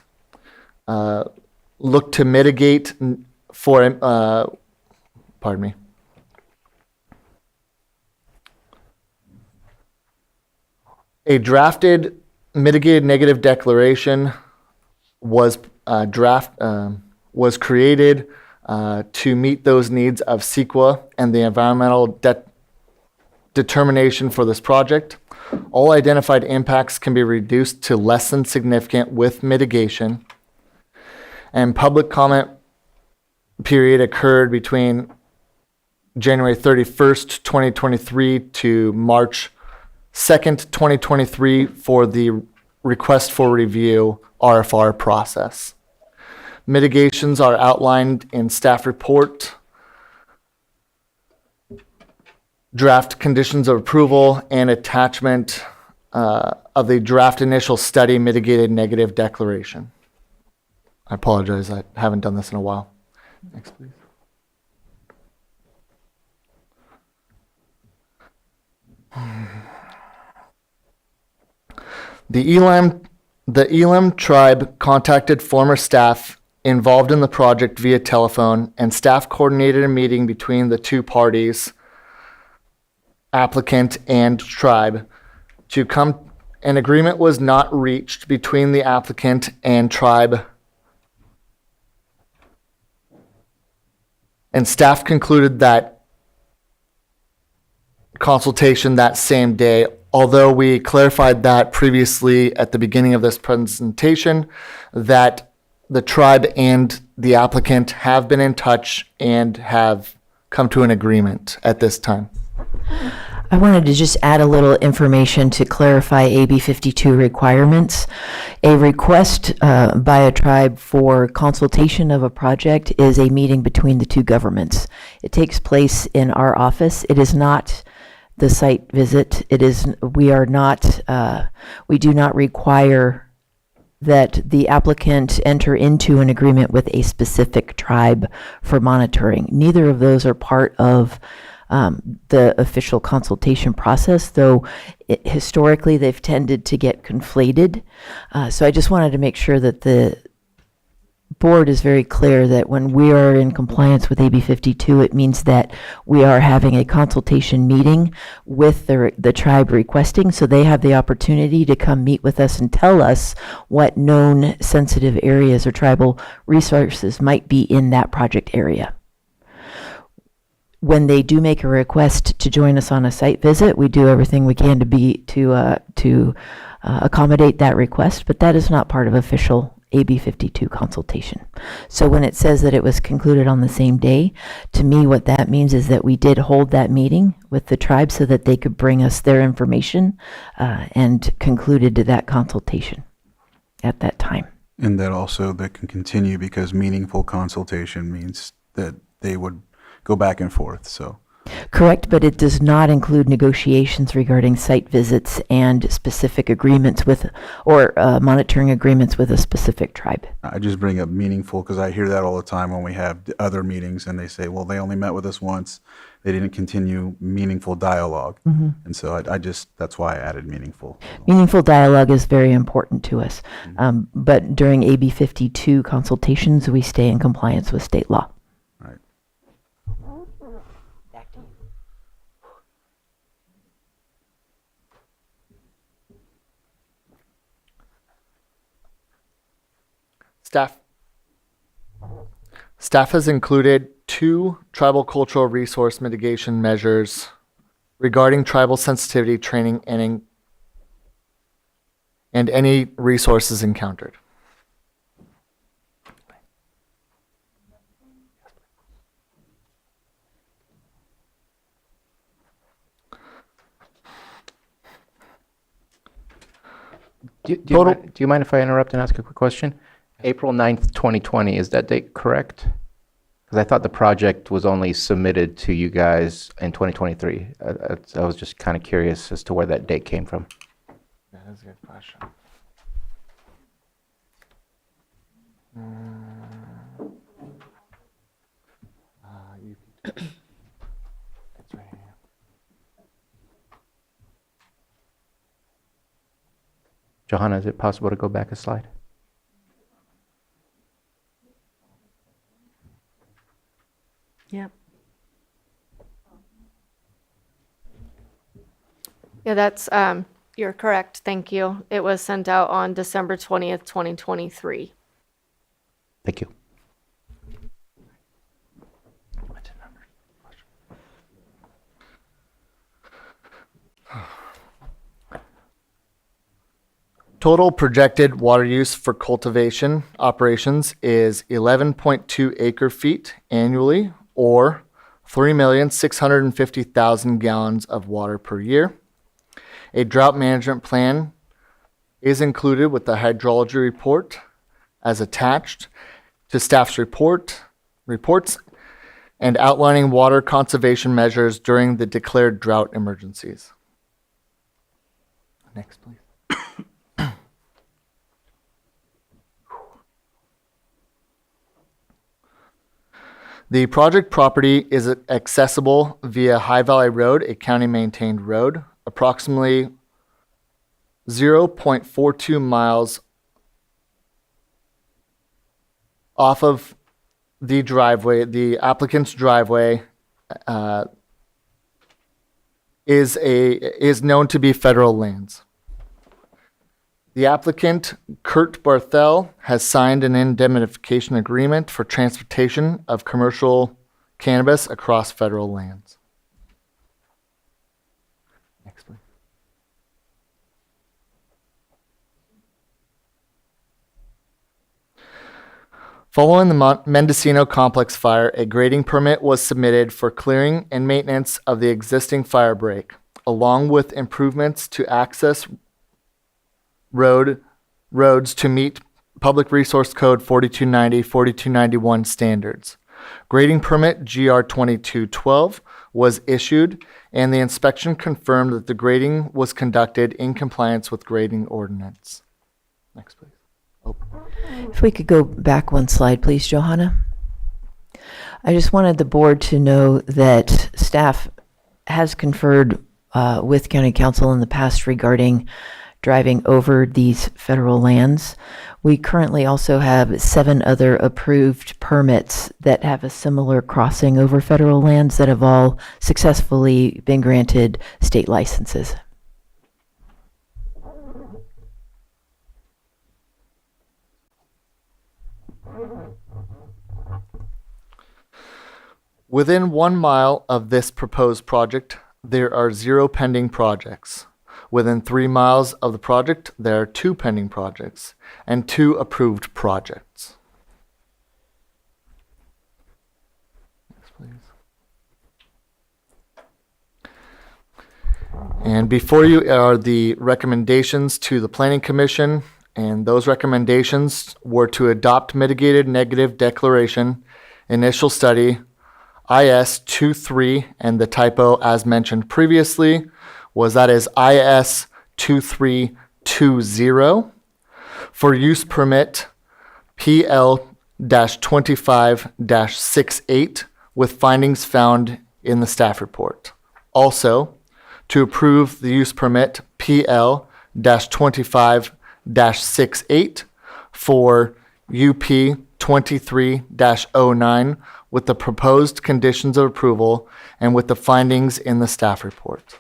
Speaker 8: looked to mitigate pardon me. A drafted mitigated negative declaration was created to meet those needs of CEQA and the environmental determination for this project. All identified impacts can be reduced to less than significant with mitigation. And public comment period occurred between January 31st, 2023 to March 2nd, 2023 for the request for review RFR process. Mitigations are outlined in staff report, draft conditions of approval, and attachment of the draft initial study mitigated negative declaration. I apologize, I haven't done this in a while. Next, please. The Elam tribe contacted former staff involved in the project via telephone, and staff coordinated a meeting between the two parties, applicant and tribe, to come. An agreement was not reached between the applicant and tribe, and staff concluded that consultation that same day. Although we clarified that previously at the beginning of this presentation, that the tribe and the applicant have been in touch and have come to an agreement at this time.
Speaker 19: I wanted to just add a little information to clarify AB 52 requirements. A request by a tribe for consultation of a project is a meeting between the two governments. It takes place in our office. It is not the site visit. We do not require that the applicant enter into an agreement with a specific tribe for monitoring. Neither of those are part of the official consultation process, though historically they've tended to get conflated. So I just wanted to make sure that the board is very clear that when we are in compliance with AB 52, it means that we are having a consultation meeting with the tribe requesting, so they have the opportunity to come meet with us and tell us what known sensitive areas or tribal resources might be in that project area. When they do make a request to join us on a site visit, we do everything we can to accommodate that request, but that is not part of official AB 52 consultation. So when it says that it was concluded on the same day, to me what that means is that we did hold that meeting with the tribe so that they could bring us their information and concluded to that consultation at that time.
Speaker 1: And that also that can continue because meaningful consultation means that they would go back and forth, so.
Speaker 19: Correct, but it does not include negotiations regarding site visits and specific agreements with, or monitoring agreements with a specific tribe.
Speaker 1: I just bring up meaningful because I hear that all the time when we have other meetings and they say, well, they only met with us once. They didn't continue meaningful dialogue.
Speaker 19: Mm-hmm.
Speaker 1: And so I just, that's why I added meaningful.
Speaker 19: Meaningful dialogue is very important to us. But during AB 52 consultations, we stay in compliance with state law.
Speaker 1: Right.
Speaker 8: Staff has included 2 tribal cultural resource mitigation measures regarding tribal sensitivity training and any resources encountered.
Speaker 3: Do you mind if I interrupt and ask a quick question? April 9th, 2020, is that date correct? Because I thought the project was only submitted to you guys in 2023. I was just kind of curious as to where that date came from.
Speaker 8: That is a good question. It's right here.
Speaker 3: Johanna, is it possible to go back a slide?
Speaker 2: Yep. Yeah, that's, you're correct. Thank you. It was sent out on December 20th, 2023.
Speaker 3: Thank you.
Speaker 8: Total projected water use for cultivation operations is 11.2 acre feet annually, or 3,650,000 gallons of water per year. A drought management plan is included with the hydrology report as attached to staff's reports and outlining water conservation measures during the declared drought emergencies. Next, please. The project property is accessible via High Valley Road, a county-maintained road, approximately 0.42 miles off of the driveway. The applicant's driveway is known to be federal lands. The applicant, Kurt Barthel, has signed an indemnification agreement for transportation of commercial cannabis across federal lands. Next, please. Following the Mendocino Complex fire, a grading permit was submitted for clearing and maintenance of the existing fire break, along with improvements to access roads to meet Public Resource Code 4290, 4291 standards. Grading permit GR 2212 was issued, and the inspection confirmed that the grading was conducted in compliance with grading ordinance. Next, please.
Speaker 19: If we could go back one slide, please, Johanna. I just wanted the board to know that staff has conferred with County Council in the past regarding driving over these federal lands. We currently also have 7 other approved permits that have a similar crossing over federal lands that have all successfully been granted state licenses.
Speaker 8: Within 1 mile of this proposed project, there are 0 pending projects. Within 3 miles of the project, there are 2 pending projects and 2 approved projects. Next, please. And before you are the recommendations to the Planning Commission, and those recommendations were to adopt mitigated negative declaration, initial study, IS-23, and the typo as mentioned previously was that is IS-2320 for use permit PL-25-68 with findings found in the staff report. Also, to approve the use permit PL-25-68 for UP 23-09 with the proposed conditions of approval and with the findings in the staff report.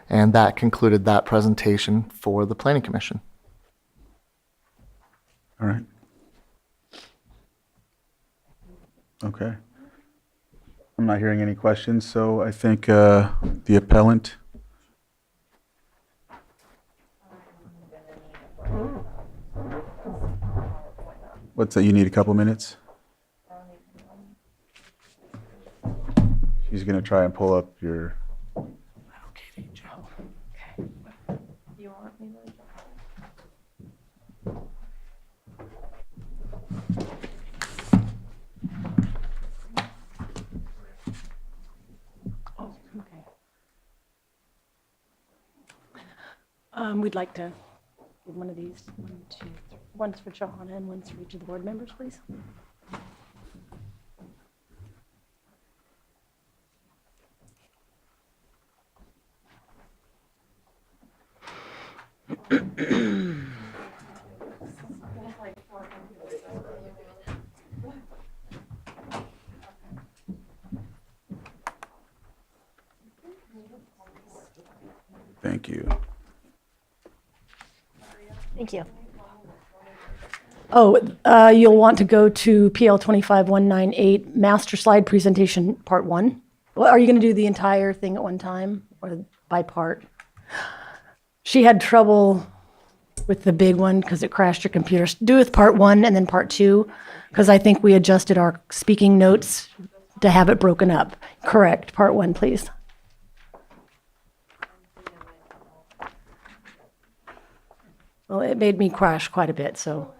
Speaker 8: And that concluded that presentation for the Planning Commission.
Speaker 1: All right. Okay. I'm not hearing any questions, so I think the appellant. What's that? You need a couple minutes? She's going to try and pull up your.
Speaker 5: We'd like to give one of these, 1, 2, 3. One's for Johanna and one's for each of the board members, please.
Speaker 1: Thank you.
Speaker 9: Thank you. Oh, you'll want to go to PL 25198 Master Slide Presentation Part 1. Well, are you going to do the entire thing at one time or by part? She had trouble with the big one because it crashed her computer. Do with Part 1 and then Part 2 because I think we adjusted our speaking notes to have it broken up. Correct. Part 1, please. Well, it made me crash quite a bit, so.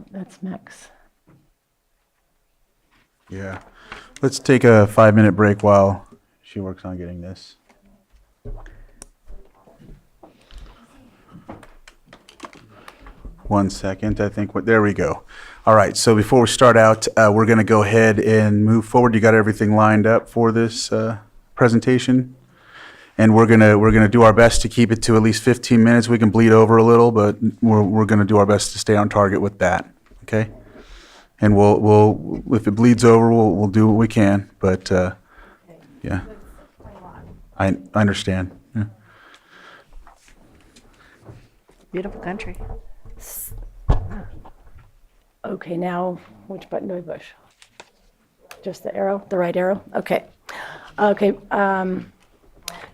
Speaker 9: That's Max.
Speaker 1: Yeah. Let's take a 5-minute break while she works on getting this. One second, I think. There we go. All right, so before we start out, we're going to go ahead and move forward. You got everything lined up for this presentation? And we're gonna do our best to keep it to at least 15 minutes. We can bleed over a little, but we're gonna do our best to stay on target with that. Okay? And we'll if it bleeds over, we'll do what we can. But yeah, I understand. Yeah.
Speaker 9: Beautiful country. Okay, now which button do I push? Just the arrow, the right arrow? Okay. Okay.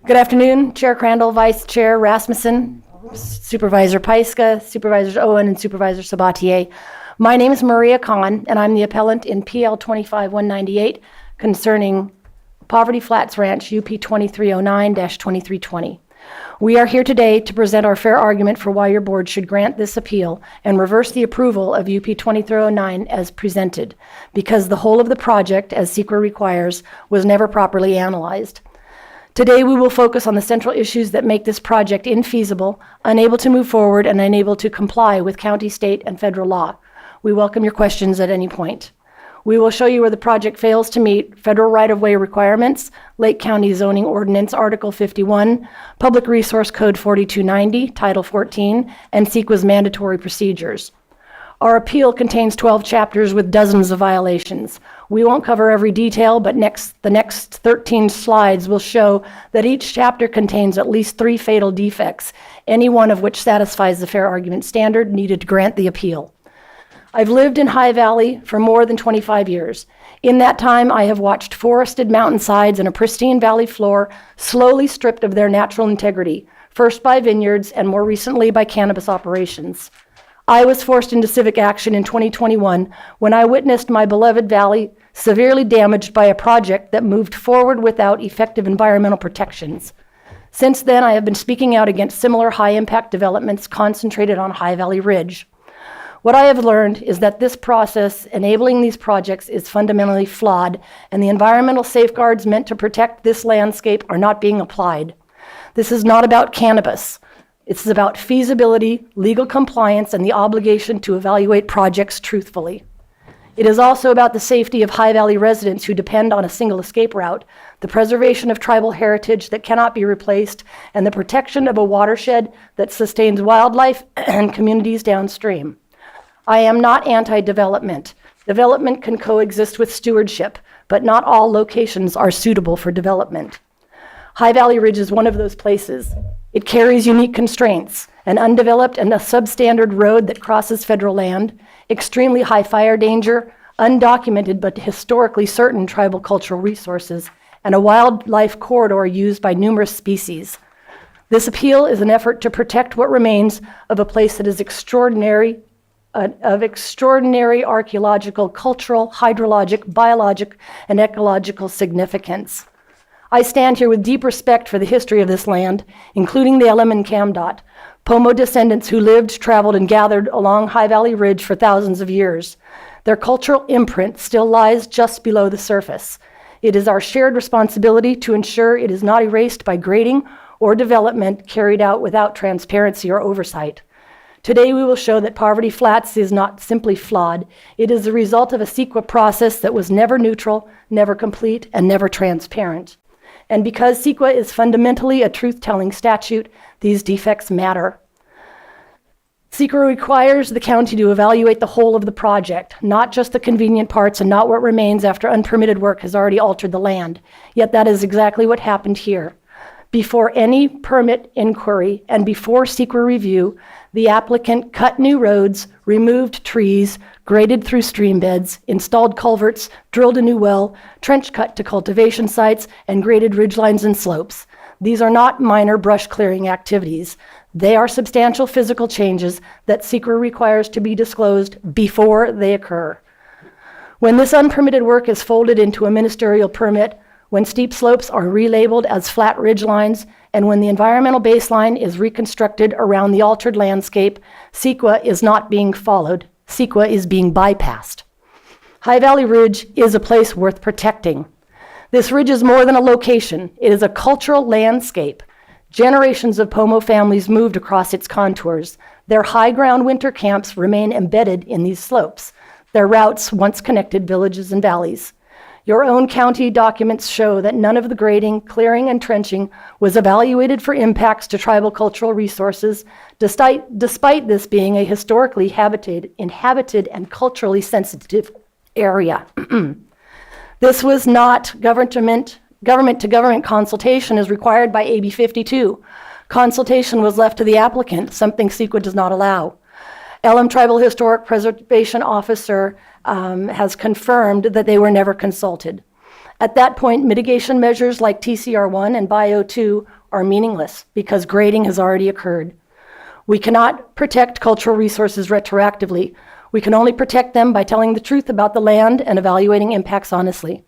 Speaker 9: Good afternoon, Chair Crandall, Vice Chair Rasmussen, Supervisor Pyska, Supervisors Owen, and Supervisor Sabatier. My name is Maria Kahn, and I'm the appellant in PL 25198 concerning Poverty Flats Ranch UP 2309-2320. We are here today to present our fair argument for why your board should grant this appeal and reverse the approval of UP 2309 as presented, because the whole of the project, as SEQA requires, was never properly analyzed. Today, we will focus on the central issues that make this project infeasible, unable to move forward, and unable to comply with county, state, and federal law. We welcome your questions at any point. We will show you where the project fails to meet federal right-of-way requirements, Lake County Zoning Ordinance Article 51, Public Resource Code 4290, Title 14, and SEQA's mandatory procedures. Our appeal contains 12 chapters with dozens of violations. We won't cover every detail, but the next 13 slides will show that each chapter contains at least 3 fatal defects, any one of which satisfies the fair argument standard needed to grant the appeal. I've lived in High Valley for more than 25 years. In that time, I have watched forested mountainsides and a pristine valley floor slowly stripped of their natural integrity, first by vineyards and more recently by cannabis operations. I was forced into civic action in 2021 when I witnessed my beloved valley severely damaged by a project that moved forward without effective environmental protections. Since then, I have been speaking out against similar high-impact developments concentrated on High Valley Ridge. What I have learned is that this process enabling these projects is fundamentally flawed, and the environmental safeguards meant to protect this landscape are not being applied. This is not about cannabis. It's about feasibility, legal compliance, and the obligation to evaluate projects truthfully. It is also about the safety of High Valley residents who depend on a single escape route, the preservation of tribal heritage that cannot be replaced, and the protection of a watershed that sustains wildlife and communities downstream. I am not anti-development. Development can coexist with stewardship, but not all locations are suitable for development. High Valley Ridge is one of those places. It carries unique constraints, an undeveloped and a substandard road that crosses federal land, extremely high fire danger, undocumented but historically certain tribal cultural resources, and a wildlife corridor used by numerous species. This appeal is an effort to protect what remains of a place that is extraordinary, of extraordinary archaeological, cultural, hydrologic, biologic, and ecological significance. I stand here with deep respect for the history of this land, including the LM and CAMDOT, Pomo descendants who lived, traveled, and gathered along High Valley Ridge for thousands of years. Their cultural imprint still lies just below the surface. It is our shared responsibility to ensure it is not erased by grading or development carried out without transparency or oversight. Today, we will show that Poverty Flats is not simply flawed. It is the result of a CEQA process that was never neutral, never complete, and never transparent. And because CEQA is fundamentally a truth-telling statute, these defects matter. CEQA requires the county to evaluate the whole of the project, not just the convenient parts and not what remains after unpermitted work has already altered the land. Yet that is exactly what happened here. Before any permit inquiry and before CEQA review, the applicant cut new roads, removed trees, graded through stream beds, installed culverts, drilled a new well, trench cut to cultivation sites, and graded ridgelines and slopes. These are not minor brush clearing activities. They are substantial physical changes that CEQA requires to be disclosed before they occur. When this unpermitted work is folded into a ministerial permit, when steep slopes are relabeled as flat ridge lines, and when the environmental baseline is reconstructed around the altered landscape, CEQA is not being followed. CEQA is being bypassed. High Valley Ridge is a place worth protecting. This ridge is more than a location. It is a cultural landscape. Generations of Pomo families moved across its contours. Their high ground winter camps remain embedded in these slopes. Their routes once connected villages and valleys. Your own county documents show that none of the grading, clearing, and trenching was evaluated for impacts to tribal cultural resources, despite this being a historically inhabited and culturally sensitive area. This was not government-to-government consultation as required by AB 52. Consultation was left to the applicant, something CEQA does not allow. LM Tribal Historic Preservation Officer has confirmed that they were never consulted. At that point, mitigation measures like TCR1 and Bio2 are meaningless because grading has already occurred. We cannot protect cultural resources retroactively. We can only protect them by telling the truth about the land and evaluating impacts honestly.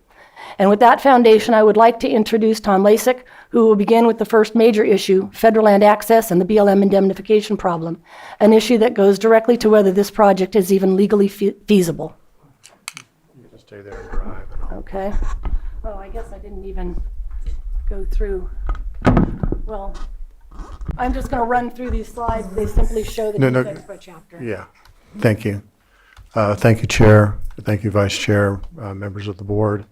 Speaker 9: And with that foundation, I would like to introduce Tom Lasik, who will begin with the first major issue, federal land access and the BLM indemnification problem, an issue that goes directly to whether this project is even legally feasible.
Speaker 10: You can stay there and drive.
Speaker 9: Okay. Well, I guess I didn't even go through. Well, I'm just going to run through these slides. They simply show the defects by chapter.
Speaker 10: Yeah. Thank you. Thank you, Chair. Thank you, Vice Chair, members of the board.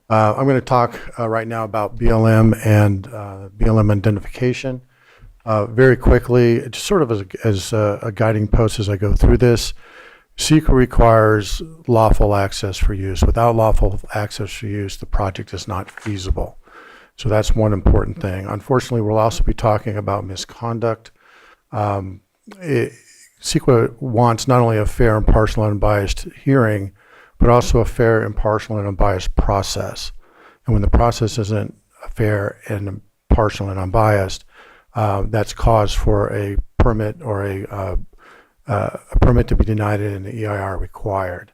Speaker 10: I'm going to talk right now about BLM and BLM identification. Very quickly, just sort of as a guiding post as I go through this, CEQA requires lawful access for use. Without lawful access for use, the project is not feasible. So that's one important thing. Unfortunately, we'll also be talking about misconduct. CEQA wants not only a fair, impartial, and unbiased hearing, but also a fair, impartial, and unbiased process. And when the process isn't fair and impartial and unbiased, that's cause for a permit or a permit to be denied and an EIR required.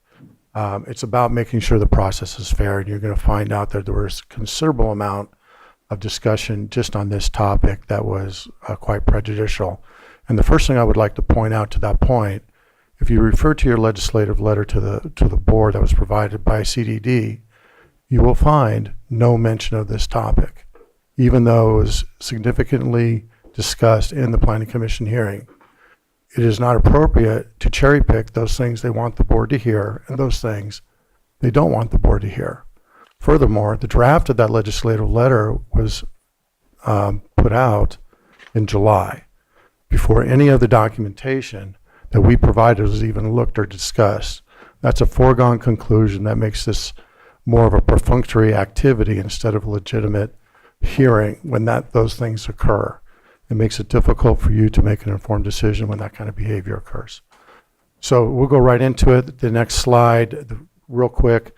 Speaker 10: It's about making sure the process is fair, and you're going to find out that there was a considerable amount of discussion just on this topic that was quite prejudicial. And the first thing I would like to point out to that point, if you refer to your legislative letter to the board that was provided by CDD, you will find no mention of this topic, even though it was significantly discussed in the Planning Commission hearing. It is not appropriate to cherry pick those things they want the board to hear and those things they don't want the board to hear. Furthermore, the draft of that legislative letter was put out in July, before any of the documentation that we provided was even looked or discussed. That's a foregone conclusion that makes this more of a perfunctory activity instead of a legitimate hearing when those things occur. It makes it difficult for you to make an informed decision when that kind of behavior occurs. So we'll go right into it. The next slide, real quick.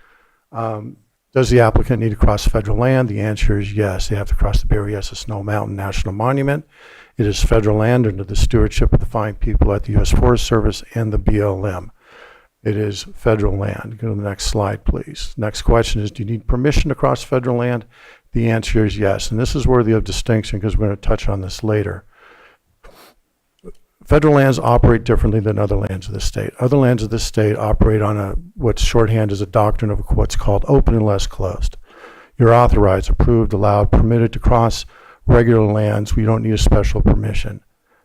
Speaker 10: Does the applicant need to cross federal land? The answer is yes. They have to cross the Berryessa Snow Mountain National Monument It is federal land under the stewardship of the fine people at the U.S. Forest Service and the BLM. It is federal land. Go to the next slide, please. Next question is, do you need permission to cross federal land? The answer is yes, and this is worthy of distinction because we're going to touch on this later. Federal lands operate differently than other lands of the state. Other lands of the state operate on what's shorthand as a doctrine of what's called open unless closed. You're authorized, approved, allowed, permitted to cross regular lands. We don't need a special permission.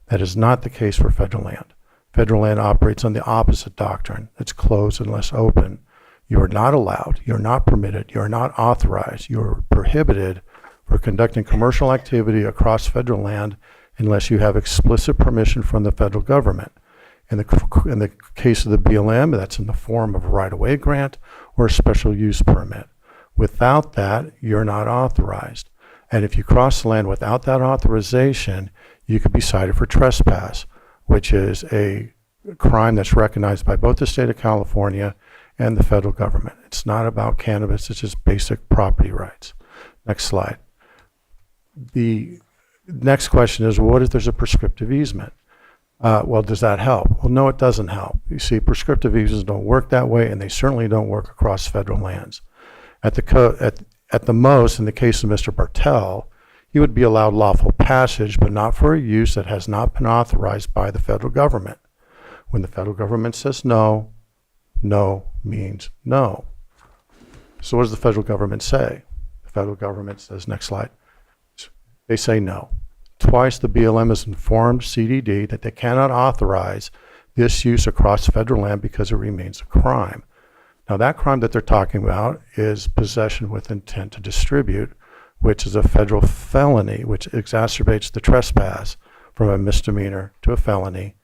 Speaker 10: That is not the case for federal land. Federal land operates on the opposite doctrine. It's closed unless open. You are not allowed, you're not permitted, you're not authorized, you're prohibited for conducting commercial activity across federal land unless you have explicit permission from the federal government. In the case of the BLM, that's in the form of a right-of-way grant or a special use permit. Without that, you're not authorized. And if you cross the land without that authorization, you could be cited for trespass, which is a crime that's recognized by both the state of California and the federal government. It's not about cannabis, it's just basic property rights. Next slide. The next question is, what if there's a prescriptive easement? Well, does that help? Well, no, it doesn't help. You see, prescriptive easements don't work that way, and they certainly don't work across federal lands. At the most, in the case of Mr. Bartel, he would be allowed lawful passage, but not for a use that has not been authorized by the federal government. When the federal government says no, no means no. So what does the federal government say? The federal government says, next slide, they say no. Twice the BLM has informed CDD that they cannot authorize this use across federal land because it remains a crime. Now that crime that they're talking about is possession with intent to distribute, which is a federal felony, which exacerbates the trespass from a misdemeanor to a felony,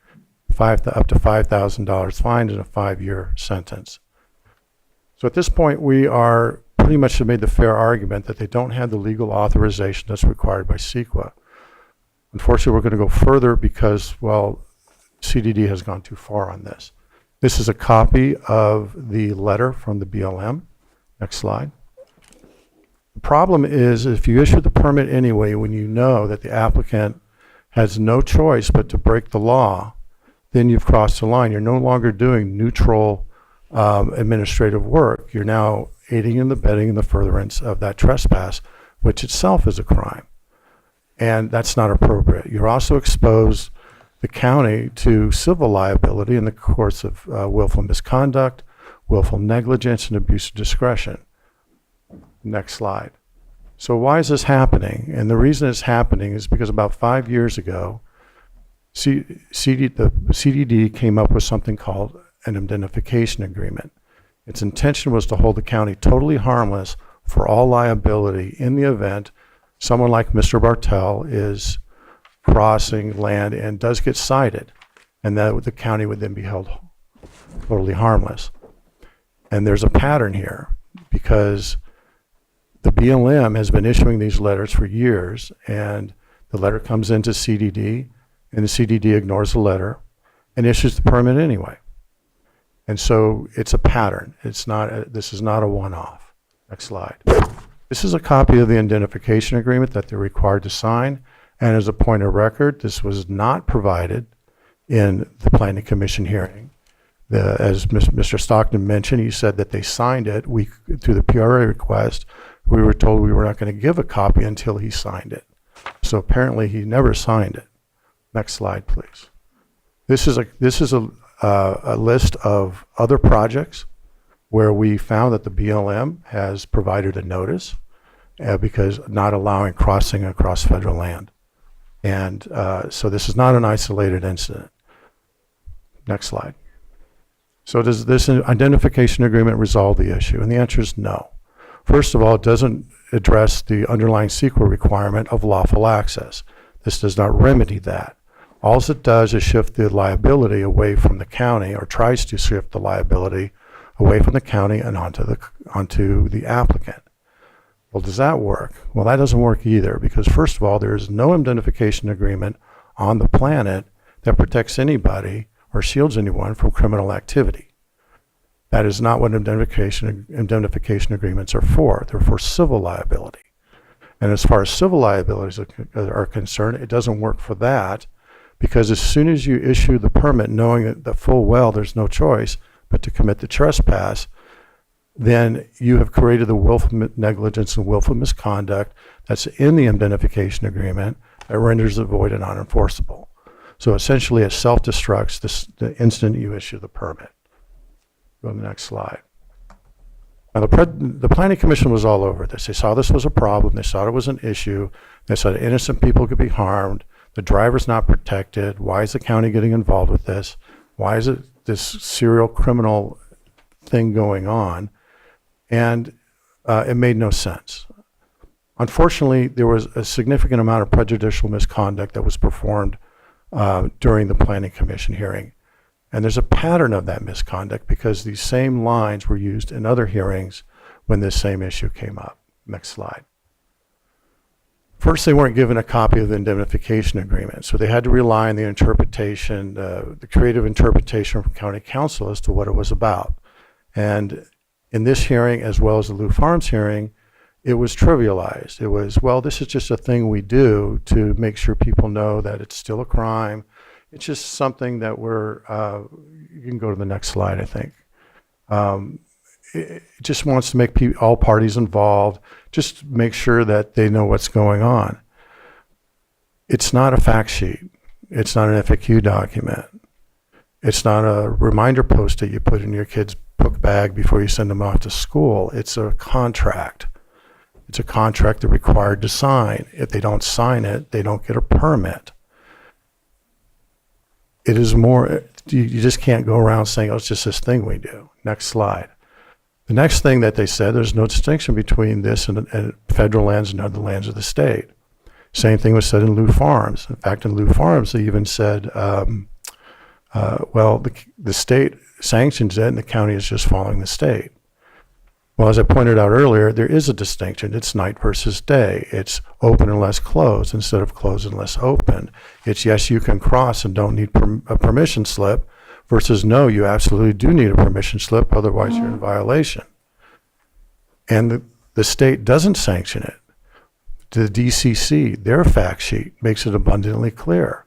Speaker 10: up to $5,000 fine and a 5-year sentence. So at this point, we are pretty much have made the fair argument that they don't have the legal authorization that's required by CEQA. Unfortunately, we're going to go further because, well, CDD has gone too far on this. This is a copy of the letter from the BLM. Next slide. The problem is if you issue the permit anyway, when you know that the applicant has no choice but to break the law, then you've crossed the line. You're no longer doing neutral administrative work. You're now aiding and abetting in the furtherance of that trespass, which itself is a crime. And that's not appropriate. You're also exposed the county to civil liability in the course of willful misconduct, willful negligence, and abuse of discretion. Next slide. So why is this happening? And the reason it's happening is because about 5 years ago, the CDD came up with something called an indemnification agreement. Its intention was to hold the county totally harmless for all liability in the event someone like Mr. Bartel is crossing land and does get cited, and that the county would then be held totally harmless. And there's a pattern here because the BLM has been issuing these letters for years, and the letter comes into CDD, and the CDD ignores the letter and issues the permit anyway. And so it's a pattern. This is not a one-off. Next slide. This is a copy of the indemnification agreement that they're required to sign. And as a point of record, this was not provided in the Planning Commission hearing. As Mr. Stockton mentioned, he said that they signed it through the PRA request. We were told we were not going to give a copy until he signed it. So apparently he never signed it. Next slide, please. This is a list of other projects where we found that the BLM has provided a notice because not allowing crossing across federal land. And so this is not an isolated incident. Next slide. So does this identification agreement resolve the issue? And the answer is no. First of all, it doesn't address the underlying CEQA requirement of lawful access. This does not remedy that. All it does is shift the liability away from the county, or tries to shift the liability away from the county and onto the applicant. Well, does that work? Well, that doesn't work either, because first of all, there is no indemnification agreement on the planet that protects anybody or shields anyone from criminal activity. That is not what indemnification agreements are for. They're for civil liability. And as far as civil liabilities are concerned, it doesn't work for that, because as soon as you issue the permit, knowing that full well there's no choice but to commit the trespass, then you have created the willful negligence and willful misconduct that's in the indemnification agreement that renders it void and unenforceable. So essentially, it self-destructs the instant you issue the permit. Go to the next slide. Now, the Planning Commission was all over this. They saw this was a problem. They saw it was an issue. They saw that innocent people could be harmed. The driver's not protected. Why is the county getting involved with this? Why is it this serial criminal thing going on? And it made no sense. Unfortunately, there was a significant amount of prejudicial misconduct that was performed during the Planning Commission hearing. And there's a pattern of that misconduct because these same lines were used in other hearings when this same issue came up. Next slide. First, they weren't given a copy of the indemnification agreement, so they had to rely on the interpretation, the creative interpretation from County Council as to what it was about. And in this hearing, as well as the Lou Farms hearing, it was trivialized. It was, well, this is just a thing we do to make sure people know that it's still a crime. It's just something that you can go to the next slide, I think. It just wants to make all parties involved, just make sure that they know what's going on. It's not a fact sheet. It's not an FAQ document. It's not a reminder post that you put in your kid's book bag before you send them off to school. It's a contract. It's a contract they're required to sign. If they don't sign it, they don't get a permit. It is more, you just can't go around saying, oh, it's just this thing we do. Next slide. The next thing that they said, there's no distinction between this and federal lands and other lands of the state. Same thing was said in Lou Farms. In fact, in Lou Farms, they even said, well, the state sanctions it and the county is just following the state. Well, as I pointed out earlier, there is a distinction. It's night versus day. It's open unless closed instead of closed unless open. It's yes, you can cross and don't need a permission slip versus no, you absolutely do need a permission slip, otherwise you're in violation. And the state doesn't sanction it. The DCC, their fact sheet makes it abundantly clear.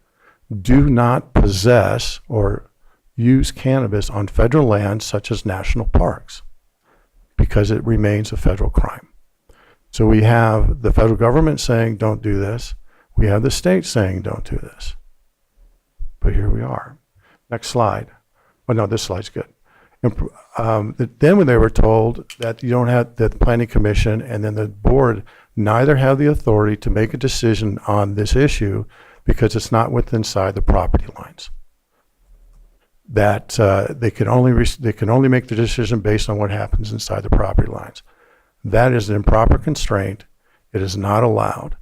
Speaker 10: Do not possess or use cannabis on federal lands such as national parks, because it remains a federal crime. So we have the federal government saying, don't do this. We have the state saying, don't do this. But here we are. Next slide. Well, no, this slide's good. Then when they were told that you don't have, that the Planning Commission and then the board neither have the authority to make a decision on this issue because it's not within inside the property lines. That they can only make the decision based on what happens inside the property lines. That is an improper constraint. It is not allowed.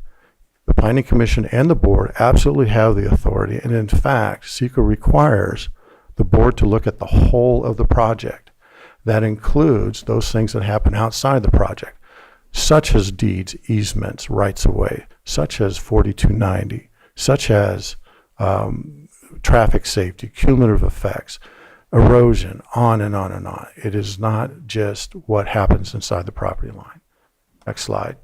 Speaker 10: The Planning Commission and the board absolutely have the authority, and in fact, SEQA requires the board to look at the whole of the project. That includes those things that happen outside the project, such as deeds, easements, rights of way, such as 4290, such as traffic safety, cumulative effects, erosion, on and on and on. It is not just what happens inside the property line. Next slide.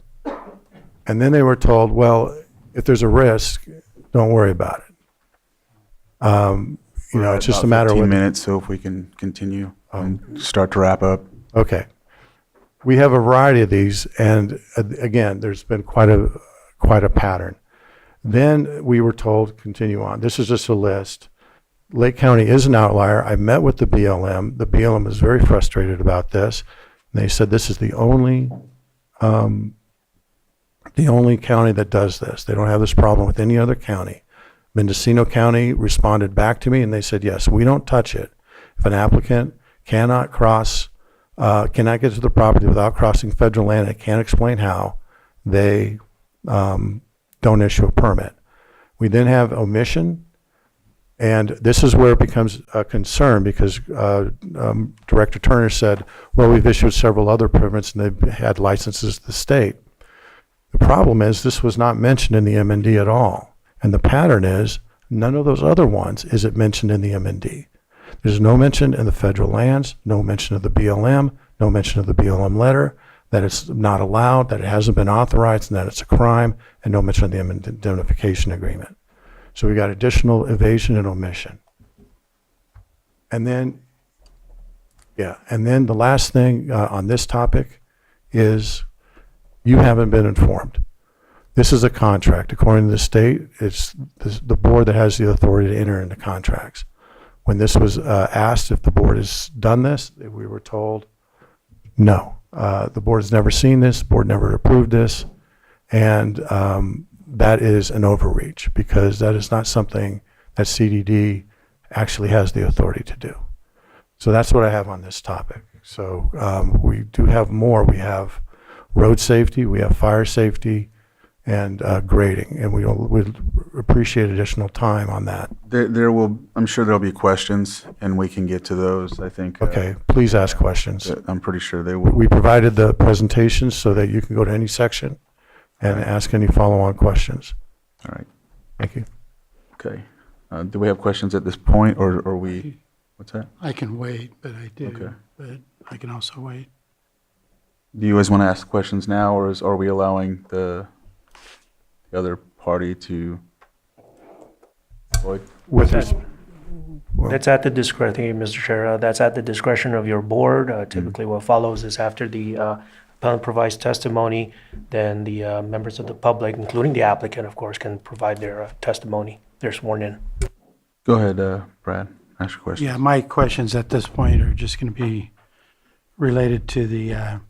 Speaker 10: And then they were told, well, if there's a risk, don't worry about it. You know, it's just a matter of
Speaker 1: 15 minutes, so if we can continue and start to wrap up.
Speaker 10: Okay. We have a variety of these, and again, there's been quite a pattern. Then we were told, continue on. This is just a list. Lake County is an outlier. I met with the BLM. The BLM is very frustrated about this. And they said this is the only county that does this. They don't have this problem with any other county. Mendocino County responded back to me and they said, yes, we don't touch it. If an applicant cannot get to the property without crossing federal land and can't explain how, they don't issue a permit. We then have omission, and this is where it becomes a concern because Director Turner said, well, we've issued several other permits and they've had licenses to the state. The problem is this was not mentioned in the MND at all. And the pattern is none of those other ones is it mentioned in the MND. There's no mention in the federal lands, no mention of the BLM, no mention of the BLM letter. that it's not allowed, that it hasn't been authorized, and that it's a crime, and no mention of the indemnification agreement. So we got additional evasion and omission. And then, and then the last thing on this topic is you haven't been informed. This is a contract. According to the state, it's the board that has the authority to enter into contracts. When this was asked if the board has done this, we were told, no. The board has never seen this, the board never approved this, and that is an overreach because that is not something that CDD actually has the authority to do. So that's what I have on this topic. So we do have more. We have road safety, we have fire safety, and grading, and we'd appreciate additional time on that.
Speaker 1: I'm sure there'll be questions, and we can get to those, I think.
Speaker 10: Okay, please ask questions.
Speaker 1: I'm pretty sure they will.
Speaker 10: We provided the presentations so that you can go to any section and ask any follow-on questions.
Speaker 1: All right.
Speaker 10: Thank you.
Speaker 1: Okay. Do we have questions at this point, or are we, what's that?
Speaker 10: I can wait, but I do.
Speaker 1: Okay.
Speaker 10: But I can also wait.
Speaker 1: Do you guys want to ask questions now, or are we allowing the other party to?
Speaker 13: That's at the discretion, thank you, Mr. Chair. That's at the discretion of your board. Typically, what follows is after the appellant provides testimony, then the members of the public, including the applicant, of course, can provide their testimony. They're sworn in.
Speaker 1: Go ahead, Brad. Ask your question.
Speaker 10: Yeah, my questions at this point are just going to be related to the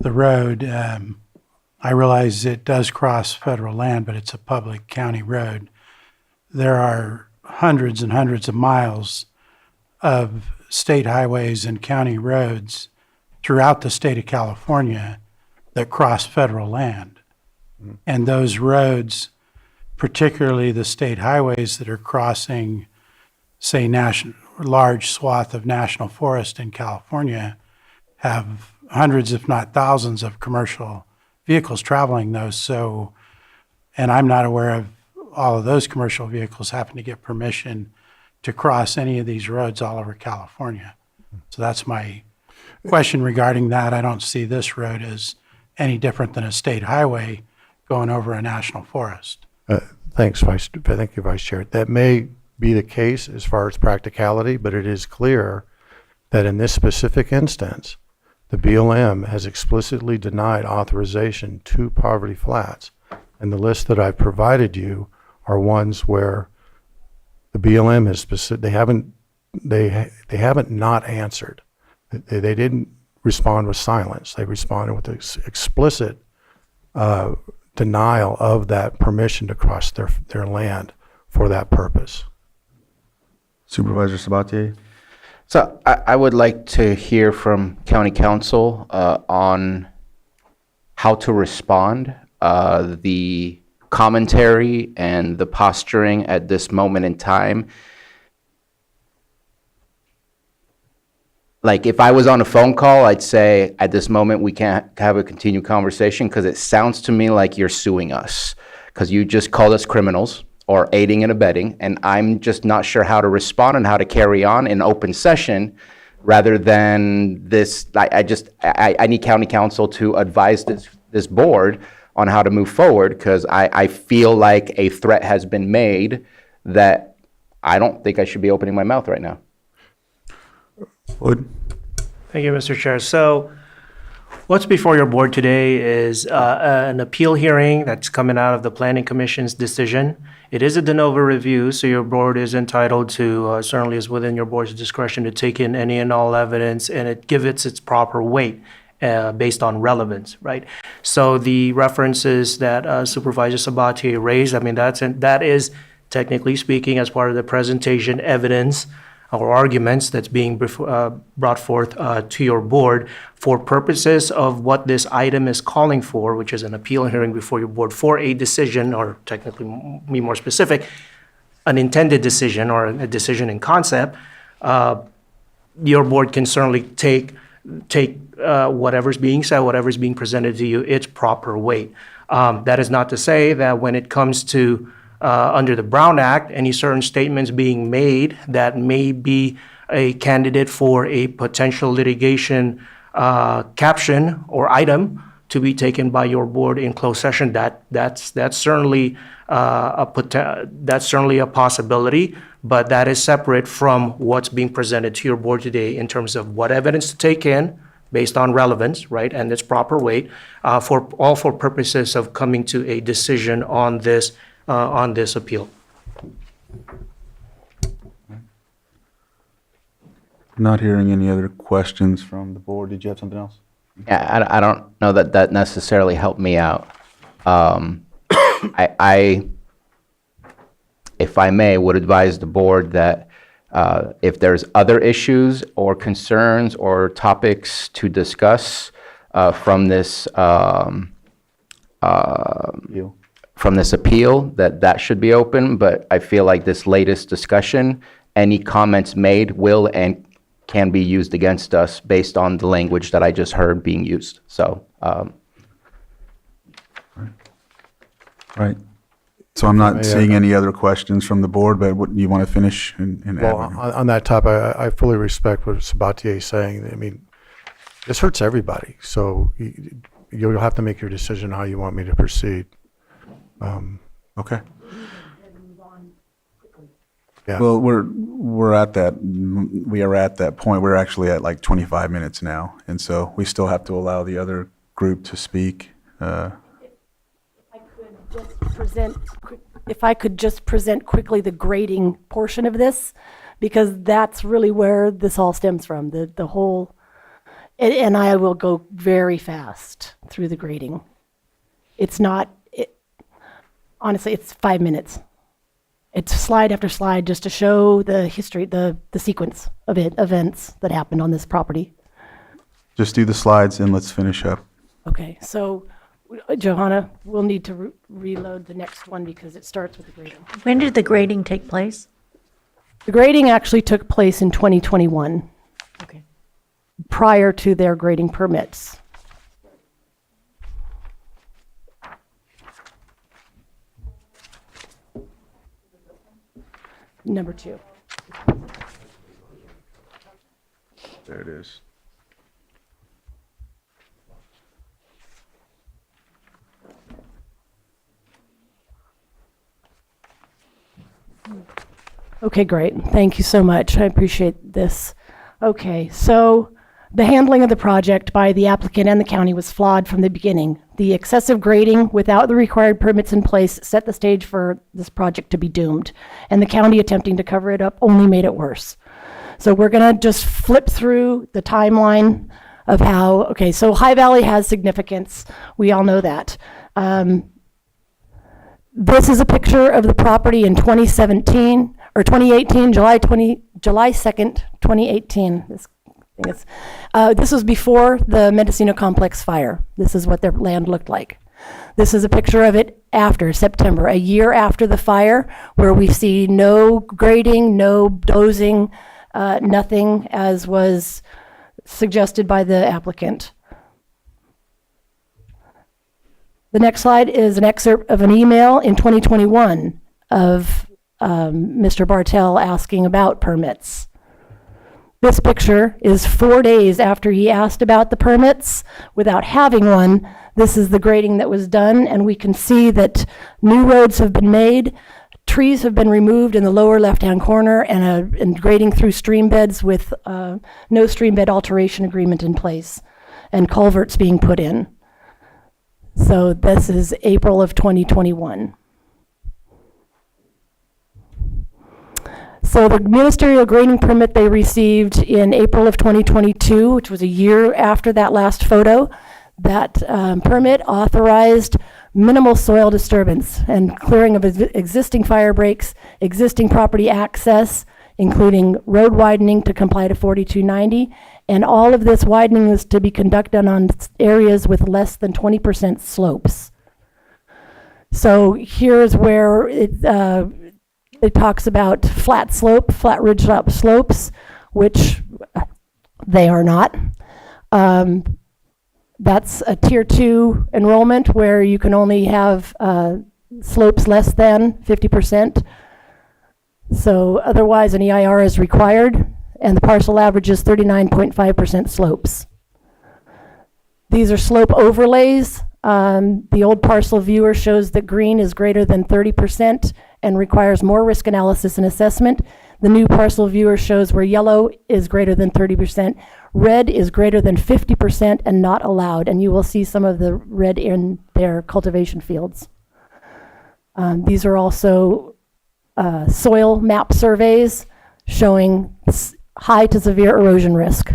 Speaker 10: road. I realize it does cross federal land, but it's a public county road. There are hundreds and hundreds of miles of state highways and county roads throughout the state of California that cross federal land. And those roads, particularly the state highways that are crossing, say, large swath of national forest in California, have hundreds, if not thousands, of commercial vehicles traveling those. So, and I'm not aware of all of those commercial vehicles having to get permission to cross any of these roads all over California. So that's my question regarding that. I don't see this road as any different than a state highway going over a national forest. Thank you, Vice Chair. That may be the case as far as practicality, but it is clear that in this specific instance, the BLM has explicitly denied authorization to Poverty Flats. And the list that I've provided you are ones where the BLM has they haven't not answered. They didn't respond with silence. They responded with explicit denial of that permission to cross their land for that purpose.
Speaker 1: Supervisor Sabatier?
Speaker 3: So I would like to hear from County Council on how to respond, the commentary and the posturing at this moment in time. Like, if I was on a phone call, I'd say, at this moment, we can't have a continued conversation because it sounds to me like you're suing us because you just called us criminals or aiding and abetting, and I'm just not sure how to respond and how to carry on in open session rather than this. I need County Council to advise this board on how to move forward because I feel like a threat has been made that I don't think I should be opening my mouth right now.
Speaker 1: Wood?
Speaker 13: Thank you, Mr. Chair. So what's before your board today is an appeal hearing that's coming out of the Planning Commission's decision. It is a de novo review, so your board is entitled to, certainly is within your board's discretion to take in any and all evidence and give it its proper weight based on relevance, right? So the references that Supervisor Sabatier raised, I mean, that is technically speaking as part of the presentation evidence or arguments that's being brought forth to your board for purposes of what this item is calling for, which is an appeal hearing before your board for a decision, or technically, be more specific, an intended decision or a decision in concept. Your board can certainly take whatever's being said, whatever's being presented to you, its proper weight. That is not to say that when it comes to under the Brown Act, any certain statements being made that may be a candidate for a potential litigation caption or item to be taken by your board in closed session, that's certainly that's certainly a possibility, but that is separate from what's being presented to your board today in terms of what evidence to take in based on relevance, right, and its proper weight, for purposes of coming to a decision on this appeal.
Speaker 1: Not hearing any other questions from the board. Did you have something else?
Speaker 3: Yeah, I don't know that that necessarily helped me out. If I may, would advise the board that if there's other issues or concerns or topics to discuss from this appeal, that should be open. But I feel like this latest discussion, any comments made will and can be used against us based on the language that I just heard being used. So.
Speaker 1: Right. So I'm not seeing any other questions from the board, but what, you want to finish and
Speaker 11: Well, on that topic, I fully respect what Sabatier is saying. I mean, this hurts everybody. So you'll have to make your decision how you want me to proceed.
Speaker 1: Okay.
Speaker 11: Yeah.
Speaker 1: Well, we are at that point. We're actually at like 25 minutes now, and so we still have to allow the other group to speak.
Speaker 9: If I could just present quickly the grading portion of this, because that's really where this all stems from, the whole, and I will go very fast through the grading. It's not, honestly, it's 5 minutes. It's slide after slide just to show the history, the sequence of events that happened on this property.
Speaker 1: Just do the slides and let's finish up.
Speaker 9: Okay, so Johanna, we'll need to reload the next one because it starts with the grading.
Speaker 4: When did the grading take place?
Speaker 9: The grading actually took place in 2021.
Speaker 4: Okay.
Speaker 9: Prior to their grading permits. Number 2.
Speaker 1: There it is.
Speaker 9: Okay, great. Thank you so much. I appreciate this. Okay, so the handling of the project by the applicant and the county was flawed from the beginning. The excessive grading without the required permits in place set the stage for this project to be doomed, and the county attempting to cover it up only made it worse. So we're gonna just flip through the timeline of how, okay, so High Valley has significance. We all know that. This is a picture of the property in 2017, or 2018, July 2nd, 2018. This was before the Mendocino Complex fire. This is what their land looked like. This is a picture of it after September, a year after the fire, where we see no grading, no dozing, nothing as was suggested by the applicant. The next slide is an excerpt of an email in 2021 of Mr. Bartel asking about permits. This picture is 4 days after he asked about the permits without having one. This is the grading that was done, and we can see that new roads have been made, trees have been removed in the lower left-hand corner, and grading through stream beds with no stream bed alteration agreement in place, and culverts being put in. So this is April of 2021. So the ministerial grading permit they received in April of 2022, which was a year after that last photo, that permit authorized minimal soil disturbance and clearing of existing fire breaks, existing property access, including road widening to comply to 4290, and all of this widening is to be conducted on areas with less than 20% slopes. So here's where it talks about flat slope, flat ridge slopes, which they are not. That's a tier 2 enrollment where you can only have slopes less than 50%. So otherwise an EIR is required, and the parcel average is 39.5% slopes. These are slope overlays. The old parcel viewer shows that green is greater than 30% and requires more risk analysis and assessment. The new parcel viewer shows where yellow is greater than 30%, red is greater than 50% and not allowed, and you will see some of the red in their cultivation fields. These are also soil map surveys showing high to severe erosion risk.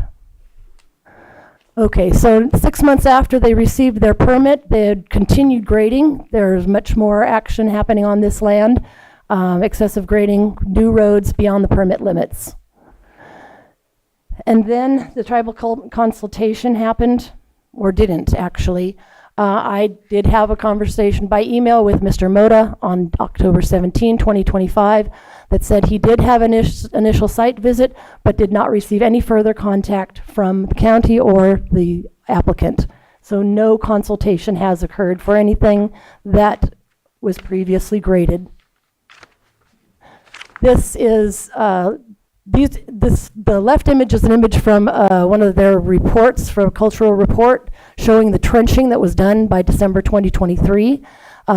Speaker 9: Okay, so 6 months after they received their permit, they had continued grading. There's much more action happening on this land. Excessive grading, new roads beyond the permit limits. And then the tribal consultation happened, or didn't actually. I did have a conversation by email with Mr. Moda on October 17, 2025, that said he did have an initial site visit, but did not receive any further contact from the county or the applicant. So no consultation has occurred for anything that was previously graded. This is the left image is an image from one of their reports, from a cultural report, showing the trenching that was done by December 2023.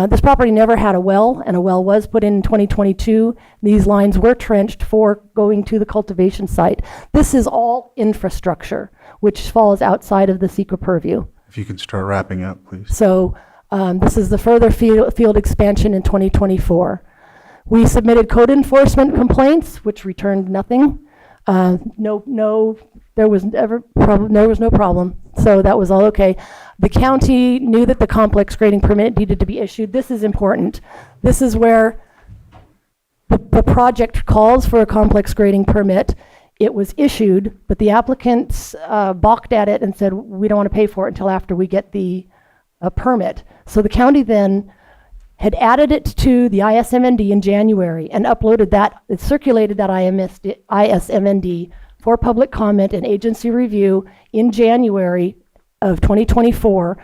Speaker 9: This property never had a well, and a well was put in 2022. These lines were trenched for going to the cultivation site. This is all infrastructure, which falls outside of the CEQA purview.
Speaker 1: If you could start wrapping up, please.
Speaker 9: So this is the further field expansion in 2024. We submitted code enforcement complaints, which returned nothing. There was no problem. So that was all okay. The county knew that the complex grading permit needed to be issued. This is important. This is where the project calls for a complex grading permit. It was issued, but the applicants balked at it and said, we don't want to pay for it until after we get the permit. So the county then had added it to the ISMND in January and uploaded that, it circulated that ISMND for public comment and agency review in January of 2024.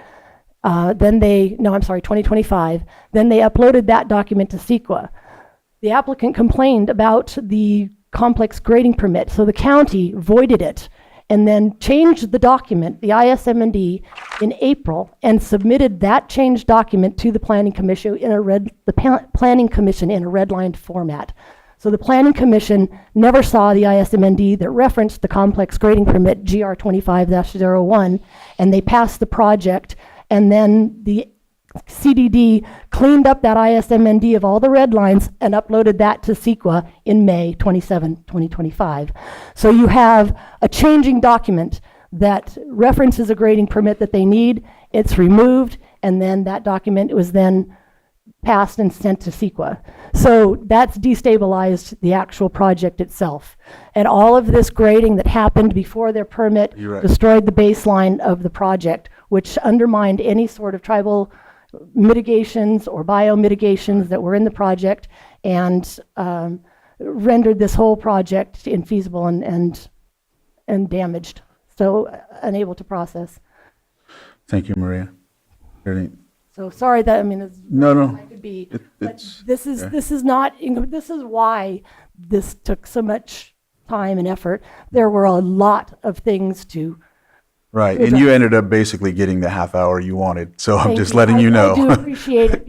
Speaker 9: 2025. Then they uploaded that document to CEQA. The applicant complained about the complex grading permit, so the county voided it and then changed the document, the ISMND, in April, and submitted that changed document to the Planning Commission in a redlined format. So the Planning Commission never saw the ISMND that referenced the complex grading permit GR 25-01, and they passed the project, and then the CDD cleaned up that ISMND of all the red lines and uploaded that to CEQA in May 27, 2025. So you have a changing document that references a grading permit that they need, it's removed, and then that document was then passed and sent to CEQA. So that's destabilized the actual project itself. And all of this grading that happened before their permit destroyed the baseline of the project, which undermined any sort of tribal mitigations or biomitigations that were in the project, and rendered this whole project infeasible and damaged, so unable to process.
Speaker 1: Thank you, Maria.
Speaker 9: So sorry that, I mean, it's
Speaker 1: no.
Speaker 9: I could be, but this is why this took so much time and effort. There were a lot of things to.
Speaker 1: Right, and you ended up basically getting the half hour you wanted, so I'm just letting you know.
Speaker 9: I do appreciate it.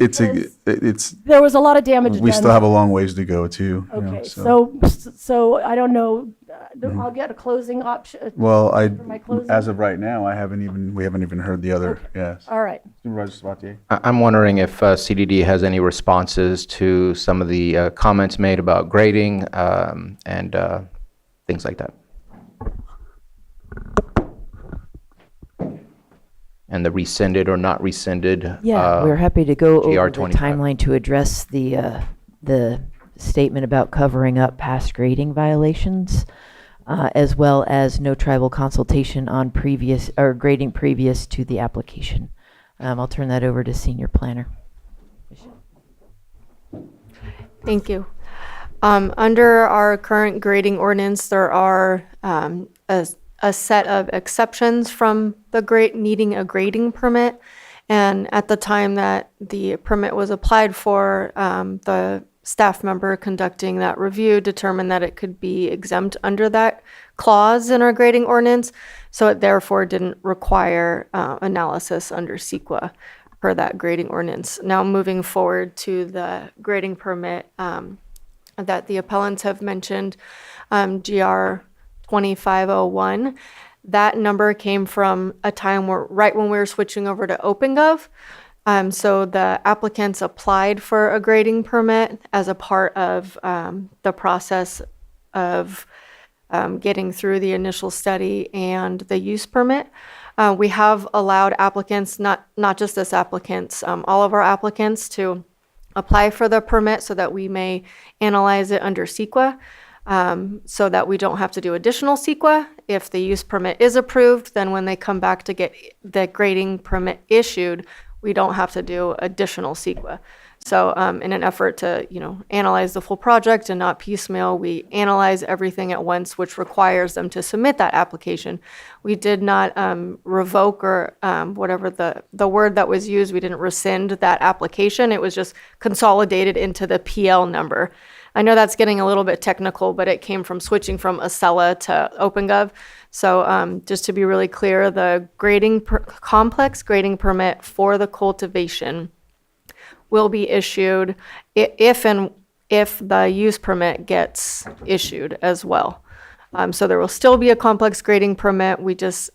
Speaker 1: It's
Speaker 9: there was a lot of damage
Speaker 1: we
Speaker 9: done.
Speaker 1: still have a long ways to go too.
Speaker 9: Okay,
Speaker 1: so
Speaker 9: so I don't know. I'll get a closing option.
Speaker 1: Well,
Speaker 9: for my closing.
Speaker 1: as of right now, we haven't even heard the other.
Speaker 9: Okay.
Speaker 1: Yes.
Speaker 9: All right.
Speaker 1: Supervisor Sabatier.
Speaker 3: I'm wondering if CDD has any responses to some of the comments made about grading and things like that. And the rescinded or not rescinded.
Speaker 19: Yeah, we're happy to go over the
Speaker 3: 25.
Speaker 19: timeline to address the statement about covering up past grading violations, as well as no tribal consultation on previous or grading previous to the application. I'll turn that over to Senior Planner.
Speaker 2: Thank you. Under our current grading ordinance, there are a set of exceptions from the needing a grading permit. And at the time that the permit was applied for, the staff member conducting that review determined that it could be exempt under that clause in our grading ordinance. So it therefore didn't require analysis under CEQA per that grading ordinance. Now moving forward to the grading permit that the appellants have mentioned, GR 2501. That number came from a time where right when we were switching over to OpenGov. So the applicants applied for a grading permit as a part of the process of getting through the initial study and the use permit. We have allowed applicants, not just this applicants, all of our applicants to apply for the permit so that we may analyze it under CEQA, so that we don't have to do additional CEQA. If the use permit is approved, then when they come back to get the grading permit issued, we don't have to do additional CEQA. So in an effort to, analyze the full project and not piecemeal, we analyze everything at once, which requires them to submit that application. We did not revoke or whatever the word that was used, we didn't rescind that application. It was just consolidated into the PL number. I know that's getting a little bit technical, but it came from switching from Acela to OpenGov. So just to be really clear, the complex grading permit for the cultivation will be issued if the use permit gets issued as well. So there will still be a complex grading permit. We just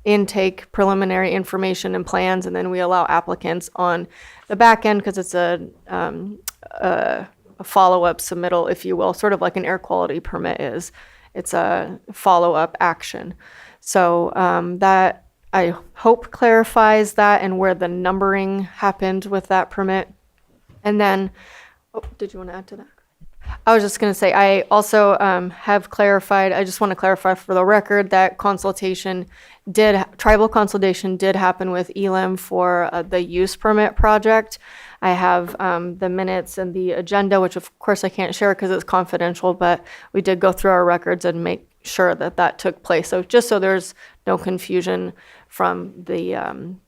Speaker 2: intake preliminary information and plans, and then we allow applicants on the back end, because it's a follow-up submittal, if you will, sort of like an air quality permit is. It's a follow-up action. So that, I hope, clarifies that and where the numbering happened with that permit. And then, did you want to add to that? I was just going to say, I also have clarified, I just want to clarify for the record that tribal consultation did happen with ELM for the use permit project. I have the minutes and the agenda, which of course I can't share because it's confidential, but we did go through our records and make sure that took place. So just so there's no confusion from the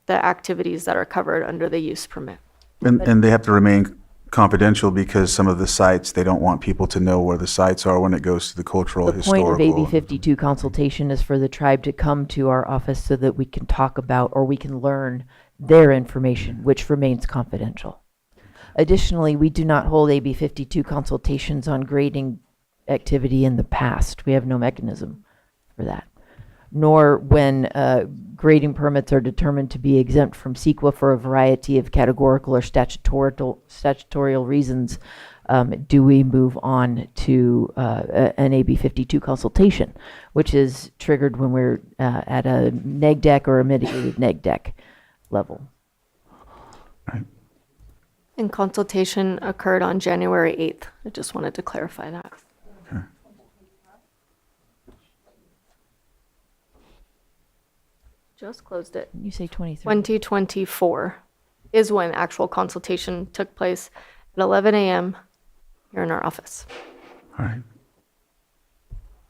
Speaker 2: activities that are covered under the use permit.
Speaker 1: And they have to remain confidential because some of the sites, they don't want people to know where the sites are when it goes to the cultural,
Speaker 19: The point of
Speaker 1: historical.
Speaker 19: AB 52 consultation is for the tribe to come to our office so that we can talk about, or we can learn their information, which remains confidential. Additionally, we do not hold AB 52 consultations on grading activity in the past. We have no mechanism for that. Nor when grading permits are determined to be exempt from CEQA for a variety of categorical or statutorial reasons, do we move on to an AB 52 consultation, which is triggered when we're at a neg deck or a mitigated neg deck level.
Speaker 2: And consultation occurred on January 8th. I just wanted to clarify that. Just closed it.
Speaker 19: You say 23.
Speaker 2: 2024 is when actual consultation took place at 11 a.m. here in our office.
Speaker 1: All right.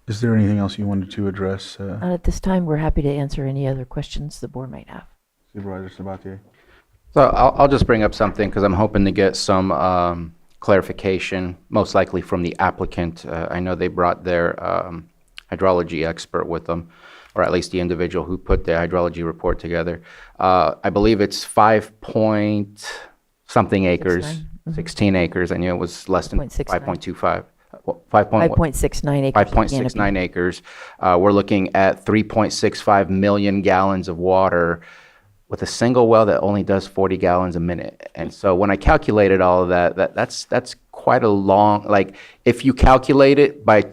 Speaker 1: Is there anything else you wanted to address?
Speaker 19: At this time, we're happy to answer any other questions the board might have.
Speaker 1: Supervisor Sabatier?
Speaker 3: So I'll just bring up something because I'm hoping to get some clarification, most likely from the applicant. I know they brought their hydrology expert with them, or at least the individual who put the hydrology report together. I believe it's 5-point-something acres, 16 acres. I knew it was less than 5.25.
Speaker 19: 5.69 acres.
Speaker 3: 5.69 acres. We're looking at 3.65 million gallons of water with a single well that only does 40 gallons a minute. And so when I calculated all of that's quite a long, like if you calculate it by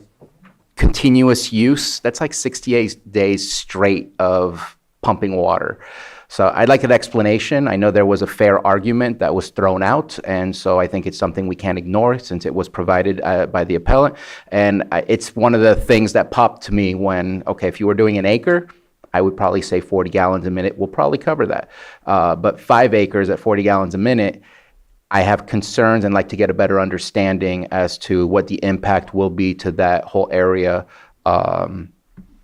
Speaker 3: continuous use, that's like 68 days straight of pumping water. So I'd like an explanation. I know there was a fair argument that was thrown out, and so I think it's something we can't ignore since it was provided by the appellant. And it's one of the things that popped to me when, okay, if you were doing an acre, I would probably say 40 gallons a minute will probably cover that. But 5 acres at 40 gallons a minute, I have concerns and like to get a better understanding as to what the impact will be to that whole area,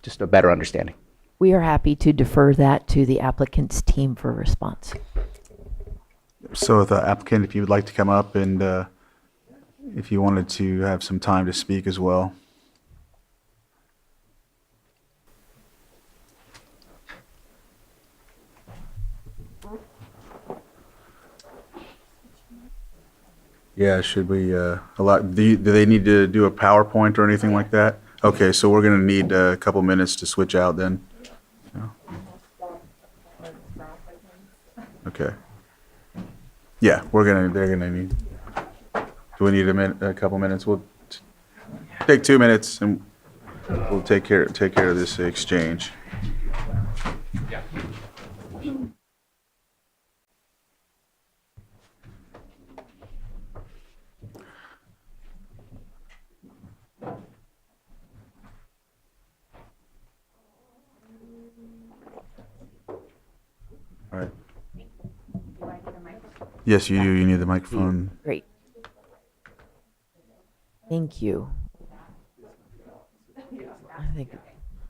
Speaker 3: just a better understanding.
Speaker 19: We are happy to defer that to the applicant's team for response.
Speaker 1: So the applicant, if you would like to come up and if you wanted to have some time to speak as well. Yeah, should we, do they need to do a PowerPoint or anything like that? Okay, so we're gonna need a couple minutes to switch out then. Yeah. Okay. Yeah, they're gonna need, do we need a couple minutes? We'll take 2 minutes and we'll take care of this exchange. All right. Yes, you do. You need the microphone.
Speaker 19: Great. Thank you. I think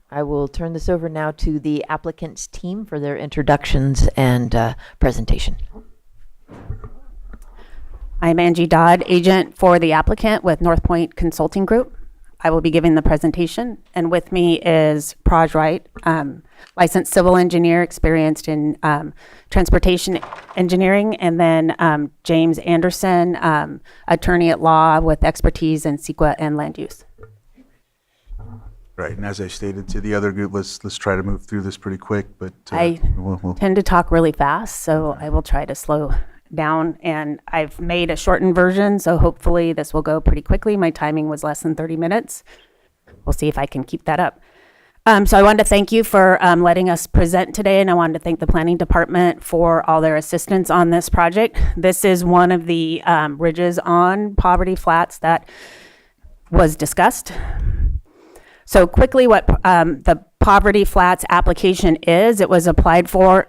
Speaker 19: I will turn this over now to the applicant's team for their introductions and presentation.
Speaker 12: I'm Angie Dodd, agent for the applicant with North Point Consulting Group. I will be giving the presentation, and with me is Praj Wright, licensed civil engineer experienced in transportation engineering, and then James Anderson, attorney at law with expertise in CEQA and land use.
Speaker 1: Right, and as I stated to the other group, let's try to move through this pretty quick, but
Speaker 12: I
Speaker 1: we'll
Speaker 12: tend to talk really fast, so I will try to slow down, and I've made a shortened version, so hopefully this will go pretty quickly. My timing was less than 30 minutes. We'll see if I can keep that up. So I wanted to thank you for letting us present today, and I wanted to thank the planning department for all their assistance on this project. This is one of the bridges on Poverty Flats that was discussed. So quickly, what the Poverty Flats application is, it was applied for.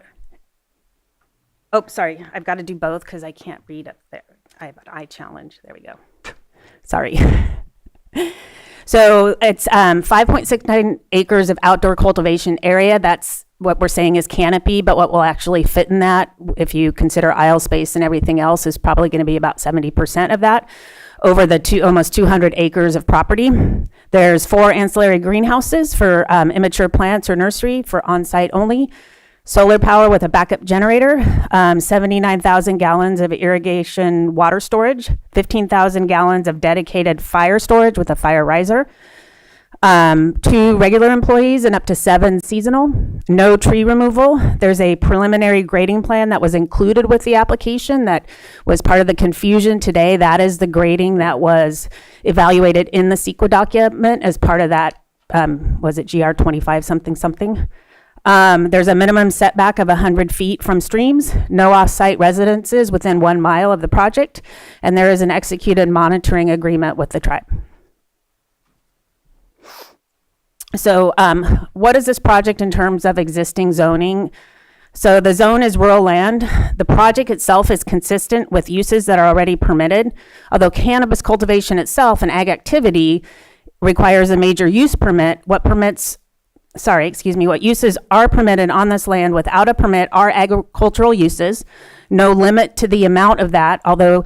Speaker 12: Oh, sorry, I've got to do both because I can't read up there. I have an eye challenge. There we go. Sorry. So it's 5.69 acres of outdoor cultivation area. That's what we're saying is canopy, but what will actually fit in that, if you consider aisle space and everything else, is probably going to be about 70% of that over the almost 200 acres of property. There's 4 ancillary greenhouses for immature plants or nursery for on-site only. Solar power with a backup generator, 79,000 gallons of irrigation water storage, 15,000 gallons of dedicated fire storage with a fire riser, 2 regular employees and up to 7 seasonal, no tree removal. There's a preliminary grading plan that was included with the application that was part of the confusion today. That is the grading that was evaluated in the CEQA document as part of that, was it GR 25 something something? There's a minimum setback of 100 feet from streams, no off-site residences within 1 mile of the project, and there is an executed monitoring agreement with the tribe. So what is this project in terms of existing zoning? So the zone is rural land. The project itself is consistent with uses that are already permitted, although cannabis cultivation itself and ag activity requires a major use permit. What uses are permitted on this land without a permit are agricultural uses. No limit to the amount of that, although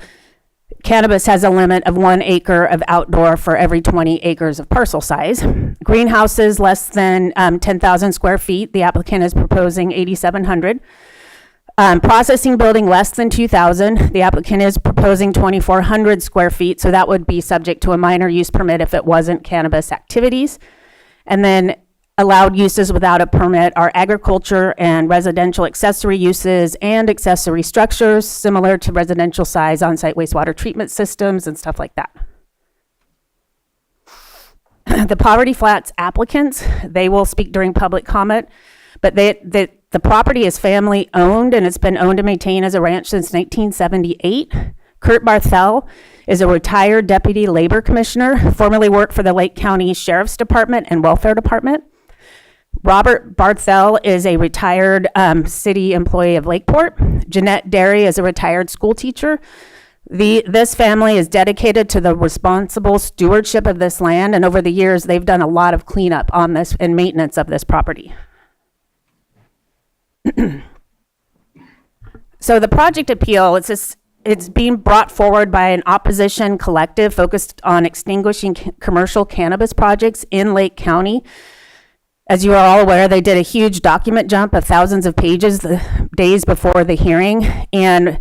Speaker 12: cannabis has a limit of 1 acre of outdoor for every 20 acres of parcel size. Greenhouses less than 10,000 square feet. The applicant is proposing 8,700. Processing building less than 2,000. The applicant is proposing 2,400 square feet, so that would be subject to a minor use permit if it wasn't cannabis activities. And then allowed uses without a permit are agriculture and residential accessory uses and accessory structures similar to residential size on-site wastewater treatment systems and stuff like that. The Poverty Flats applicants, they will speak during public comment, but the property is family owned and it's been owned and maintained as a ranch since 1978. Kurt Barthel is a retired deputy labor commissioner, formerly worked for the Lake County Sheriff's Department and Welfare Department. Robert Barthel is a retired city employee of Lakeport. Jeanette Derry is a retired school teacher. This family is dedicated to the responsible stewardship of this land, and over the years, they've done a lot of cleanup on this and maintenance of this property. So the project appeal, it's it's being brought forward by an opposition collective focused on extinguishing commercial cannabis projects in Lake County. As you are all aware, they did a huge document dump of thousands of pages the days before the hearing. And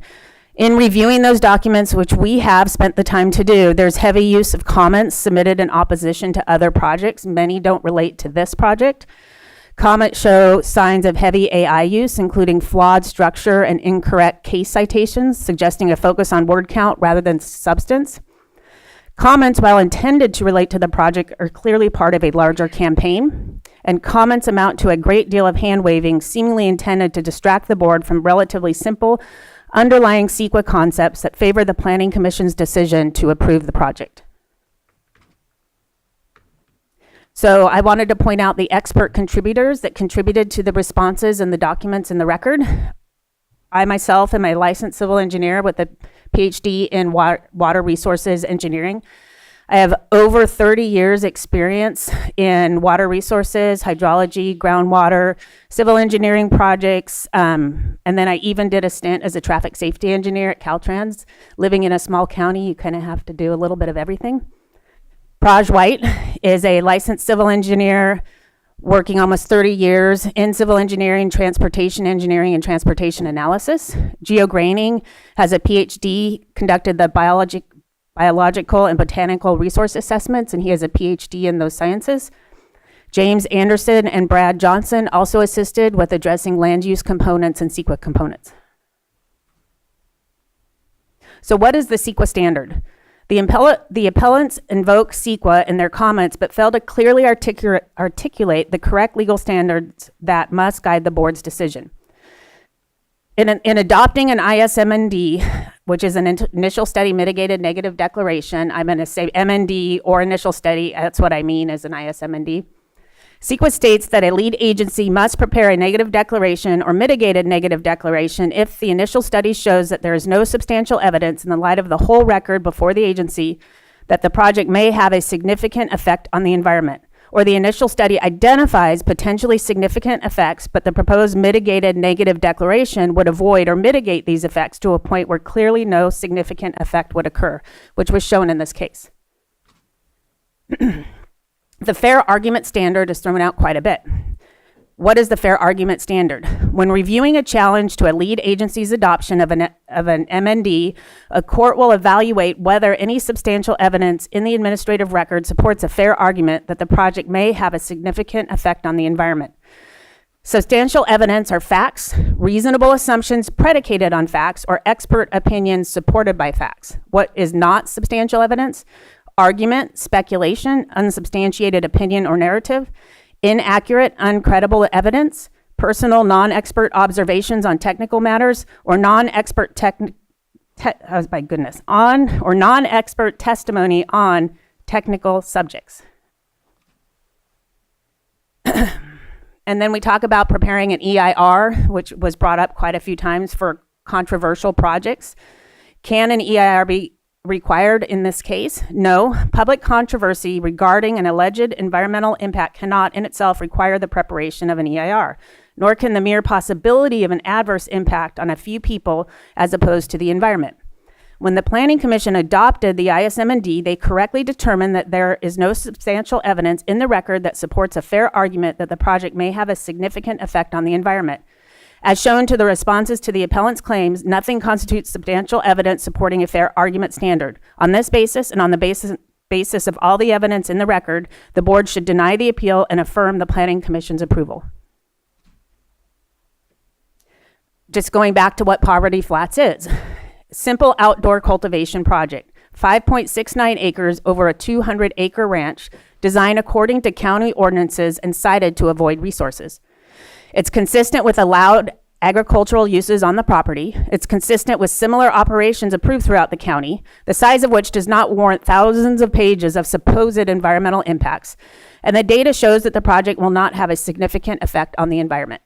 Speaker 12: in reviewing those documents, which we have spent the time to do, there's heavy use of comments submitted in opposition to other projects. Many don't relate to this project. Comments show signs of heavy AI use, including flawed structure and incorrect case citations, suggesting a focus on word count rather than substance. Comments, while intended to relate to the project, are clearly part of a larger campaign, and comments amount to a great deal of hand-waving, seemingly intended to distract the board from relatively simple underlying CEQA concepts that favor the Planning Commission's decision to approve the project. So I wanted to point out the expert contributors that contributed to the responses and the documents in the record. I myself am a licensed civil engineer with a PhD in water resources engineering. I have over 30 years experience in water resources, hydrology, groundwater, civil engineering projects, and then I even did a stint as a traffic safety engineer at Caltrans. Living in a small county, you kind of have to do a little bit of everything. Praj White is a licensed civil engineer working almost 30 years in civil engineering, transportation engineering, and transportation analysis. Geo Graining has a PhD, conducted the biological and botanical resource assessments, and he has a PhD in those sciences. James Anderson and Brad Johnson also assisted with addressing land use components and CEQA components. So what is the CEQA standard? The appellants invoke CEQA in their comments, but fail to clearly articulate the correct legal standards that must guide the board's decision. In adopting an ISMND, which is an initial study mitigated negative declaration, I'm going to say MND or initial study, that's what I mean as an ISMND. CEQA states that a lead agency must prepare a negative declaration or mitigated negative declaration if the initial study shows that there is no substantial evidence in the light of the whole record before the agency that the project may have a significant effect on the environment, or the initial study identifies potentially significant effects, but the proposed mitigated negative declaration would avoid or mitigate these effects to a point where clearly no significant effect would occur, which was shown in this case. The fair argument standard is thrown out quite a bit. What is the fair argument standard? When reviewing a challenge to a lead agency's adoption of an MND, a court will evaluate whether any substantial evidence in the administrative record supports a fair argument that the project may have a significant effect on the environment. Substantial evidence are facts, reasonable assumptions predicated on facts, or expert opinions supported by facts. What is not substantial evidence? Argument, speculation, unsubstantiated opinion or narrative, inaccurate, uncredible evidence, personal non-expert observations on technical matters, or non-expert non-expert testimony on technical subjects. And then we talk about preparing an EIR, which was brought up quite a few times for controversial projects. Can an EIR be required in this case? No. Public controversy regarding an alleged environmental impact cannot in itself require the preparation of an EIR, nor can the mere possibility of an adverse impact on a few people as opposed to the environment. When the Planning Commission adopted the ISMND, they correctly determined that there is no substantial evidence in the record that supports a fair argument that the project may have a significant effect on the environment. As shown to the responses to the appellant's claims, nothing constitutes substantial evidence supporting a fair argument standard. On this basis, and on the basis of all the evidence in the record, the board should deny the appeal and affirm the Planning Commission's approval. Just going back to what Poverty Flats is. Simple outdoor cultivation project, 5.69 acres over a 200-acre ranch, designed according to county ordinances and sited to avoid resources. It's consistent with allowed agricultural uses on the property. It's consistent with similar operations approved throughout the county, the size of which does not warrant thousands of pages of supposed environmental impacts. And the data shows that the project will not have a significant effect on the environment.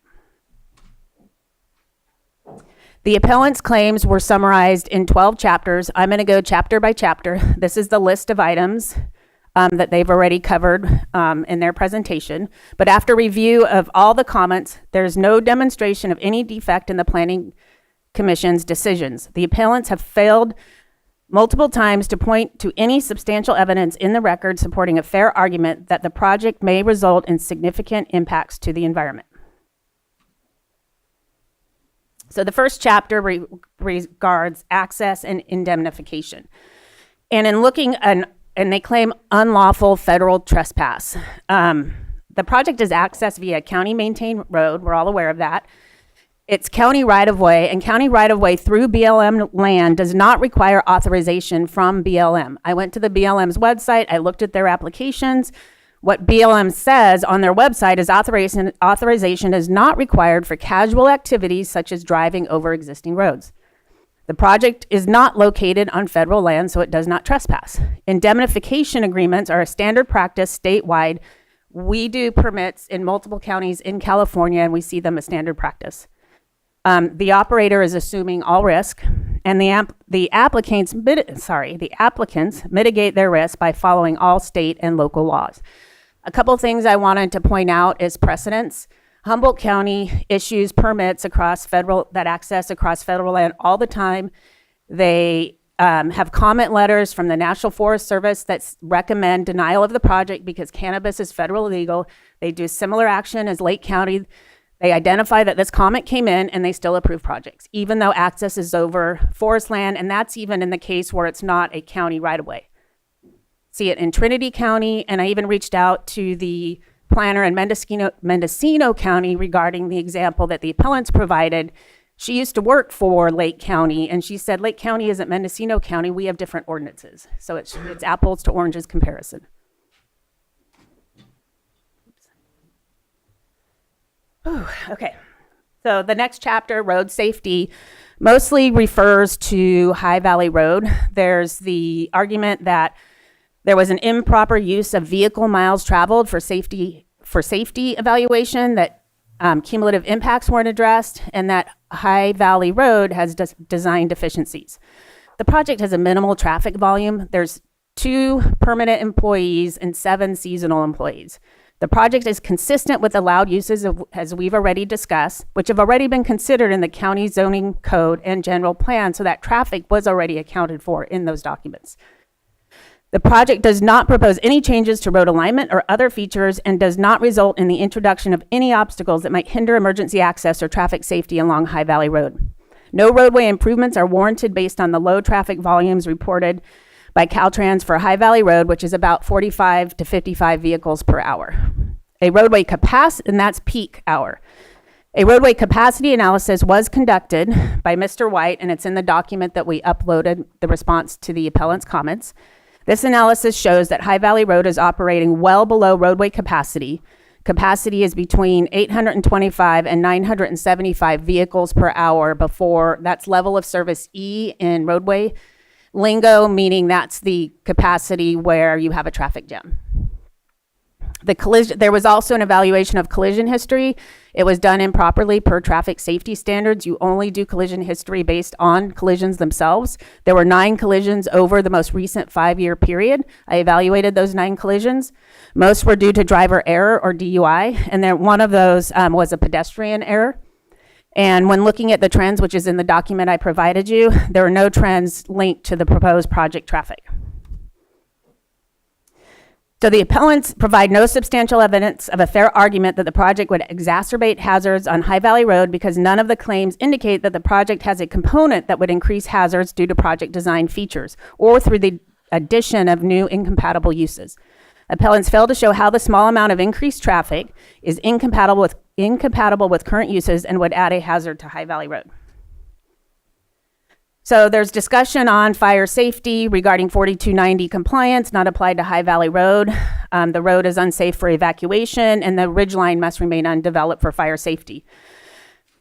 Speaker 12: The appellant's claims were summarized in 12 chapters. I'm going to go chapter by chapter. This is the list of items that they've already covered in their presentation. But after review of all the comments, there's no demonstration of any defect in the Planning Commission's decisions. The appellants have failed multiple times to point to any substantial evidence in the record supporting a fair argument that the project may result in significant impacts to the environment. So the first chapter regards access and indemnification. And in looking, and they claim unlawful federal trespass. The project is accessed via county-maintained road. We're all aware of that. It's county right-of-way, and county right-of-way through BLM land does not require authorization from BLM. I went to the BLM's website. I looked at their applications. What BLM says on their website is authorization is not required for casual activities such as driving over existing roads. The project is not located on federal land, so it does not trespass. Indemnification agreements are a standard practice statewide. We do permits in multiple counties in California, and we see them as standard practice. The operator is assuming all risk, and the applicants mitigate their risk by following all state and local laws. A couple things I wanted to point out is precedents. Humboldt County issues permits that access across federal land all the time. They have comment letters from the National Forest Service that recommend denial of the project because cannabis is federally legal. They do similar action as Lake County. They identify that this comment came in and they still approve projects, even though access is over forest land, and that's even in the case where it's not a county right-of-way. See it in Trinity County, and I even reached out to the planner in Mendocino County regarding the example that the appellants provided. She used to work for Lake County, and she said, Lake County isn't Mendocino County, we have different ordinances. So it's apples to oranges comparison. Okay, so the next chapter, road safety, mostly refers to High Valley Road. There's the argument that there was an improper use of vehicle miles traveled for safety evaluation, that cumulative impacts weren't addressed, and that High Valley Road has design deficiencies. The project has a minimal traffic volume. There's 2 permanent employees and 7 seasonal employees. The project is consistent with allowed uses, as we've already discussed, which have already been considered in the county zoning code and general plan, so that traffic was already accounted for in those documents. The project does not propose any changes to road alignment or other features and does not result in the introduction of any obstacles that might hinder emergency access or traffic safety along High Valley Road. No roadway improvements are warranted based on the low traffic volumes reported by Caltrans for High Valley Road, which is about 45 to 55 vehicles per hour. A roadway capacity, and that's peak hour. A roadway capacity analysis was conducted by Mr. White, and it's in the document that we uploaded, the response to the appellant's comments. This analysis shows that High Valley Road is operating well below roadway capacity. Capacity is between 825 and 975 vehicles per hour that's level of service E in roadway lingo, meaning that's the capacity where you have a traffic jam. There was also an evaluation of collision history. It was done improperly per traffic safety standards. You only do collision history based on collisions themselves. There were 9 collisions over the most recent 5-year period. I evaluated those 9 collisions. Most were due to driver error or DUI, and then one of those was a pedestrian error. And when looking at the trends, which is in the document I provided you, there are no trends linked to the proposed project traffic. So the appellants provide no substantial evidence of a fair argument that the project would exacerbate hazards on High Valley Road because none of the claims indicate that the project has a component that would increase hazards due to project design features or through the addition of new incompatible uses. Appellants fail to show how the small amount of increased traffic is incompatible with current uses and would add a hazard to High Valley Road. So there's discussion on fire safety regarding 4290 compliance, not applied to High Valley Road. The road is unsafe for evacuation and the ridgeline must remain undeveloped for fire safety.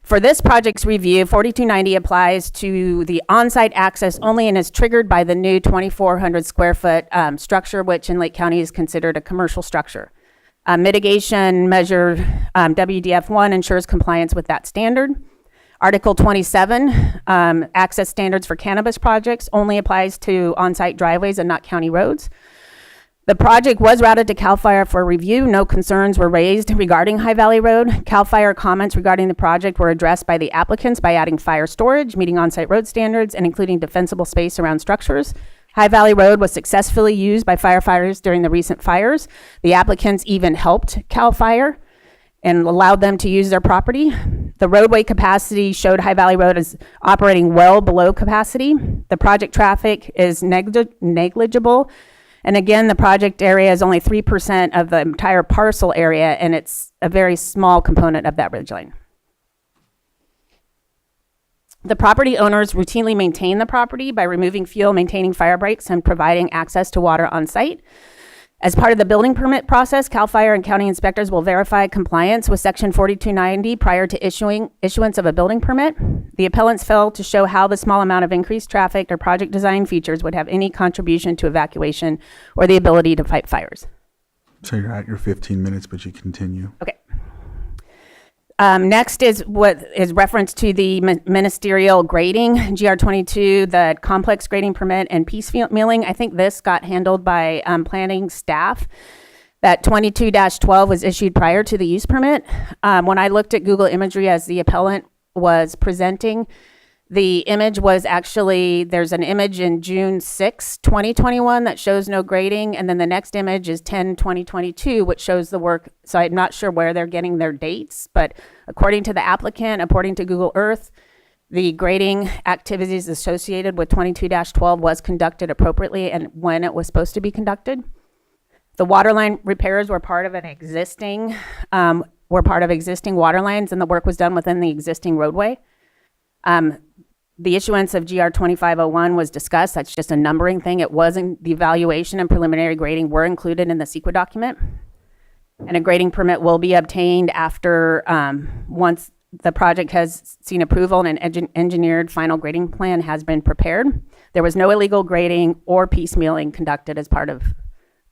Speaker 12: For this project's review, 4290 applies to the on-site access only and is triggered by the new 2,400 square foot structure, which in Lake County is considered a commercial structure. Mitigation measure WDF1 ensures compliance with that standard. Article 27, access standards for cannabis projects only applies to on-site driveways and not county roads. The project was routed to CAL FIRE for review. No concerns were raised regarding High Valley Road. CAL FIRE comments regarding the project were addressed by the applicants by adding fire storage, meeting on-site road standards, and including defensible space around structures. High Valley Road was successfully used by firefighters during the recent fires. The applicants even helped CAL FIRE and allowed them to use their property. The roadway capacity showed High Valley Road as operating well below capacity. The project traffic is negligible. And again, the project area is only 3% of the entire parcel area, and it's a very small component of that ridgeline. The property owners routinely maintain the property by removing fuel, maintaining fire breaks, and providing access to water on site. As part of the building permit process, CAL FIRE and county inspectors will verify compliance with Section 4290 prior to issuance of a building permit. The appellants failed to show how the small amount of increased traffic or project design features would have any contribution to evacuation or the ability to fight fires.
Speaker 1: So you're at your 15 minutes, but you continue.
Speaker 12: Okay. Next is what is reference to the ministerial grading, GR22, the complex grading permit and piecemealing. I think this got handled by planning staff. That 22-12 was issued prior to the use permit. When I looked at Google imagery as the appellant was presenting, the image was actually, there's an image in June 6, 2021 that shows no grading, and then the next image is 10/2022, which shows the work. So I'm not sure where they're getting their dates, but according to the applicant, according to Google Earth, the grading activities associated with 22-12 was conducted appropriately and when it was supposed to be conducted. The water line repairs were part of existing water lines, and the work was done within the existing roadway. The issuance of GR 2501 was discussed. That's just a numbering thing. It wasn't. The evaluation and preliminary grading were included in the CEQA document. And a grading permit will be obtained after, once the project has seen approval and an engineered final grading plan has been prepared. There was no illegal grading or piecemealing conducted as part of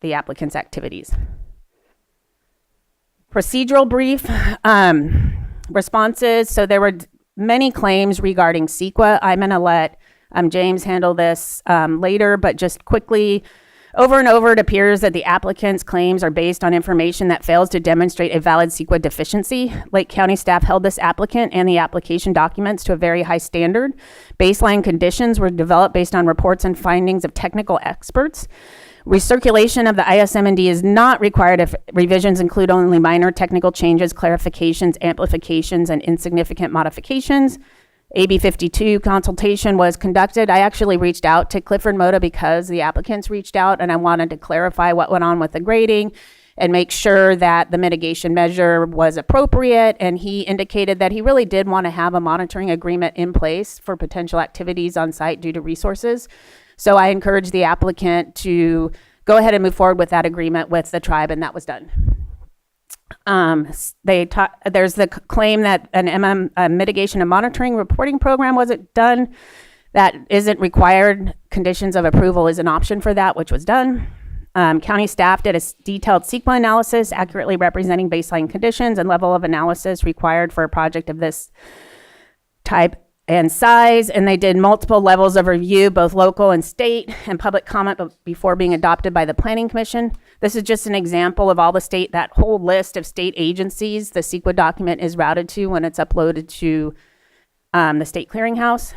Speaker 12: the applicant's activities. Procedural brief, responses. So there were many claims regarding CEQA. I'm going to let James handle this later, but just quickly, over and over, it appears that the applicant's claims are based on information that fails to demonstrate a valid CEQA deficiency. Lake County staff held this applicant and the application documents to a very high standard. Baseline conditions were developed based on reports and findings of technical experts. Recirculation of the ISM&D is not required if revisions include only minor technical changes, clarifications, amplifications, and insignificant modifications. AB 52 consultation was conducted. I actually reached out to Clifford Moda because the applicants reached out, and I wanted to clarify what went on with the grading and make sure that the mitigation measure was appropriate. And he indicated that he really did want to have a monitoring agreement in place for potential activities on site due to resources. So I encouraged the applicant to go ahead and move forward with that agreement with the tribe, and that was done. There's the claim that a mitigation and monitoring reporting program wasn't done. That isn't required. Conditions of approval is an option for that, which was done. County staff did a detailed CEQA analysis, accurately representing baseline conditions and level of analysis required for a project of this type and size, and they did multiple levels of review, both local and state, and public comment before being adopted by the Planning Commission. This is just an example of all the that whole list of state agencies the CEQA document is routed to when it's uploaded to the state clearinghouse.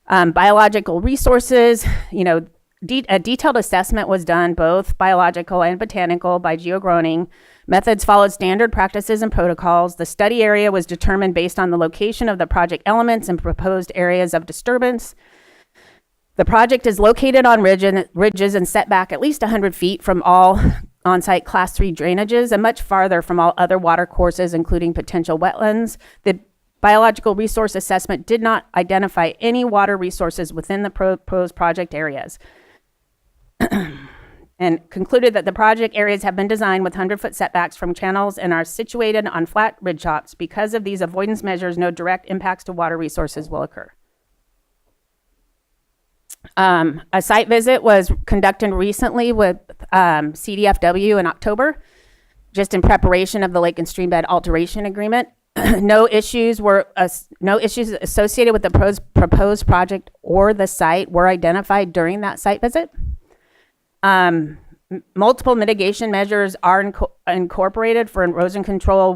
Speaker 12: Biological resources, a detailed assessment was done, both biological and botanical, by GeoGroning. Methods followed standard practices and protocols. The study area was determined based on the location of the project elements and proposed areas of disturbance. The project is located on ridges and set back at least 100 feet from all on-site Class 3 drainages and much farther from all other water courses, including potential wetlands. The biological resource assessment did not identify any water resources within the proposed project areas. And concluded that the project areas have been designed with 100-foot setbacks from channels and are situated on flat ridge tops. Because of these avoidance measures, no direct impacts to water resources will occur. A site visit was conducted recently with CDFW in October, just in preparation of the lake and streambed alteration agreement. No issues associated with the proposed project or the site were identified during that site visit. Multiple mitigation measures are incorporated for erosion control,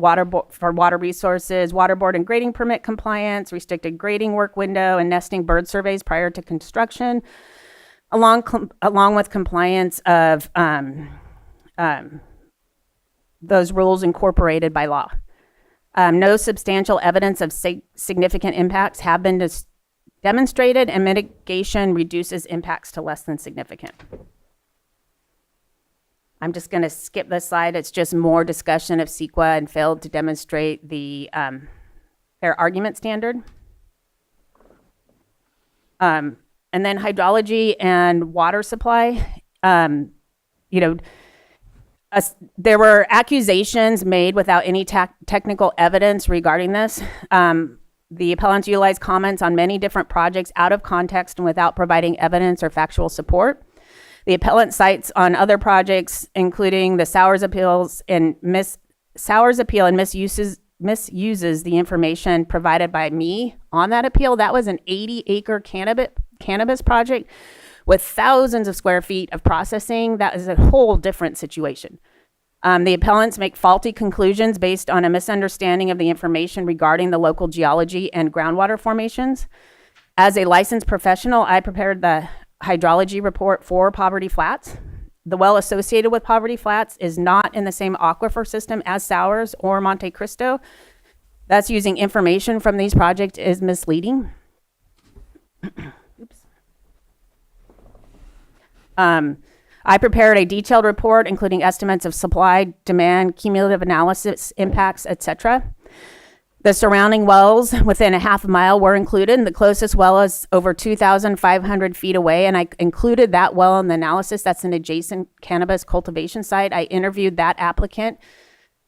Speaker 12: for water resources, water board and grading permit compliance, restricted grading work window, and nesting bird surveys prior to construction, along with compliance of those rules incorporated by law. No substantial evidence of significant impacts have been demonstrated, and mitigation reduces impacts to less than significant. I'm just going to skip this slide. It's just more discussion of CEQA and failed to demonstrate the fair argument standard. And then hydrology and water supply. There were accusations made without any technical evidence regarding this. The appellants utilized comments on many different projects out of context and without providing evidence or factual support. The appellant cites on other projects, including the Sowers appeals and Sowers appeal, and misuses the information provided by me on that appeal. That was an 80-acre cannabis project with thousands of square feet of processing. That is a whole different situation. The appellants make faulty conclusions based on a misunderstanding of the information regarding the local geology and groundwater formations. As a licensed professional, I prepared the hydrology report for Poverty Flats. The well associated with Poverty Flats is not in the same aquifer system as Sowers or Monte Cristo. That's using information from these projects is misleading. Oops. I prepared a detailed report, including estimates of supply, demand, cumulative analysis, impacts, etc. The surrounding wells within a half a mile were included. The closest well is over 2,500 feet away, and I included that well in the analysis. That's an adjacent cannabis cultivation site. I interviewed that applicant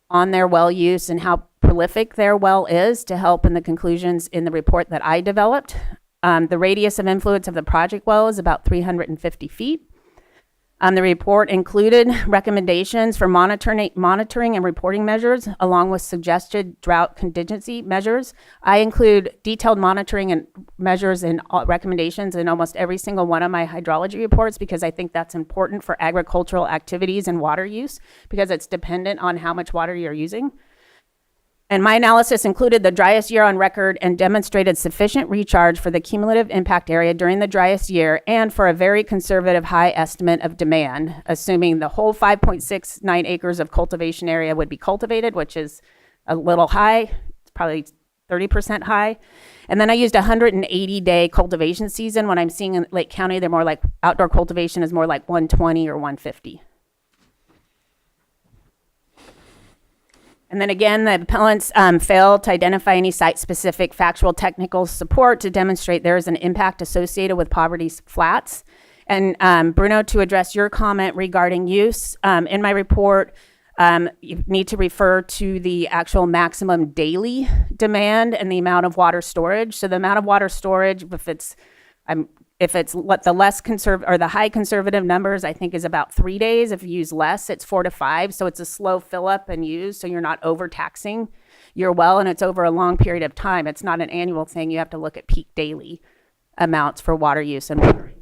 Speaker 12: on their well use and how prolific their well is to help in the conclusions in the report that I developed. The radius of influence of the project well is about 350 feet. The report included recommendations for monitoring and reporting measures, along with suggested drought contingency measures. I include detailed monitoring and measures and recommendations in almost every single one of my hydrology reports because I think that's important for agricultural activities and water use because it's dependent on how much water you're using. And my analysis included the driest year on record and demonstrated sufficient recharge for the cumulative impact area during the driest year and for a very conservative high estimate of demand, assuming the whole 5.69 acres of cultivation area would be cultivated, which is a little high, it's probably 30% high. And then I used a 180-day cultivation season. When I'm seeing in Lake County, they're more like outdoor cultivation is more like 120 or 150. And then again, the appellants failed to identify any site-specific factual technical support to demonstrate there is an impact associated with Poverty Flats. And Bruno, to address your comment regarding use, in my report, you need to refer to the actual maximum daily demand and the amount of water storage. So the amount of water storage, if it's what the less conservative or the high conservative numbers, I think is about 3 days. If you use less, it's 4 to 5. So it's a slow fill up and use. So you're not overtaxing your well, and it's over a long period of time. It's not an annual thing. You have to look at peak daily amounts for water use and watering.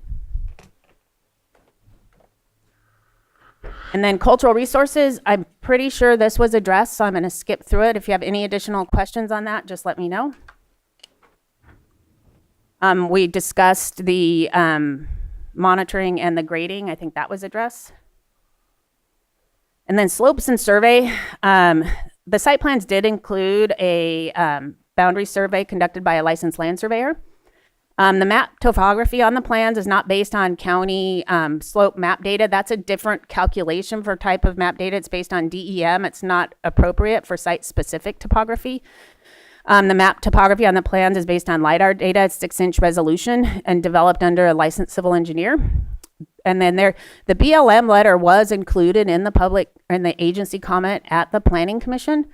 Speaker 12: And then cultural resources, I'm pretty sure this was addressed, so I'm going to skip through it. If you have any additional questions on that, just let me know. We discussed the monitoring and the grading. I think that was addressed. And then slopes and survey. The site plans did include a boundary survey conducted by a licensed land surveyor. The map topography on the plans is not based on county slope map data. That's a different calculation for type of map data. It's based on DEM. It's not appropriate for site-specific topography. The map topography on the plans is based on LiDAR data. It's 6-inch resolution and developed under a licensed civil engineer. And then the BLM letter was included in the agency comment at the Planning Commission.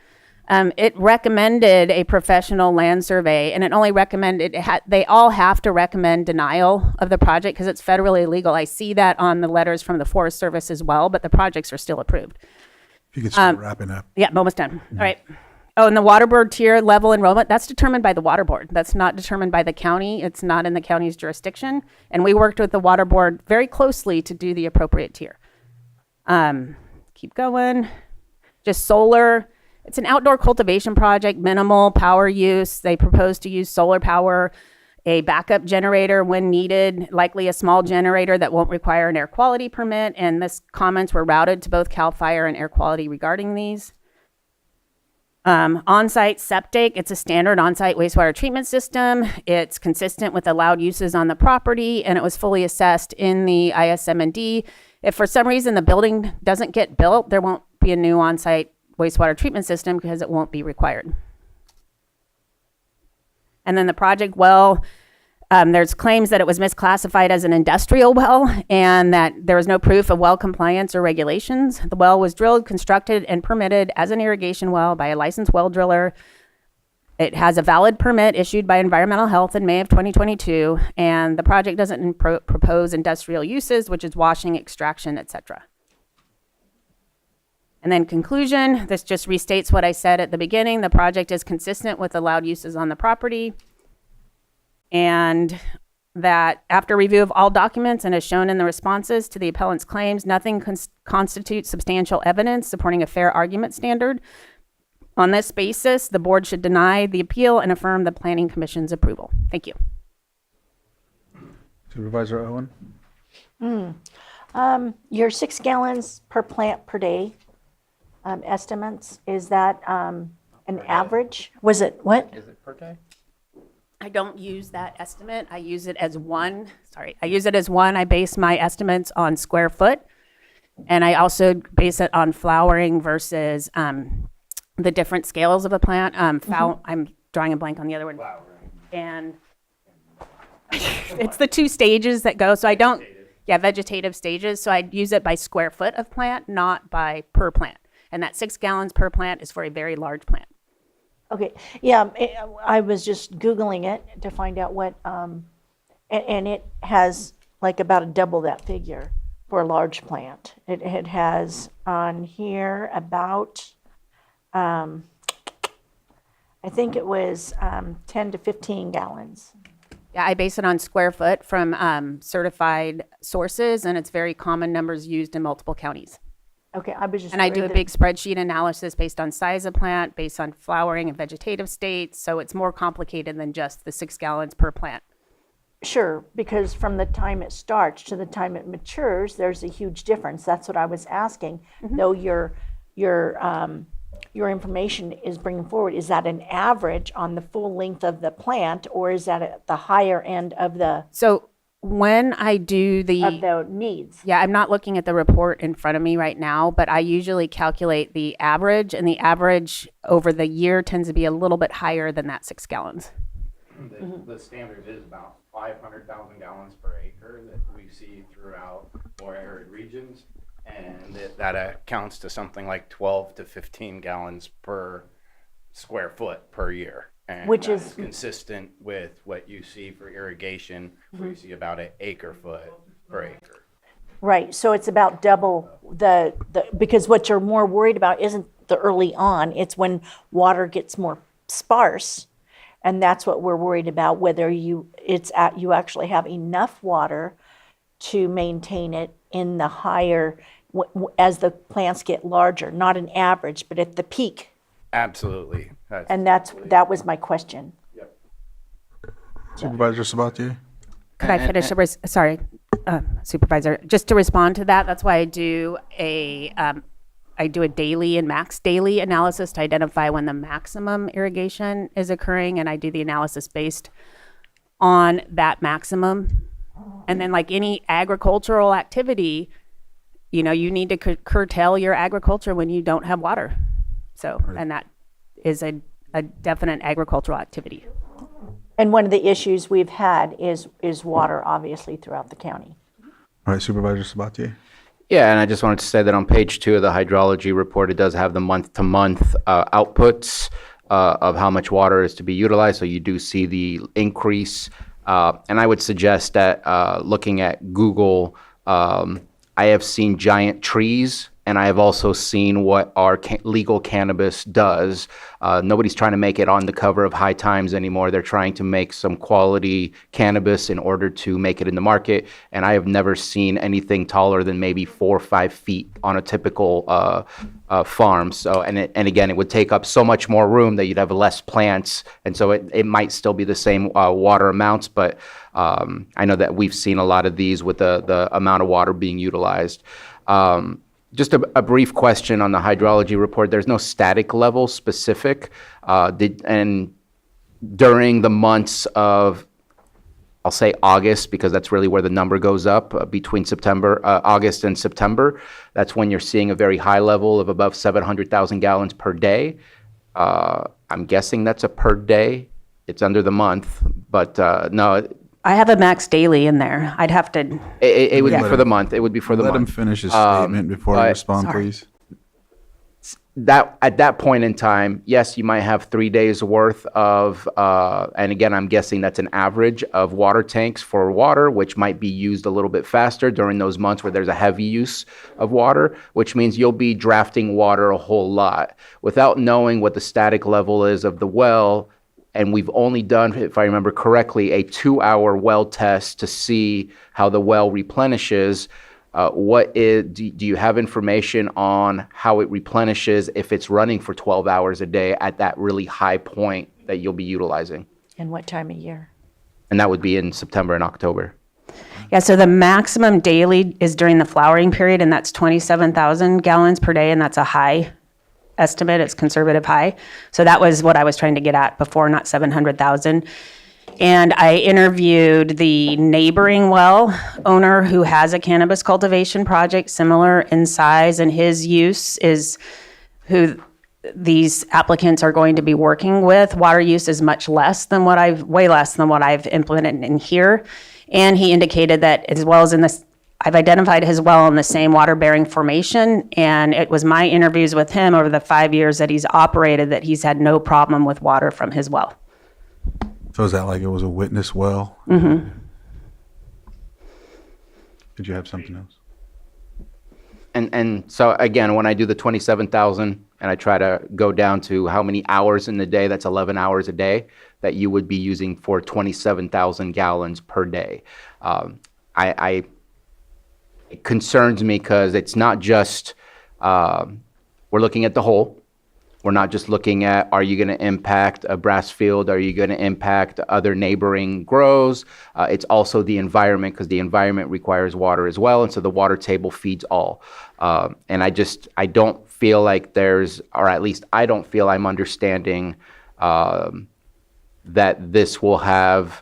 Speaker 12: It recommended a professional land survey, and it only recommended, they all have to recommend denial of the project because it's federally illegal. I see that on the letters from the Forest Service as well, but the projects are still approved.
Speaker 11: If you could start wrapping up.
Speaker 12: Yeah, almost done. All right. Oh, and the water board tier level enrollment, that's determined by the water board. That's not determined by the county. It's not in the county's jurisdiction. And we worked with the water board very closely to do the appropriate tier. Keep going. Just solar. It's an outdoor cultivation project, minimal power use. They propose to use solar power, a backup generator when needed, likely a small generator that won't require an air quality permit. And this comments were routed to both CAL FIRE and air quality regarding these. On-site septic, it's a standard on-site wastewater treatment system. It's consistent with allowed uses on the property, and it was fully assessed in the ISM&D. If for some reason the building doesn't get built, there won't be a new on-site wastewater treatment system because it won't be required. And then the project well, there's claims that it was misclassified as an industrial well and that there was no proof of well compliance or regulations. The well was drilled, constructed, and permitted as an irrigation well by a licensed well driller. It has a valid permit issued by Environmental Health in May of 2022, and the project doesn't propose industrial uses, which is washing, extraction, etc. And then conclusion, this just restates what I said at the beginning. The project is consistent with allowed uses on the property. And that after review of all documents and as shown in the responses to the appellant's claims, nothing constitutes substantial evidence supporting a fair argument standard. On this basis, the board should deny the appeal and affirm the Planning Commission's approval. Thank you.
Speaker 1: Supervisor Owen?
Speaker 4: Your 6 gallons per plant per day estimates, is that an average? Was it, what?
Speaker 3: Is it per day?
Speaker 12: I don't use that estimate. I use it as one. I use it as one. I base my estimates on square foot. And I also base it on flowering versus the different scales of a plant. I'm drawing a blank on the other one. And it's the 2 stages that go. So I don't, vegetative stages. So I use it by square foot of plant, not by per plant. And that 6 gallons per plant is for a very large plant.
Speaker 4: Okay, yeah, I was just Googling it to find out what, and it has like about a double that figure for a large plant. It has on here about, I think it was 10 to 15 gallons.
Speaker 12: Yeah, I base it on square foot from certified sources, and it's very common numbers used in multiple counties.
Speaker 4: Okay, I was just.
Speaker 12: And I do a big spreadsheet analysis based on size of plant, based on flowering and vegetative states. So it's more complicated than just the 6 gallons per plant.
Speaker 4: Sure, because from the time it starts to the time it matures, there's a huge difference. That's what I was asking. Though your information is bringing forward, is that an average on the full length of the plant, or is that at the higher end of the?
Speaker 12: So when I do
Speaker 4: of the needs.
Speaker 12: Yeah, I'm not looking at the report in front of me right now, but I usually calculate the average, and the average over the year tends to be a little bit higher than that 6 gallons.
Speaker 3: The standard is about 500,000 gallons per acre that we see throughout more arid regions, and that accounts to something like 12 to 15 gallons per square foot per year. And
Speaker 4: Which
Speaker 3: that
Speaker 4: is
Speaker 3: consistent with what you see for irrigation, where you see about an acre foot per acre.
Speaker 4: Right, so it's about double the because what you're more worried about isn't the early on, it's when water gets more sparse. And that's what we're worried about, whether you actually have enough water to maintain it in the higher, as the plants get larger, not an average, but at the peak.
Speaker 3: Absolutely.
Speaker 4: That was my question.
Speaker 3: Yep.
Speaker 1: Supervisor Sabatier?
Speaker 12: Could I finish? Supervisor, just to respond to that, that's why I do a daily and max daily analysis to identify when the maximum irrigation is occurring, and I do the analysis based on that maximum. And then like any agricultural activity, you need to curtail your agriculture when you don't have water. So, and that is a definite agricultural activity.
Speaker 4: And one of the issues we've had is water, obviously, throughout the county.
Speaker 1: All right, Supervisor Sabatier?
Speaker 3: Yeah, and I just wanted to say that on page 2 of the hydrology report, it does have the month-to-month outputs of how much water is to be utilized. So you do see the increase. And I would suggest that looking at Google, I have seen giant trees and I have also seen what our legal cannabis does. Nobody's trying to make it on the cover of High Times anymore. They're trying to make some quality cannabis in order to make it in the market. And I have never seen anything taller than maybe 4 or 5 feet on a typical farm. So, and again, it would take up so much more room that you'd have less plants. And so it might still be the same water amounts, but I know that we've seen a lot of these with the amount of water being utilized. Just a brief question on the hydrology report. There's no static level specific. And during the months of, I'll say August, because that's really where the number goes up, between August and September, that's when you're seeing a very high level of above 700,000 gallons per day. I'm guessing that's a per day. It's under the month, but no.
Speaker 12: I have a max daily in there. I'd have to.
Speaker 3: It would be for the month. It would be for the month.
Speaker 1: Let him finish his statement before you respond,
Speaker 12: sorry.
Speaker 1: please.
Speaker 3: That at that point in time, yes, you might have 3 days worth of, and again, I'm guessing that's an average of water tanks for water, which might be used a little bit faster during those months where there's a heavy use of water, which means you'll be drafting water a whole lot without knowing what the static level is of the well. And we've only done, if I remember correctly, a 2-hour well test to see how the well replenishes. Do you have information on how it replenishes if it's running for 12 hours a day at that really high point that you'll be utilizing?
Speaker 4: And what time of year?
Speaker 3: And that would be in September and October.
Speaker 12: Yeah, so the maximum daily is during the flowering period, and that's 27,000 gallons per day, and that's a high estimate. It's conservative high. So that was what I was trying to get at before, not 700,000. And I interviewed the neighboring well owner who has a cannabis cultivation project similar in size, and his use is who these applicants are going to be working with. Water use is much less than way less than what I've implemented in here. And he indicated that as well as in this, I've identified his well in the same water-bearing formation, and it was my interviews with him over the 5 years that he's operated that he's had no problem with water from his well.
Speaker 1: So is that like it was a witness well?
Speaker 12: Mm-hmm.
Speaker 1: Did you have something else?
Speaker 3: And so again, when I do the 27,000 and I try to go down to how many hours in the day, that's 11 hours a day that you would be using for 27,000 gallons per day. It concerns me because it's not just, we're looking at the whole. We're not just looking at, are you going to impact a brass field? Are you going to impact other neighboring grows? It's also the environment, because the environment requires water as well. And so the water table feeds all. And I don't feel like or at least I don't feel I'm understanding that this will have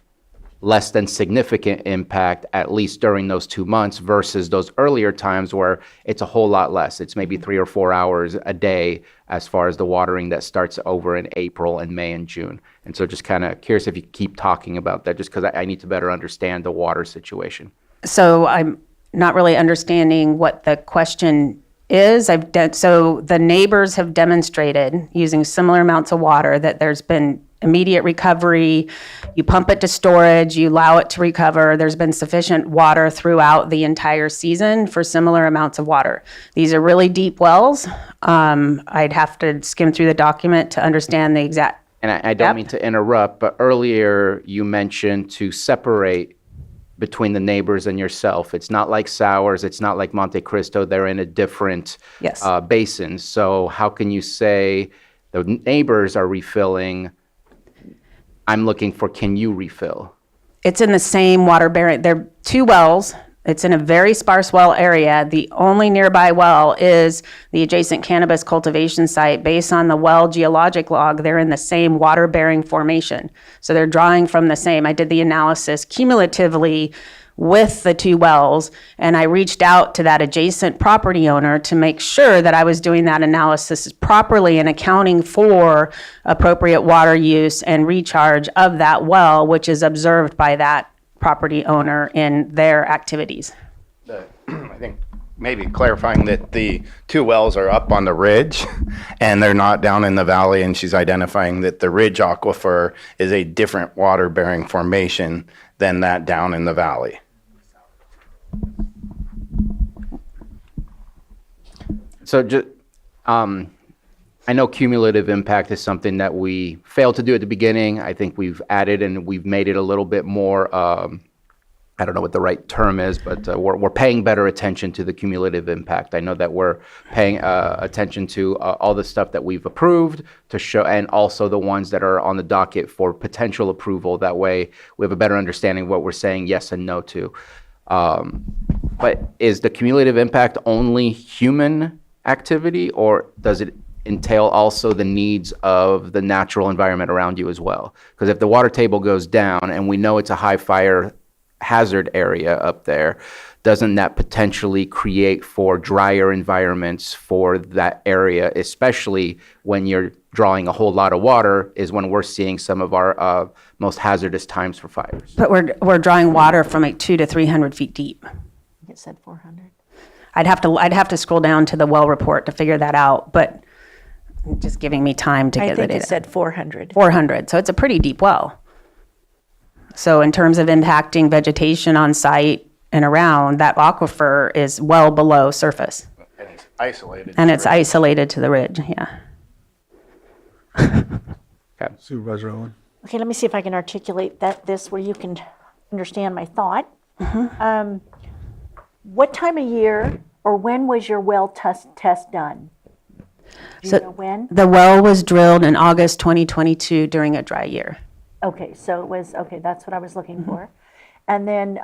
Speaker 3: less than significant impact, at least during those 2 months, versus those earlier times where it's a whole lot less. It's maybe 3 or 4 hours a day as far as the watering that starts over in April and May and June. And so just kind of curious if you keep talking about that, just because I need to better understand the water situation.
Speaker 12: So I'm not really understanding what the question is. So the neighbors have demonstrated using similar amounts of water that there's been immediate recovery. You pump it to storage, you allow it to recover. There's been sufficient water throughout the entire season for similar amounts of water. These are really deep wells. I'd have to skim through the document to understand the exact.
Speaker 3: And I don't mean to interrupt, but earlier you mentioned to separate between the neighbors and yourself. It's not like Sours, it's not like Monte Cristo. They're in a different basin. So how can you say the neighbors are refilling? I'm looking for, can you refill?
Speaker 12: It's in the same water bearing. There are 2 wells. It's in a very sparse well area. The only nearby well is the adjacent cannabis cultivation site. Based on the well geologic log, they're in the same water bearing formation. So they're drawing from the same. I did the analysis cumulatively with the 2 wells, and I reached out to that adjacent property owner to make sure that I was doing that analysis properly and accounting for appropriate water use and recharge of that well, which is observed by that property owner in their activities.
Speaker 14: I think maybe clarifying that the 2 wells are up on the ridge and they're not down in the valley, and she's identifying that the ridge aquifer is a different water bearing formation than that down in the valley.
Speaker 3: So just, I know cumulative impact is something that we failed to do at the beginning. I think we've added and we've made it a little bit more, I don't know what the right term is, but we're paying better attention to the cumulative impact. I know that we're paying attention to all the stuff that we've approved to show, and also the ones that are on the docket for potential approval. That way we have a better understanding of what we're saying yes and no to. But is the cumulative impact only human activity, or does it entail also the needs of the natural environment around you as well? Because if the water table goes down and we know it's a high fire hazard area up there, doesn't that potentially create for drier environments for that area, especially when you're drawing a whole lot of water, is when we're seeing some of our most hazardous times for fires?
Speaker 12: But we're drawing water from like 200 to 300 feet deep.
Speaker 4: It said 400.
Speaker 12: I'd have to scroll down to the well report to figure that out, but just giving me time to
Speaker 4: I
Speaker 12: get the
Speaker 4: think
Speaker 12: data.
Speaker 4: it said 400.
Speaker 12: 400, so it's a pretty deep well. So in terms of impacting vegetation on site and around, that aquifer is well below surface.
Speaker 14: And it's isolated.
Speaker 12: And it's isolated to the ridge, yeah.
Speaker 3: Okay.
Speaker 1: Supervisor Owen?
Speaker 4: Okay, let me see if I can articulate this where you can understand my thought. What time of year or when was your well test done? Do you know when?
Speaker 12: The well was drilled in August 2022 during a dry year.
Speaker 4: Okay, so it was, okay, that's what I was looking for. And then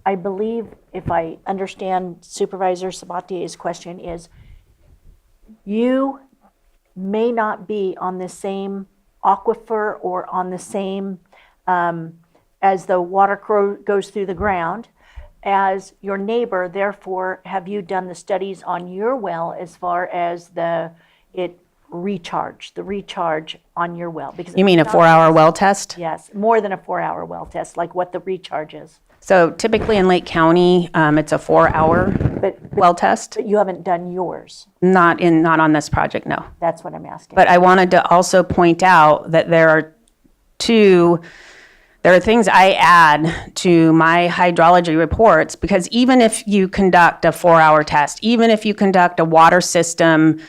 Speaker 4: I believe, if I understand Supervisor Sabatier's question, is you may not be on the same aquifer or on the same, as the water goes through the ground, as your neighbor. Therefore, have you done the studies on your well as far as the recharge on your well? Because
Speaker 12: You mean a 4-hour well test?
Speaker 4: Yes, more than a 4-hour well test, like what the recharge is.
Speaker 12: So typically in Lake County, it's a 4-hour well test.
Speaker 4: But you haven't done yours.
Speaker 12: Not on this project, no.
Speaker 4: That's what I'm asking.
Speaker 12: But I wanted to also point out that there are things I add to my hydrology reports, because even if you conduct a 4-hour test, even if you conduct a water system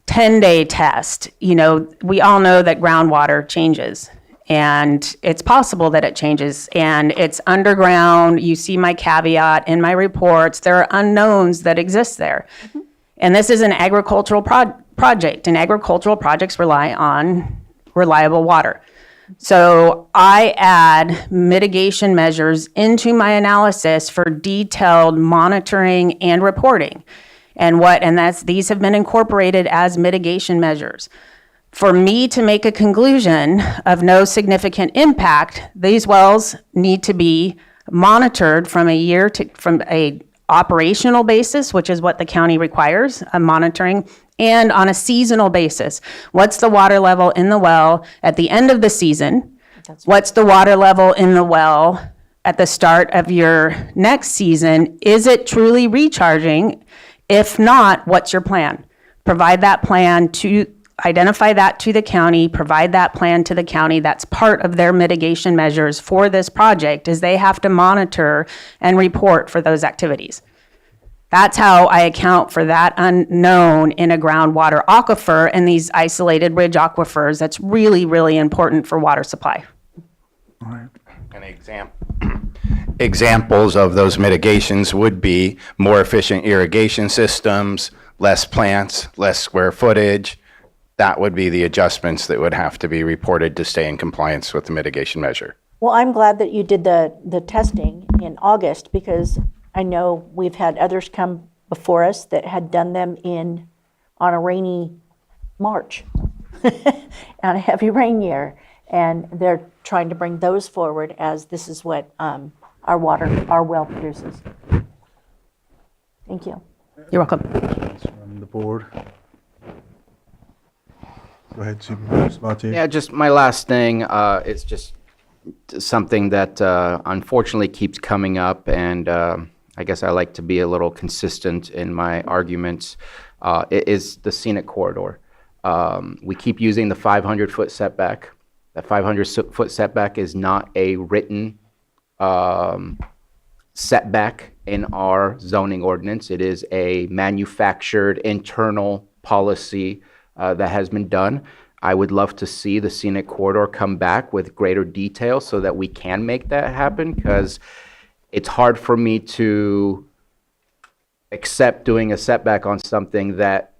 Speaker 12: 10-day test, we all know that groundwater changes, and it's possible that it changes, and it's underground. You see my caveat in my reports. There are unknowns that exist there. Mm-hmm. And this is an agricultural project, and agricultural projects rely on reliable water. So I add mitigation measures into my analysis for detailed monitoring and reporting. These have been incorporated as mitigation measures. For me to make a conclusion of no significant impact, these wells need to be monitored from a operational basis, which is what the county requires, a monitoring, and on a seasonal basis. What's the water level in the well at the end of the season? What's the water level in the well at the start of your next season? Is it truly recharging? If not, what's your plan? Provide that plan identify that to the county, provide that plan to the county. That's part of their mitigation measures for this project, is they have to monitor and report for those activities. That's how I account for that unknown in a groundwater aquifer and these isolated ridge aquifers. That's really, really important for water supply.
Speaker 1: All right.
Speaker 14: An examples of those mitigations would be more efficient irrigation systems, less plants, less square footage. That would be the adjustments that would have to be reported to stay in compliance with the mitigation measure.
Speaker 4: Well, I'm glad that you did the testing in August, because I know we've had others come before us that had done them on a rainy March, on a heavy rain year. And they're trying to bring those forward as this is what our well produces. Thank you.
Speaker 12: You're welcome.
Speaker 1: From the board. Go ahead, Supervisor Sabatier.
Speaker 3: Yeah, just my last thing, it's just something that unfortunately keeps coming up, and I guess I like to be a little consistent in my arguments. It is the scenic corridor. We keep using the 500-foot setback. That 500-foot setback is not a written setback in our zoning ordinance. It is a manufactured internal policy that has been done. I would love to see the scenic corridor come back with greater detail so that we can make that happen, because it's hard for me to accept doing a setback on something that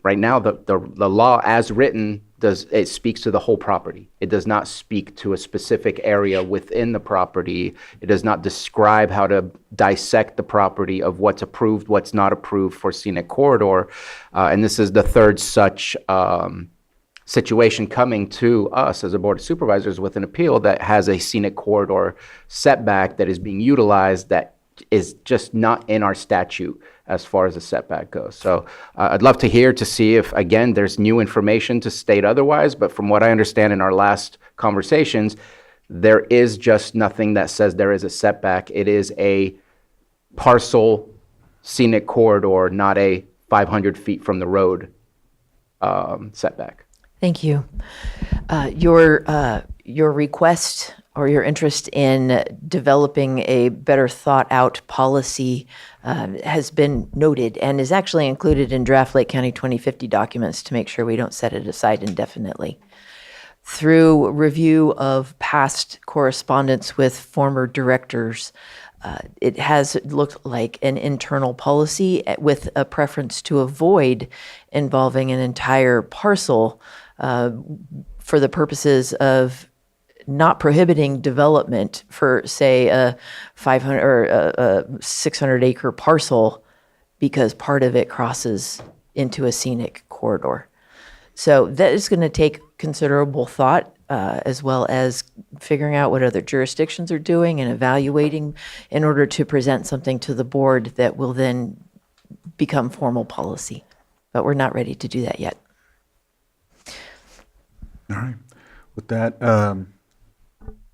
Speaker 3: right now the law as written it speaks to the whole property. It does not speak to a specific area within the property. It does not describe how to dissect the property of what's approved, what's not approved for scenic corridor. And this is the third such situation coming to us as a Board of Supervisors with an appeal that has a scenic corridor setback that is being utilized that is just not in our statute as far as the setback goes. So I'd love to see if, again, there's new information to state otherwise, but from what I understand in our last conversations, there is just nothing that says there is a setback. It is a parcel scenic corridor, not a 500 feet from the road setback.
Speaker 19: Thank you. Your request or your interest in developing a better thought out policy has been noted and is actually included in draft Lake County 2050 documents to make sure we don't set it aside indefinitely. Through review of past correspondence with former directors, it has looked like an internal policy with a preference to avoid involving an entire parcel for the purposes of not prohibiting development for, say, a 500 or a 600 acre parcel because part of it crosses into a scenic corridor. So that is going to take considerable thought, as well as figuring out what other jurisdictions are doing and evaluating in order to present something to the board that will then become formal policy. But we're not ready to do that yet.
Speaker 1: All right. With that,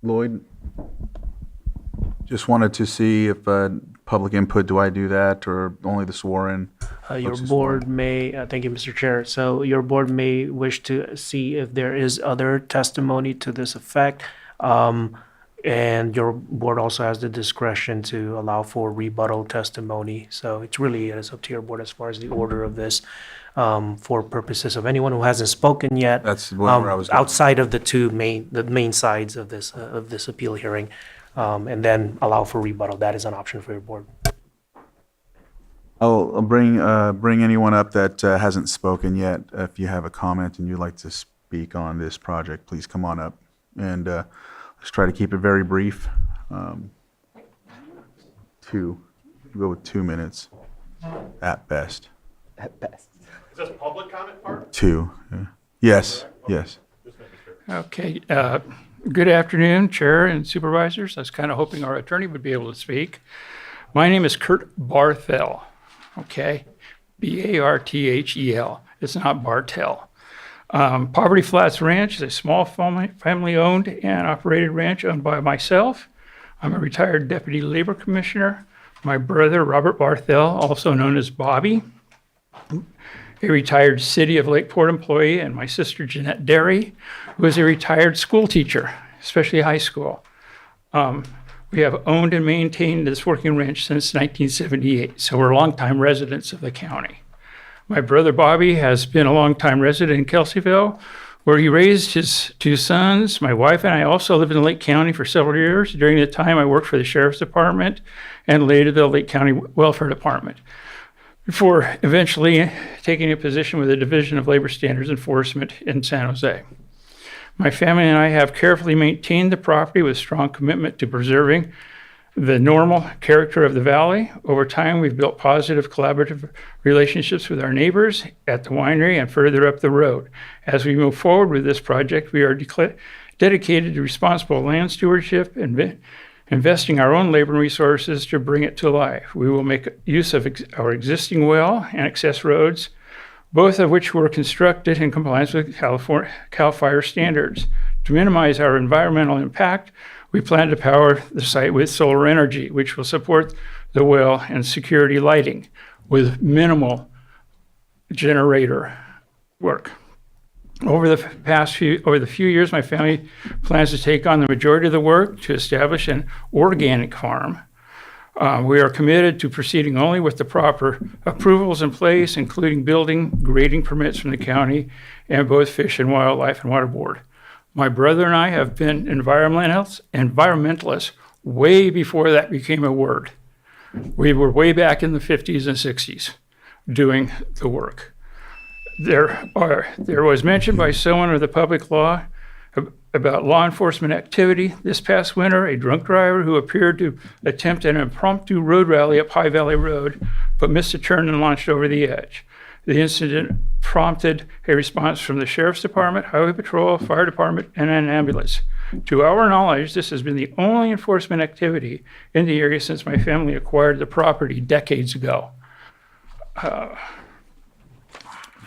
Speaker 1: Lloyd, just wanted to see if public input, do I do that or only the sworn?
Speaker 13: Your board may, thank you, Mr. Chair. So your board may wish to see if there is other testimony to this effect. And your board also has the discretion to allow for rebuttal testimony. So it's up to your board as far as the order of this. For purposes of anyone who hasn't spoken yet.
Speaker 1: That's where I was going.
Speaker 13: Outside of the main sides of this appeal hearing, and then allow for rebuttal. That is an option for your board.
Speaker 1: I'll bring anyone up that hasn't spoken yet. If you have a comment and you'd like to speak on this project, please come on up. And let's try to keep it very brief. We'll go with 2 minutes at best.
Speaker 3: At best.
Speaker 15: Is this public comment part?
Speaker 1: 2. Yeah. Yes. Yes.
Speaker 21: Okay. Good afternoon, Chair and Supervisors. I was kind of hoping our attorney would be able to speak. My name is Kurt Barthel. Okay. Barthel. It's not Bartel. Poverty Flats Ranch is a small family-owned and operated ranch owned by myself. I'm a retired Deputy Labor Commissioner. My brother, Robert Barthel, also known as Bobby, a retired City of Lakeport employee, and my sister, Jeanette Derry, who is a retired school teacher, especially high school. We have owned and maintained this working ranch since 1978, so we're longtime residents of the county. My brother Bobby has been a longtime resident in Kelseyville, where he raised his 2 sons. My wife and I also lived in Lake County for several years. During the time, I worked for the Sheriff's Department and later the Lake County Welfare Department, before eventually taking a position with the Division of Labor Standards Enforcement in San Jose. My family and I have carefully maintained the property with strong commitment to preserving the normal character of the valley. Over time, we've built positive collaborative relationships with our neighbors at the winery and further up the road. As we move forward with this project, we are dedicated to responsible land stewardship and investing our own labor and resources to bring it to life. We will make use of our existing well and access roads, both of which were constructed in compliance with CAL FIRE standards. To minimize our environmental impact, we plan to power the site with solar energy, which will support the well and security lighting with minimal generator work. Over the few years, my family plans to take on the majority of the work to establish an organic farm. We are committed to proceeding only with the proper approvals in place, including building, grading permits from the county and both Fish and Wildlife and Water Board. My brother and I have been environmentalists way before that became a word. We were way back in the 50s and 60s doing the work. There was mention by someone of the public law about law enforcement activity. This past winter, a drunk driver who appeared to attempt an impromptu road rally up High Valley Road, but missed a turn and launched over the edge. The incident prompted a response from the Sheriff's Department, Highway Patrol, Fire Department, and an ambulance. To our knowledge, this has been the only enforcement activity in the area since my family acquired the property decades ago.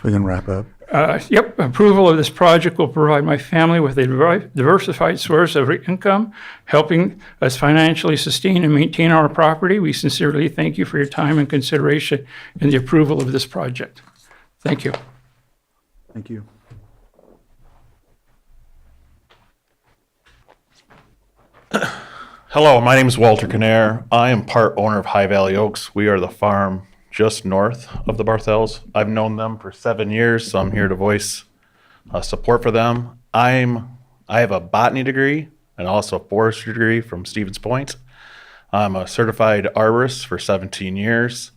Speaker 1: We can wrap up.
Speaker 21: Yep, approval of this project will provide my family with a diversified source of income, helping us financially sustain and maintain our property. We sincerely thank you for your time and consideration in the approval of this project. Thank you.
Speaker 1: Thank you.
Speaker 15: Hello, my name is Walter Canair. I am part owner of High Valley Oaks. We are the farm just north of the Barthels. I've known them for 7 years, so I'm here to voice support for them. I have a botany degree and also a forestry degree from Stevens Point. I'm a certified arborist for 17 years.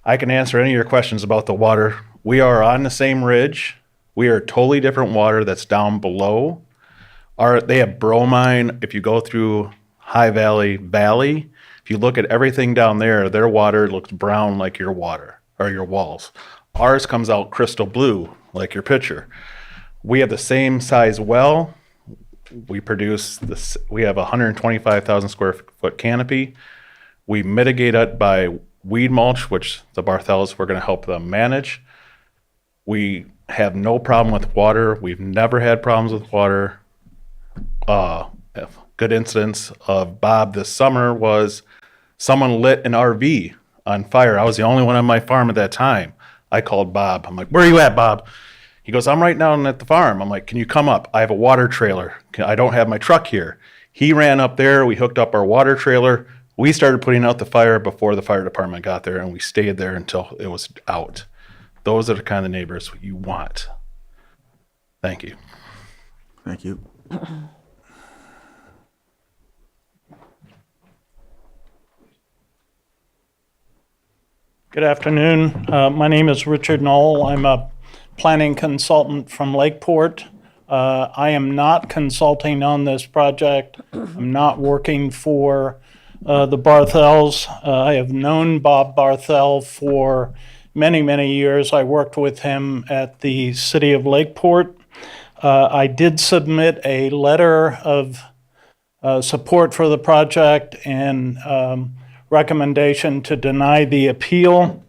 Speaker 15: I can answer any of your questions about the water. We are on the same ridge. We are totally different water that's down below. They have bromine. If you go through High Valley Valley, if you look at everything down there, their water looks brown like your water or your walls. Ours comes out crystal blue like your pitcher. We have the same size well. We produce this. We have a 125,000 square foot canopy. We mitigate it by weed mulch, which the Barthels, we're going to help them manage. We have no problem with water. We've never had problems with water. Good incidents of Bob this summer was someone lit an RV on fire. I was the only one on my farm at that time. I called Bob. I'm like, where are you at, Bob? He goes, I'm right down at the farm. I'm like, can you come up? I have a water trailer. I don't have my truck here. He ran up there. We hooked up our water trailer. We started putting out the fire before the fire department got there, and we stayed there until it was out. Those are the kind of neighbors you want. Thank you.
Speaker 1: Thank you.
Speaker 20: Good afternoon. My name is Richard Knoll. I'm a planning consultant from Lakeport. I am not consulting on this project. I'm not working for the Barthels. I have known Bob Barthel for many, many years. I worked with him at the city of Lakeport. I did submit a letter of support for the project and recommendation to deny the appeal.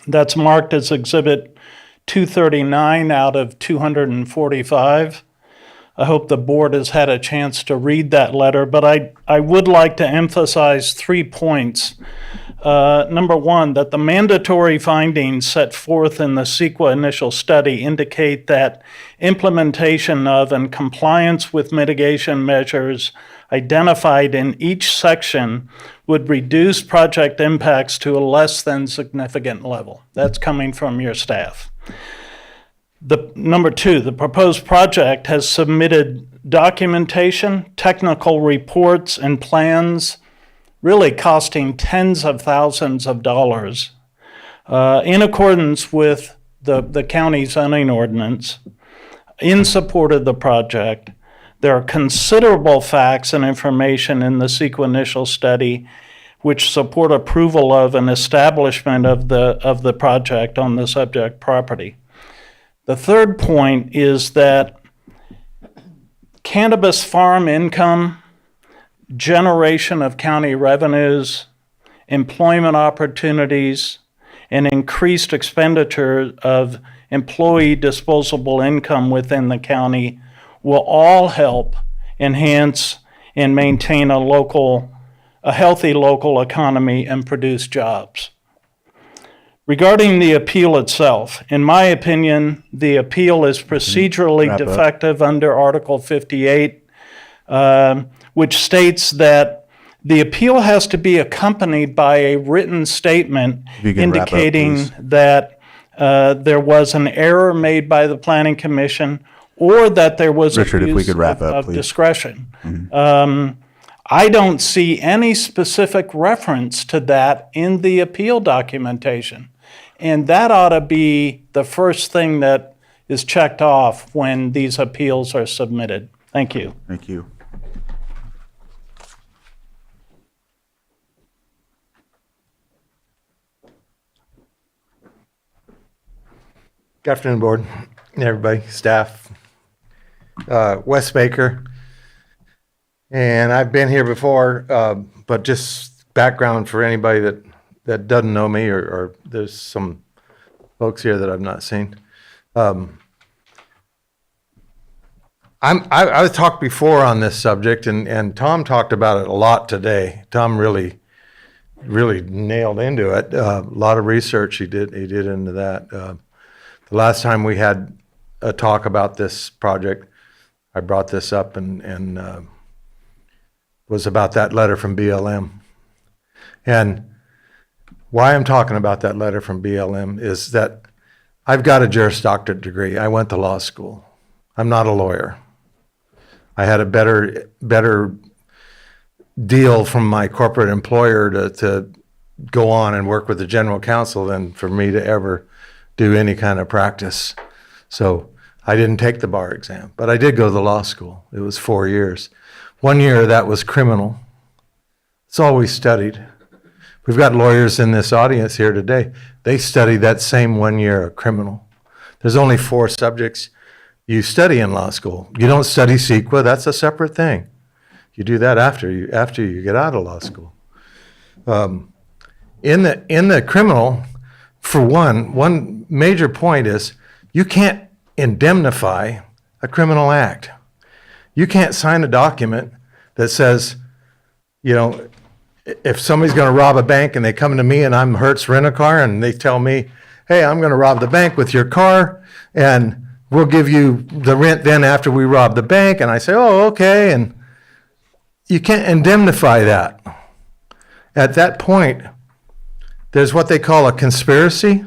Speaker 20: That's marked as Exhibit 239 out of 245. I hope the board has had a chance to read that letter, but I would like to emphasize 3 points. Number one, that the mandatory findings set forth in the CEQA initial study indicate that implementation of and compliance with mitigation measures identified in each section would reduce project impacts to a less than significant level. That's coming from your staff. Number two, the proposed project has submitted documentation, technical reports, and plans really costing tens of thousands of dollars in accordance with the county zoning ordinance in support of the project. There are considerable facts and information in the CEQA initial study which support approval of an establishment of the project on the subject property. The third point is that cannabis farm income, generation of county revenues, employment opportunities, and increased expenditure of employee disposable income within the county will all help enhance and maintain a healthy local economy and produce jobs. Regarding the appeal itself, in my opinion, the appeal is procedurally defective under Article 58, which states that the appeal has to be accompanied by a written statement
Speaker 1: If you can wrap up,
Speaker 20: indicating
Speaker 1: please.
Speaker 20: that there was an error made by the planning commission or that there was
Speaker 1: Richard, if we
Speaker 20: abuse
Speaker 1: could wrap
Speaker 20: of
Speaker 1: up, please.
Speaker 20: discretion. I don't see any specific reference to that in the appeal documentation. And that ought to be the first thing that is checked off when these appeals are submitted. Thank you.
Speaker 1: Thank you.
Speaker 16: Good afternoon, board, and everybody, staff. Wes Baker, and I've been here before, but just background for anybody that doesn't know me, or there's some folks here that I've not seen. I've talked before on this subject, and Tom talked about it a lot today. Tom really nailed into it. A lot of research he did into that. The last time we had a talk about this project, I brought this up and was about that letter from BLM. And why I'm talking about that letter from BLM is that I've got a Juris Doctorate degree. I went to law school. I'm not a lawyer. I had a better deal from my corporate employer to go on and work with the general counsel than for me to ever do any kind of practice. So I didn't take the bar exam, but I did go to the law school. It was 4 years. 1 year of that was criminal. It's all we studied. We've got lawyers in this audience here today. They studied that same 1 year of criminal. There's only 4 subjects you study in law school. You don't study CEQA, that's a separate thing. You do that after you get out of law school. In the criminal, for one major point is you can't indemnify a criminal act. You can't sign a document that says, if somebody's going to rob a bank and they come to me and I'm Hertz Rent-A-Car and they tell me, hey, I'm going to rob the bank with your car and we'll give you the rent then after we rob the bank. And I say, oh, okay. And you can't indemnify that. At that point, there's what they call a conspiracy.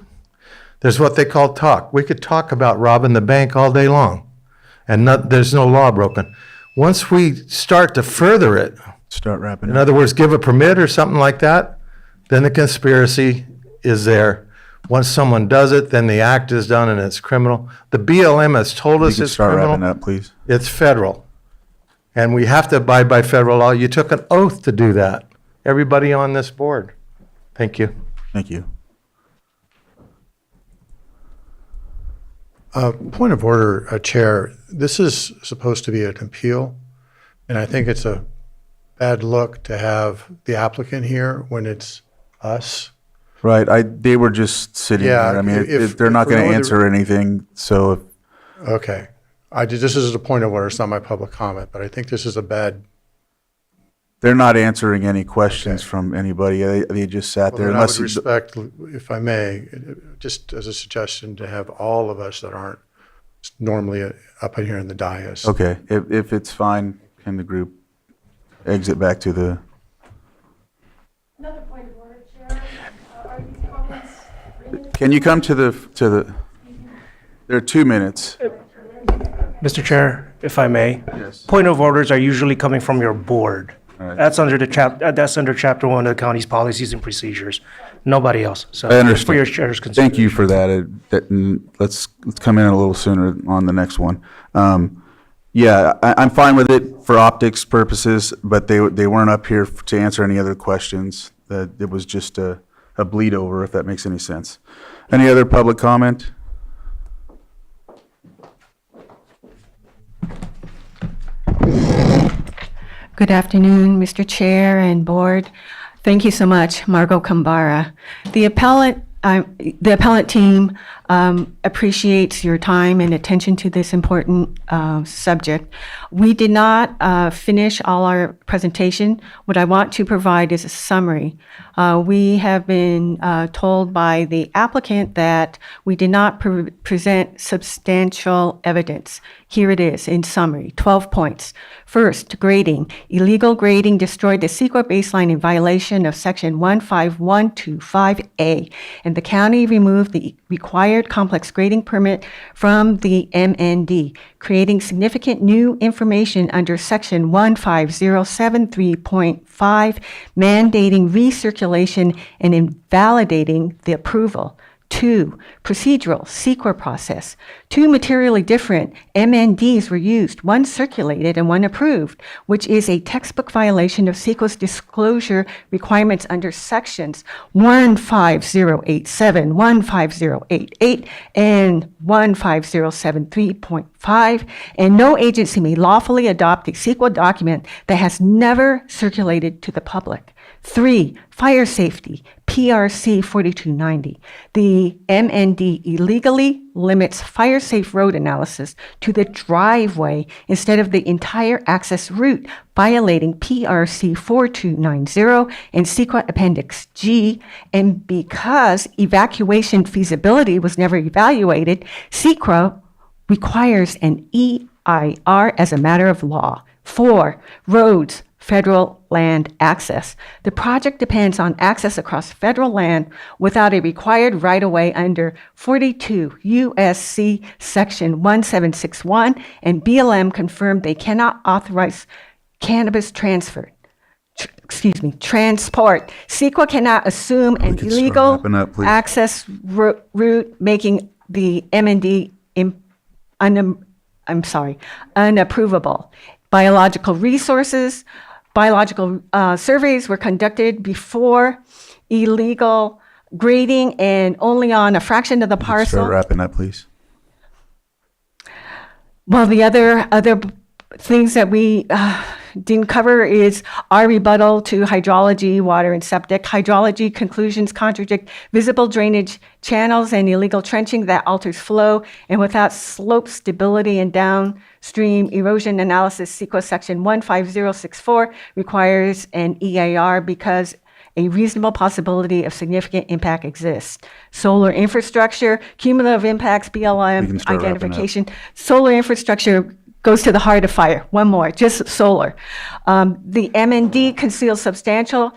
Speaker 16: There's what they call talk. We could talk about robbing the bank all day long, and there's no law broken. Once we start to further it,
Speaker 1: Start wrapping
Speaker 16: in
Speaker 1: up.
Speaker 16: other words, give a permit or something like that, then the conspiracy is there. Once someone does it, then the act is done and it's criminal. The BLM has told
Speaker 1: You
Speaker 16: us
Speaker 1: could
Speaker 16: it's
Speaker 1: start
Speaker 16: criminal.
Speaker 1: wrapping up, please.
Speaker 16: It's federal. And we have to abide by federal law. You took an oath to do that. Everybody on this board. Thank you.
Speaker 1: Thank you.
Speaker 11: Point of order, Chair. This is supposed to be an appeal, and I think it's a bad look to have the applicant here when it's us.
Speaker 1: Right, they were just sitting
Speaker 11: Yeah,
Speaker 1: there. I mean,
Speaker 11: if-
Speaker 1: they're not
Speaker 11: for
Speaker 1: going
Speaker 11: no
Speaker 1: to
Speaker 11: other-
Speaker 1: answer anything, so if
Speaker 11: Okay. This is a point of order, it's not my public comment, but I think this is a bad.
Speaker 1: they're not answering any questions from anybody. They just sat there.
Speaker 11: Well, then I would
Speaker 1: Unless you-
Speaker 11: respect, if I may, just as a suggestion, to have all of us that aren't normally up in here in the dais.
Speaker 1: Okay, if it's fine, can the group exit back to the?
Speaker 2: Another point of order, Chair. Are these comments?
Speaker 1: Can you come to the? There are 2 minutes.
Speaker 13: Mr. Chair, if I may.
Speaker 1: Yes.
Speaker 13: Point of orders are usually coming from your board.
Speaker 1: Right.
Speaker 13: That's under chapter 1 of the county's policies and procedures. Nobody else. So
Speaker 1: I understand.
Speaker 13: for your chair's consideration.
Speaker 1: Thank you for that. Let's come in a little sooner on the next one. Yeah, I'm fine with it for optics purposes, but they weren't up here to answer any other questions. It was just a bleed over, if that makes any sense. Any other public comment?
Speaker 22: Good afternoon, Mr. Chair and Board. Thank you so much, Margot Kambara. The appellant team appreciates your time and attention to this important subject. We did not finish all our presentation. What I want to provide is a summary. We have been told by the applicant that we did not present substantial evidence. Here it is in summary, 12 points. First, grading. Illegal grading destroyed the CEQA baseline in violation of section 15125A, and the county removed the required complex grading permit from the MND, creating significant new information under section 15073.5, mandating recirculation and invalidating the approval. 2, procedural, CEQA process. 2 materially different MNDs were used, one circulated and one approved, which is a textbook violation of CEQA's disclosure requirements under sections 15087, 15088, and 15073.5, and no agency may lawfully adopt a CEQA document that has never circulated to the public. 3, fire safety, PRC 4290. The MND illegally limits fire-safe road analysis to the driveway instead of the entire access route, violating PRC 4290 and CEQA Appendix G. And because evacuation feasibility was never evaluated, CEQA requires an EIR as a matter of law. 4, roads, federal land access. The project depends on access across federal land without a required right-of-way under 42 U.S.C. Section 1761, and BLM confirmed they cannot authorize cannabis transport. CEQA cannot assume an illegal
Speaker 1: wrapping up, please.
Speaker 22: access route, making the MND unapprovable. Biological surveys were conducted before illegal grading and only on a fraction of the parcel.
Speaker 1: Start wrapping up, please.
Speaker 22: Well, the other things that we didn't cover is our rebuttal to hydrology, water, and septic. Hydrology conclusions contradict visible drainage channels and illegal trenching that alters flow, and without slope stability and downstream erosion analysis, CEQA section 15064 requires an EIR because a reasonable possibility of significant impact exists. Solar infrastructure, cumulative impacts,
Speaker 1: We can
Speaker 22: BLM
Speaker 1: start wrapping up.
Speaker 22: identification. Solar infrastructure goes to the heart of fire. One more, just solar. The MND conceals substantial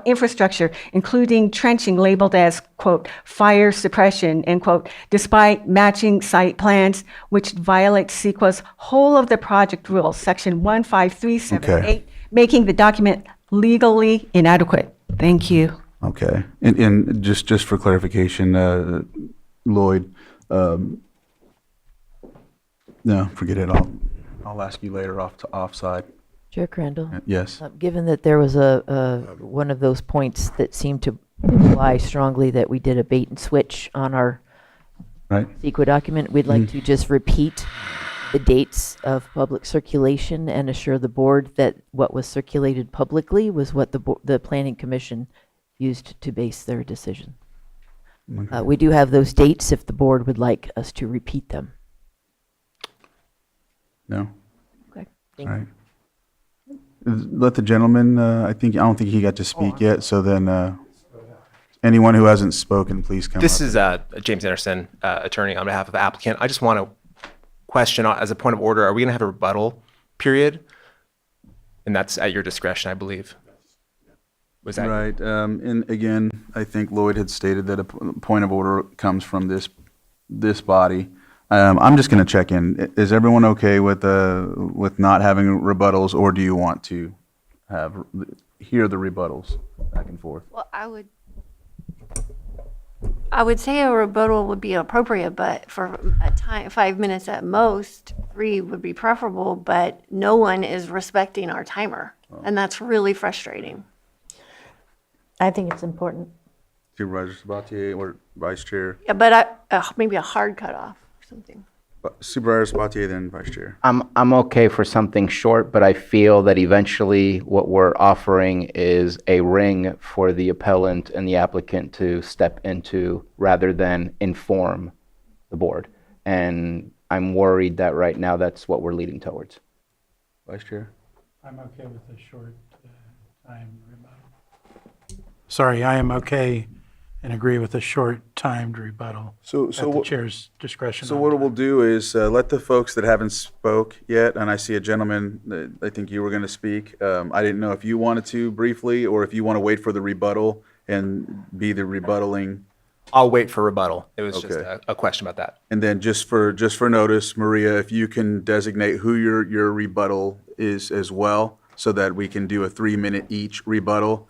Speaker 22: infrastructure, including trenching labeled as, quote, fire suppression, end quote, despite matching site plans, which violates CEQA's whole of the project rules, section 15378, making the document legally inadequate. Thank you.
Speaker 1: Okay. And just for clarification, Lloyd, no, forget it. I'll ask you later offside.
Speaker 19: Chair Crandall?
Speaker 1: Yes.
Speaker 19: Given that there was one of those points that seemed to imply strongly that we did a bait and switch on our
Speaker 1: Right.
Speaker 19: CEQA document, we'd like to just repeat the dates of public circulation and assure the board that what was circulated publicly was what the Planning Commission used to base their decision. We do have those dates if the board would like us to repeat them.
Speaker 1: No?
Speaker 19: Okay.
Speaker 1: All right. Let the gentleman, I don't think he got to speak yet, so then anyone who hasn't spoken, please come
Speaker 7: This
Speaker 1: up.
Speaker 7: is James Anderson, attorney on behalf of the applicant. I just want to question, as a point of order, are we going to have a rebuttal period? And that's at your discretion, I believe. Was that
Speaker 1: Right. And again, I think Lloyd had stated that a point of order comes from this body. I'm just going to check in. Is everyone okay with not having rebuttals, or do you want to hear the rebuttals back and forth?
Speaker 2: Well, I would say a rebuttal would be appropriate, but for a time, 5 minutes at most, 3 would be preferable, but no one is respecting our timer, and that's really frustrating.
Speaker 4: I think it's important.
Speaker 1: Supervisor Sabatier or Vice Chair?
Speaker 2: Yeah, but maybe a hard cutoff or something.
Speaker 1: Supervisor Spatier, then Vice Chair.
Speaker 3: I'm okay for something short, but I feel that eventually what we're offering is a ring for the appellant and the applicant to step into rather than inform the board. And I'm worried that right now that's what we're leading towards.
Speaker 1: Vice Chair.
Speaker 10: I'm okay with a short time rebuttal. Sorry, I am okay and agree with a short timed rebuttal
Speaker 1: So
Speaker 10: at the
Speaker 1: what-
Speaker 10: chair's discretion.
Speaker 1: So
Speaker 10: on
Speaker 1: what
Speaker 10: time.
Speaker 1: we'll do is let the folks that haven't spoke yet, and I see a gentleman that I think you were going to speak. I didn't know if you wanted to briefly, or if you want to wait for the rebuttal and be the rebuttaling.
Speaker 7: I'll wait for rebuttal. It was just
Speaker 1: Okay.
Speaker 7: a question about that.
Speaker 1: And then just for notice, Maria, if you can designate who your rebuttal is as well, so that we can do a 3-minute each rebuttal.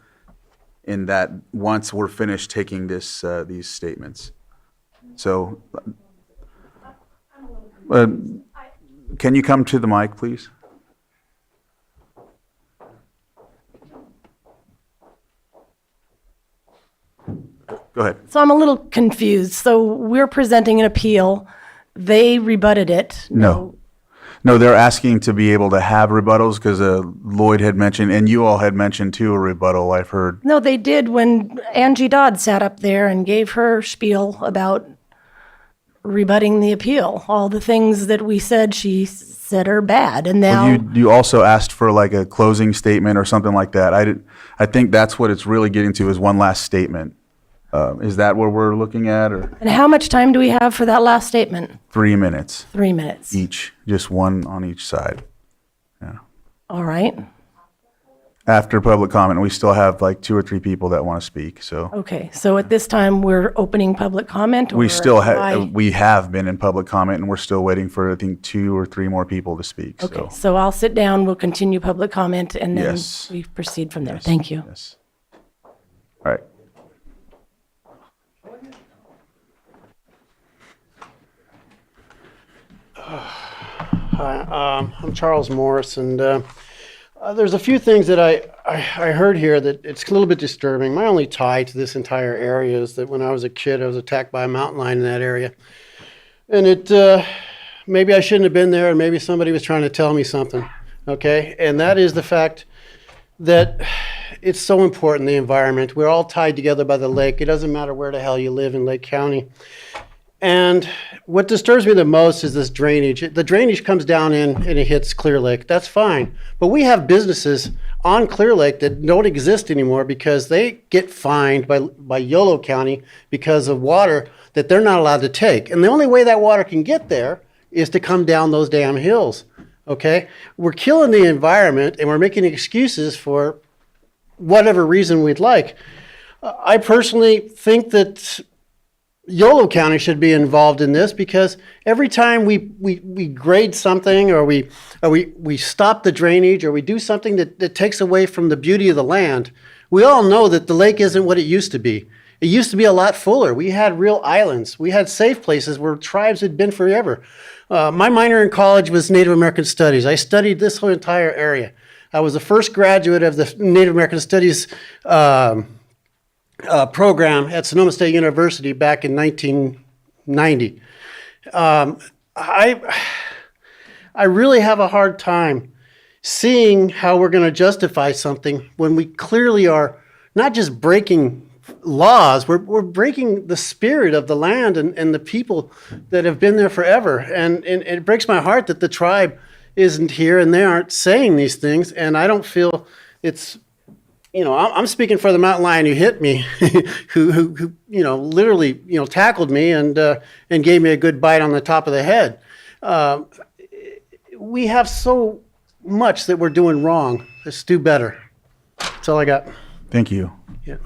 Speaker 1: In that, once we're finished taking these statements. So, can you come to the mic, please? Go ahead.
Speaker 9: So I'm a little confused. So we're presenting an appeal. They rebutted it.
Speaker 1: No, they're asking to be able to have rebuttals because Lloyd had mentioned, and you all had mentioned too, a rebuttal, I've heard.
Speaker 9: No, they did when Angie Dodd sat up there and gave her spiel about rebutting the appeal. All the things that we said she said are bad, and now
Speaker 1: You also asked for like a closing statement or something like that. I think that's what it's really getting to, is one last statement. Is that what we're looking at, or
Speaker 9: And how much time do we have for that last statement?
Speaker 1: 3 minutes
Speaker 9: 3 minutes.
Speaker 1: each, just one on each side?
Speaker 9: All right.
Speaker 1: After public comment, we still have like 2 or 3 people that want to speak, so.
Speaker 9: Okay. So at this time, we're opening public comment?
Speaker 1: We
Speaker 9: or
Speaker 1: still
Speaker 9: am
Speaker 1: we have been in public comment, and we're still waiting for, I think, 2 or 3 more people to speak,
Speaker 9: Okay.
Speaker 1: so.
Speaker 9: So I'll sit down. We'll continue public comment, and then
Speaker 1: Yes.
Speaker 9: we proceed from there. Thank you.
Speaker 1: Yes. All right.
Speaker 6: Hi, I'm Charles Morris, and there's a few things that I heard here that it's a little bit disturbing. My only tie to this entire area is that when I was a kid, I was attacked by a mountain lion in that area. And maybe I shouldn't have been there, and maybe somebody was trying to tell me something, okay? And that is the fact that it's so important, the environment. We're all tied together by the lake. It doesn't matter where the hell you live in Lake County. And what disturbs me the most is this drainage. The drainage comes down in and it hits Clear Lake. That's fine. But we have businesses on Clear Lake that don't exist anymore because they get fined by Yolo County because of water that they're not allowed to take. And the only way that water can get there is to come down those damn hills. Okay? We're killing the environment and we're making excuses for whatever reason we'd like. I personally think that Yolo County should be involved in this because every time we grade something or we stop the drainage or we do something that takes away from the beauty of the land, we all know that the lake isn't what it used to be. It used to be a lot fuller. We had real islands. We had safe places where tribes had been forever. My minor in college was Native American Studies. I studied this whole entire area. I was the first graduate of the Native American Studies program at Sonoma State University back in 1990. I really have a hard time seeing how we're going to justify something when we clearly are not just breaking laws, we're breaking the spirit of the land and the people that have been there forever. And it breaks my heart that the tribe isn't here and they aren't saying these things. And I don't feel it's, I'm speaking for the mountain lion who hit me, who literally, tackled me and gave me a good bite on the top of the head. We have so much that we're doing wrong. Let's do better. That's all I got.
Speaker 1: Thank you.
Speaker 6: Yeah.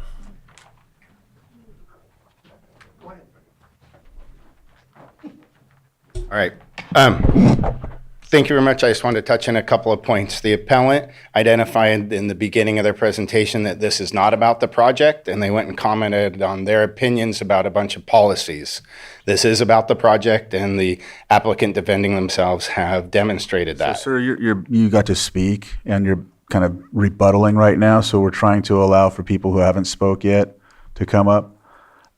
Speaker 14: All right. Thank you very much. I just wanted to touch on a couple of points. The appellant identified in the beginning of their presentation that this is not about the project, and they went and commented on their opinions about a bunch of policies. This is about the project, and the applicant defending themselves have demonstrated that.
Speaker 1: So, sir, you got to speak, and you're kind of rebuttaling right now, so we're trying to allow for people who haven't spoke yet to come up.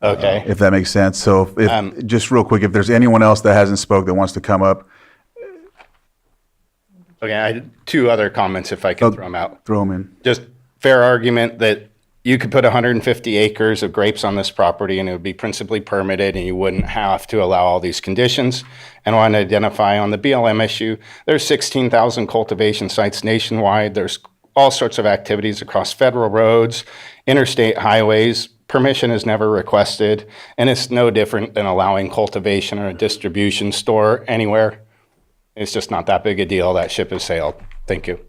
Speaker 14: Okay.
Speaker 1: if that makes sense. So if, just real quick, if there's anyone else that hasn't spoke that wants to come up,
Speaker 14: Okay, I had two other comments if I can throw them out.
Speaker 1: throw them in.
Speaker 14: Just fair argument that you could put 150 acres of grapes on this property and it would be principally permitted and you wouldn't have to allow all these conditions. And I want to identify on the BLM issue, there's 16,000 cultivation sites nationwide. There's all sorts of activities across federal roads, interstate highways. Permission is never requested, and it's no different than allowing cultivation or a distribution store anywhere. It's just not that big a deal. That ship has sailed. Thank you.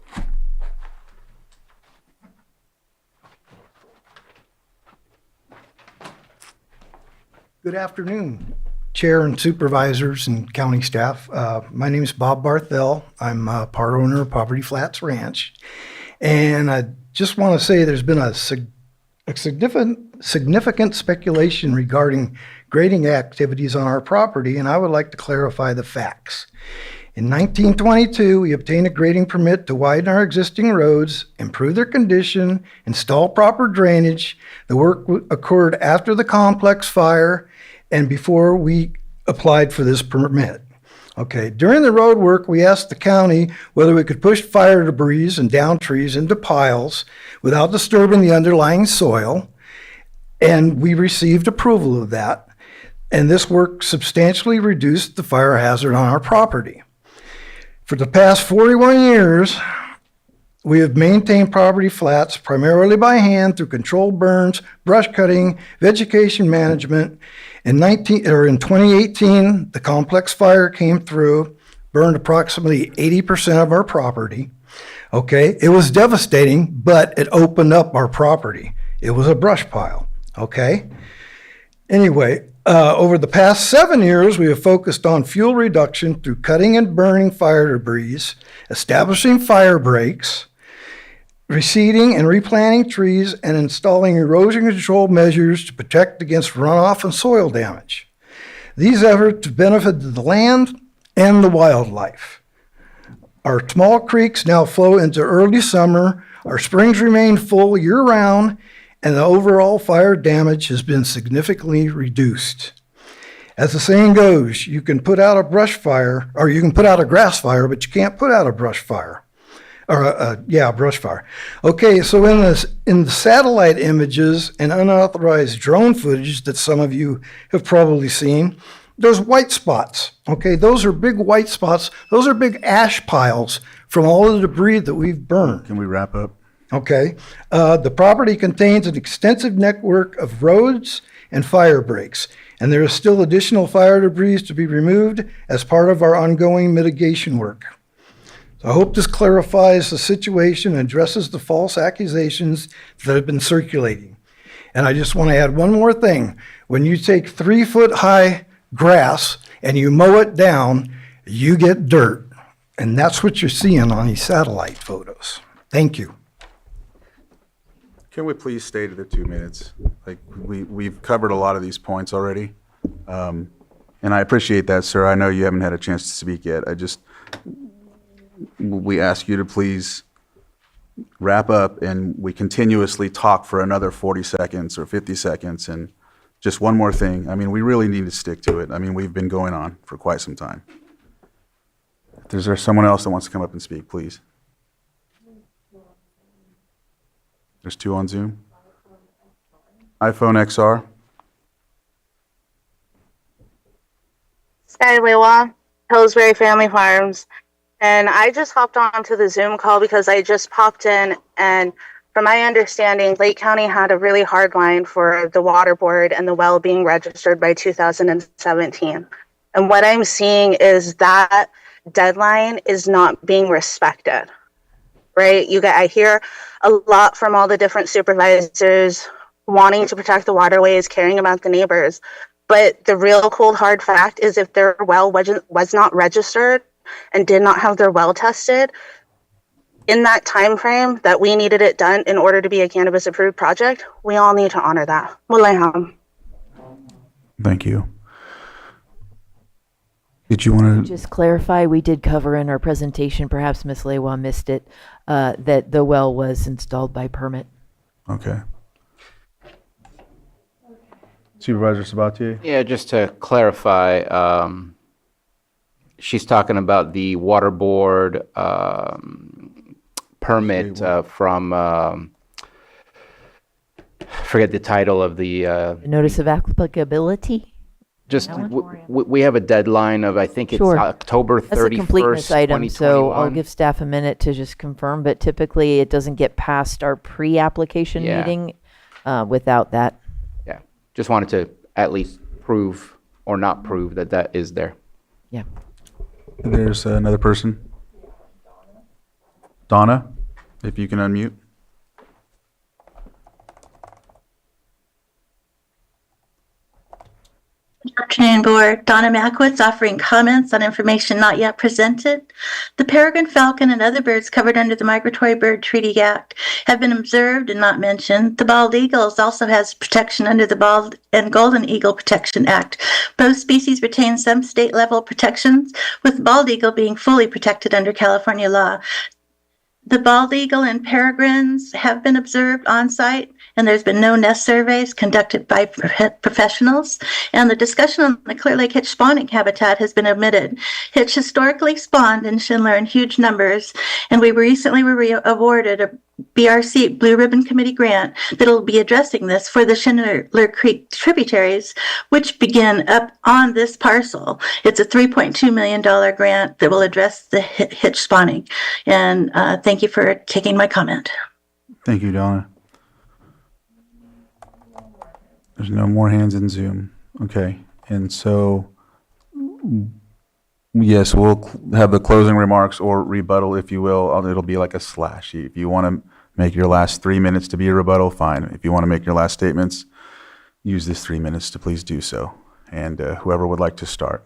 Speaker 17: Good afternoon, Chair and Supervisors and County staff. My name is Bob Barthel. I'm part owner of Poverty Flats Ranch. And I just want to say there's been a significant speculation regarding grading activities on our property, and I would like to clarify the facts. In 1922, we obtained a grading permit to widen our existing roads, improve their condition, install proper drainage. The work occurred after the complex fire and before we applied for this permit. Okay, during the road work, we asked the county whether we could push fire debris and down trees into piles without disturbing the underlying soil, and we received approval of that. And this work substantially reduced the fire hazard on our property. For the past 41 years, we have maintained Poverty Flats primarily by hand through controlled burns, brush cutting, vegetation management. In 2018, the complex fire came through, burned approximately 80% of our property. Okay, it was devastating, but it opened up our property. It was a brush pile. Okay. Anyway, over the past 7 years, we have focused on fuel reduction through cutting and burning fire debris, establishing fire breaks, reseeding and replanting trees, and installing erosion control measures to protect against runoff and soil damage. These efforts benefit the land and the wildlife. Our small creeks now flow into early summer, our springs remain full year-round, and the overall fire damage has been significantly reduced. As the saying goes, you can put out a brush fire, or you can put out a grass fire, but you can't put out a brush fire. Or a brush fire. Okay, so in the satellite images and unauthorized drone footage that some of you have probably seen, there's white spots. Okay, those are big white spots. Those are big ash piles from all of the debris that we've burned.
Speaker 1: Can we wrap up?
Speaker 17: Okay, the property contains an extensive network of roads and fire breaks, and there is still additional fire debris to be removed as part of our ongoing mitigation work. So I hope this clarifies the situation and addresses the false accusations that have been circulating. And I just want to add one more thing. When you take 3-foot-high grass and you mow it down, you get dirt. And that's what you're seeing on these satellite photos. Thank you.
Speaker 1: Can we please stay to the 2 minutes? Like, we've covered a lot of these points already. And I appreciate that, sir. I know you haven't had a chance to speak yet. We ask you to please wrap up, and we continuously talk for another 40 seconds or 50 seconds. And just one more thing. I mean, we really need to stick to it. I mean, we've been going on for quite some time. Is there someone else that wants to come up and speak, please? There's 2 on Zoom. iPhone XR.
Speaker 18: Skywaywa, Pillsbury Family Farms. And I just hopped onto the Zoom call because I just popped in, and from my understanding, Lake County had a really hard line for the water board and the well being registered by 2017. And what I'm seeing is that deadline is not being respected, right? I hear a lot from all the different supervisors wanting to protect the waterways, caring about the neighbors. But the real cold hard fact is if their well was not registered and did not have their well tested in that time frame that we needed it done in order to be a cannabis approved project, we all need to honor that. Mulayham.
Speaker 1: Thank you. Did you want to
Speaker 19: just clarify? We did cover in our presentation, perhaps Ms. Lewa missed it, that the well was installed by permit.
Speaker 1: Okay. Supervisor Sabatier?
Speaker 3: Yeah, just to clarify, she's talking about the water board permit from, forget the title of the,
Speaker 19: Notice of applicability?
Speaker 3: just,
Speaker 19: That one?
Speaker 3: we have a deadline of, I think it's
Speaker 19: Sure.
Speaker 3: October 31st,
Speaker 19: That's a completeness item, so I'll
Speaker 3: 2021.
Speaker 19: give staff a minute to just confirm, but typically it doesn't get past our pre-application
Speaker 3: Yeah.
Speaker 19: meeting without that.
Speaker 3: Yeah, just wanted to at least prove or not prove that that is there.
Speaker 19: Yeah.
Speaker 1: There's another person. Donna, if you can unmute.
Speaker 5: Good afternoon, Board. Donna Mackwitz offering comments on information not yet presented. The peregrine falcon and other birds covered under the Migratory Bird Treaty Act have been observed and not mentioned. The bald eagles also has protection under the Bald and Golden Eagle Protection Act. Both species retain some state-level protections, with bald eagle being fully protected under California law. The bald eagle and peregrines have been observed on site, and there's been no nest surveys conducted by professionals. And the discussion on the Clear Lake hitch spawning habitat has been omitted. Hitch historically spawned in Schindler in huge numbers, and we recently were awarded a BRC Blue Ribbon Committee grant that will be addressing this for the Schindler Creek tributaries, which begin up on this parcel. It's a $3.2 million grant that will address the hitch spawning. And thank you for taking my comment.
Speaker 1: Thank you, Donna. There's no more hands in Zoom. Okay, and so, yes, we'll have the closing remarks or rebuttal, if you will. It'll be like a slash. If you want to make your last 3 minutes to be a rebuttal, fine. If you want to make your last statements, use this 3 minutes to please do so. And whoever would like to start.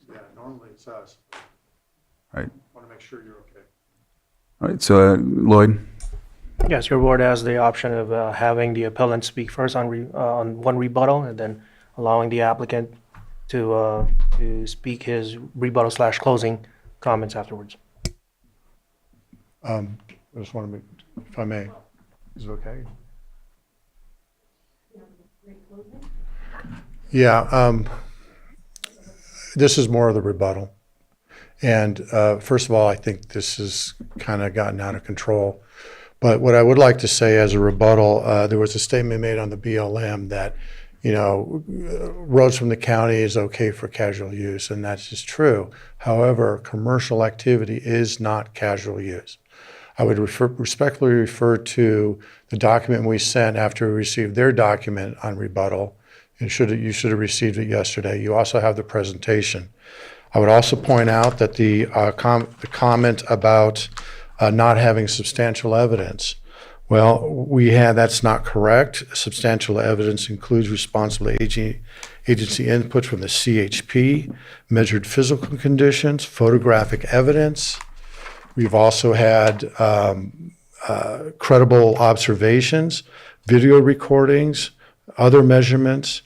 Speaker 11: Yeah, normally it's us.
Speaker 1: Right.
Speaker 11: Want to make sure you're okay.
Speaker 1: All right, so Lloyd?
Speaker 13: Yes, your board has the option of having the appellant speak first on one rebuttal and then allowing the applicant to speak his rebuttal / closing comments afterwards.
Speaker 11: I just want to make, if I may, is it okay? Yeah, this is more of the rebuttal. And first of all, I think this has kind of gotten out of control. But what I would like to say as a rebuttal, there was a statement made on the BLM that, you know, roads from the county is okay for casual use, and that's just true. However, commercial activity is not casual use. I would respectfully refer to the document we sent after we received their document on rebuttal. You should have received it yesterday. You also have the presentation. I would also point out that the comment about not having substantial evidence. Well, that's not correct. Substantial evidence includes responsible agency input from the CHP, measured physical conditions, photographic evidence. We've also had credible observations, video recordings, other measurements,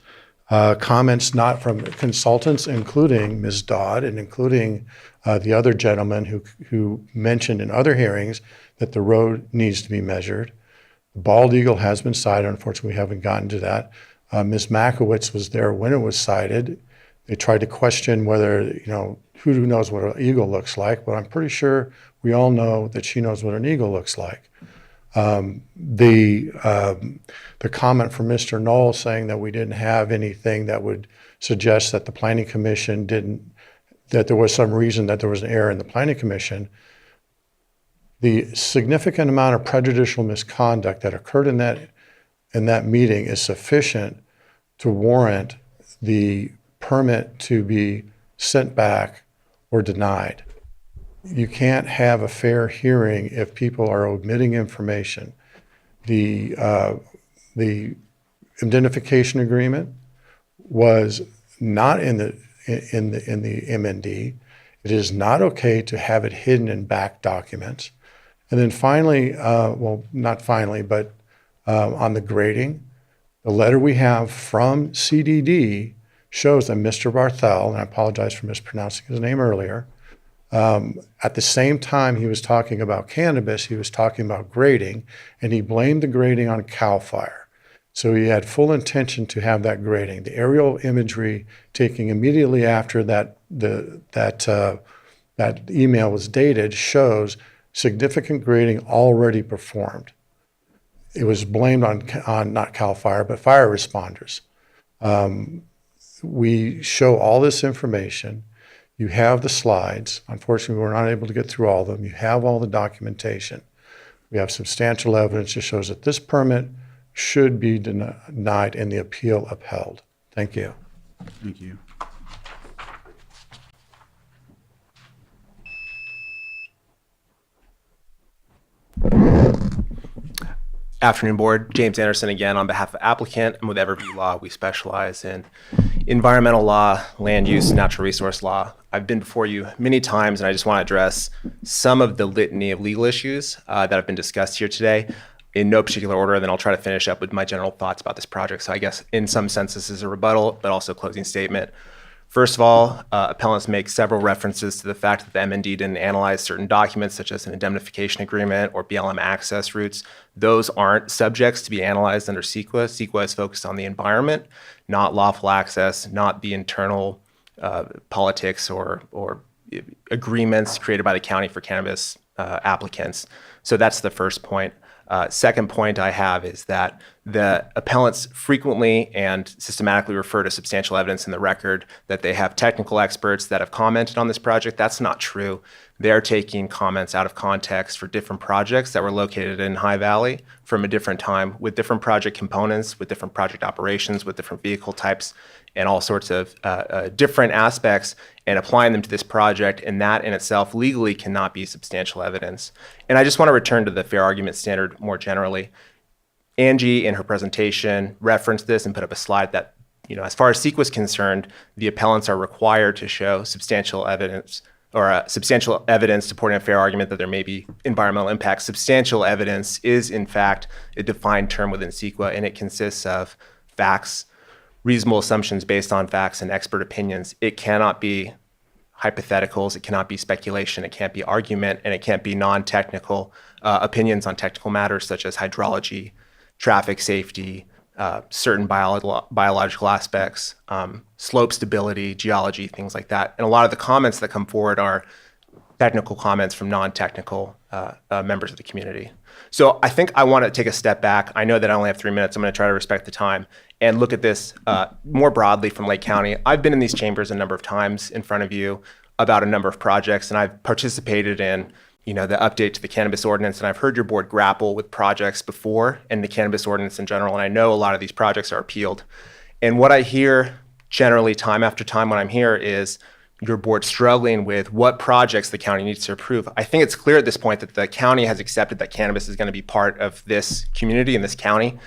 Speaker 11: comments not from consultants, including Ms. Dodd and including the other gentleman who mentioned in other hearings that the road needs to be measured. The bald eagle has been sighted. Unfortunately, we haven't gotten to that. Ms. Makowitz was there when it was sighted. They tried to question whether, you know, who knows what an eagle looks like, but I'm pretty sure we all know that she knows what an eagle looks like. The comment from Mr. Knoll saying that we didn't have anything that would suggest that the Planning Commission that there was some reason that there was an error in the Planning Commission. The significant amount of prejudicial misconduct that occurred in that meeting is sufficient to warrant the permit to be sent back or denied. You can't have a fair hearing if people are omitting information. The indemnification agreement was not in the MND. It is not okay to have it hidden in back documents. And then finally, well, not finally, but on the grading, the letter we have from CDD shows that Mr. Barthel, and I apologize for mispronouncing his name earlier, At the same time he was talking about cannabis, he was talking about grading, and he blamed the grading on CAL FIRE. So he had full intention to have that grading. The aerial imagery taking immediately after that email was dated shows significant grading already performed. It was blamed on not CAL FIRE, but fire responders. We show all this information. You have the slides. Unfortunately, we're not able to get through all of them. You have all the documentation. We have substantial evidence that shows that this permit should be denied and the appeal upheld. Thank you.
Speaker 1: Thank you.
Speaker 7: Afternoon, Board. James Anderson again on behalf of applicant. I'm with Everview Law. We specialize in environmental law, land use, natural resource law. I've been before you many times, and I just want to address some of the litany of legal issues that have been discussed here today in no particular order, and then I'll try to finish up with my general thoughts about this project. So I guess in some sense this is a rebuttal, but also a closing statement. First of all, appellants make several references to the fact that the MND didn't analyze certain documents such as an indemnification agreement or BLM access routes. Those aren't subjects to be analyzed under CEQA. CEQA is focused on the environment, not lawful access, not the internal politics or agreements created by the county for cannabis applicants. So that's the first point. Second point I have is that the appellants frequently and systematically refer to substantial evidence in the record that they have technical experts that have commented on this project. That's not true. They're taking comments out of context for different projects that were located in High Valley from a different time with different project components, with different project operations, with different vehicle types, and all sorts of different aspects, and applying them to this project, and that in itself legally cannot be substantial evidence. And I just want to return to the fair argument standard more generally. Angie, in her presentation, referenced this and put up a slide that, as far as CEQA is concerned, the appellants are required to show substantial evidence or substantial evidence supporting a fair argument that there may be environmental impacts. Substantial evidence is, in fact, a defined term within CEQA, and it consists of facts, reasonable assumptions based on facts, and expert opinions. It cannot be hypotheticals, it cannot be speculation, it can't be argument, and it can't be non-technical opinions on technical matters such as hydrology, traffic safety, certain biological aspects, slope stability, geology, things like that. And a lot of the comments that come forward are technical comments from non-technical members of the community. So I think I want to take a step back. I know that I only have 3 minutes. I'm going to try to respect the time and look at this more broadly from Lake County. I've been in these chambers a number of times in front of you about a number of projects, and I've participated in the update to the cannabis ordinance, and I've heard your board grapple with projects before and the cannabis ordinance in general, and I know a lot of these projects are appealed. And what I hear generally time after time when I'm here is your board struggling with what projects the county needs to approve. I think it's clear at this point that the county has accepted that cannabis is going to be part of this community in this county,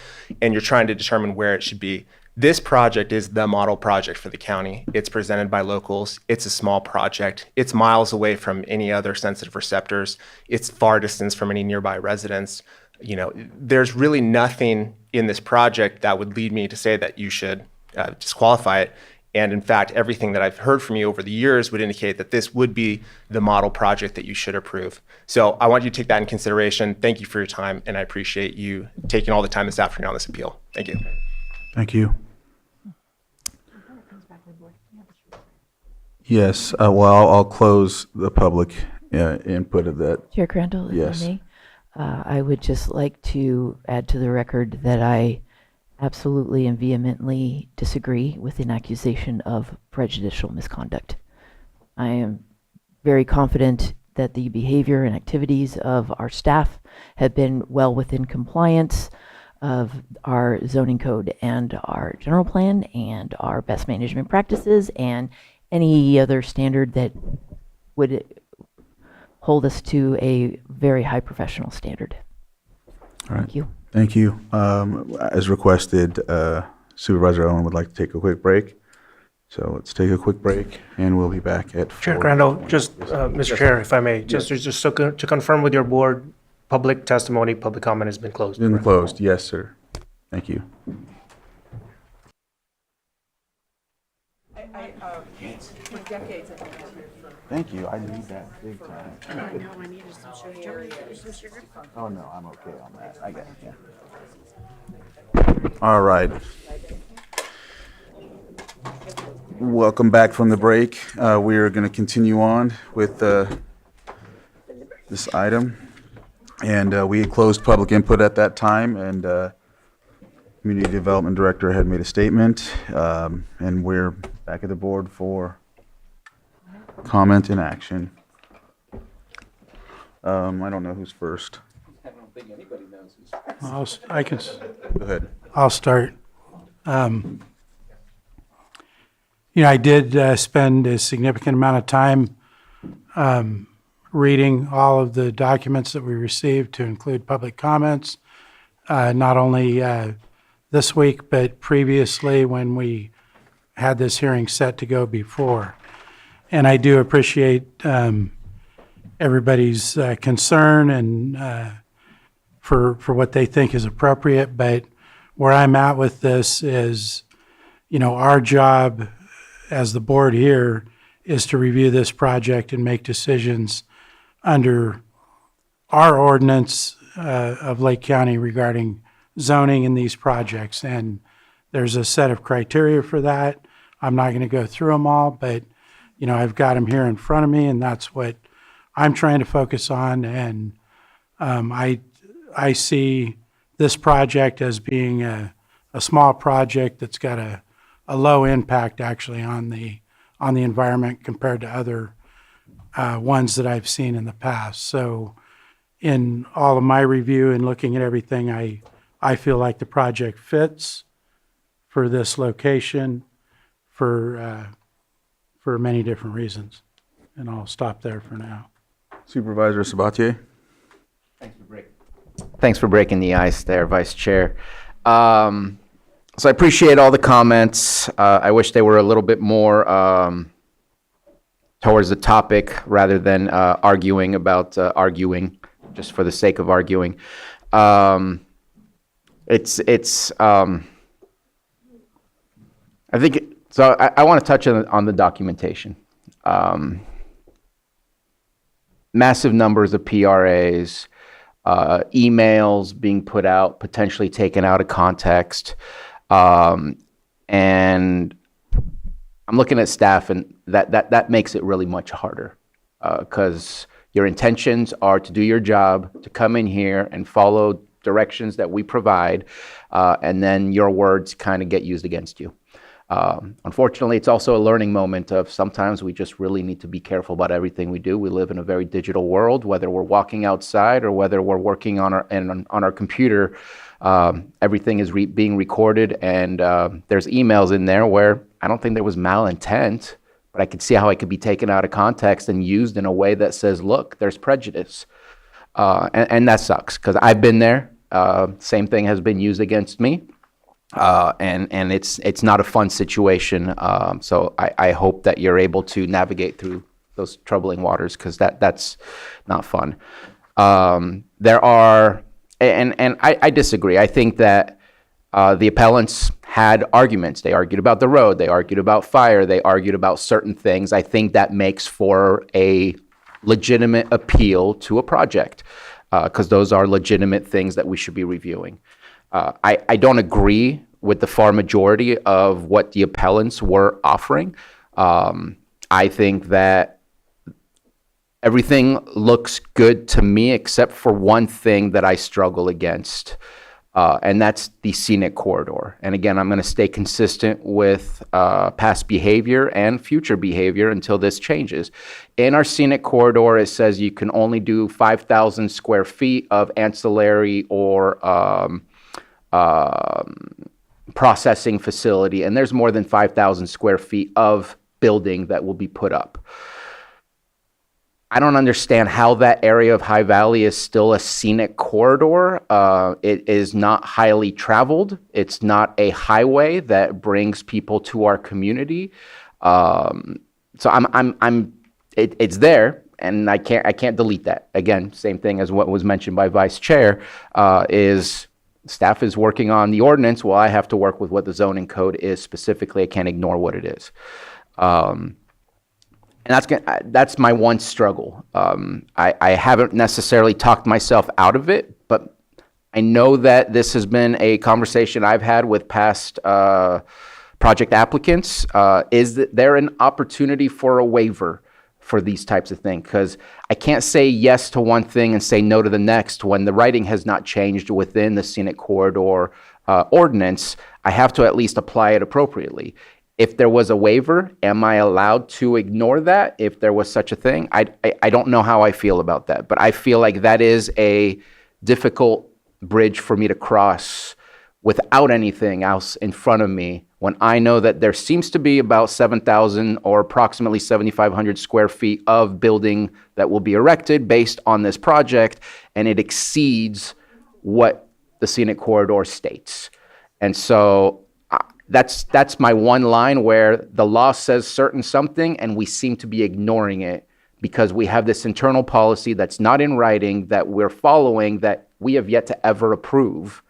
Speaker 7: and you're trying to determine where it should be. This project is the model project for the county. It's presented by locals. It's a small project. It's miles away from any other sensitive receptors. It's far distance from any nearby residents. There's really nothing in this project that would lead me to say that you should disqualify it. And in fact, everything that I've heard from you over the years would indicate that this would be the model project that you should approve. So I want you to take that in consideration. Thank you for your time, and I appreciate you taking all the time this afternoon on this appeal. Thank you.
Speaker 1: Thank you. Yes, well, I'll close the public input of that.
Speaker 19: Chair Crandall, if
Speaker 1: Yes.
Speaker 19: I may, I would just like to add to the record that I absolutely and vehemently disagree with an accusation of prejudicial misconduct. I am very confident that the behavior and activities of our staff have been well within compliance of our zoning code and our general plan and our best management practices and any other standard that would hold us to a very high professional standard.
Speaker 1: All right.
Speaker 19: Thank you.
Speaker 1: Thank you. As requested, Supervisor Owen would like to take a quick break. So let's take a quick break, and we'll be back at
Speaker 13: Chair
Speaker 1: 4.
Speaker 13: Crandall, just, Mr. Chair, if I may, just to confirm with your board, public testimony, public comment has been closed.
Speaker 1: Been closed, yes, sir. Thank you.
Speaker 8: I
Speaker 1: Thank you. I need that big time.
Speaker 9: I know, I needed some sugar. Some sugar?
Speaker 1: Oh, no, I'm okay on that. I got it, yeah. All right. Welcome back from the break. We are going to continue on with this item. And we had closed public input at that time, and Community Development Director had made a statement. And we're back at the board for comment and action. I don't know who's first.
Speaker 3: I don't think anybody knows who's.
Speaker 1: Go ahead.
Speaker 10: I'll start. I did spend a significant amount of time reading all of the documents that we received to include public comments, not only this week, but previously when we had this hearing set to go before. And I do appreciate everybody's concern and for what they think is appropriate. But where I'm at with this is, our job as the board here is to review this project and make decisions under our ordinance of Lake County regarding zoning in these projects. And there's a set of criteria for that. I'm not going to go through them all, but I've got them here in front of me, and that's what I'm trying to focus on. And I see this project as being a small project that's got a low impact actually on the environment compared to other ones that I've seen in the past. So in all of my review and looking at everything, I feel like the project fits for this location for many different reasons. And I'll stop there for now.
Speaker 1: Supervisor Sabatier?
Speaker 3: Thanks for breaking the ice there, Vice Chair. So I appreciate all the comments. I wish they were a little bit more towards the topic rather than arguing about arguing just for the sake of arguing. I think so. I want to touch on the documentation. Massive numbers of PRAs, emails being put out, potentially taken out of context. And I'm looking at staff, and that makes it really much harder because your intentions are to do your job, to come in here and follow directions that we provide, and then your words kind of get used against you. Unfortunately, it's also a learning moment of sometimes we just really need to be careful about everything we do. We live in a very digital world, whether we're walking outside or whether we're working on our computer. Everything is being recorded, and there's emails in there where I don't think there was malintent, but I could see how it could be taken out of context and used in a way that says, look, there's prejudice. And that sucks because I've been there. Same thing has been used against me. And it's not a fun situation. So I hope that you're able to navigate through those troubling waters because that's not fun. There are, and I disagree. I think that the appellants had arguments. They argued about the road. They argued about fire. They argued about certain things. I think that makes for a legitimate appeal to a project because those are legitimate things that we should be reviewing. I don't agree with the far majority of what the appellants were offering. I think that everything looks good to me except for one thing that I struggle against, and that's the scenic corridor. And again, I'm going to stay consistent with past behavior and future behavior until this changes. In our scenic corridor, it says you can only do 5,000 square feet of ancillary or processing facility, and there's more than 5,000 square feet of building that will be put up. I don't understand how that area of High Valley is still a scenic corridor. It is not highly traveled. It's not a highway that brings people to our community. So it's there, and I can't delete that. Again, same thing as what was mentioned by Vice Chair, is staff is working on the ordinance while I have to work with what the zoning code is specifically. I can't ignore what it is. that's my one struggle. I haven't necessarily talked myself out of it, but I know that this has been a conversation I've had with past project applicants. Is there an opportunity for a waiver for these types of things? Because I can't say yes to one thing and say no to the next when the writing has not changed within the scenic corridor ordinance. I have to at least apply it appropriately. If there was a waiver, am I allowed to ignore that if there was such a thing? I don't know how I feel about that, but I feel like that is a difficult bridge for me to cross without anything else in front of me when I know that there seems to be about 7,000 or approximately 7,500 square feet of building that will be erected based on this project, and it exceeds what the scenic corridor states. And so that's my one line where the law says certain something and we seem to be ignoring it because we have this internal policy that's not in writing that we're following that we have yet to ever approve.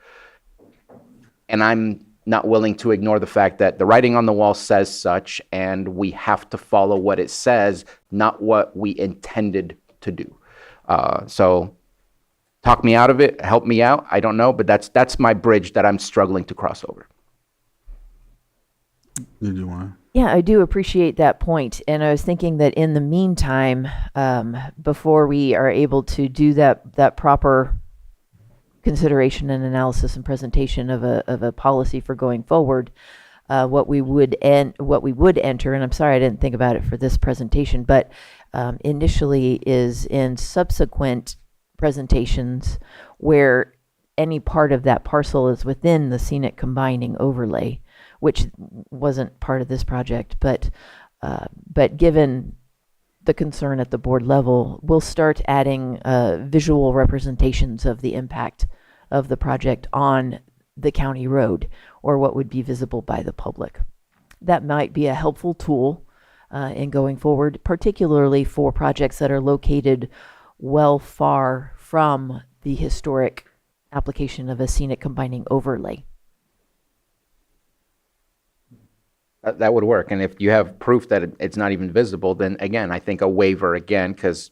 Speaker 3: And I'm not willing to ignore the fact that the writing on the wall says such and we have to follow what it says, not what we intended to do. So talk me out of it, help me out, I don't know, but that's my bridge that I'm struggling to cross over.
Speaker 1: Did you want to?
Speaker 19: Yeah, I do appreciate that point. And I was thinking that in the meantime, before we are able to do that proper consideration and analysis and presentation of a policy for going forward, what we would enter, and I'm sorry I didn't think about it for this presentation, but initially is in subsequent presentations where any part of that parcel is within the scenic combining overlay, which wasn't part of this project, but given the concern at the board level, we'll start adding visual representations of the impact of the project on the county road or what would be visible by the public. That might be a helpful tool in going forward, particularly for projects that are located well far from the historic application of a scenic combining overlay.
Speaker 3: That would work. And if you have proof that it's not even visible, then again, I think a waiver again, because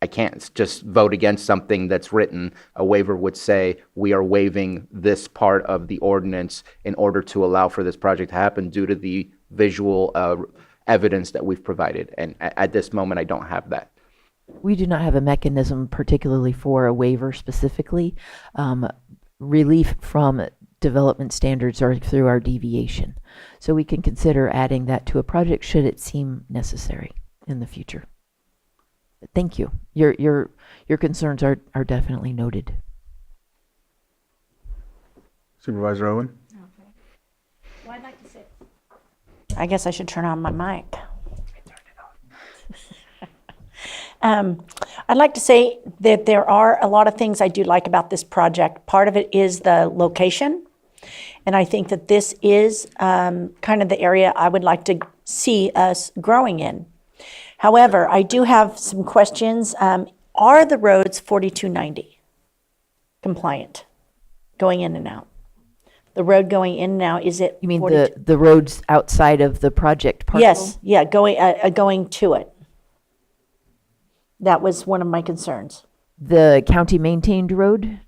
Speaker 3: I can't just vote against something that's written. A waiver would say, we are waiving this part of the ordinance in order to allow for this project to happen due to the visual evidence that we've provided. And at this moment, I don't have that.
Speaker 19: We do not have a mechanism particularly for a waiver specifically. Relief from development standards are through our deviation. So we can consider adding that to a project should it seem necessary in the future. But thank you. Your concerns are definitely noted.
Speaker 1: Supervisor Owen?
Speaker 4: Okay. Well, I'd like to say, I guess I should turn on my mic. I'd like to say that there are a lot of things I do like about this project. Part of it is the location. And I think that this is kind of the area I would like to see us growing in. However, I do have some questions. Are the roads 4290 compliant going in and out? The road going in and out, is it?
Speaker 19: You mean the roads outside of the project parcel?
Speaker 4: Yes, yeah, going to it. That was one of my concerns.
Speaker 19: The county maintained road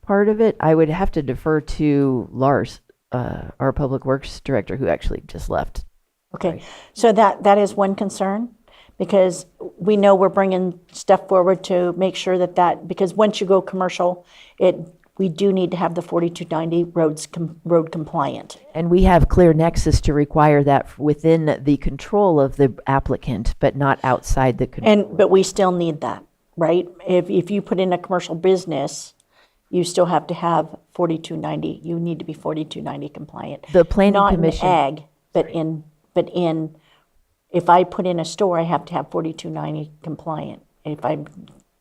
Speaker 19: part of it, I would have to defer to Lars, our public works director, who actually just left.
Speaker 4: Okay, so that is one concern, because we know we're bringing stuff forward to make sure that because once you go commercial, we do need to have the 4290 road compliant.
Speaker 19: And we have clear nexus to require that within the control of the applicant, but not outside the control.
Speaker 4: But we still need that, right? If you put in a commercial business, you still have to have 4290. You need to be 4290 compliant.
Speaker 19: The planning
Speaker 4: not
Speaker 19: commission.
Speaker 4: Not in ag, but in, if I put in a store, I have to have 4290 compliant if I'm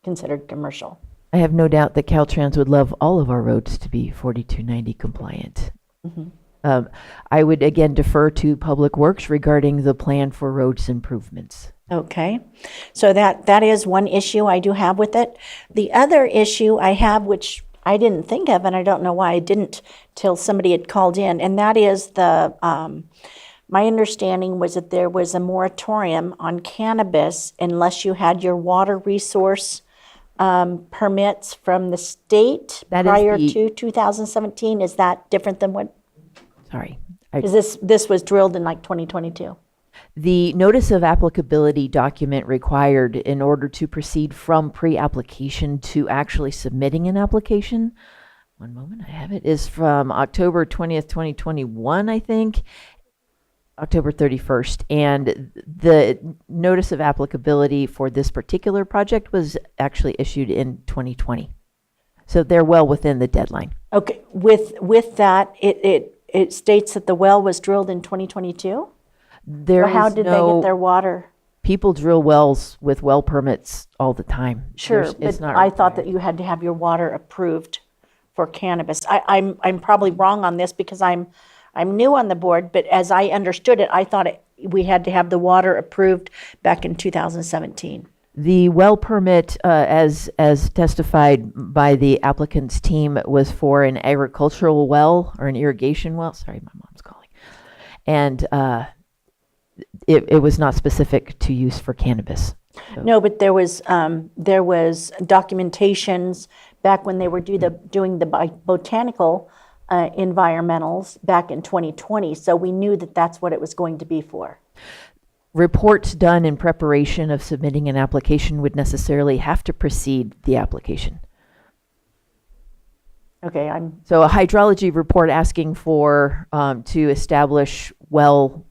Speaker 4: considered commercial.
Speaker 19: I have no doubt that Caltrans would love all of our roads to be 4290 compliant.
Speaker 4: Mm-hmm.
Speaker 19: I would again defer to Public Works regarding the plan for roads improvements.
Speaker 4: Okay, so that is one issue I do have with it. The other issue I have, which I didn't think of, and I don't know why I didn't till somebody had called in, and that is the my understanding was that there was a moratorium on cannabis unless you had your water resource permits from the state
Speaker 19: That is
Speaker 4: prior
Speaker 19: the-
Speaker 4: to 2017. Is that different than what?
Speaker 19: Sorry.
Speaker 4: Because this was drilled in like 2022.
Speaker 19: The notice of applicability document required in order to proceed from pre-application to actually submitting an application, one moment, I have it, is from October 20th, 2021, I think, October 31st. And the notice of applicability for this particular project was actually issued in 2020. So they're well within the deadline.
Speaker 4: Okay, with that, it states that the well was drilled in 2022?
Speaker 19: There
Speaker 4: Well, how
Speaker 19: is
Speaker 4: did they
Speaker 19: no-
Speaker 4: get their water?
Speaker 19: People drill wells with well permits all the time.
Speaker 4: Sure,
Speaker 19: It's
Speaker 4: but
Speaker 19: not
Speaker 4: I thought that you had to have your water approved for cannabis. I'm probably wrong on this because I'm new on the board, but as I understood it, I thought we had to have the water approved back in 2017.
Speaker 19: The well permit, as testified by the applicant's team, was for an agricultural well or an irrigation well. Sorry, my mom's calling. And it was not specific to use for cannabis.
Speaker 4: No, but there was documentations back when they were doing the botanical environmentals back in 2020. So we knew that that's what it was going to be for.
Speaker 19: Reports done in preparation of submitting an application would necessarily have to precede the application.
Speaker 4: Okay,
Speaker 19: So a hydrology report asking for, to establish well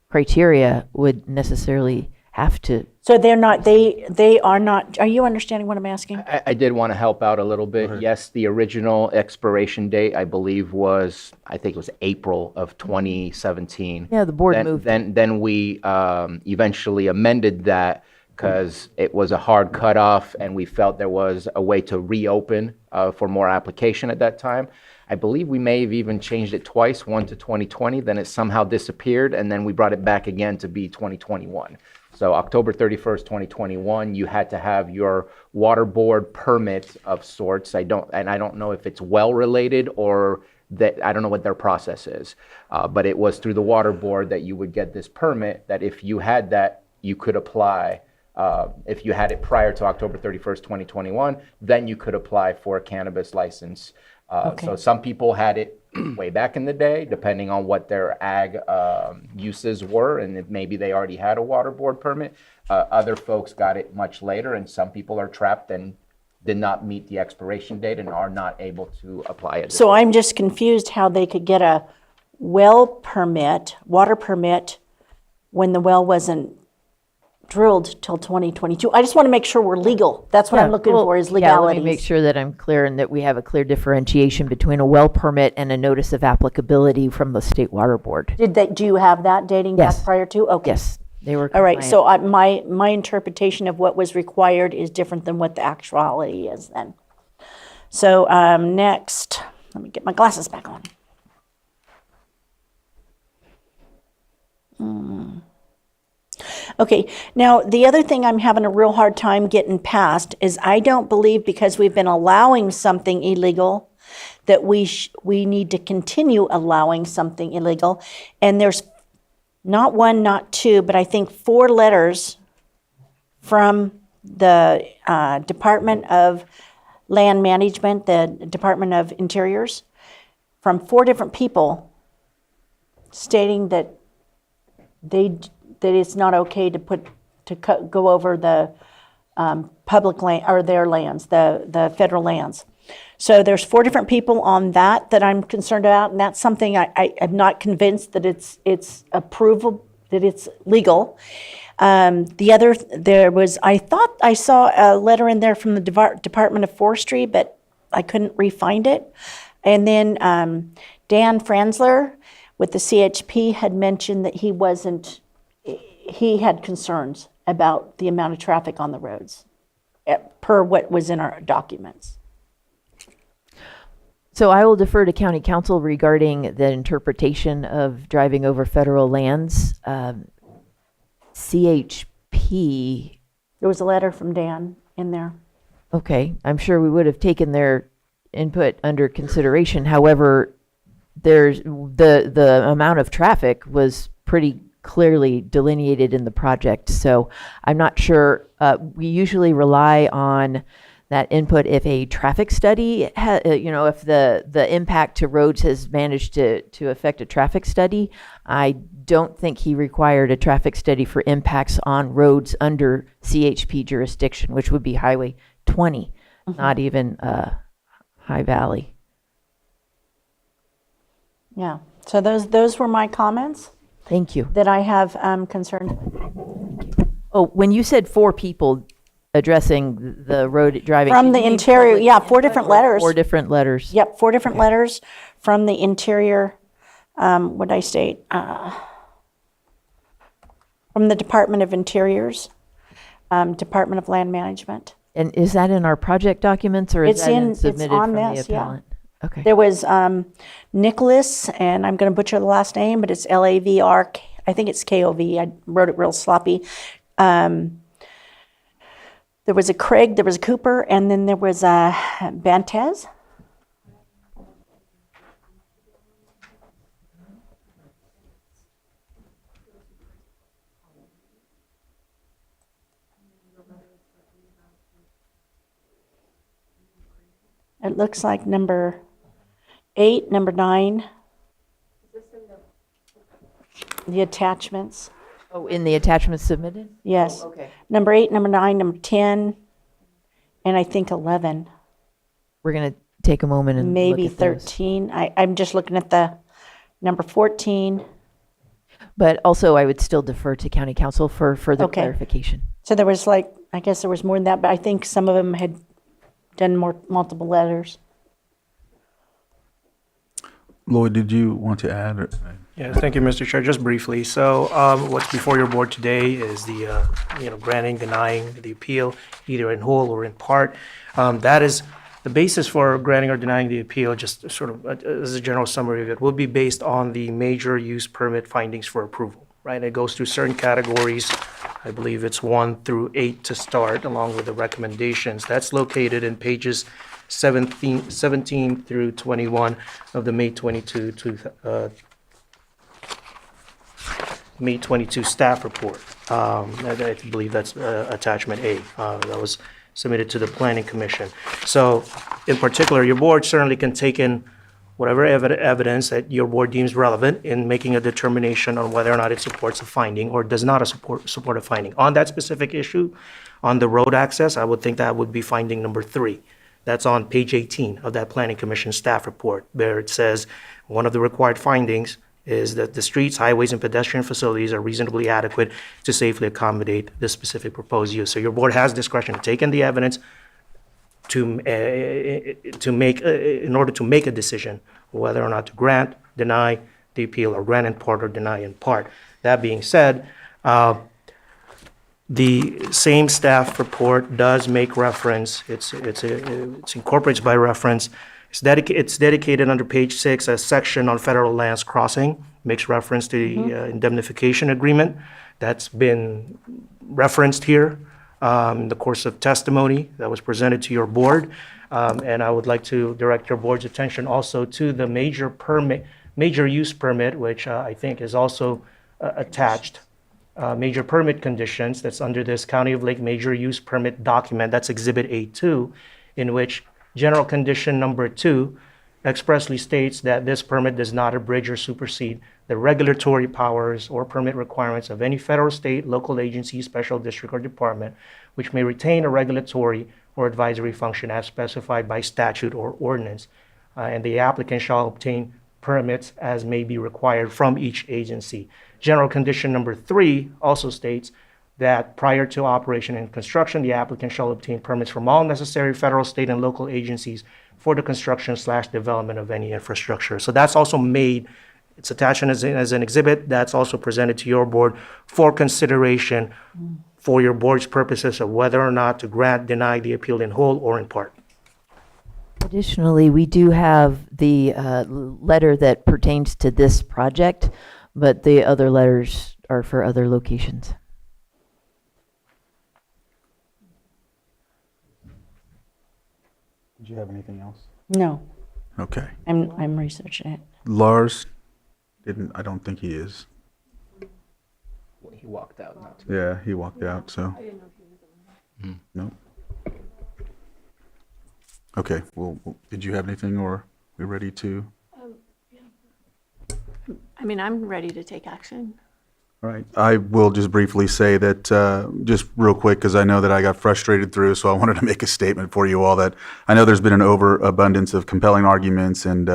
Speaker 19: criteria would necessarily have to.
Speaker 4: So they are not, are you understanding what I'm asking?
Speaker 3: I did want to help out a little bit. Yes, the original expiration date, I believe, I think it was April of 2017.
Speaker 19: Yeah, the board
Speaker 3: Then-
Speaker 19: moved.
Speaker 3: Then we eventually amended that because it was a hard cutoff and we felt there was a way to reopen for more application at that time. I believe we may have even changed it twice, one to 2020, then it somehow disappeared, and then we brought it back again to be 2021. So October 31st, 2021, you had to have your water board permit of sorts. I don't know if it's well related or that, I don't know what their process is. But it was through the water board that you would get this permit, that if you had that, you could apply. If you had it prior to October 31st, 2021, then you could apply for a cannabis license. So some people had it way back in the day, depending on what their ag uses were, and if maybe they already had a water board permit. Other folks got it much later, and some people are trapped and did not meet the expiration date and are not able to apply it.
Speaker 4: So I'm just confused how they could get a well permit, water permit, when the well wasn't drilled till 2022. I just want to make sure we're legal. That's what I'm looking for is
Speaker 19: Yeah, let me
Speaker 4: legalities.
Speaker 19: make sure that I'm clear and that we have a clear differentiation between a well permit and a notice of applicability from the State Water Board.
Speaker 4: Do you have that dating back
Speaker 19: Yes.
Speaker 4: prior to? Okay.
Speaker 19: Yes, they were
Speaker 4: All right,
Speaker 19: compliant.
Speaker 4: so my interpretation of what was required is different than what the actuality is then. So next, let me get my glasses back on. Okay, now the other thing I'm having a real hard time getting past is I don't believe because we've been allowing something illegal that we need to continue allowing something illegal. And there's not one, not two, but I think 4 letters from the Department of Land Management, the Department of Interiors, from 4 different people stating that that it's not okay to go over the public land or their lands, the federal lands. So there's 4 different people on that I'm concerned about, and that's something I'm not convinced that it's approvable, that it's legal. The other, I thought I saw a letter in there from the Department of Forestry, but I couldn't re-find it. And then Dan Franzler with the CHP had mentioned that he had concerns about the amount of traffic on the roads, per what was in our documents.
Speaker 19: So I will defer to County Council regarding the interpretation of driving over federal lands. CHP.
Speaker 4: There was a letter from Dan in there.
Speaker 19: Okay, I'm sure we would have taken their input under consideration. However, there's the amount of traffic was pretty clearly delineated in the project. So I'm not sure, we usually rely on that input if a traffic study, if the impact to roads has managed to affect a traffic study. I don't think he required a traffic study for impacts on roads under CHP jurisdiction, which would be Highway 20, not even High Valley.
Speaker 4: Yeah, so those were my comments
Speaker 19: Thank you.
Speaker 4: that I have concerned.
Speaker 19: Oh, when you said 4 people addressing the road driving.
Speaker 4: From
Speaker 19: did
Speaker 4: the
Speaker 19: you mean
Speaker 4: interior,
Speaker 19: public
Speaker 4: yeah, 4
Speaker 19: input
Speaker 4: different
Speaker 19: or
Speaker 4: letters.
Speaker 19: 4 different letters.
Speaker 4: Yep, 4 different letters from the interior, what did I state? From the Department of Interiors, Department of Land Management.
Speaker 19: And is that in our project documents or is that submitted
Speaker 4: on
Speaker 19: from the
Speaker 4: this, yeah.
Speaker 19: appellant? Okay.
Speaker 4: There was Nicholas, and I'm going to butcher the last name, but it's Lavr. I think it's KOV. I wrote it real sloppy. There was a Craig, there was a Cooper, and then there was a Bantez. It looks like number 8, number 9. The attachments.
Speaker 19: Oh, in the attachments submitted?
Speaker 4: Yes.
Speaker 19: Oh, okay.
Speaker 4: Number 8, number 9, number 10, and I think 11.
Speaker 19: We're going to take a moment and
Speaker 4: Maybe
Speaker 19: look at those.
Speaker 4: 13. I'm just looking at the number 14.
Speaker 19: But also, I would still defer to county council for further
Speaker 4: Okay.
Speaker 19: clarification.
Speaker 4: So there was I guess there was more than that, but I think some of them had done multiple letters.
Speaker 1: Lloyd, did you want to add?
Speaker 13: Yeah, thank you, Mr. Chair. Just briefly, so what's before your board today is the, granting, denying the appeal, either in whole or in part. That is, the basis for granting or denying the appeal, just sort of as a general summary of it, will be based on the major use permit findings for approval, right? It goes through certain categories. I believe it's 1 through 8 to start, along with the recommendations. That's located in pages 17 through 21 of the May 22 staff report. I believe that's attachment A. That was submitted to the Planning Commission. So in particular, your board certainly can take in whatever evidence that your board deems relevant in making a determination on whether or not it supports a finding or does not support a finding. On that specific issue, on the road access, I would think that would be finding number 3. That's on page 18 of that Planning Commission staff report, where it says one of the required findings is that the streets, highways, and pedestrian facilities are reasonably adequate to safely accommodate the specific proposed use. So your board has discretion to take in the evidence in order to make a decision whether or not to grant, deny the appeal, or grant in part or deny in part. That being said, the same staff report does make reference, it's incorporates by reference. It's dedicated under page 6, a section on federal lands crossing, makes reference to the indemnification agreement. That's been referenced here in the course of testimony that was presented to your board. And I would like to direct your board's attention also to the major use permit, which I think is also attached. Major permit conditions, that's under this County of Lake major use permit document, that's Exhibit A2, in which general condition number 2 expressly states that this permit does not abridge or supersede the regulatory powers or permit requirements of any federal, state, local agency, special district, or department, which may retain a regulatory or advisory function as specified by statute or ordinance. And the applicant shall obtain permits as may be required from each agency. General condition number 3 also states that prior to operation and construction, the applicant shall obtain permits from all necessary federal, state, and local agencies for the construction/development of any infrastructure. So that's also made, it's attached as an exhibit, that's also presented to your board for consideration for your board's purposes of whether or not to grant, deny the appeal in whole or in part.
Speaker 19: Additionally, we do have the letter that pertains to this project, but the other letters are for other locations.
Speaker 1: Did you have anything else?
Speaker 4: No.
Speaker 1: Okay.
Speaker 4: I'm researching it.
Speaker 1: Lars I don't think he is.
Speaker 3: He walked out. Not
Speaker 1: Yeah, he walked out, so. No. Okay, well, did you have anything, or we ready to?
Speaker 2: I mean, I'm ready to take action.
Speaker 1: All right, I will just briefly say that, just real quick, because I know that I got frustrated through, so I wanted to make a statement for you all that I know there's been an overabundance of compelling arguments, and,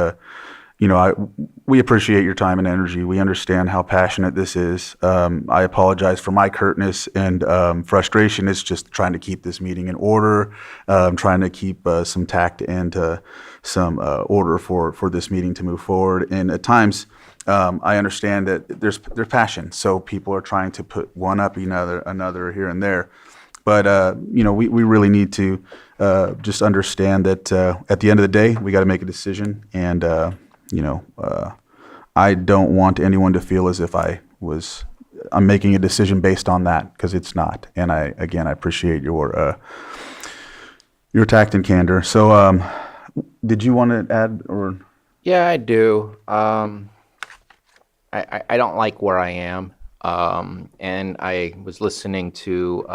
Speaker 1: we appreciate your time and energy. We understand how passionate this is. I apologize for my curtness and frustration. It's just trying to keep this meeting in order, trying to keep some tact and some order for this meeting to move forward. And at times, I understand that there's passion, so people are trying to put one up another here and there. But we really need to just understand that at the end of the day, we got to make a decision, and I don't want anyone to feel as if I'm making a decision based on that, because it's not. And I appreciate your tact and candor. So, did you want to add or?
Speaker 3: Yeah, I do. I don't like where I am. And I was listening to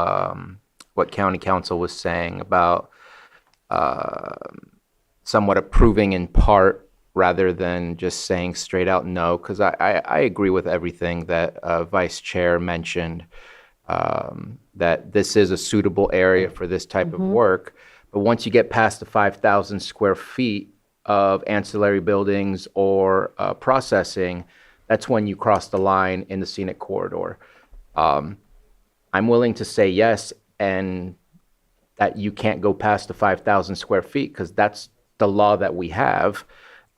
Speaker 3: what County Council was saying about somewhat approving in part rather than just saying straight out no, because I agree with everything that Vice Chair mentioned, that this is a suitable area for this type of work. But once you get past the 5,000 square feet of ancillary buildings or processing, that's when you cross the line in the scenic corridor. I'm willing to say yes, and that you can't go past the 5,000 square feet, because that's the law that we have.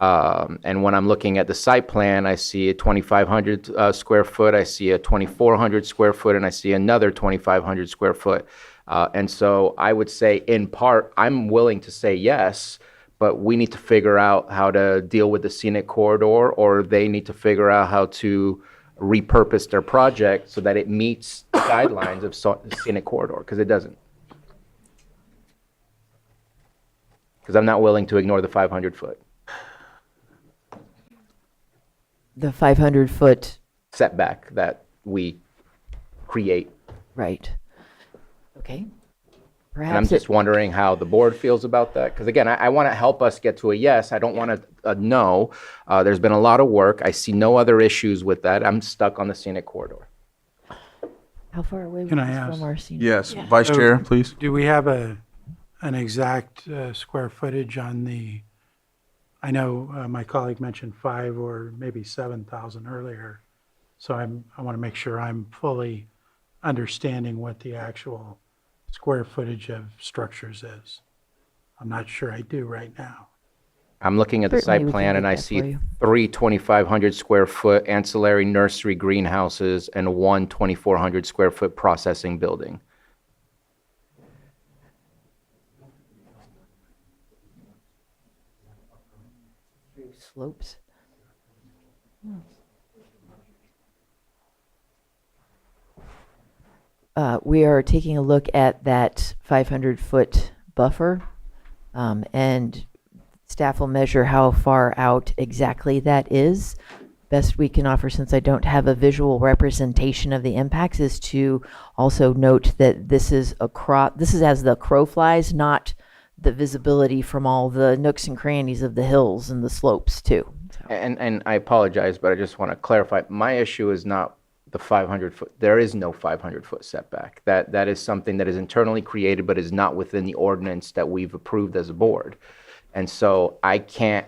Speaker 3: And when I'm looking at the site plan, I see a 2,500 square foot, I see a 2,400 square foot, and I see another 2,500 square foot. And so I would say, in part, I'm willing to say yes, but we need to figure out how to deal with the scenic corridor, or they need to figure out how to repurpose their project so that it meets the guidelines of scenic corridor, because it doesn't. Because I'm not willing to ignore the 500 foot.
Speaker 19: The 500-foot
Speaker 3: setback that we create.
Speaker 19: Right. Okay.
Speaker 3: And I'm
Speaker 19: Perhaps
Speaker 3: just wondering how the board feels about that. Because again, I want to help us get to a yes. I don't want a no. There's been a lot of work. I see no other issues with that. I'm stuck on the scenic corridor.
Speaker 19: How far away
Speaker 10: Can I
Speaker 19: was
Speaker 10: ask?
Speaker 19: from our scenic?
Speaker 1: Yes, Vice Chair, please.
Speaker 10: Do we have an exact square footage on the, I know my colleague mentioned 5 or maybe 7,000 earlier. So I want to make sure I'm fully understanding what the actual square footage of structures is. I'm not sure I do right now.
Speaker 3: I'm looking at the
Speaker 19: Certainly
Speaker 3: site
Speaker 19: we can
Speaker 3: plan
Speaker 19: get
Speaker 3: and I
Speaker 19: that for
Speaker 3: see
Speaker 19: you.
Speaker 3: 3 2,500 square foot ancillary nursery greenhouses and 1 2,400 square foot processing building.
Speaker 19: Slopes. We are taking a look at that 500-foot buffer, and staff will measure how far out exactly that is. Best we can offer, since I don't have a visual representation of the impacts, is to also note that this is as the crow flies, not the visibility from all the nooks and crannies of the hills and the slopes too.
Speaker 3: And I apologize, but I just want to clarify, my issue is not the 500 foot. There is no 500 foot setback. That is something that is internally created, but is not within the ordinance that we've approved as a board. And so I can't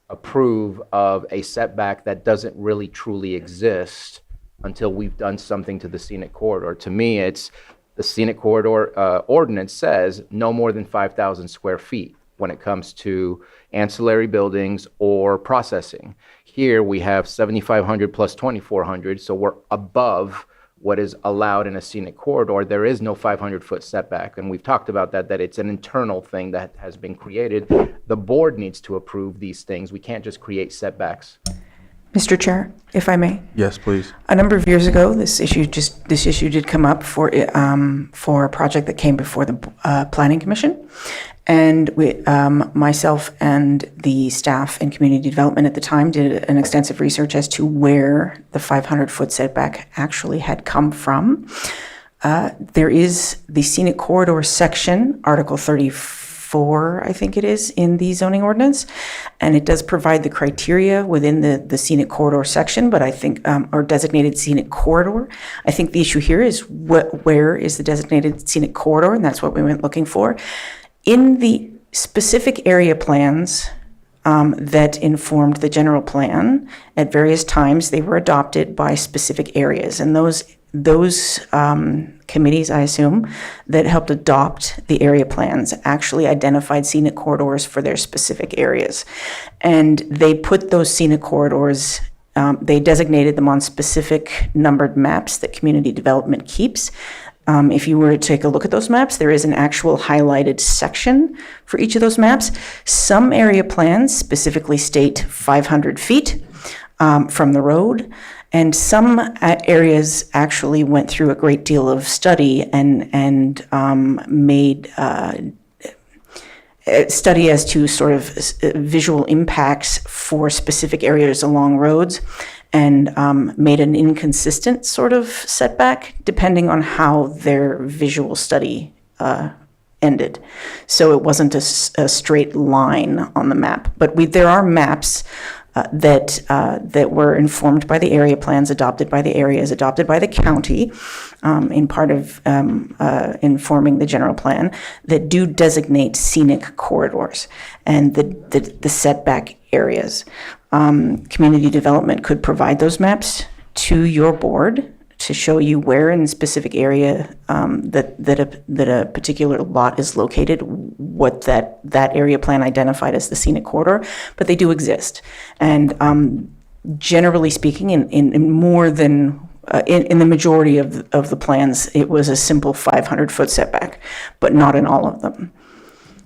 Speaker 3: approve of a setback that doesn't really truly exist until we've done something to the scenic corridor. To me, it's the scenic corridor ordinance says no more than 5,000 square feet when it comes to ancillary buildings or processing. Here we have 7,500 plus 2,400, so we're above what is allowed in a scenic corridor. There is no 500-foot setback, and we've talked about that it's an internal thing that has been created. The board needs to approve these things. We can't just create setbacks.
Speaker 8: Mr. Chair, if I may.
Speaker 1: Yes, please.
Speaker 8: A number of years ago, this issue did come up for a project that came before the Planning Commission, And myself and the staff in community development at the time did an extensive research as to where the 500-foot setback actually had come from. There is the scenic corridor section, Article 34, I think it is, in the zoning ordinance, and it does provide the criteria within the scenic corridor section, but I think, or designated scenic corridor. I think the issue here is where is the designated scenic corridor, and that's what we went looking for. In the specific area plans that informed the general plan, at various times they were adopted by specific areas, and those committees, I assume, that helped adopt the area plans actually identified scenic corridors for their specific areas. And they put those scenic corridors, they designated them on specific numbered maps that community development keeps. If you were to take a look at those maps, there is an actual highlighted section for each of those maps. Some area plans specifically state 500 feet from the road. And some areas actually went through a great deal of study and made study as to sort of visual impacts for specific areas along roads, and made an inconsistent sort of setback depending on how their visual study ended. So it wasn't a straight line on the map. But there are maps that were informed by the area plans, adopted by the areas, adopted by the county, in part of informing the general plan, that do designate scenic corridors and the setback areas. Community development could provide those maps to your board to show you where in a specific area that a particular lot is located, what that area plan identified as the scenic corridor, but they do exist. And generally speaking, in more than in the majority of the plans, it was a simple 500-foot setback, but not in all of them.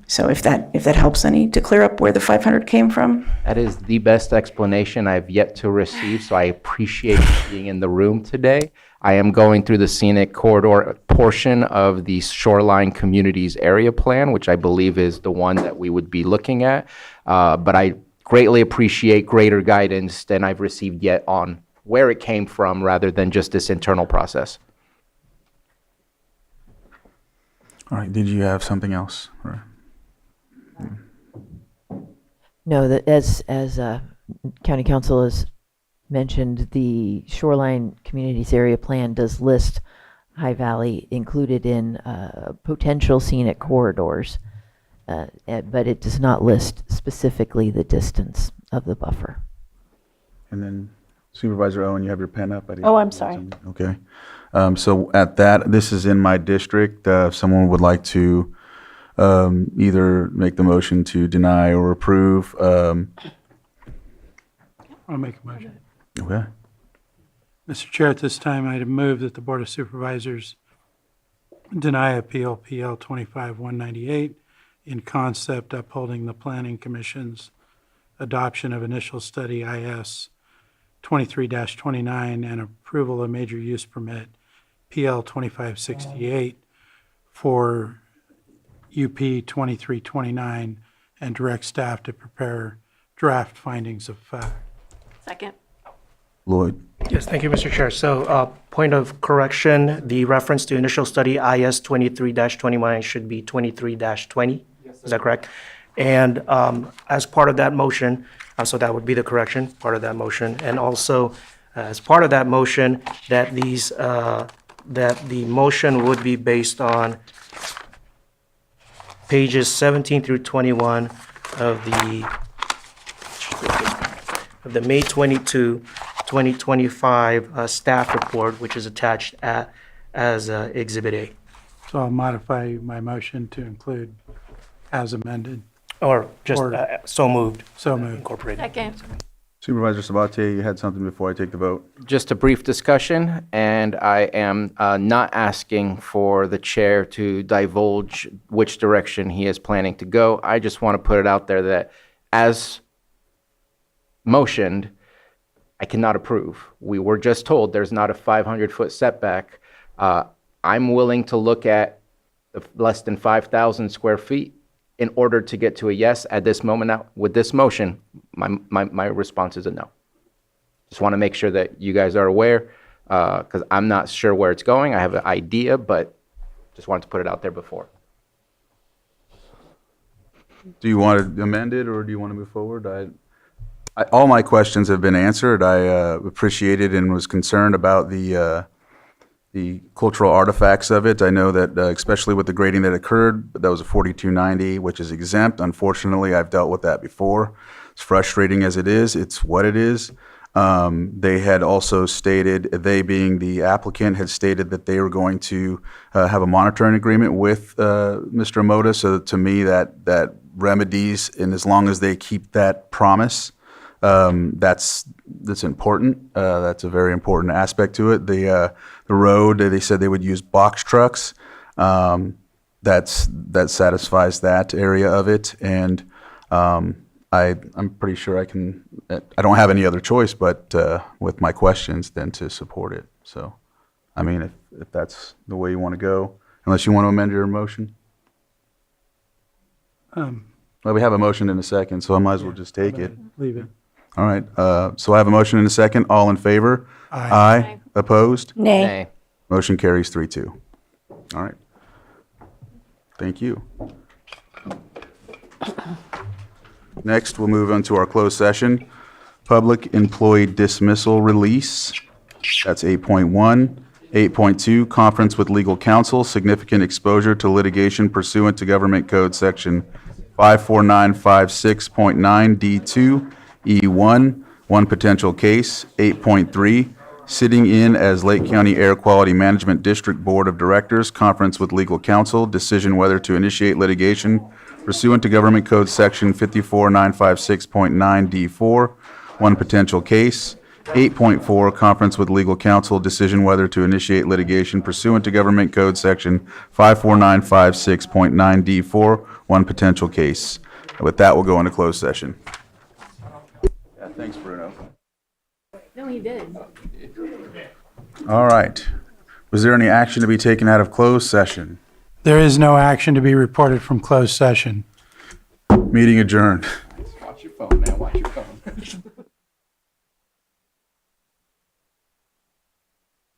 Speaker 8: So if that helps any to clear up where the 500 came from.
Speaker 3: That is the best explanation I've yet to receive, so I appreciate being in the room today. I am going through the scenic corridor portion of the Shoreline Communities Area Plan, which I believe is the one that we would be looking at. But I greatly appreciate greater guidance than I've received yet on where it came from rather than just this internal process.
Speaker 1: All right, did you have something else?
Speaker 19: No, that as County Council has mentioned, the Shoreline Communities Area Plan does list High Valley included in potential scenic corridors, but it does not list specifically the distance of the buffer.
Speaker 1: And then Supervisor Owen, you have your pen up?
Speaker 4: Oh, I'm sorry.
Speaker 1: Okay. So at that, this is in my district. If someone would like to either make the motion to deny or approve.
Speaker 10: I'll make a motion.
Speaker 1: Okay.
Speaker 10: Mr. Chair, at this time, I'd move that the Board of Supervisors deny appeal PL 25-198 in concept, upholding the Planning Commission's adoption of initial study IS 23-29 and approval of major use permit PL 2568 for UP 2329 and direct staff to prepare draft findings of fact.
Speaker 2: Second.
Speaker 1: Lloyd.
Speaker 13: Yes, thank you, Mr. Chair. So, point of correction, the reference to initial study IS 23-29 should be 23-20. Is that correct? And as part of that motion, so that would be the correction, part of that motion. And also, as part of that motion, that the motion would be based on pages 17 through 21 of the May 22, 2025 staff report, which is attached as Exhibit A.
Speaker 10: So I'll modify my motion to include as amended.
Speaker 13: Or just so moved.
Speaker 10: So moved.
Speaker 13: Incorporated.
Speaker 2: Second.
Speaker 1: Supervisor Sabatier, you had something before I take the vote?
Speaker 3: Just a brief discussion, and I am not asking for the chair to divulge which direction he is planning to go. I just want to put it out there that, as motioned, I cannot approve. We were just told there's not a 500-foot setback. I'm willing to look at less than 5,000 square feet in order to get to a yes at this moment now, with this motion, my response is a no. Just want to make sure that you guys are aware, because I'm not sure where it's going. I have an idea, but just wanted to put it out there before.
Speaker 1: Do you want to amend it, or do you want to move forward? All my questions have been answered. I appreciated and was concerned about the cultural artifacts of it. I know that, especially with the grading that occurred, that was a 4290, which is exempt. Unfortunately, I've dealt with that before. As frustrating as it is, it's what it is. They had also stated, they being the applicant, had stated that they were going to have a monitoring agreement with Mr. Moda. So to me, that remedies, and as long as they keep that promise, that's important. That's a very important aspect to it. The road, they said they would use box trucks. That satisfies that area of it, and I'm pretty sure I don't have any other choice but with my questions than to support it. So, I mean, if that's the way you want to go, unless you want to amend your motion. Well, we have a motion in a second, so I might as well just take it.
Speaker 10: Leave it.
Speaker 1: All right, so I have a motion in a second. All in favor? Aye. Opposed?
Speaker 9: Nay.
Speaker 1: Motion carries 3-2. All right. Thank you. Next, we'll move on to our closed session. Public employee dismissal release. That's 8.1. 8.2, conference with legal counsel, significant exposure to litigation pursuant to Government Code Section 54956.9 D2 E1, one potential case. 8.3, sitting in as Lake County Air Quality Management District Board of Directors, conference with legal counsel, decision whether to initiate litigation pursuant to Government Code Section 54956.9 D4, one potential case. 8.4, conference with legal counsel, decision whether to initiate litigation pursuant to Government Code Section 54956.9 D4, one potential case. With that, we'll go into closed session. Yeah, thanks, Bruno.
Speaker 2: No, he did.
Speaker 1: All right. Was there any action to be taken out of closed session?
Speaker 10: There is no action to be reported from closed session.
Speaker 1: Meeting adjourned.